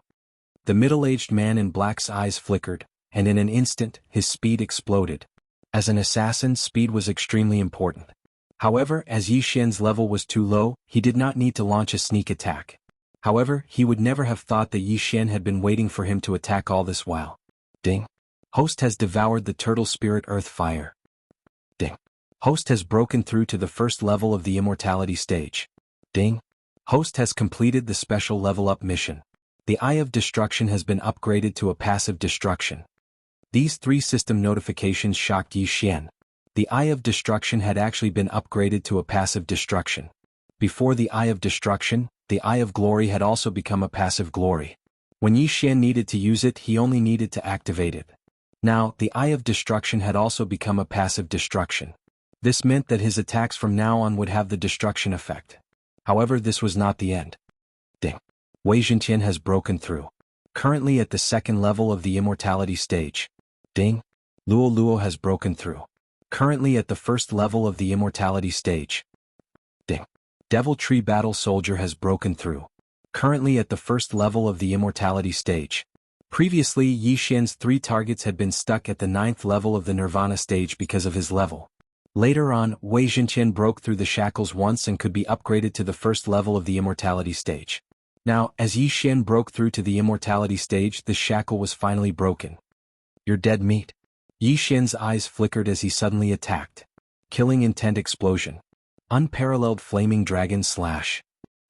The middle-aged man in black's eyes flickered, and in an instant, his speed exploded. As an assassin, speed was extremely important. However, as Yi Xian's level was too low, he did not need to launch a sneak attack. However, he would never have thought that Yi Xian had been waiting for him to attack all this while. Ding. Host has devoured the turtle spirit earth fire. Ding. Host has broken through to the 1st level of the immortality stage. Ding. Host has completed the special level up mission. The Eye of Destruction has been upgraded to a passive destruction. These 3 system notifications shocked Yi Xian. The Eye of Destruction had actually been upgraded to a passive destruction. Before the Eye of Destruction, the Eye of Glory had also become a passive glory. When Yi Xian needed to use it, he only needed to activate it. Now, the Eye of Destruction had also become a passive destruction. This meant that his attacks from now on would have the destruction effect. However, this was not the end. Ding. Wei Zhentian has broken through. Currently at the 2nd level of the immortality stage. Ding. Luo Luo has broken through. Currently at the first level of the immortality stage. Ding. Devil Tree Battle Soldier has broken through. Currently at the first level of the immortality stage. Previously, Yi Xian's 3 targets had been stuck at the 9th level of the Nirvana stage because of his level. Later on, Wei Zhenqian broke through the shackles once and could be upgraded to the first level of the immortality stage. Now, as Yi Xian broke through to the immortality stage, the shackle was finally broken. You're dead meat. Yi Xian's eyes flickered as he suddenly attacked. Killing intent explosion. Unparalleled flaming dragon slash.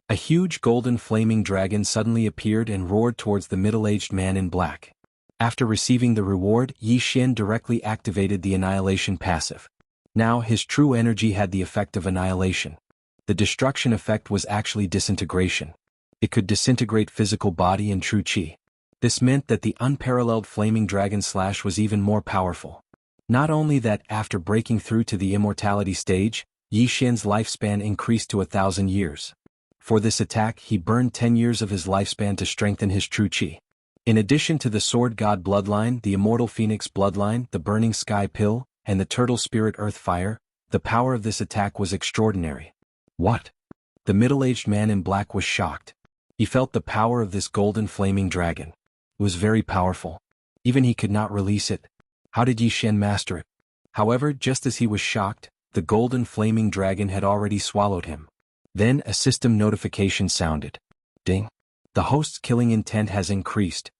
A huge golden flaming dragon suddenly appeared and roared towards the middle-aged man in black. After receiving the reward, Yi Xian directly activated the annihilation passive. Now his true energy had the effect of annihilation. The destruction effect was actually disintegration. It could disintegrate physical body and true qi. This meant that the unparalleled flaming dragon slash was even more powerful. Not only that, after breaking through to the immortality stage, Yi Xian's lifespan increased to 1,000 years. For this attack, he burned 10 years of his lifespan to strengthen his true qi. In addition to the Sword God bloodline, the Immortal Phoenix bloodline, the Burning Sky Pill, and the Turtle Spirit Earth Fire, the power of this attack was extraordinary. What? The middle-aged man in black was shocked. He felt the power of this golden flaming dragon. It was very powerful. Even he could not release it. How did Yi Xian master it? However, just as he was shocked, the golden flaming dragon had already swallowed him. Then a system notification sounded. Ding. The host's killing intent has increased.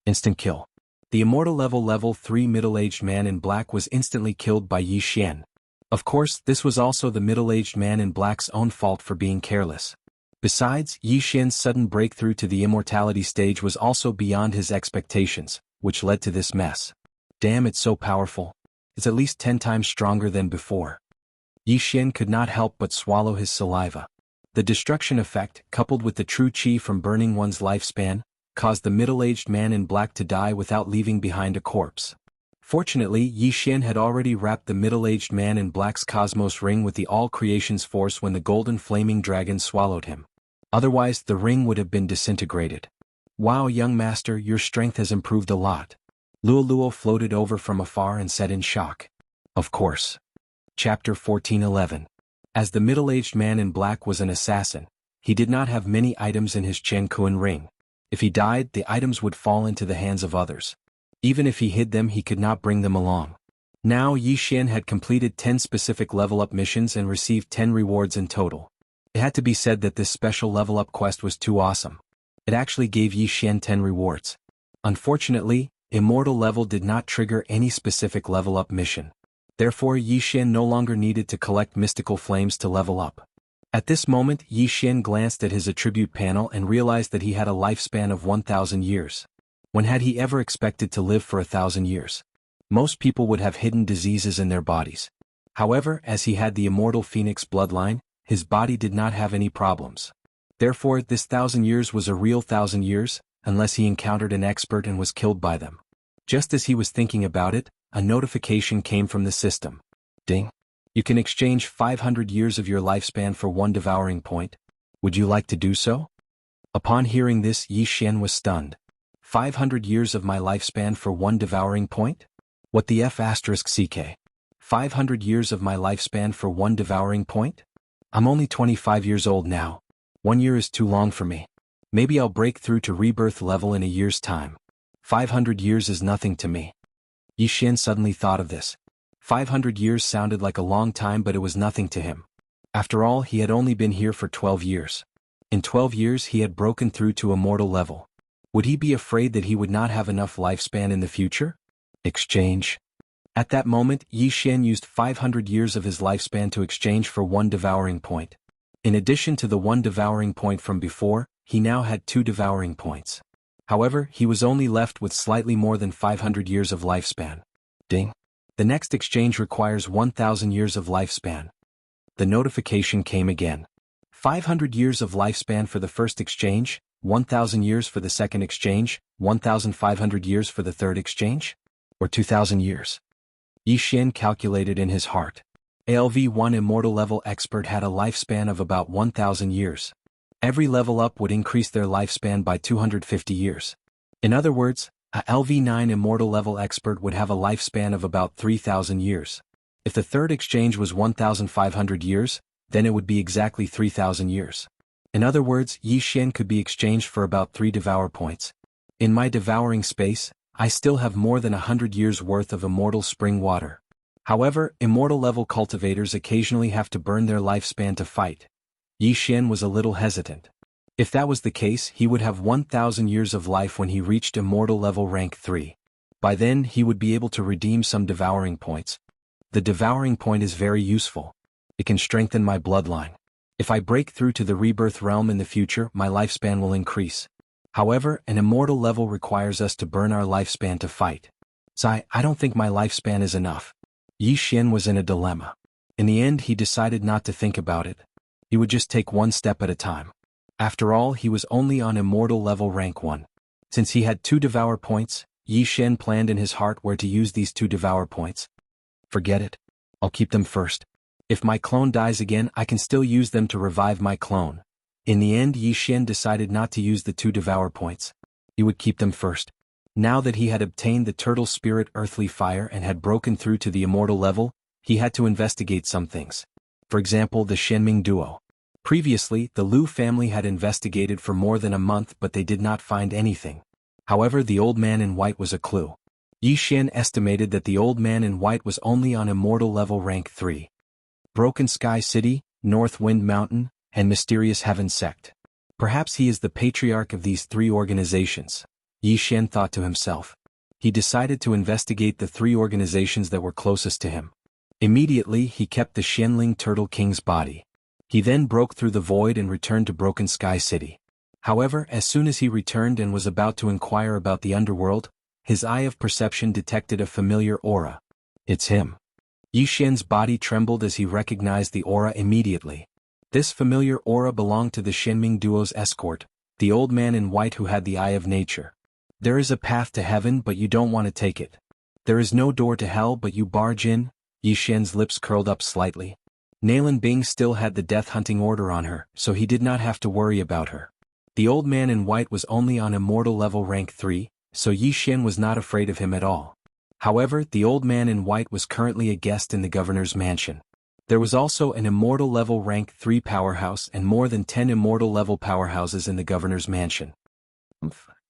Instant kill. The immortal level 3 middle-aged man in black was instantly killed by Yi Xian. Of course, this was also the middle-aged man in black's own fault for being careless. Besides, Yi Xian's sudden breakthrough to the immortality stage was also beyond his expectations, which led to this mess. Damn, it's so powerful. It's at least 10 times stronger than before. Yi Xian could not help but swallow his saliva. The destruction effect, coupled with the true qi from burning one's lifespan, caused the middle-aged man in black to die without leaving behind a corpse. Fortunately, Yi Xian had already wrapped the middle-aged man in black's cosmos ring with the all-creation's force when the golden flaming dragon swallowed him. Otherwise, the ring would have been disintegrated. Wow, young master, your strength has improved a lot. Luo Luo floated over from afar and said in shock. Of course. Chapter 14:11. As the middle-aged man in black was an assassin, he did not have many items in his Chen Kuan ring. If he died, the items would fall into the hands of others. Even if he hid them, he could not bring them along. Now Yi Xian had completed 10 specific level-up missions and received 10 rewards in total. It had to be said that this special level-up quest was too awesome. It actually gave Yi Xian 10 rewards. Unfortunately, Immortal level did not trigger any specific level-up mission. Therefore, Yi Xian no longer needed to collect mystical flames to level up. At this moment, Yi Xian glanced at his attribute panel and realized that he had a lifespan of 1,000 years. When had he ever expected to live for 1,000 years? Most people would have hidden diseases in their bodies. However, as he had the Immortal Phoenix bloodline, his body did not have any problems. Therefore, this 1,000 years was a real 1,000 years, unless he encountered an expert and was killed by them. Just as he was thinking about it, a notification came from the system. Ding. You can exchange 500 years of your lifespan for 1 devouring point. Would you like to do so? Upon hearing this, Yi Xian was stunned. 500 years of my lifespan for 1 devouring point? What the F***ck? 500 years of my lifespan for 1 devouring point? I'm only 25 years old now. 1 year is too long for me. Maybe I'll break through to rebirth level in a year's time. 500 years is nothing to me. Yi Xian suddenly thought of this. 500 years sounded like a long time, but it was nothing to him. After all, he had only been here for 12 years. In 12 years he had broken through to immortal level. Would he be afraid that he would not have enough lifespan in the future? Exchange. At that moment, Yi Xian used 500 years of his lifespan to exchange for 1 devouring point. In addition to the 1 devouring point from before, he now had 2 devouring points. However, he was only left with slightly more than 500 years of lifespan. Ding. The next exchange requires 1,000 years of lifespan. The notification came again. 500 years of lifespan for the first exchange, 1,000 years for the second exchange, 1,500 years for the third exchange? Or 2,000 years? Yi Xian calculated in his heart. ALV-1 Immortal level expert had a lifespan of about 1,000 years. Every level up would increase their lifespan by 250 years. In other words, a LV9 Immortal level expert would have a lifespan of about 3,000 years. If the third exchange was 1,500 years, then it would be exactly 3,000 years. In other words, Yi Xian could be exchanged for about 3 devour points. In my devouring space, I still have more than 100 years worth of immortal spring water. However, immortal level cultivators occasionally have to burn their lifespan to fight. Yi Xian was a little hesitant. If that was the case, he would have 1,000 years of life when he reached immortal level rank 3. By then, he would be able to redeem some devouring points. The devouring point is very useful. It can strengthen my bloodline. If I break through to the rebirth realm in the future, my lifespan will increase. However, an immortal level requires us to burn our lifespan to fight. So I don't think my lifespan is enough. Yi Xian was in a dilemma. In the end, he decided not to think about it. He would just take one step at a time. After all, he was only on immortal level rank 1. Since he had 2 devour points, Yi Xian planned in his heart where to use these 2 devour points. Forget it. I'll keep them first. If my clone dies again, I can still use them to revive my clone. In the end, Yi Xian decided not to use the 2 devour points. He would keep them first. Now that he had obtained the turtle spirit earthly fire and had broken through to the immortal level, he had to investigate some things. For example, the Shenming duo. Previously, the Liu family had investigated for more than a month, but they did not find anything. However, the old man in white was a clue. Yi Xian estimated that the old man in white was only on immortal level rank 3. Broken Sky City, North Wind Mountain, and Mysterious Heaven Sect. Perhaps he is the patriarch of these 3 organizations, Yi Xian thought to himself. He decided to investigate the 3 organizations that were closest to him. Immediately, he kept the Shenling Turtle King's body. He then broke through the void and returned to Broken Sky City. However, as soon as he returned and was about to inquire about the underworld, his eye of perception detected a familiar aura. It's him. Yi Xian's body trembled as he recognized the aura immediately. This familiar aura belonged to the Shenming duo's escort, the old man in white who had the eye of nature. There is a path to heaven, but you don't want to take it. There is no door to hell, but you barge in. Yi Xian's lips curled up slightly. Nalan Bing still had the death hunting order on her, so he did not have to worry about her. The old man in white was only on immortal level rank 3, so Yi Xian was not afraid of him at all. However, the old man in white was currently a guest in the governor's mansion. There was also an immortal level rank 3 powerhouse and more than 10 immortal level powerhouses in the governor's mansion.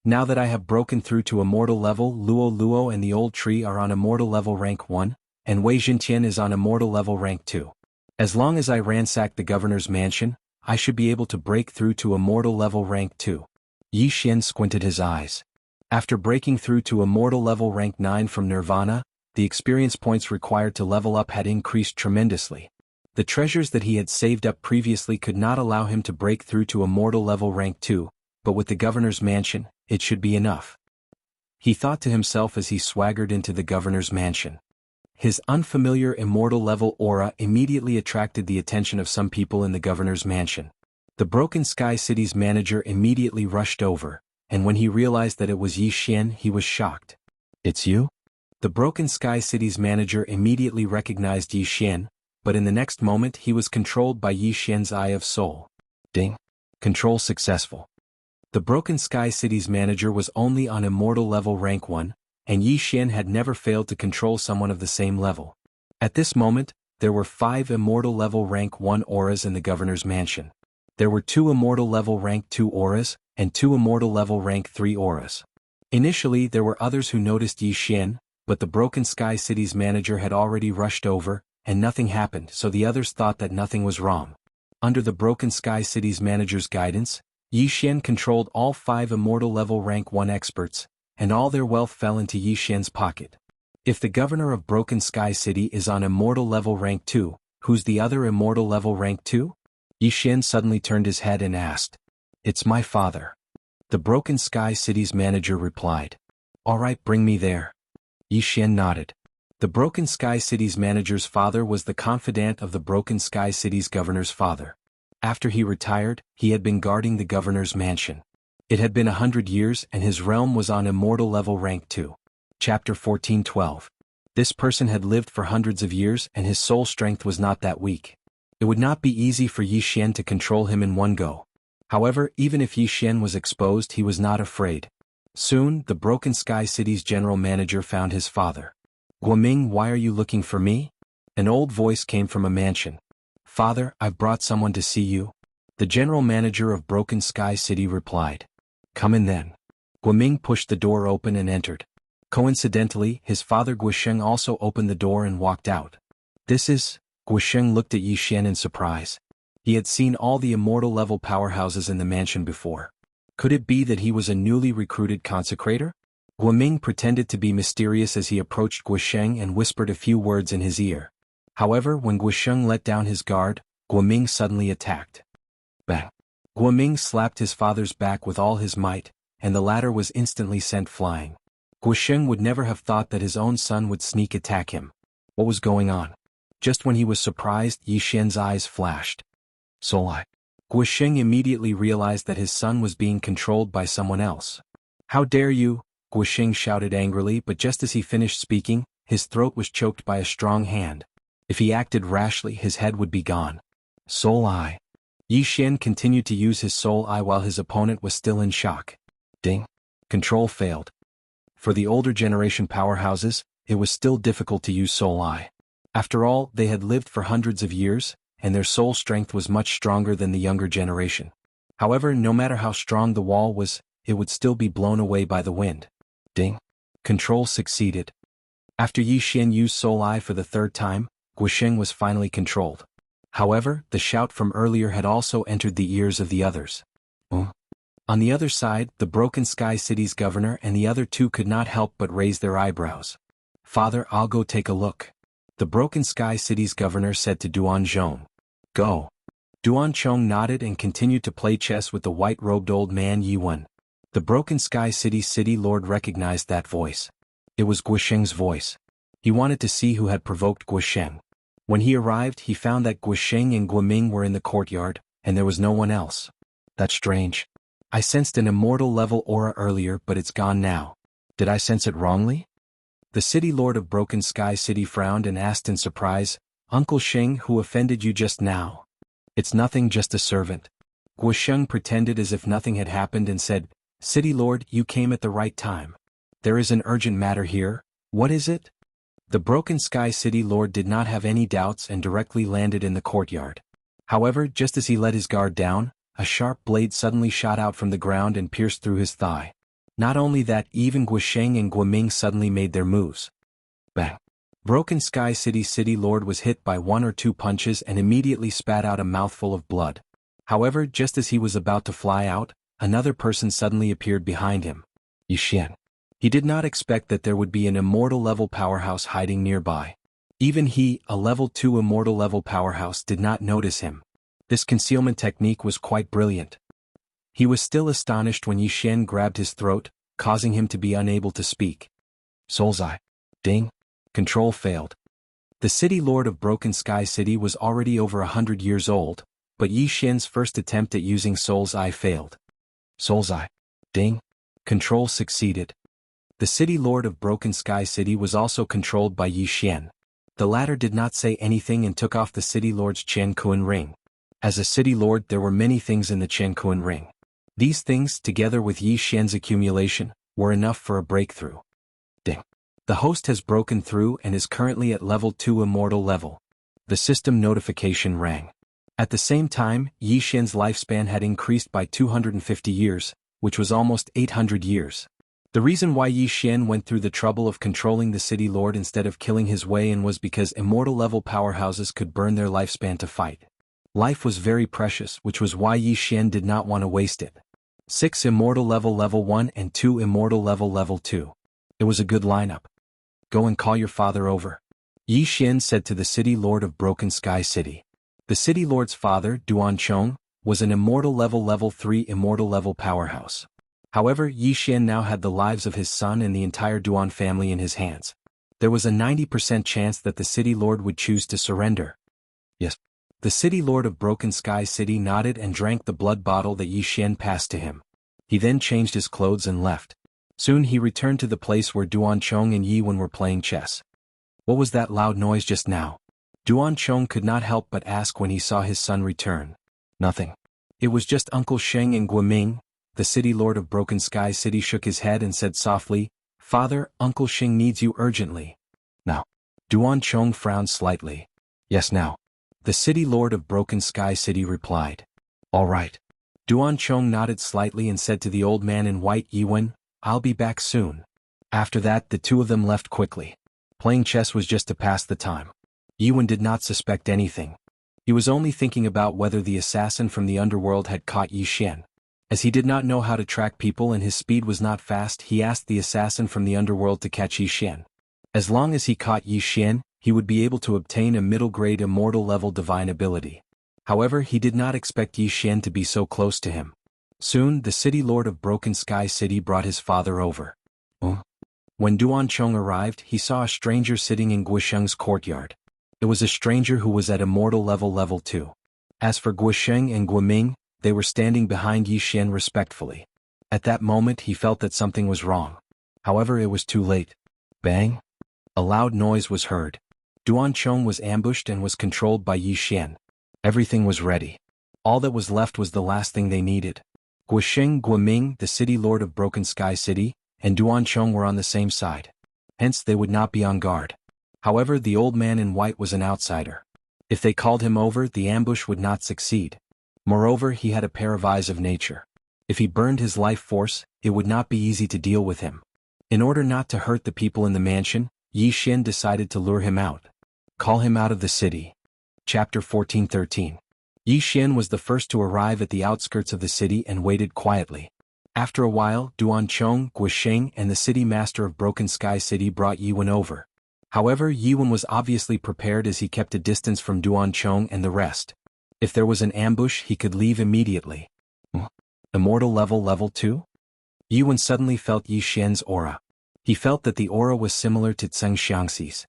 Now that I have broken through to immortal level, Luo and the old tree are on immortal level rank 1, and Wei Jintian is on immortal level rank 2. As long as I ransack the governor's mansion, I should be able to break through to immortal level rank 2. Yi Xian squinted his eyes. After breaking through to immortal level rank 9 from Nirvana, the experience points required to level up had increased tremendously. The treasures that he had saved up previously could not allow him to break through to immortal level rank 2, but with the governor's mansion, it should be enough. He thought to himself as he swaggered into the governor's mansion. His unfamiliar immortal level aura immediately attracted the attention of some people in the governor's mansion. The Broken Sky City's manager immediately rushed over, and when he realized that it was Yi Xian, he was shocked. It's you? The Broken Sky City's manager immediately recognized Yi Xian, but in the next moment he was controlled by Yi Xian's Eye of Soul. Ding. Control successful. The Broken Sky City's manager was only on immortal level rank 1, and Yi Xian had never failed to control someone of the same level. At this moment, there were 5 immortal level rank 1 auras in the governor's mansion. There were 2 immortal level rank 2 auras, and 2 immortal level rank 3 auras. Initially there were others who noticed Yi Xian, but the Broken Sky City's manager had already rushed over, and nothing happened, so the others thought that nothing was wrong. Under the Broken Sky City's manager's guidance, Yi Xian controlled all 5 immortal level rank 1 experts, and all their wealth fell into Yi Xian's pocket. If the governor of Broken Sky City is on immortal level rank 2, who's the other immortal level rank 2? Yi Xian suddenly turned his head and asked. It's my father. The Broken Sky City's manager replied. All right, bring me there. Yi Xian nodded. The Broken Sky City's manager's father was the confidant of the Broken Sky City's governor's father. After he retired, he had been guarding the governor's mansion. It had been 100 years and his realm was on immortal level rank 2. Chapter 14:12. This person had lived for hundreds of years and his soul strength was not that weak. It would not be easy for Yi Xian to control him in one go. However, even if Yi Xian was exposed, he was not afraid. Soon, the Broken Sky City's general manager found his father. Guoming, why are you looking for me? An old voice came from a mansion. "Father, I've brought someone to see you." The general manager of Broken Sky City replied. "Come in then." Guoming pushed the door open and entered. Coincidentally, his father Guisheng also opened the door and walked out. "This is..." Guisheng looked at Yixuan in surprise. He had seen all the immortal level powerhouses in the mansion before. Could it be that he was a newly recruited consecrator? Guoming pretended to be mysterious as he approached Guisheng and whispered a few words in his ear. However, when Guisheng let down his guard, Guoming suddenly attacked. Bang! Guoming slapped his father's back with all his might, and the latter was instantly sent flying. Guisheng would never have thought that his own son would sneak attack him. What was going on? Just when he was surprised, Yixuan's eyes flashed. Soul-Eye. Guisheng immediately realized that his son was being controlled by someone else. "How dare you!" Guisheng shouted angrily, but just as he finished speaking, his throat was choked by a strong hand. If he acted rashly, his head would be gone. Soul-Eye. Yixuan continued to use his Soul-Eye while his opponent was still in shock. Ding. Control failed. For the older generation powerhouses, it was still difficult to use Soul-Eye. After all, they had lived for hundreds of years, and their soul strength was much stronger than the younger generation. However, no matter how strong the wall was, it would still be blown away by the wind. Ding. Control succeeded. After Yixuan used Soul-Eye for the third time, Guisheng was finally controlled. However, the shout from earlier had also entered the ears of the others. On the other side, the Broken Sky City's governor and the other two could not help but raise their eyebrows. "Father, I'll go take a look," the Broken Sky City's governor said to Duanzhong. "Go." Duanzhong nodded and continued to play chess with the white-robed old man Yiwen. The Broken Sky City's city lord recognized that voice. It was Guisheng's voice. He wanted to see who had provoked Guisheng. When he arrived, he found that Guisheng and Guoming were in the courtyard, and there was no one else. "That's strange. I sensed an immortal level aura earlier, but it's gone now. Did I sense it wrongly?" The city lord of Broken Sky City frowned and asked in surprise, "Uncle Sheng, who offended you just now?" "It's nothing, just a servant." Guisheng pretended as if nothing had happened and said, "City lord, you came at the right time. There is an urgent matter here. What is it?" The Broken Sky City lord did not have any doubts and directly landed in the courtyard. However, just as he let his guard down, a sharp blade suddenly shot out from the ground and pierced through his thigh. Not only that, even Guisheng and Guoming suddenly made their moves. Bang! Broken Sky City's city lord was hit by one or two punches and immediately spat out a mouthful of blood. However, just as he was about to fly out, another person suddenly appeared behind him. Yixuan. He did not expect that there would be an immortal level powerhouse hiding nearby. Even he, a level 2 immortal level powerhouse, did not notice him. This concealment technique was quite brilliant. He was still astonished when Yixuan grabbed his throat, causing him to be unable to speak. Soul's Eye. Ding. Control failed. The city lord of Broken Sky City was already over 100 years old, but Yixuan's first attempt at using Soul's Eye failed. Soul's Eye. Ding. Control succeeded. The city lord of Broken Sky City was also controlled by Yixuan. The latter did not say anything and took off the city lord's Qianquan ring. As a city lord, there were many things in the Qianquan ring. These things, together with Yixuan's accumulation, were enough for a breakthrough. Ding. The host has broken through and is currently at level 2 immortal level. The system notification rang. At the same time, Yixuan's lifespan had increased by 250 years, which was almost 800 years. The reason why Yixuan went through the trouble of controlling the city lord instead of killing his way in was because immortal level powerhouses could burn their lifespan to fight. Life was very precious, which was why Yixuan did not want to waste it. 6 immortal level 1 and 2 immortal level 2. It was a good lineup. "Go and call your father over," Yixuan said to the city lord of Broken Sky City. The city lord's father, Duanzhong, was an immortal level 3 immortal level powerhouse. However, Yixuan now had the lives of his son and the entire Duan family in his hands. There was a 90% chance that the city lord would choose to surrender. Yes. The city lord of Broken Sky City nodded and drank the blood bottle that Yixuan passed to him. He then changed his clothes and left. Soon he returned to the place where Duanzhong and Yiwen were playing chess. What was that loud noise just now? Duanzhong could not help but ask when he saw his son return. Nothing. It was just Uncle Sheng and Guoming. The city lord of Broken Sky City shook his head and said softly, "Father, Uncle Sheng needs you urgently." Now. Duan Chong frowned slightly. Yes, now. The city lord of Broken Sky City replied. All right. Duan Chong nodded slightly and said to the old man in white, Yiwen, I'll be back soon. After that, the two of them left quickly. Playing chess was just to pass the time. Yiwen did not suspect anything. He was only thinking about whether the assassin from the underworld had caught Yi Xian. As he did not know how to track people and his speed was not fast, he asked the assassin from the underworld to catch Yi Xian. As long as he caught Yi Xian, he would be able to obtain a middle-grade immortal-level divine ability. However, he did not expect Yi Xian to be so close to him. Soon, the city lord of Broken Sky City brought his father over. When Duan Chong arrived, he saw a stranger sitting in Guisheng's courtyard. It was a stranger who was at immortal level 2. As for Guisheng and Guiming, they were standing behind Yi Xian respectfully. At that moment he felt that something was wrong. However, it was too late. Bang! A loud noise was heard. Duan Chong was ambushed and was controlled by Yi Xian. Everything was ready. All that was left was the last thing they needed. Guisheng, Guiming, the city lord of Broken Sky City, and Duan Chong were on the same side. Hence they would not be on guard. However, the old man in white was an outsider. If they called him over, the ambush would not succeed. Moreover, he had a pair of eyes of nature. If he burned his life force, it would not be easy to deal with him. In order not to hurt the people in the mansion, Yi Xian decided to lure him out. Call him out of the city. Chapter 14:13. Yi Xian was the first to arrive at the outskirts of the city and waited quietly. After a while, Duan Chong, Guisheng, and the city master of Broken Sky City brought Yiwen over. However, Yiwen was obviously prepared as he kept a distance from Duan Chong and the rest. If there was an ambush, he could leave immediately. Immortal level 2? Yiwen suddenly felt Yi Xian's aura. He felt that the aura was similar to Zheng Xiangxi's.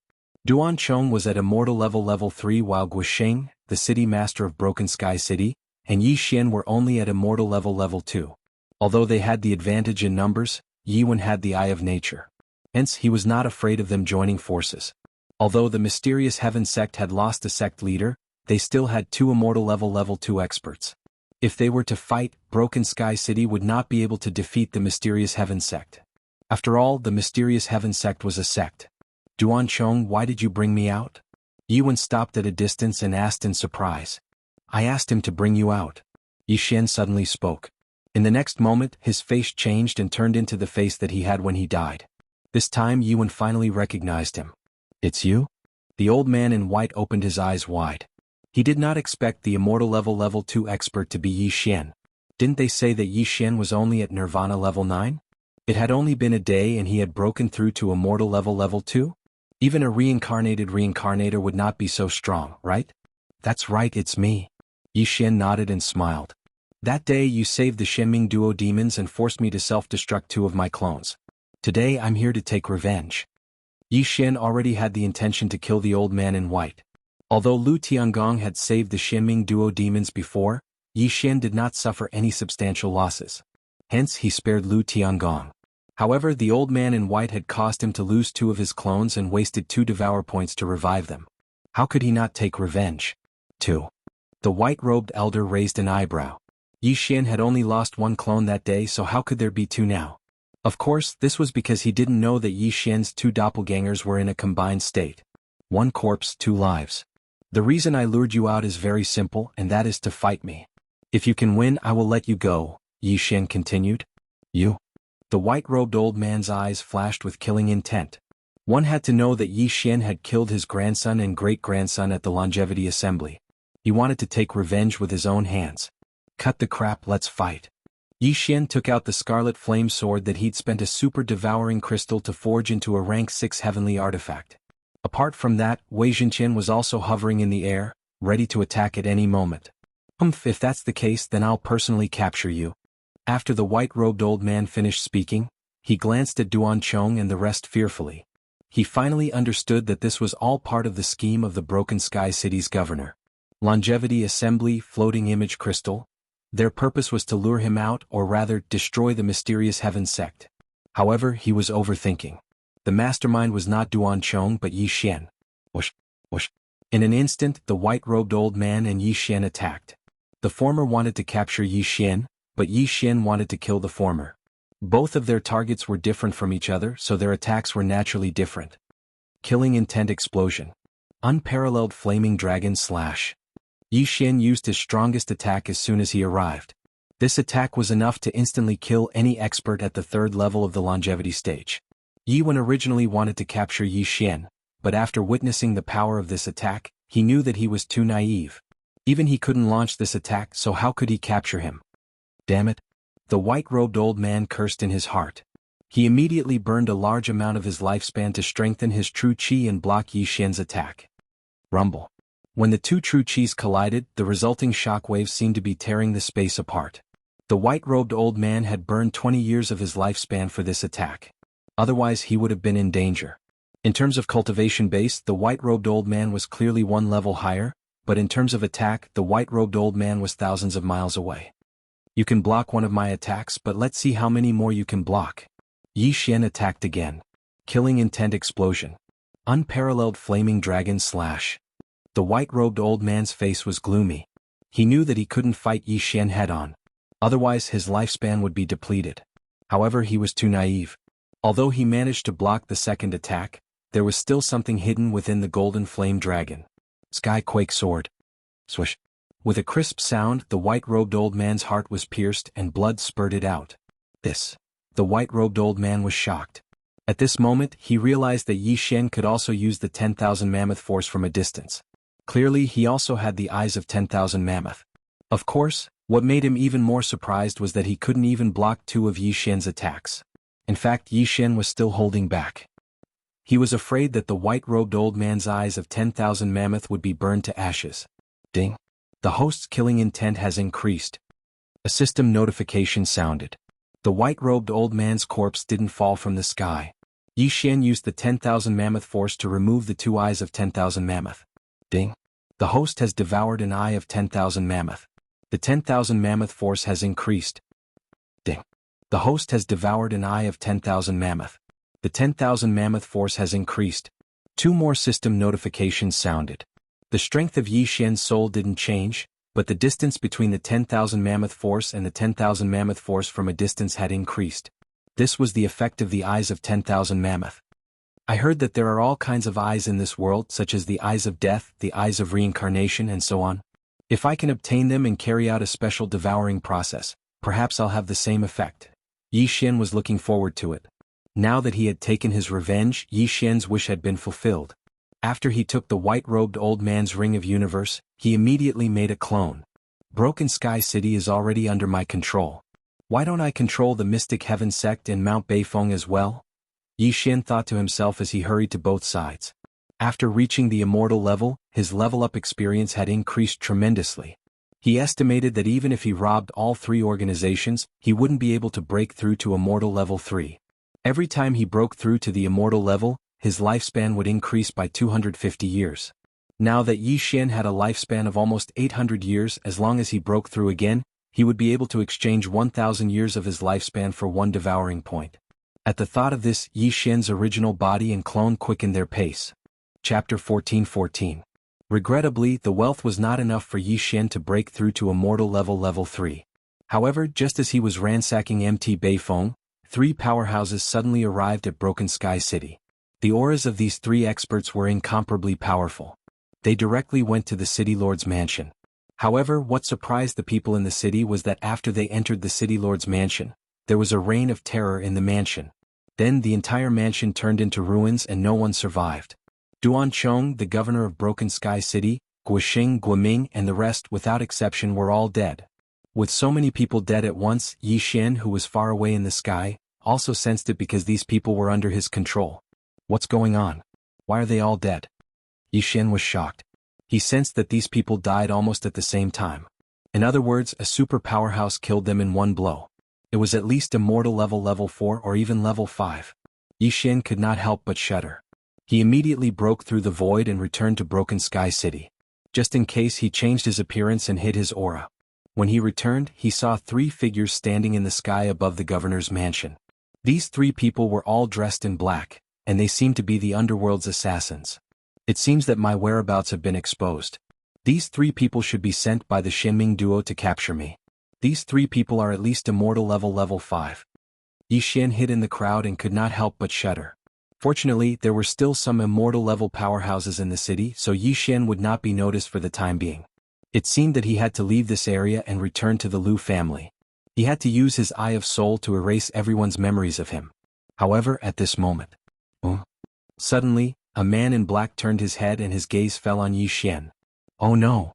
Duan Chong was at immortal level 3 while Guisheng, the city master of Broken Sky City, and Yi Xian were only at immortal level 2. Although they had the advantage in numbers, Yiwen had the eye of nature. Hence, he was not afraid of them joining forces. Although the mysterious Heaven sect had lost a sect leader, they still had 2 immortal level 2 experts. If they were to fight, Broken Sky City would not be able to defeat the mysterious Heaven sect. After all, the mysterious Heaven sect was a sect. Duan Chong, why did you bring me out? Yiwen stopped at a distance and asked in surprise. I asked him to bring you out. Yi Xian suddenly spoke. In the next moment, his face changed and turned into the face that he had when he died. This time Yiwen finally recognized him. It's you? The old man in white opened his eyes wide. He did not expect the immortal level 2 expert to be Yi Xian. Didn't they say that Yi Xian was only at Nirvana level 9? It had only been a day and he had broken through to immortal level 2? Even a reincarnated reincarnator would not be so strong, right? That's right, it's me. Yi Xian nodded and smiled. That day you saved the Shenming duo demons and forced me to self-destruct 2 of my clones. Today I'm here to take revenge. Yi Xian already had the intention to kill the old man in white. Although Lu Tiangong had saved the Shenming duo demons before, Yi Xian did not suffer any substantial losses. Hence he spared Lu Tiangong. However, the old man in white had caused him to lose 2 of his clones and wasted 2 devour points to revive them. How could he not take revenge? 2. The white-robed elder raised an eyebrow. Yi Xian had only lost 1 clone that day, so how could there be 2 now? Of course, this was because he didn't know that Yi Xian's 2 doppelgangers were in a combined state. 1 corpse, 2 lives. The reason I lured you out is very simple, and that is to fight me. If you can win, I will let you go, Yi Xian continued. You? The white-robed old man's eyes flashed with killing intent. One had to know that Yi Xian had killed his grandson and great-grandson at the Longevity Assembly. He wanted to take revenge with his own hands. Cut the crap, let's fight. Yi Xian took out the scarlet flame sword that he'd spent a super-devouring crystal to forge into a rank 6 heavenly artifact. Apart from that, Wei Zhenqian was also hovering in the air, ready to attack at any moment. If that's the case, then I'll personally capture you. After the white-robed old man finished speaking, he glanced at Duan Chong and the rest fearfully. He finally understood that this was all part of the scheme of the Broken Sky City's governor. Longevity Assembly, Floating Image Crystal. Their purpose was to lure him out, or rather, destroy the mysterious Heaven sect. However, he was overthinking. The mastermind was not Duan Chong but Yi Xian. Whoosh, whoosh. In an instant, the white-robed old man and Yi Xian attacked. The former wanted to capture Yi Xian, but Yi Xian wanted to kill the former. Both of their targets were different from each other, so their attacks were naturally different. Killing intent explosion. Unparalleled flaming dragon slash. Yi Xian used his strongest attack as soon as he arrived. This attack was enough to instantly kill any expert at the third level of the longevity stage. Yi Wen originally wanted to capture Yi Xian, but after witnessing the power of this attack, he knew that he was too naive. Even he couldn't launch this attack, so how could he capture him? Damn it! The white-robed old man cursed in his heart. He immediately burned a large amount of his lifespan to strengthen his true qi and block Yi Xian's attack. Rumble. When the two true qis collided, the resulting shockwaves seemed to be tearing the space apart. The white-robed old man had burned 20 years of his lifespan for this attack. Otherwise he would have been in danger. In terms of cultivation base, the white-robed old man was clearly one level higher, but in terms of attack, the white-robed old man was thousands of miles away. You can block one of my attacks, but let's see how many more you can block. Yi Xian attacked again. Killing intent explosion. Unparalleled flaming dragon slash. The white-robed old man's face was gloomy. He knew that he couldn't fight Yi Xian head-on. Otherwise his lifespan would be depleted. However, he was too naive. Although he managed to block the second attack, there was still something hidden within the golden flame dragon. Skyquake sword. Swish. With a crisp sound, the white-robed old man's heart was pierced and blood spurted out. The white-robed old man was shocked. At this moment, he realized that Yi Xian could also use the 10,000 mammoth force from a distance. Clearly, he also had the eyes of 10,000 mammoth. Of course, what made him even more surprised was that he couldn't even block two of Yi Xian's attacks. In fact, Yi Xian was still holding back. He was afraid that the white-robed old man's eyes of 10,000 mammoth would be burned to ashes. Ding. The host's killing intent has increased. A system notification sounded. The white-robed old man's corpse didn't fall from the sky. Yi Xian used the 10,000 mammoth force to remove the two eyes of 10,000 mammoth. Ding. The host has devoured an eye of 10,000 mammoth. The 10,000 mammoth force has increased. Ding. The host has devoured an eye of 10,000 mammoth. The 10,000 mammoth force has increased. Two more system notifications sounded. The strength of Yi Xian's soul didn't change, but the distance between the 10,000 mammoth force and the 10,000 mammoth force from a distance had increased. This was the effect of the eyes of 10,000 mammoth. I heard that there are all kinds of eyes in this world, such as the eyes of death, the eyes of reincarnation, and so on. If I can obtain them and carry out a special devouring process, perhaps I'll have the same effect. Yi Xian was looking forward to it. Now that he had taken his revenge, Yi Xian's wish had been fulfilled. After he took the white-robed old man's ring of universe, he immediately made a clone. Broken Sky City is already under my control. Why don't I control the Mystic Heaven sect in Mount Beifeng as well? Yi Xian thought to himself as he hurried to both sides. After reaching the immortal level, his level-up experience had increased tremendously. He estimated that even if he robbed all three organizations, he wouldn't be able to break through to immortal level 3. Every time he broke through to the immortal level, his lifespan would increase by 250 years. Now that Yi Xian had a lifespan of almost 800 years, as long as he broke through again, he would be able to exchange 1,000 years of his lifespan for one devouring point. At the thought of this, Yi Xian's original body and clone quickened their pace. Chapter 14:14. Regrettably, the wealth was not enough for Yi Xian to break through to immortal level 3. However, just as he was ransacking MT Beifeng, 3 powerhouses suddenly arrived at Broken Sky City. The auras of these 3 experts were incomparably powerful. They directly went to the city lord's mansion. However, what surprised the people in the city was that after they entered the city lord's mansion, there was a reign of terror in the mansion. Then the entire mansion turned into ruins and no one survived. Duan Chong, the governor of Broken Sky City, Guoxing, Guoming, and the rest without exception were all dead. With so many people dead at once, Yi Xian, who was far away in the sky, also sensed it because these people were under his control. What's going on? Why are they all dead? Yi Xian was shocked. He sensed that these people died almost at the same time. In other words, a super powerhouse killed them in one blow. It was at least immortal level 4 or even level 5. Yi Xian could not help but shudder. He immediately broke through the void and returned to Broken Sky City. Just in case, he changed his appearance and hid his aura. When he returned, he saw 3 figures standing in the sky above the governor's mansion. These 3 people were all dressed in black, and they seemed to be the underworld's assassins. It seems that my whereabouts have been exposed. These 3 people should be sent by the Shenming duo to capture me. These 3 people are at least immortal level 5. Yi Xian hid in the crowd and could not help but shudder. Fortunately, there were still some immortal-level powerhouses in the city, so Yi Xian would not be noticed for the time being. It seemed that he had to leave this area and return to the Lu family. He had to use his Eye of Soul to erase everyone's memories of him. However, at this moment, suddenly, a man in black turned his head and his gaze fell on Yi Xian. Oh no!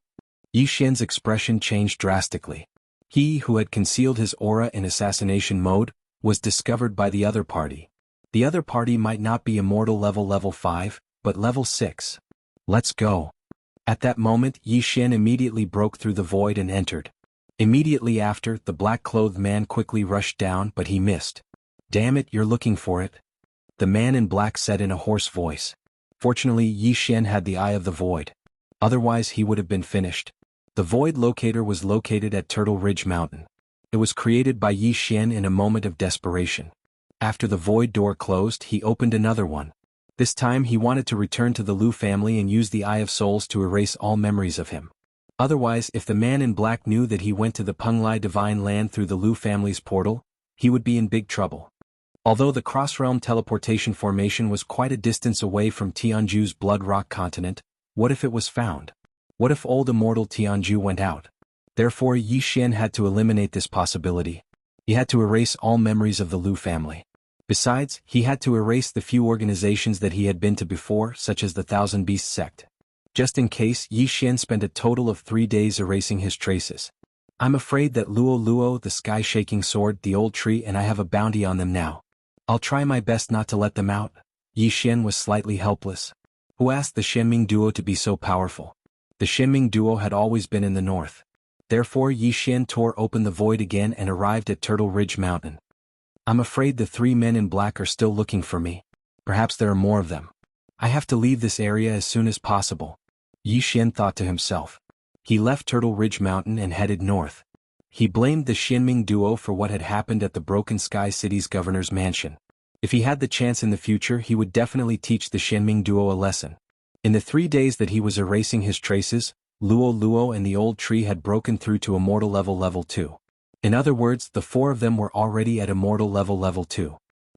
Yi Xian's expression changed drastically. He who had concealed his aura in assassination mode was discovered by the other party. The other party might not be immortal level 5, but level 6. Let's go. At that moment, Yi Xian immediately broke through the void and entered. Immediately after, the black-clothed man quickly rushed down, but he missed. Damn it, you're looking for it? The man in black said in a hoarse voice. Fortunately, Yi Xian had the Eye of the Void. Otherwise he would have been finished. The Void Locator was located at Turtle Ridge Mountain. It was created by Yi Xian in a moment of desperation. After the Void door closed, he opened another one. This time he wanted to return to the Lu family and use the Eye of Souls to erase all memories of him. Otherwise, if the man in black knew that he went to the Penglai Divine Land through the Lu family's portal, he would be in big trouble. Although the cross-realm teleportation formation was quite a distance away from Tianju's Blood Rock continent, what if it was found? What if old immortal Tianju went out? Therefore Yi Xian had to eliminate this possibility. He had to erase all memories of the Lu family. Besides, he had to erase the few organizations that he had been to before, such as the Thousand Beasts sect. Just in case, Yi Xian spent a total of 3 days erasing his traces. I'm afraid that Luo, the sky-shaking sword, the old tree, and I have a bounty on them now. I'll try my best not to let them out. Yi Xian was slightly helpless. Who asked the Shenming duo to be so powerful? The Shenming duo had always been in the north. Therefore Yi Xian tore open the void again and arrived at Turtle Ridge Mountain. I'm afraid the 3 men in black are still looking for me. Perhaps there are more of them. I have to leave this area as soon as possible. Yi Xian thought to himself. He left Turtle Ridge Mountain and headed north. He blamed the Shenming duo for what had happened at the Broken Sky City's governor's mansion. If he had the chance in the future, he would definitely teach the Shenming duo a lesson. In the 3 days that he was erasing his traces, Luo and the old tree had broken through to immortal level 2. In other words, the 4 of them were already at immortal level 2.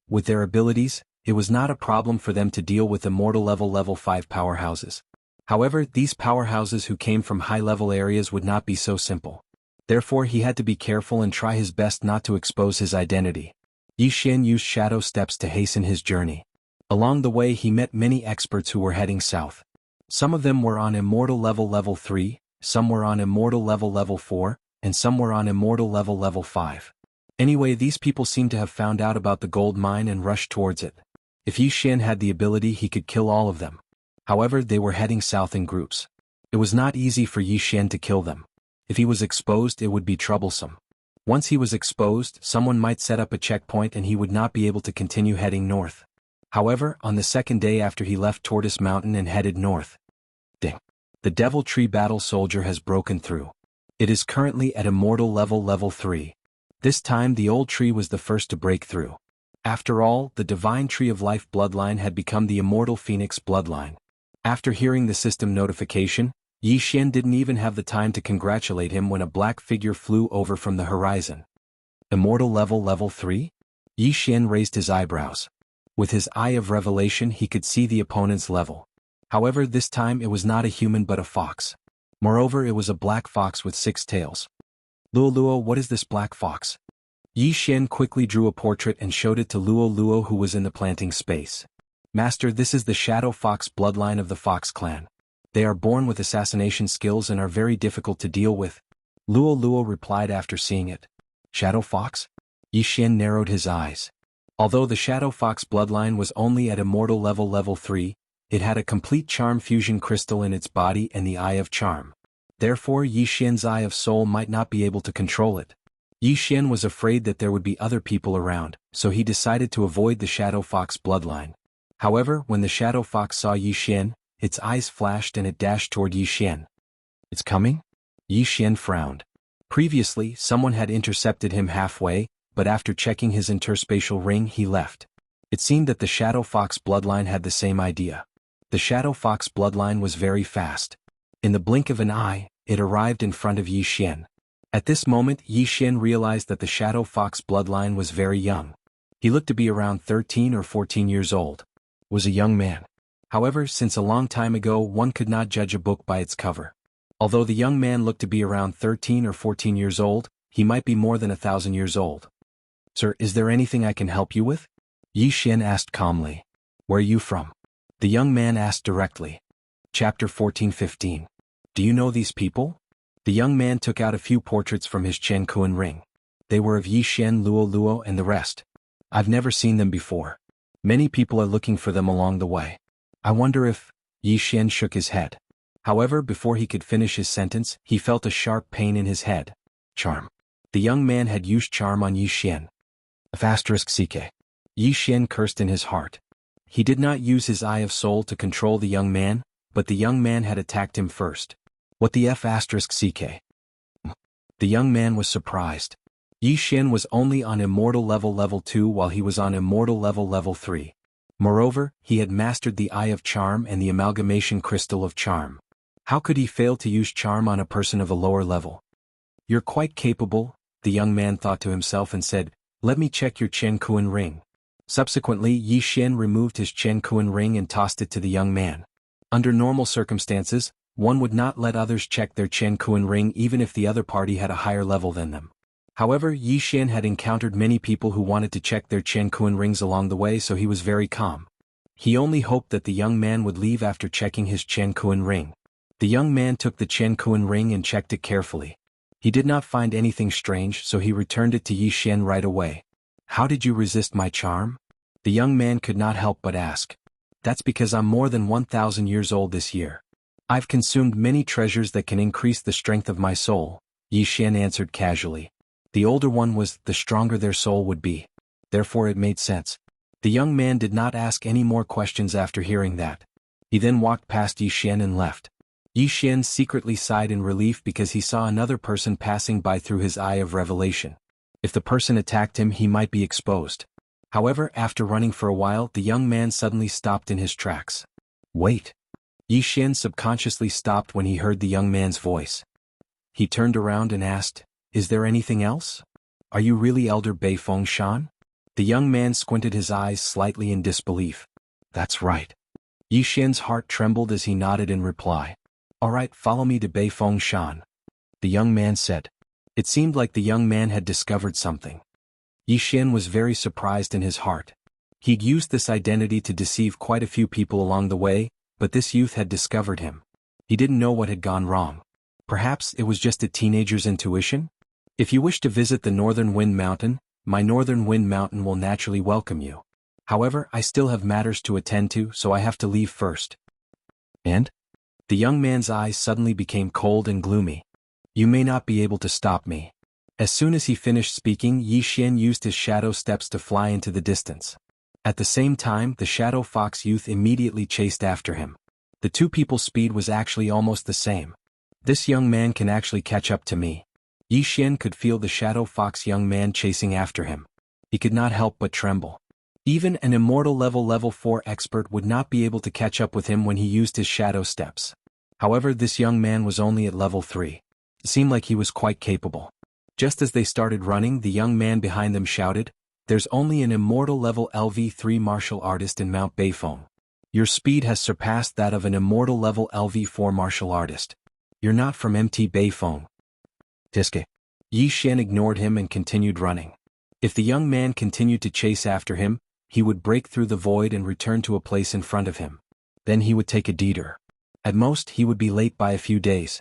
With their abilities, it was not a problem for them to deal with immortal level 5 powerhouses. However, these powerhouses who came from high-level areas would not be so simple. Therefore he had to be careful and try his best not to expose his identity. Yi Xian used shadow steps to hasten his journey. Along the way he met many experts who were heading south. Some of them were on immortal level 3, some were on immortal level 4, and some were on immortal level 5. Anyway, these people seemed to have found out about the gold mine and rushed towards it. If Yi Xian had the ability, he could kill all of them. However, they were heading south in groups. It was not easy for Yi Xian to kill them. If he was exposed, it would be troublesome. Once he was exposed, someone might set up a checkpoint and he would not be able to continue heading north. However, on the 2nd day after he left Tortoise Mountain and headed north, the Devil Tree Battle Soldier has broken through. It is currently at immortal level 3. This time the old tree was the first to break through. After all, the Divine Tree of Life bloodline had become the Immortal Phoenix bloodline. After hearing the system notification, Yi Xian didn't even have the time to congratulate him when a black figure flew over from the horizon. Immortal level 3? Yi Xian raised his eyebrows. With his Eye of Revelation he could see the opponent's level. However, this time it was not a human but a fox. Moreover, it was a black fox with 6 tails. Luo, what is this black fox? Yi Xian quickly drew a portrait and showed it to Luo who was in the planting space. Master, this is the Shadow Fox bloodline of the Fox clan. They are born with assassination skills and are very difficult to deal with. Luo replied after seeing it. Shadow Fox? Yi Xian narrowed his eyes. Although the Shadow Fox bloodline was only at immortal level 3, it had a complete charm fusion crystal in its body and the Eye of Charm. Therefore Yi Xian's Eye of Soul might not be able to control it. Yi Xian was afraid that there would be other people around, so he decided to avoid the Shadow Fox bloodline. However, when the Shadow Fox saw Yi Xian, its eyes flashed and it dashed toward Yi Xian. It's coming? Yi Xian frowned. Previously, someone had intercepted him halfway, but after checking his interspatial ring he left. It seemed that the Shadow Fox bloodline had the same idea. The Shadow Fox bloodline was very fast. In the blink of an eye, it arrived in front of Yi Xian. At this moment Yi Xian realized that the Shadow Fox bloodline was very young. He looked to be around 13 or 14 years old. was a young man. However, since a long time ago one could not judge a book by its cover. Although the young man looked to be around 13 or 14 years old, he might be more than 1,000 years old. Sir, is there anything I can help you with? Yi Xian asked calmly. Where are you from? The young man asked directly. Chapter 14:15. Do you know these people? The young man took out a few portraits from his Chen Kuan ring. They were of Yi Xian, Luo Luo and the rest. I've never seen them before. Many people are looking for them along the way. I wonder if... Yi Xian shook his head. However, before he could finish his sentence, he felt a sharp pain in his head. Charm. The young man had used charm on Yi Xian. *CK. Yi Xian cursed in his heart. He did not use his Eye of Soul to control the young man, but the young man had attacked him first. What the *CK? The young man was surprised. Yi Xian was only on immortal level 2 while he was on immortal level 3. Moreover, he had mastered the Eye of Charm and the amalgamation crystal of charm. How could he fail to use charm on a person of a lower level? You're quite capable, the young man thought to himself and said, let me check your Chen Kuan ring. Subsequently, Yi Xian removed his Chen Kuan ring and tossed it to the young man. Under normal circumstances, one would not let others check their Chen Kuan ring even if the other party had a higher level than them. However, Yi Xian had encountered many people who wanted to check their Chen Kuan rings along the way, so he was very calm. He only hoped that the young man would leave after checking his Chen Kuan ring. The young man took the Chen Kuan ring and checked it carefully. He did not find anything strange, so he returned it to Yi Xian right away. How did you resist my charm? The young man could not help but ask. That's because I'm more than 1,000 years old this year. I've consumed many treasures that can increase the strength of my soul, Yi Xian answered casually. The older one was, the stronger their soul would be. Therefore it made sense. The young man did not ask any more questions after hearing that. He then walked past Yi Xian and left. Yi Xian secretly sighed in relief because he saw another person passing by through his Eye of Revelation. If the person attacked him, he might be exposed. However, after running for a while, the young man suddenly stopped in his tracks. Wait. Yi Xian subconsciously stopped when he heard the young man's voice. He turned around and asked, is there anything else? Are you really Elder Bei Feng Shan? The young man squinted his eyes slightly in disbelief. That's right. Yi Xian's heart trembled as he nodded in reply. All right, follow me to Bei Feng Shan. The young man said. It seemed like the young man had discovered something. Yi Xian was very surprised in his heart. He'd used this identity to deceive quite a few people along the way, but this youth had discovered him. He didn't know what had gone wrong. Perhaps it was just a teenager's intuition? If you wish to visit the Northern Wind Mountain, my Northern Wind Mountain will naturally welcome you. However, I still have matters to attend to, so I have to leave first. And? The young man's eyes suddenly became cold and gloomy. You may not be able to stop me. As soon as he finished speaking, Yi Xian used his shadow steps to fly into the distance. At the same time, the shadow fox youth immediately chased after him. The two people's speed was actually almost the same. This young man can actually catch up to me. Yi Xian could feel the shadow fox young man chasing after him. He could not help but tremble. Even an immortal level 4 expert would not be able to catch up with him when he used his shadow steps. However, this young man was only at level 3. It seemed like he was quite capable. Just as they started running, the young man behind them shouted, there's only an immortal level LV3 martial artist in Mount Beifeng. Your speed has surpassed that of an immortal level LV4 martial artist. You're not from MT Beifeng. Tiske. Yi Xian ignored him and continued running. If the young man continued to chase after him, he would break through the void and return to a place in front of him. Then he would take a detour. At most, he would be late by a few days.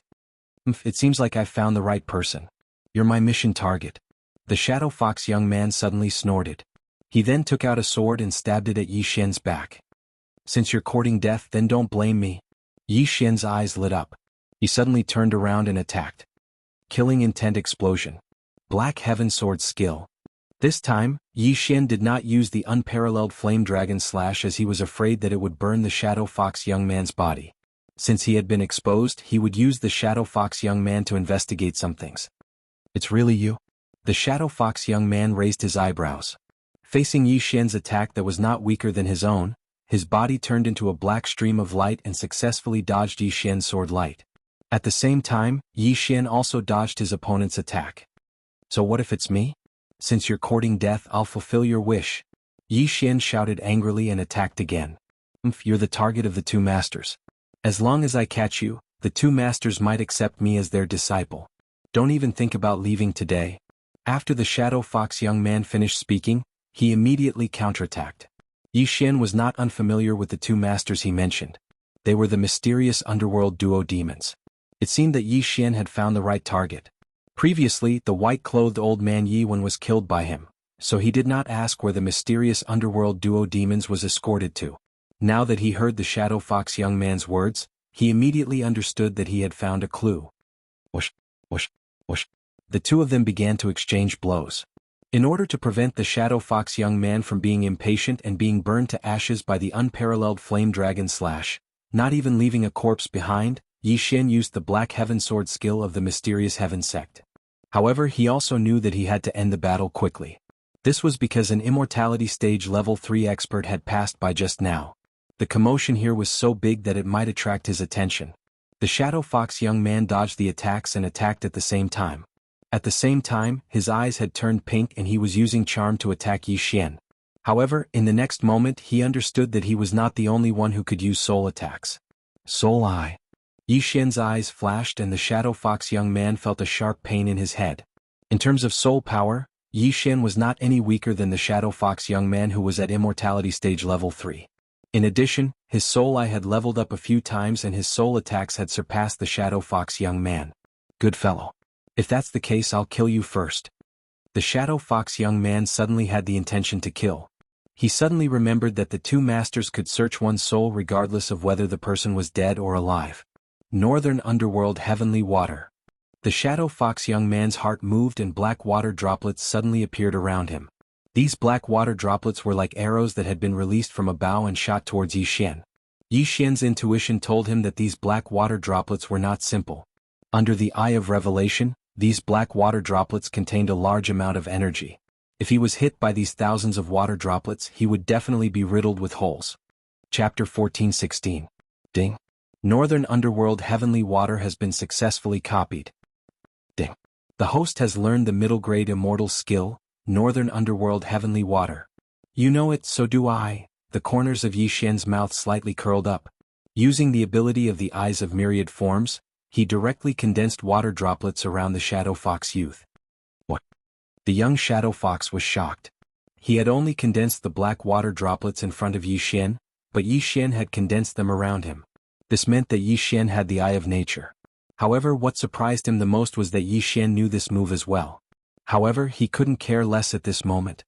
It seems like I've found the right person. You're my mission target. The shadow fox young man suddenly snorted. He then took out a sword and stabbed it at Yi Xian's back. Since you're courting death, then don't blame me. Yi Xian's eyes lit up. He suddenly turned around and attacked. Killing intent explosion. Black Heaven Sword skill. This time, Yi Xian did not use the unparalleled Flame Dragon Slash as he was afraid that it would burn the shadow fox young man's body. Since he had been exposed, he would use the shadow fox young man to investigate some things. It's really you? The shadow fox young man raised his eyebrows. Facing Yi Xian's attack that was not weaker than his own, his body turned into a black stream of light and successfully dodged Yi Xian's sword light. At the same time, Yi Xian also dodged his opponent's attack. So what if it's me? Since you're courting death, I'll fulfill your wish. Yi Xian shouted angrily and attacked again. You're the target of the two masters. As long as I catch you, the two masters might accept me as their disciple. Don't even think about leaving today. After the Shadow Fox young man finished speaking, he immediately counterattacked. Yi Xian was not unfamiliar with the two masters he mentioned. They were the mysterious underworld duo demons. It seemed that Yi Xian had found the right target. Previously, the white-clothed old man Yi Wen was killed by him, so he did not ask where the mysterious underworld duo demons was escorted to. Now that he heard the Shadow Fox young man's words, he immediately understood that he had found a clue. Whoosh, whoosh, whoosh. The two of them began to exchange blows. In order to prevent the Shadow Fox young man from being impatient and being burned to ashes by the unparalleled flame dragon slash, not even leaving a corpse behind, Yi Xian used the Black Heaven Sword skill of the mysterious Heaven sect. However, he also knew that he had to end the battle quickly. This was because an immortality stage level 3 expert had passed by just now. The commotion here was so big that it might attract his attention. The Shadow Fox young man dodged the attacks and attacked at the same time. At the same time, his eyes had turned pink and he was using charm to attack Yi Xian. However, in the next moment he understood that he was not the only one who could use soul attacks. Soul Eye. Yi Xian's eyes flashed and the Shadow Fox young man felt a sharp pain in his head. In terms of soul power, Yi Xian was not any weaker than the Shadow Fox young man who was at immortality stage level 3. In addition, his soul eye had leveled up a few times and his soul attacks had surpassed the Shadow Fox young man. Good fellow. If that's the case, I'll kill you first. The Shadow Fox young man suddenly had the intention to kill. He suddenly remembered that the two masters could search one's soul regardless of whether the person was dead or alive. Northern Underworld Heavenly Water. The Shadow Fox young man's heart moved and black water droplets suddenly appeared around him. These black water droplets were like arrows that had been released from a bow and shot towards Yi Xian. Yi Xian's intuition told him that these black water droplets were not simple. Under the Eye of Revelation, these black water droplets contained a large amount of energy. If he was hit by these thousands of water droplets, he would definitely be riddled with holes. Chapter 14:16. Ding. Northern Underworld Heavenly Water has been successfully copied. Ding. The host has learned the middle grade immortal skill, Northern Underworld Heavenly Water. You know it, so do I. The corners of Yi Xian's mouth slightly curled up. Using the ability of the Eyes of Myriad Forms, he directly condensed water droplets around the Shadow Fox youth. What? The young Shadow Fox was shocked. He had only condensed the black water droplets in front of Yi Xian, but Yi Xian had condensed them around him. This meant that Yi Xian had the Eye of Nature. However, what surprised him the most was that Yi Xian knew this move as well. However, he couldn't care less at this moment.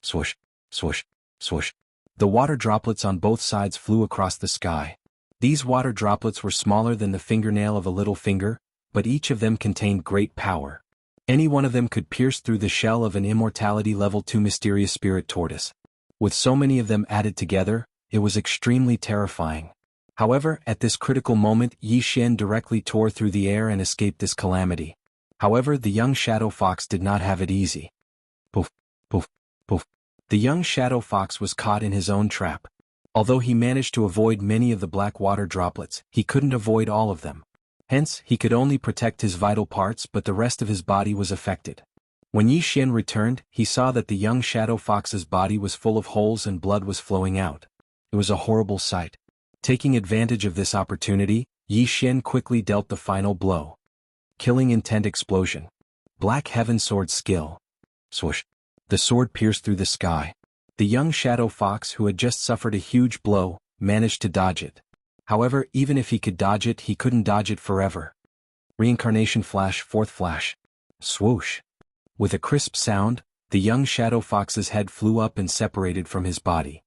Swoosh, swoosh, swoosh. The water droplets on both sides flew across the sky. These water droplets were smaller than the fingernail of a little finger, but each of them contained great power. Any one of them could pierce through the shell of an immortality level 2 mysterious spirit tortoise. With so many of them added together, it was extremely terrifying. However, at this critical moment, Yi Xian directly tore through the air and escaped this calamity. However, the young Shadow Fox did not have it easy. Poof, poof, poof. The young Shadow Fox was caught in his own trap. Although he managed to avoid many of the black water droplets, he couldn't avoid all of them. Hence, he could only protect his vital parts, but the rest of his body was affected. When Yi Xian returned, he saw that the young Shadow Fox's body was full of holes and blood was flowing out. It was a horrible sight. Taking advantage of this opportunity, Yi Xian quickly dealt the final blow. Killing Intent Explosion. Black Heaven Sword Skill. Swoosh. The sword pierced through the sky. The young Shadow Fox, who had just suffered a huge blow, managed to dodge it. However, even if he could dodge it, he couldn't dodge it forever. Reincarnation Flash. Fourth Flash. Swoosh. With a crisp sound, the young Shadow Fox's head flew up and separated from his body.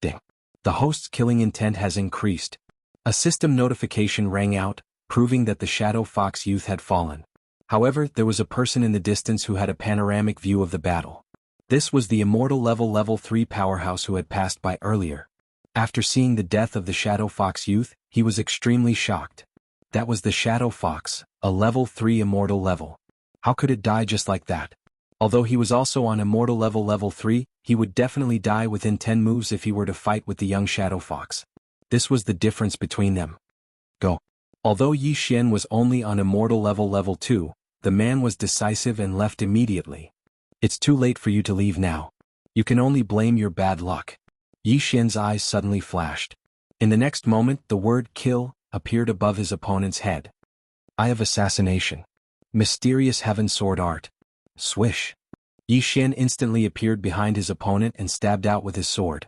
Ding. The host's killing intent has increased. A system notification rang out, proving that the Shadow Fox youth had fallen. However, there was a person in the distance who had a panoramic view of the battle. This was the immortal level 3 powerhouse who had passed by earlier. After seeing the death of the Shadow Fox youth, he was extremely shocked. That was the Shadow Fox, a level 3 immortal level. How could it die just like that? Although he was also on immortal level 3, he would definitely die within 10 moves if he were to fight with the young Shadow Fox. This was the difference between them. Go. Although Yi Xian was only on immortal level 2, the man was decisive and left immediately. It's too late for you to leave now. You can only blame your bad luck. Yi Xian's eyes suddenly flashed. In the next moment, the word kill appeared above his opponent's head. Eye of Assassination. Mysterious Heaven Sword Art. Swish. Yi Xian instantly appeared behind his opponent and stabbed out with his sword.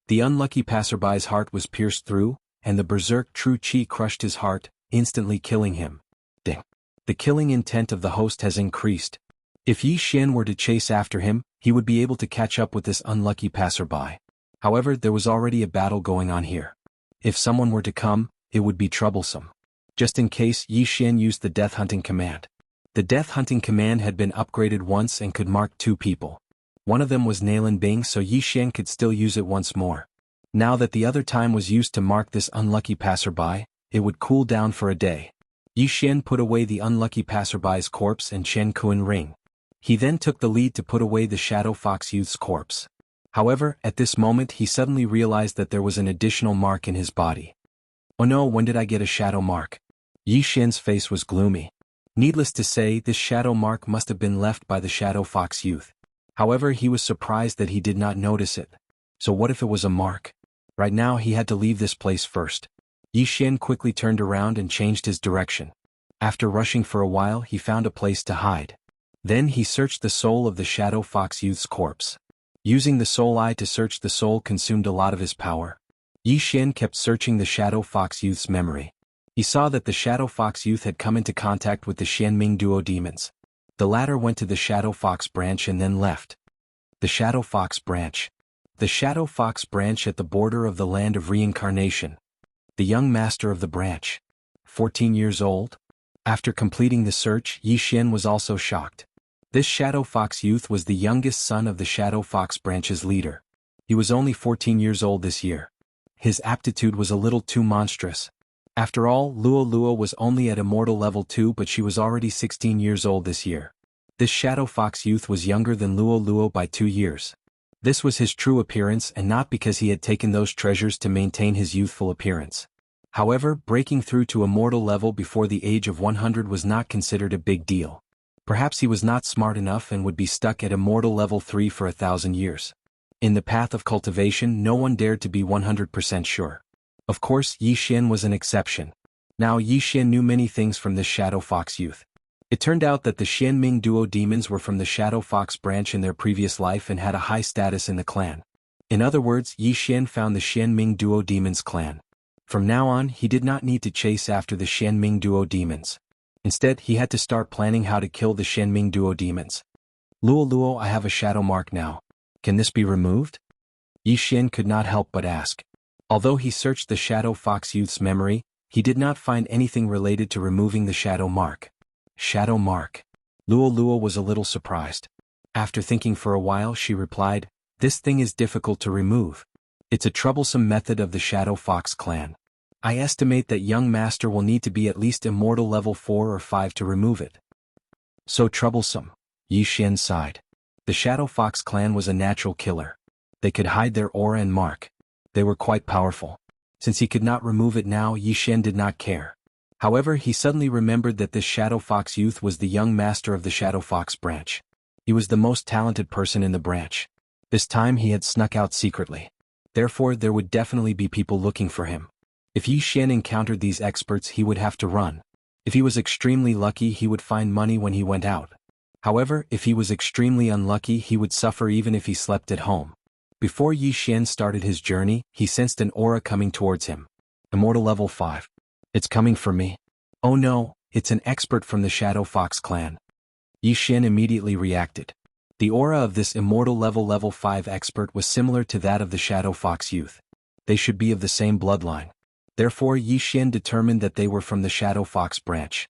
The unlucky passerby's heart was pierced through, and the berserk true qi crushed his heart, instantly killing him. Ding. The killing intent of the host has increased. If Yi Xian were to chase after him, he would be able to catch up with this unlucky passerby. However, there was already a battle going on here. If someone were to come, it would be troublesome. Just in case, Yi Xian used the Death Hunting command. The Death Hunting command had been upgraded once and could mark 2 people. One of them was Nailin Bing, so Yi Xian could still use it once more. Now that the other time was used to mark this unlucky passerby, it would cool down for a day. Yi Xian put away the unlucky passerby's corpse and Chen Kuan ring. He then took the lead to put away the Shadow Fox Youth's corpse. However, at this moment he suddenly realized that there was an additional mark in his body. Oh no, when did I get a shadow mark? Yi Xian's face was gloomy. Needless to say, this shadow mark must have been left by the Shadow Fox Youth. However, he was surprised that he did not notice it. So what if it was a mark? Right now he had to leave this place first. Yi Xian quickly turned around and changed his direction. After rushing for a while, he found a place to hide. Then he searched the soul of the Shadow Fox Youth's corpse. Using the soul eye to search the soul consumed a lot of his power. Yi Xian kept searching the Shadow Fox Youth's memory. He saw that the Shadow Fox Youth had come into contact with the Xianming duo demons. The latter went to the Shadow Fox branch and then left. The Shadow Fox branch. The Shadow Fox branch at the border of the land of reincarnation. The young master of the branch. 14 years old? After completing the search, Yi Xian was also shocked. This Shadow Fox Youth was the youngest son of the Shadow Fox branch's leader. He was only 14 years old this year. His aptitude was a little too monstrous. After all, Luo was only at immortal level 2, but she was already 16 years old this year. This Shadow Fox Youth was younger than Luo by 2 years. This was his true appearance and not because he had taken those treasures to maintain his youthful appearance. However, breaking through to immortal level before the age of 100 was not considered a big deal. Perhaps he was not smart enough and would be stuck at immortal level 3 for 1,000 years. In the path of cultivation, no one dared to be 100% sure. Of course, Yi Xian was an exception. Now Yi Xian knew many things from this Shadow Fox Youth. It turned out that the Xianming duo demons were from the Shadow Fox branch in their previous life and had a high status in the clan. In other words, Yi Xian found the Xianming duo demons clan. From now on, he did not need to chase after the Xianming duo demons. Instead, he had to start planning how to kill the Xianming duo demons. Luo, I have a shadow mark now. Can this be removed? Yi Xian could not help but ask. Although he searched the Shadow Fox Youth's memory, he did not find anything related to removing the shadow mark. Shadow mark. Luo was a little surprised. After thinking for a while, she replied, "This thing is difficult to remove. It's a troublesome method of the Shadow Fox clan. I estimate that young master will need to be at least immortal level 4 or 5 to remove it." So troublesome. Yi Xian sighed. The Shadow Fox clan was a natural killer. They could hide their aura and mark. They were quite powerful. Since he could not remove it now, Yi Xian did not care. However, he suddenly remembered that this Shadow Fox Youth was the young master of the Shadow Fox branch. He was the most talented person in the branch. This time he had snuck out secretly. Therefore, there would definitely be people looking for him. If Yi Xian encountered these experts, he would have to run. If he was extremely lucky, he would find money when he went out. However, if he was extremely unlucky, he would suffer even if he slept at home. Before Yi Xian started his journey, he sensed an aura coming towards him. Immortal level 5. It's coming for me. Oh no, it's an expert from the Shadow Fox clan. Yi Xian immediately reacted. The aura of this immortal level 5 expert was similar to that of the Shadow Fox Youth. They should be of the same bloodline. Therefore, Yi Xian determined that they were from the Shadow Fox branch.